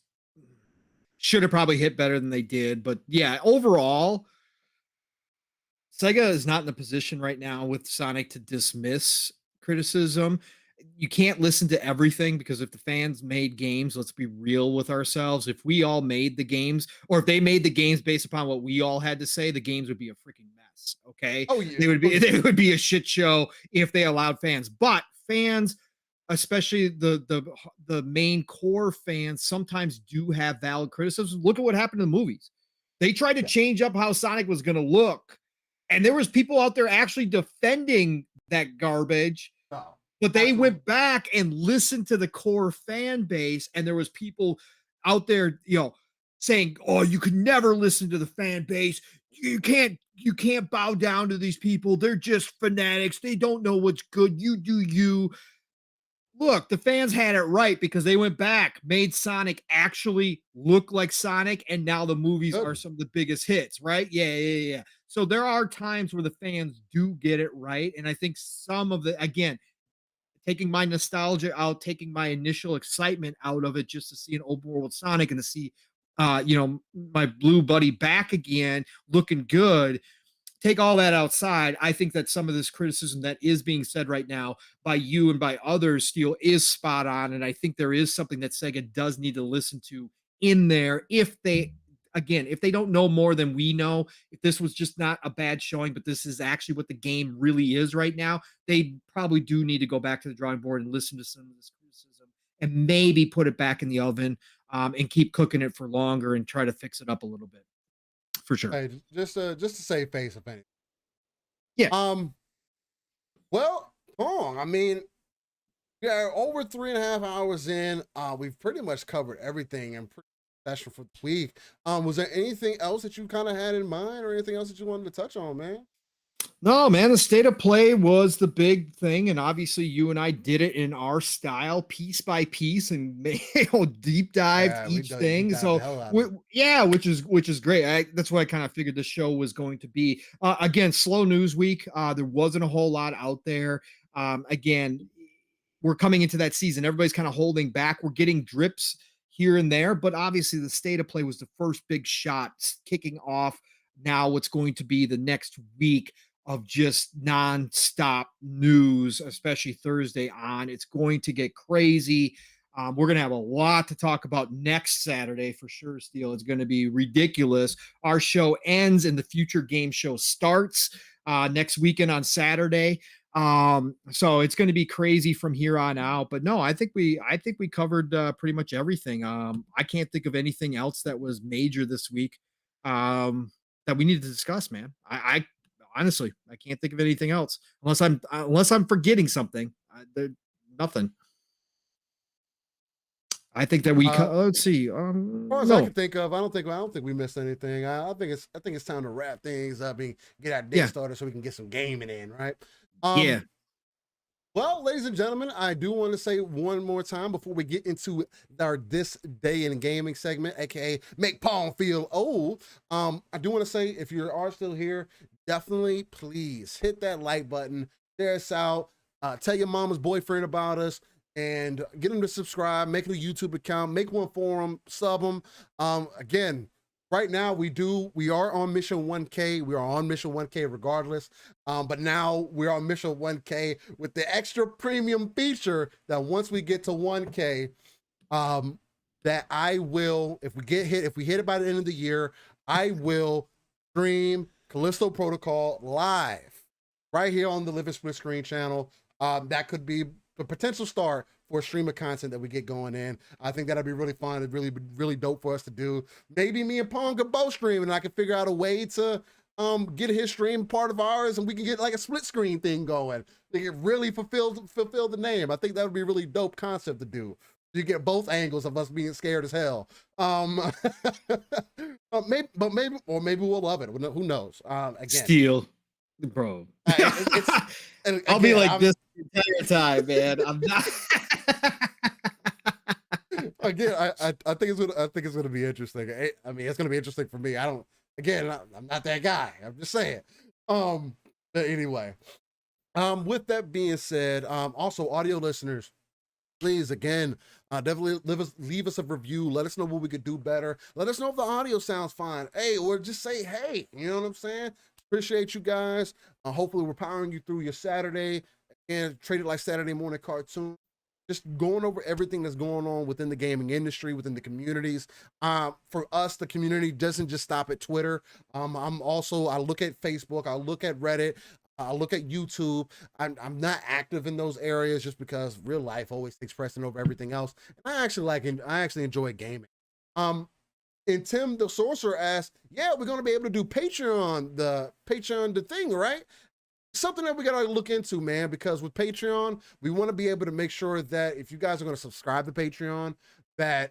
should have probably hit better than they did. But yeah, overall, Sega is not in the position right now with Sonic to dismiss criticism. You can't listen to everything because if the fans made games, let's be real with ourselves. If we all made the games, or if they made the games based upon what we all had to say, the games would be a freaking mess. Okay. oh yeah, They would oh be yeah, they would be a shit show if they allowed fans. But fans, especially the main core fans, sometimes do have valid criticisms. Look at what happened in the movies. They tried to yeah. change up how Sonic was going to look, and there was people out there actually defending that garbage, No, but they absolutely. went back and listened to the core fan base, and there was people out there, saying, "Oh, you could never listen to the fan base. You can't bow down to these people. They're just fanatics. They don't know what's good. You do you." Look, the fans had it right because they went back, made Sonic actually look like Sonic, and now the movies are Good. some of the biggest hits, right? Yeah, yeah, yeah. So there are times where the fans do get it right. And I think some of the, again, taking my nostalgia out, taking my initial excitement out of it just to see an open world Sonic and to see my blue buddy back again, looking good. Take all that outside. I think that some of this criticism that is being said right now by you and by others, Steel, is spot on. And I think there is something that Sega does need to listen to in there if they, again, if they don't know more than we know, if this was just not a bad showing, but this is actually what the game really is right now, they probably do need to go back to the drawing board and listen to some of this criticism and maybe put it back in the oven, and keep cooking it for longer and try to fix it up a little bit, for sure. Hey, just to save face, if anything. Yeah. Well, Pong, I mean, yeah, over 3.5 hours in, we've pretty much covered everything and session for the week. Was there anything else that you kind of had in mind, or anything else that you wanted to touch on, man? No, man, the state of play was the big thing, and obviously you and I did it in our style, piece by piece, and deep dived each thing. So, which is great. That's what I kind of figured the show was going to be. Again, slow news week. There wasn't a whole lot out there. Again, we're coming into that season. Everybody's kind of holding back. We're getting drips here and there, but obviously the state of play was the first big shot kicking off now what's going to be the next week of just nonstop news, especially Thursday on. It's going to get crazy. We're going to have a lot to talk about next Saturday for sure, Steel. It's going to be ridiculous. Our show ends and the future game show starts next weekend on Saturday. So it's going to be crazy from here on out, but no, I think we covered pretty much everything. I can't think of anything else that was major this week that we needed to discuss, man. I honestly, I can't think of anything else unless I'm forgetting something. Nothing. I think that we let's see. As far as I can think of, I don't think we missed anything. I think it's time to wrap things up and get our day started so we can get some gaming in, right? Well, ladies and gentlemen, I do want to say one more time before we get into our This Day in Gaming segment, aka Make Pong Feel Old. I do want to say, if you are still here, definitely please hit that like button, share us out, tell your mama's boyfriend about us, and get them to subscribe, make a YouTube account, make one for them, sub them. Again, right now we are on mission 1K. We are on mission 1K regardless. But now we're on mission 1K with the extra premium feature that once we get to 1K, that I will, if we hit it by the end of the year, I will stream Callisto Protocol live right here on the Living Splitscreen channel. That could be the potential start for a stream of content that we get going in. I think that'd be really fun. It'd really dope for us to do. Maybe me and Pong could both stream, and I can figure out a way to get his stream part of ours, and we can get like a split screen thing going. They can really fulfill the name. I think that would be a really dope concept to do. You get both angles of us being scared as hell. Maybe we'll love it. Who knows? Again, Steel, bro. I'll be like this the entire time, man. I'm not. Again, I think it's gonna be interesting. I mean, it's gonna be interesting for me. I'm not that guy. I'm just saying. But anyway, with that being said, also audio listeners, please again, definitely leave us a review. Let us know what we could do better. Let us know if the audio sounds fine. Hey, or just say hey. You know what I'm saying? Appreciate you guys. Hopefully we're powering you through your Saturday and treat it like Saturday morning cartoon. Just going over everything that's going on within the gaming industry, within the communities. For us, the community doesn't just stop at Twitter. I look at Facebook, I look at Reddit, I look at YouTube. I'm not active in those areas just because real life always takes precedent over everything else. And I actually enjoy gaming. And Tim the Sorcerer asked, yeah, we're going to be able to do Patreon the thing, right? Something that we got to look into, man, because with Patreon, we want to be able to make sure that if you guys are going to subscribe to Patreon, that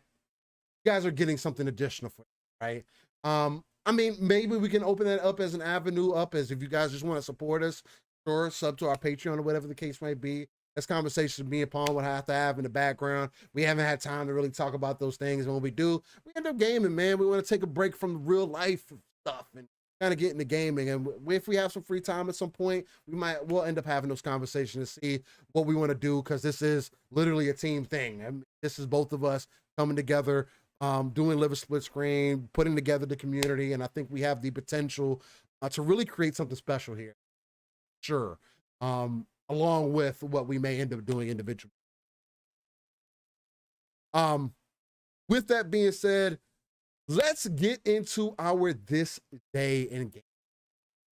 you guys are getting something additional for it, right? I mean, maybe we can open that up as an avenue as if you guys just want to support us, sure, sub to our Patreon or whatever the case might be. That's conversations me and Paul would have to have in the background. We haven't had time to really talk about those things. And when we do, we end up gaming, man. We want to take a break from the real life stuff and kind of get into gaming. And if we have some free time at some point, we'll end up having those conversations to see what we want to do, because this is literally a team thing. I mean, this is both of us coming together doing Living Splitscreen, putting together the community, and I think we have the potential to really create something special here. Sure. Along with what we may end up doing individually. With that being said, let's get into our This Day in Game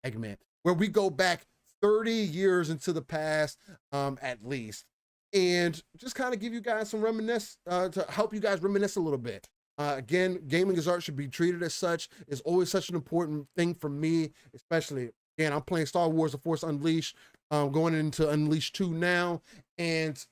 segment, where we go back 30 years into the past, at least, and just kind of give you guys some reminisce, to help you guys reminisce a little bit. Again, gaming as art should be treated as such. It's always such an important thing for me, especially, again, I'm playing Star Wars: The Force Unleashed, going into Unleashed 2 now, and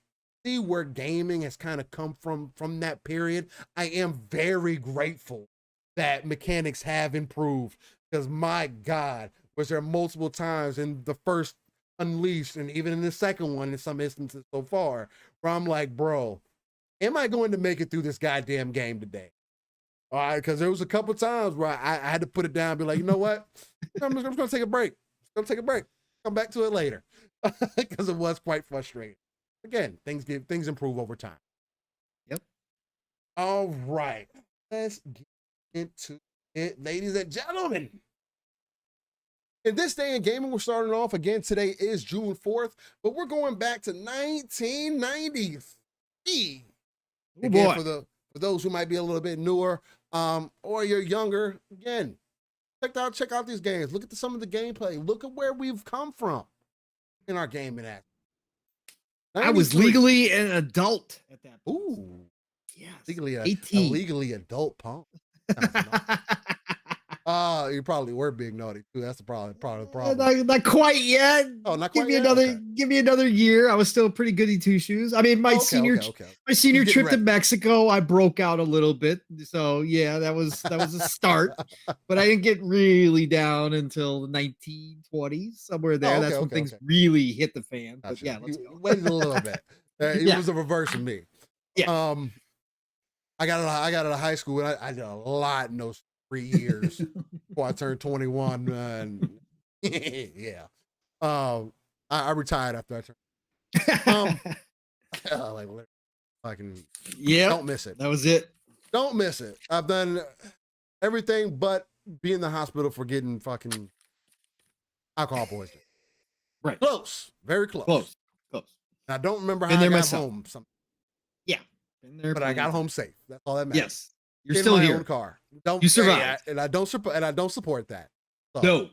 see where gaming has kind of come from that period. I am very grateful that mechanics have improved, because my God, was there multiple times in the first Unleashed and even in the second one in some instances so far where I'm like, bro, am I going to make it through this goddamn game today? All right, because there was a couple times where I had to put it down and be like, you know what? I'm just going to take a break. I'm going to take a break. Come back to it later, because it was quite frustrating. Again, things improve over time. Yep. All right. Let's get into it, ladies and gentlemen. In this day in gaming, we're starting off again. Today is June 4th, but we're going back to 1993. Again, for those who might be a little bit newer, or you're younger, again, check out these games. Look at some of the gameplay. Look at where we've come from in our gaming act. I was legally an adult at that point. Ooh. Yes. Legally 18. A legally adult Pong. You probably were being naughty too. That's probably the problem. Not quite yet. Oh, not quite yet. Okay. Give me another year. I was still pretty goody two shoes. I mean, my senior trip to Mexico, I broke out a little bit. So yeah, that was a start. But I didn't get really down until the 1920s, somewhere there. That's when things really hit the fan. But yeah, let's go. Waited a little bit. It was the reverse of me. Yeah. I got out of high school and I did a lot in those 3 years before I turned 21. And yeah. I retired after I turned. Like, fucking, yeah. Don't miss it. That was it. Don't miss it. I've done everything but be in the hospital for getting fucking alcohol poisoning. Right. Close. Very close. Close. And I don't remember how I got home. Yeah. But I got home safe. That's all that matters. Yes. You're still here. Own car. You survived. And I don't support that. So,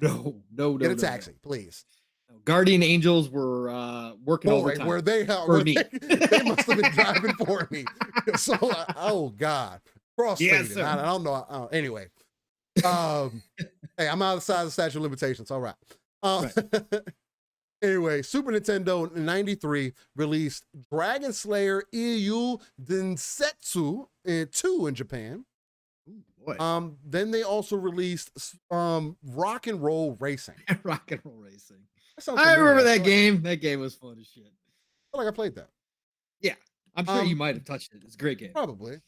no. Get a taxi, please. Guardian angels were working overtime. Were they? They must have been driving for me. So, oh God, cross-faded. Yes, I don't know. Anyway, hey, I'm outside the statute of limitations. All right. Anyway, Super Nintendo 93 released Dragon Slayer EU Densetsu 2 in Japan. Ooh, boy. Then they also released Rock and Roll Racing. Rock and Roll Racing. I remember that game. That game was fun as shit. I feel like I played that. Yeah, I'm sure you might have touched it. It's a great game. Probably.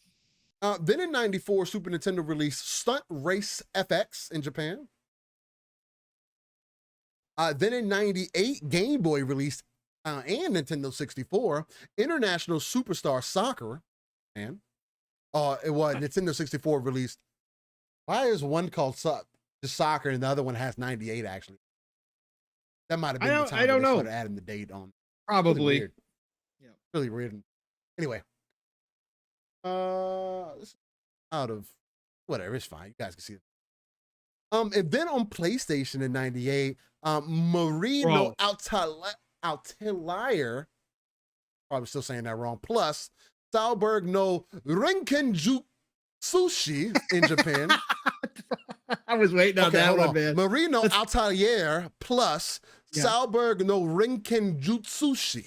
Then in 94, Super Nintendo released Stunt Race FX in Japan. Then in 98, Game Boy released, and Nintendo 64, International Superstar Soccer. And it was Nintendo 64 released. Why is one called just soccer and the other one has 98 actually? That might have been the time I don't know. Started adding the date on. Probably. Really weird. Yeah. Really weird. Anyway. This is out of whatever, it's fine. You guys can see it. And then on PlayStation in 98, Marino Outlier, probably still saying that wrong, plus Salberg no Renkenju Sushi in Japan. I was waiting on that one, man. Marino Outlier plus Salberg no Renkenjutsushi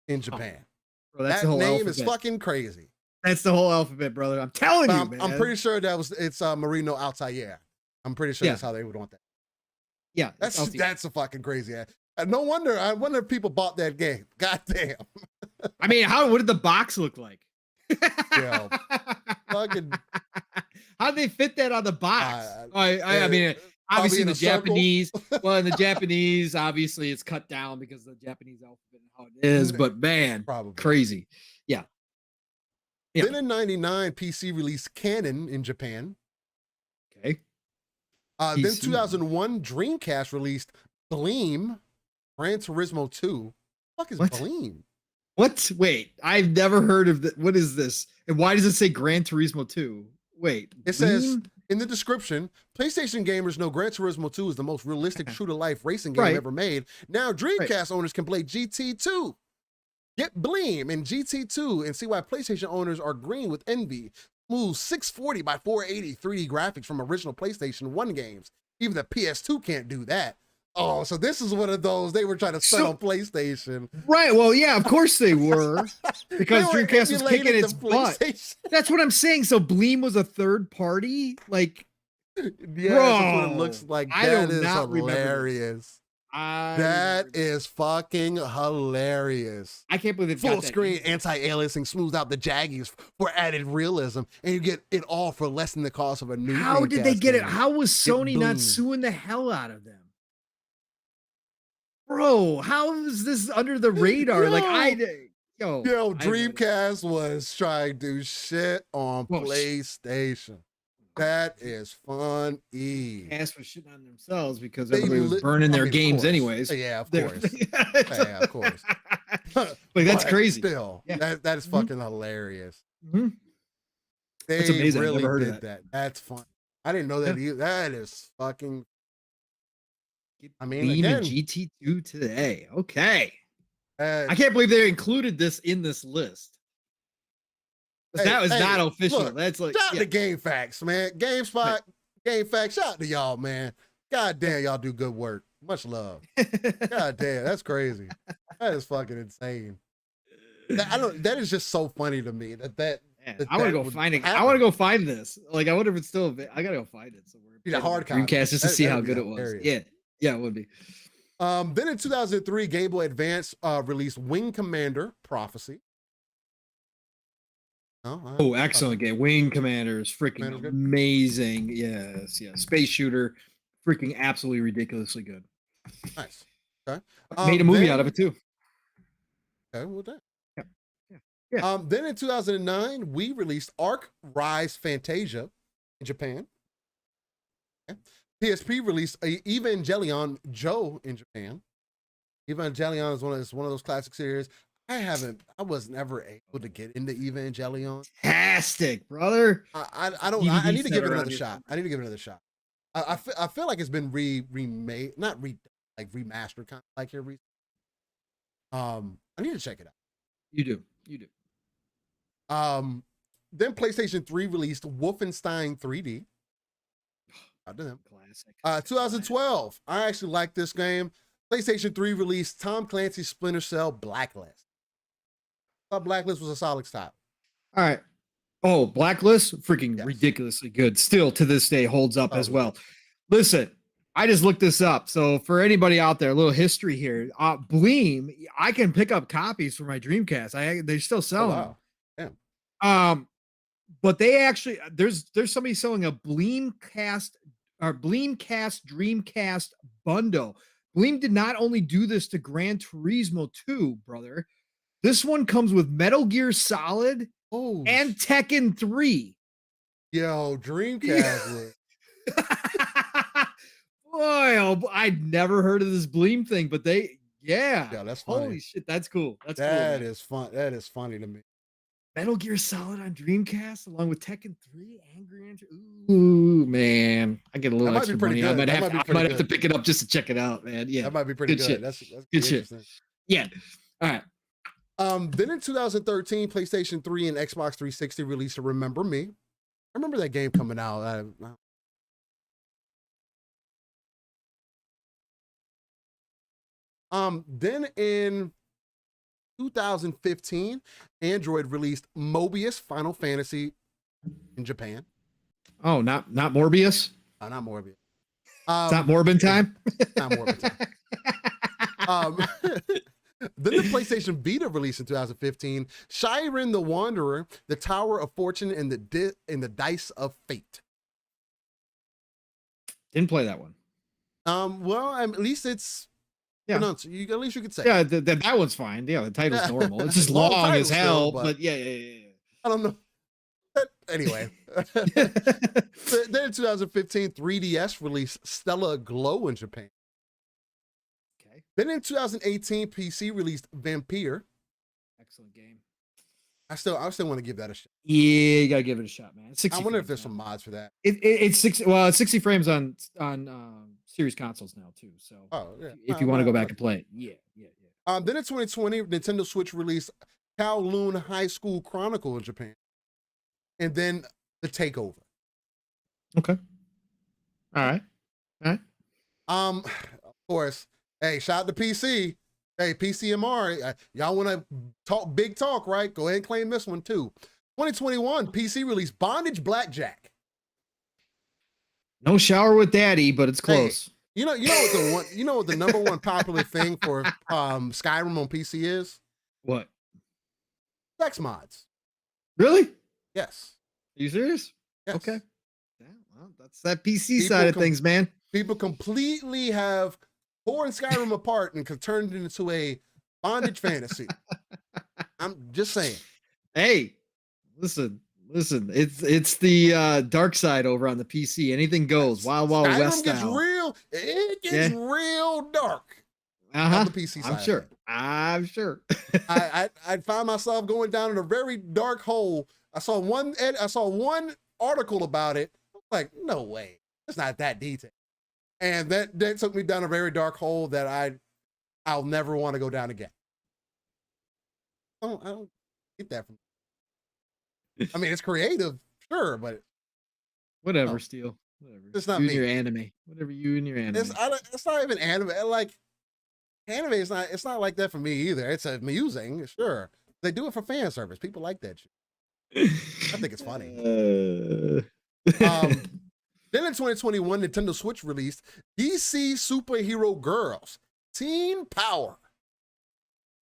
in Japan. Bro, that name is fucking crazy. That's the whole alphabet, brother. I'm telling you, man. I'm pretty sure it's Marino Altair. I'm pretty sure that's how they would want that. Yeah, that's a fucking crazy ass. No wonder. I wonder if people bought that game. God damn. I mean, what did the box look like? Yeah, fucking. How did they fit that on the box? I mean, obviously in the Japanese. Well, in the Japanese, obviously it's cut down because of the Japanese alphabet and how it is. But man, probably crazy. Yeah. Yeah. Then in 99, PC released Canon in Japan. Okay. Then 2001, Dreamcast released Gleam, Gran Turismo 2. What the fuck is Gleam? What? Wait, I've never heard of that. What is this? And why does it say Gran Turismo 2? Wait, it says in the description, PlayStation gamers know Gran Turismo 2 is the most realistic true-to-life racing game ever made. Now Dreamcast owners can play GT2. Get Gleam in GT2 and see why PlayStation owners are green with envy. Smooth 640 by 480 3D graphics from original PlayStation 1 games. Even the PS2 can't do that. Oh, so this is one of those they were trying to sell on PlayStation. Right. Well, yeah, of course they were. Because Dreamcast was kicking its butt. That's what I'm saying. So Gleam was a third party? Like, yeah, that's what it looks like. That is hilarious. That is fucking hilarious. I can't believe it's full screen anti-aliasing smooths out the jaggies for added realism, and you get it all for less than the cost of a new. How did they get it? How was Sony not suing the hell out of them? Bro, how is this under the radar? Dreamcast was trying to shit on PlayStation. That is funny. Ass was shitting on themselves because everybody was burning their games anyways. Yeah, of course. Yeah, of course. Like, that's crazy. Still, that is fucking hilarious. That's amazing. Really I've never heard did of that. That's fun. I didn't know that either. That is fucking. I mean, Gleam and GT2 today. Okay. I can't believe they included this in this list. That was not official. Look, that's like shout out to Game Facts, man. GameSpot, Game Facts. Shout out to y'all, man. God damn, y'all do good work. Much love. God damn, that's crazy. That is fucking insane. That is just so funny to me. That I want to go find it. I want to go find this. Like, I wonder if it's still. I gotta go find it somewhere. A hard copy. Dreamcast just to see how good it was. Yeah, it would be. Then in 2003, Game Boy Advance released Wing Commander Prophecy. Oh, excellent game. Wing Commander is freaking amazing. Yes. Space shooter, freaking absolutely ridiculously good. Nice. Okay. Made a movie out of it too. Okay, well done. Yeah. Then in 2009, we released Ark Rise Fantasia in Japan. Okay. PSP released Evangelion Joe in Japan. Evangelion is one of those classic series. I was never able to get into Evangelion. Fantastic, brother. I need to give it another shot. I feel like it's been remade, not remastered, kind of like here recently. I need to check it out. You do. Then PlayStation 3 released Wolfenstein 3D. Out to them. Classic. 2012. I actually like this game. PlayStation 3 released Tom Clancy's Splinter Cell Blacklist. I thought Blacklist was a solid style. All right. Oh, Blacklist, freaking ridiculously good. Still to this day holds up as well. Listen, I just looked this up. So for anybody out there, a little history here. Bleem, I can pick up copies for my Dreamcast. They're still selling. Oh, wow. Damn. But they actually there's somebody selling a Bleemcast Dreamcast bundle. Bleem did not only do this to Gran Turismo 2, brother. This one comes with Metal Gear Solid and Tekken 3. Yo, Dreamcast. Boy, I'd never heard of this Bleem thing, but that's funny. Holy shit, that's cool. That is fun. That is funny to me. Metal Gear Solid on Dreamcast along with Tekken 3 and Gran Turismo. Ooh, man. I get a little extra money. I might have to pick it up just to check it out, man. Yeah. That might be pretty good. Shit. That's good shit. Yeah. All right. Then in 2013, PlayStation 3 and Xbox 360 released Remember Me. I remember that game coming out. Then in 2015, Android released Mobius Final Fantasy in Japan. Oh, not Morbius? Not Morbius. It's not Morbin time? Not Morbin time. Then the PlayStation Vita released in 2015, Shiren the Wanderer, The Tower of Fortune, and the Dice of Fate. Didn't play that one. Well, at least it's pronounced. At least you could say. Yeah, that one's fine. Yeah, the title's normal. It's just long as hell, still, but yeah. I don't know. Anyway, then in 2015, 3DS released Stellar Glow in Japan. Okay. Then in 2018, PC released Vampire. Excellent game. I still want to give that a shot. Yeah, you gotta give it a shot, man. 60 I wonder if frames there's now. some mods for that. It's 60 frames on series consoles now too. So if you want to go back and play it, yeah. Then in 2020, Nintendo Switch released Kowloon High School Chronicle in Japan, and then The Takeover. Okay. All right. Of course, hey, shout out to PC. Hey, PCMR, y'all want to talk big talk, right? Go ahead and claim this one too. 2021, PC released Bondage Blackjack. No shower with daddy, but it's close. Hey, you know what the number one popular thing for Skyrim on PC is? What? Sex mods. Really? Yes. Are you serious? Yes. Okay. Yeah, well, that's that PC side of things, man. People completely have torn Skyrim apart and turned it into a bondage fantasy. I'm just saying. Hey, listen. It's the dark side over on the PC. Anything goes. Wild Skyrim West gets style. real. It gets real dark. On the PC side. I'm sure. I found myself going down in a very dark hole. I saw one article about it. I was like, no way. It's not that detailed. And that took me down a very dark hole that I'll never want to go down again. I don't get that from. I mean, it's creative, sure, but whatever, Steel. Whatever. It's not you me. And your anime. Whatever you and your anime. It's not even anime. Like anime is not. It's not like that for me either. It's amusing, sure. They do it for fan service. People like that shit. I think it's funny. Then in 2021, Nintendo Switch released DC Superhero Girls Teen Power.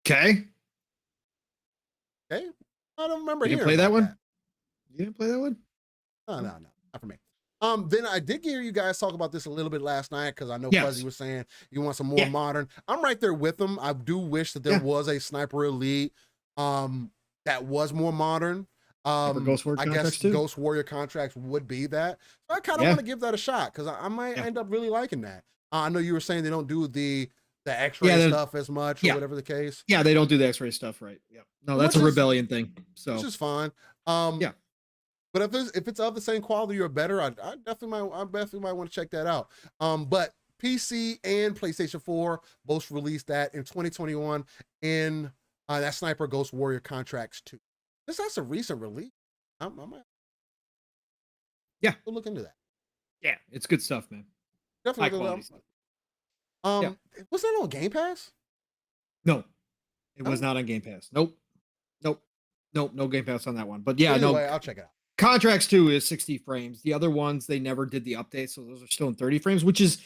Okay. I don't remember. You didn't play that one? That. You didn't play that one? No, not for me. Then I did hear you guys talk about this a little bit last night because I know Fuzzy was saying you want some more modern. I'm right there with them. I do wish that there was a Sniper Elite that was more modern. Ghost Warrior I guess too? Ghost Warrior contracts would be that. So I kind of want to give that a shot because I might end up really liking that. I know you were saying they don't do the X-ray stuff as much or whatever the case. Yeah, they don't do the X-ray stuff, right? Yeah. No, that's a Rebellion thing. So which is fine. But if it's of the same quality or better, I definitely might want to check that out. But PC and PlayStation 4 both released that in 2021 in that Sniper Ghost Warrior Contracts 2. That's a recent release. I might look into that. Yeah, it's good stuff, man. Definitely. Was that on Game Pass? No, it was not on Game Pass. Nope, no Game Pass on that one. But yeah, anyway, I'll check it out. Contracts 2 is 60 frames. The other ones, they never did the update, so those are still in 30 frames, which is,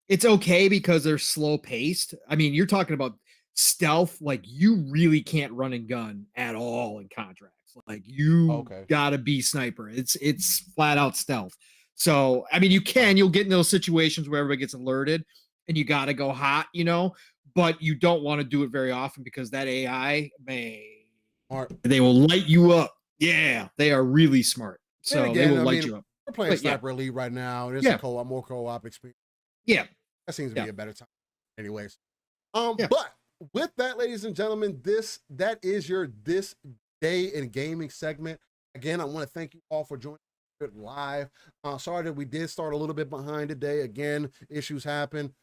it's okay because they're slow paced. I mean, you're talking about stealth, like you really can't run and gun at all in Contracts. Like you gotta be sniper. It's flat out stealth. So I mean, you'll get in those situations where everybody gets alerted and you gotta go hot, but you don't want to do it very often because that AI they will light you up. Yeah, they are really smart. So again, they will light you up. We're playing Sniper Elite right now. There's a more co-op experience. Yeah. That seems to be a better time. Anyways. But with that, ladies and gentlemen, that is your This Day in Gaming segment. Again, I want to thank you all for joining it live. Sorry that we did start a little bit behind today. Again, issues happen.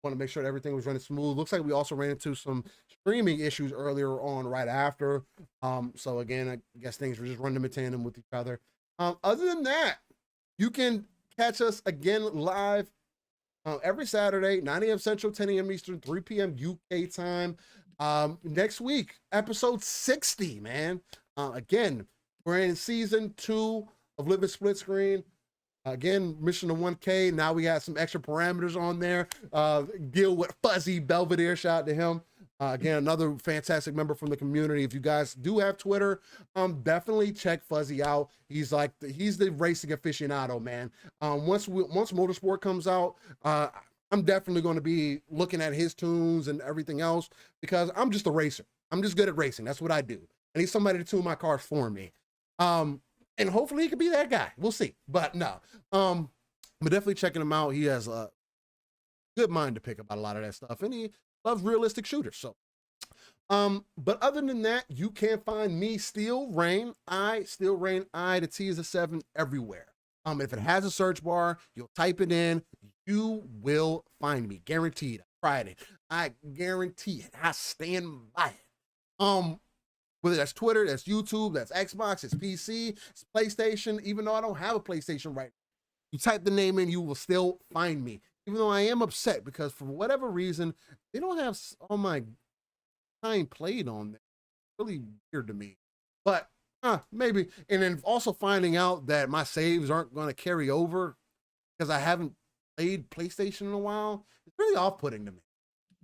Want to make sure that everything was running smooth. Looks like we also ran into some streaming issues earlier on right after. So again, I guess things were just running in tandem with each other. Other than that, you can catch us again live every Saturday, 9 a.m. Central, 10 a.m. Eastern, 3 p.m. UK time. Next week, episode 60, man. Again, we're in season 2 of Living Splitscreen. Again, mission to 1K. Now we got some extra parameters on there. Deal with Fuzzy Belvedere. Shout out to him. Again, another fantastic member from the community. If you guys do have Twitter, definitely check Fuzzy out. He's the racing aficionado, man. Once Motorsport comes out, I'm definitely going to be looking at his tunes and everything else because I'm just a racer. I'm just good at racing. That's what I do. I need somebody to tune my cars for me. and hopefully he could be that guy. We'll see. But no, but definitely checking him out. He has a good mind to pick about a lot of that stuff, and he loves realistic shooters. So, but other than that, you can find me, Steel Rain. The T is a 7 everywhere. If it has a search bar, you'll type it in, you will find me. Guaranteed. I tried it. I guarantee it. I stand by it. Whether that's Twitter, that's YouTube, that's Xbox, it's PC, it's PlayStation, even though I don't have a PlayStation right now. You type the name in, you will still find me. Even though I am upset because for whatever reason, they don't have all my time played on there. Really weird to me. But maybe. And then also finding out that my saves aren't going to carry over because I haven't played PlayStation in a while. It's really off-putting to me.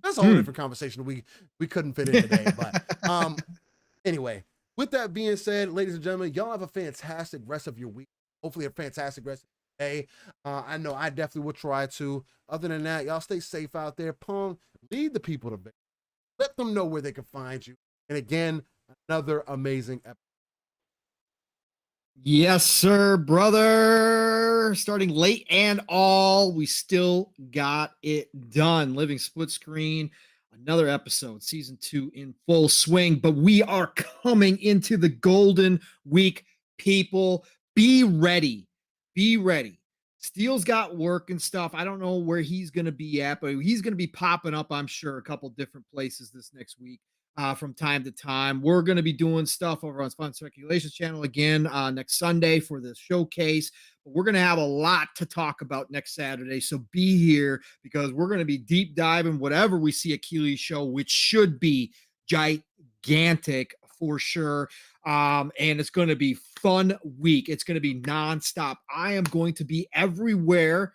That's a whole different conversation we couldn't fit in today. But anyway, with that being said, ladies and gentlemen, y'all have a fantastic rest of your week. Hopefully a fantastic rest of your day. I know I definitely will try to. Other than that, y'all stay safe out there. Pong, lead the people to bed. Let them know where they can find you. And again, another amazing episode. Yes, sir, brother. Starting late and all, we still got it done. Living Splitscreen, another episode, season 2 in full swing. But we are coming into the golden week, people. Be ready. Be ready. Steel's got work and stuff. I don't know where he's going to be at, but he's going to be popping up, I'm sure, a couple different places this next week. From time to time. We're going to be doing stuff over on Fun Speculations channel again next Sunday for the showcase. But we're going to have a lot to talk about next Saturday. So be here because we're going to be deep diving whatever we see at Keely's show, which should be gigantic for sure. And it's going to be fun week. It's going to be nonstop. I am going to be everywhere.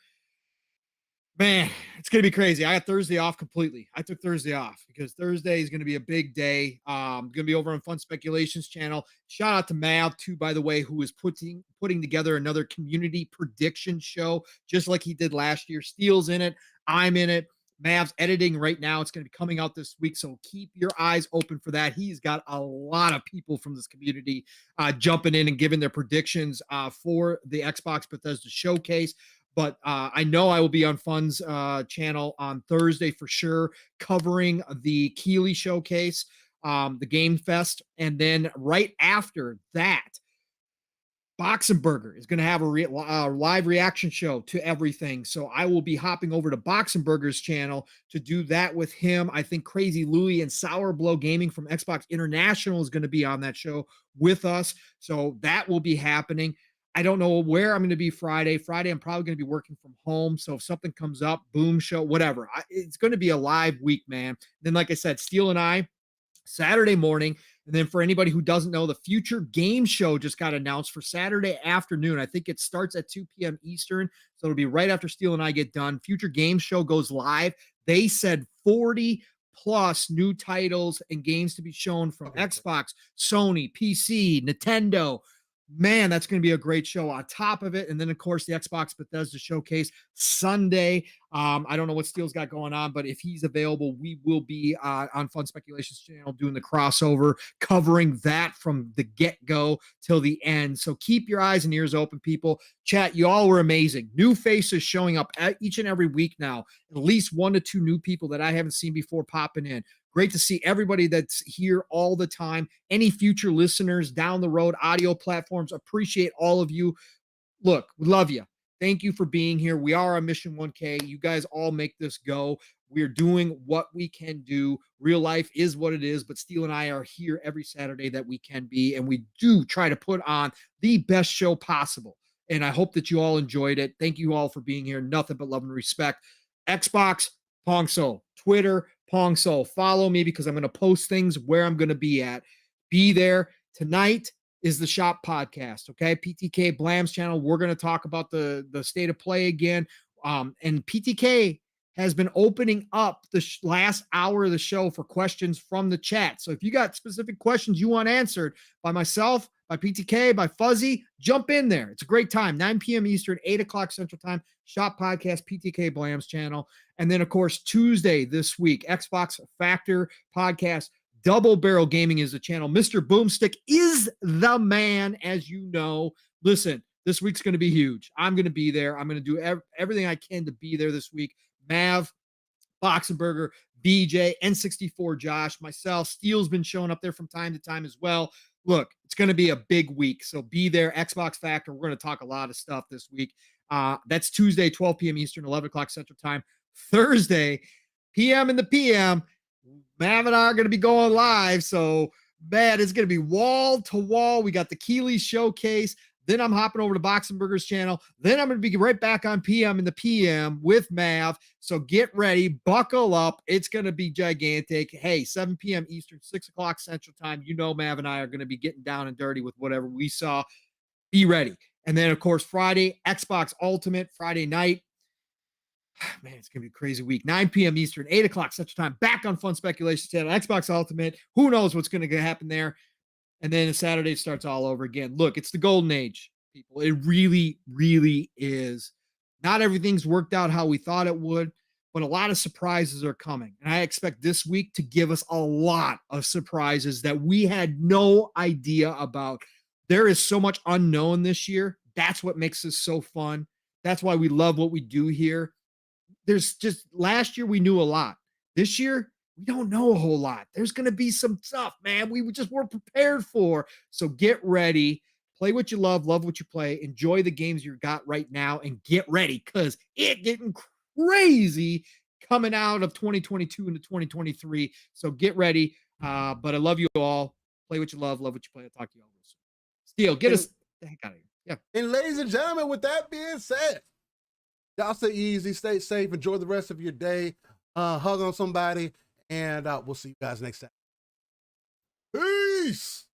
Man, it's going to be crazy. I got Thursday off completely. I took Thursday off because Thursday is going to be a big day. Going to be over on Fun Speculations channel. Shout out to Mav, too, by the way, who is putting together another community prediction show, just like he did last year. Steel's in it. I'm in it. Mav's editing right now. It's going to be coming out this week, so keep your eyes open for that. He's got a lot of people from this community jumping in and giving their predictions for the Xbox Bethesda Showcase. But I know I will be on Fun's channel on Thursday for sure, covering the Keely Showcase, the Game Fest. And then right after that, Boxenberger is going to have a live reaction show to everything. So I will be hopping over to Boxenberger's channel to do that with him. I think Crazy Louie and Sour Blow Gaming from Xbox International is going to be on that show with us. So that will be happening. I don't know where I'm going to be Friday. Friday, I'm probably going to be working from home. So if something comes up, boom, show, whatever. It's going to be a live week, man. Then, like I said, Steel and I, Saturday morning. And then for anybody who doesn't know, the Future Game Show just got announced for Saturday afternoon. I think it starts at 2 p.m. Eastern. So it'll be right after Steel and I get done. Future Game Show goes live. They said 40 plus new titles and games to be shown from Xbox, Sony, PC, Nintendo. Man, that's going to be a great show on top of it. And then, of course, the Xbox Bethesda Showcase Sunday. I don't know what Steel's got going on, but if he's available, we will be on Fun Speculations channel doing the crossover, covering that from the get-go till the end. So keep your eyes and ears open, people. Chat, you all were amazing. New faces showing up each and every week now. At least 1 to 2 new people that I haven't seen before popping in. Great to see everybody that's here all the time. Any future listeners down the road, audio platforms, appreciate all of you. Look, we love you. Thank you for being here. We are on Mission 1K. You guys all make this go. We're doing what we can do. Real life is what it is, but Steel and I are here every Saturday that we can be, and we do try to put on the best show possible. And I hope that you all enjoyed it. Thank you all for being here. Nothing but love and respect. Xbox, Pong Soul. Twitter, Pong Soul. Follow me because I'm going to post things where I'm going to be at. Be there. Tonight is the Shop Podcast, okay? PTK Blam's channel. We're going to talk about the state of play again. And PTK has been opening up the last hour of the show for questions from the chat. So if you got specific questions you want answered by myself, by PTK, by Fuzzy, jump in there. It's a great time. 9 p.m. Eastern, 8 o'clock Central Time. Shop Podcast, PTK Blam's channel. And then, of course, Tuesday this week, Xbox Factor Podcast, Double Barrel Gaming is the channel. Mr. Boomstick is the man, as you know. Listen, this week's going to be huge. I'm going to be there. I'm going to do everything I can to be there this week. Mav, Boxenberger, BJ, N64 Josh, myself. Steel's been showing up there from time to time as well. Look, it's going to be a big week, so be there. Xbox Factor, we're going to talk a lot of stuff this week. That's Tuesday, 12 p.m. Eastern, 11 o'clock Central Time. Thursday, PM in the PM, Mav and I are going to be going live, so man, it's going to be wall to wall. We got the Keeley Showcase. Then I'm hopping over to Boxenberger's channel. Then I'm going to be right back on PM in the PM with Mav. So get ready, buckle up. It's going to be gigantic. Hey, 7 p.m. Eastern, 6 o'clock Central Time. You know Mav and I are going to be getting down and dirty with whatever we saw. Be ready. And then, of course, Friday, Xbox Ultimate, Friday night. Man, it's going to be a crazy week. 9 p.m. Eastern, 8 o'clock Central Time. Back on Fun Speculation channel, Xbox Ultimate. Who knows what's going to happen there? And then Saturday starts all over again. Look, it's the golden age, people. It really, really is. Not everything's worked out how we thought it would, but a lot of surprises are coming. And I expect this week to give us a lot of surprises that we had no idea about. There is so much unknown this year. That's what makes this so fun. That's why we love what we do here. There's just last year we knew a lot. This year, we don't know a whole lot. There's going to be some stuff, man, we just weren't prepared for. So get ready, play what you love what you play, enjoy the games you got right now, and get ready because it's getting crazy coming out of 2022 into 2023. So get ready. But I love you all. Play what you love what you play. I'll talk to you all real soon. Steel, get us the heck out of here. Yeah. And ladies and gentlemen, with that being said, y'all stay easy, stay safe, enjoy the rest of your day. Hug on somebody. And we'll see you guys next time. Peace.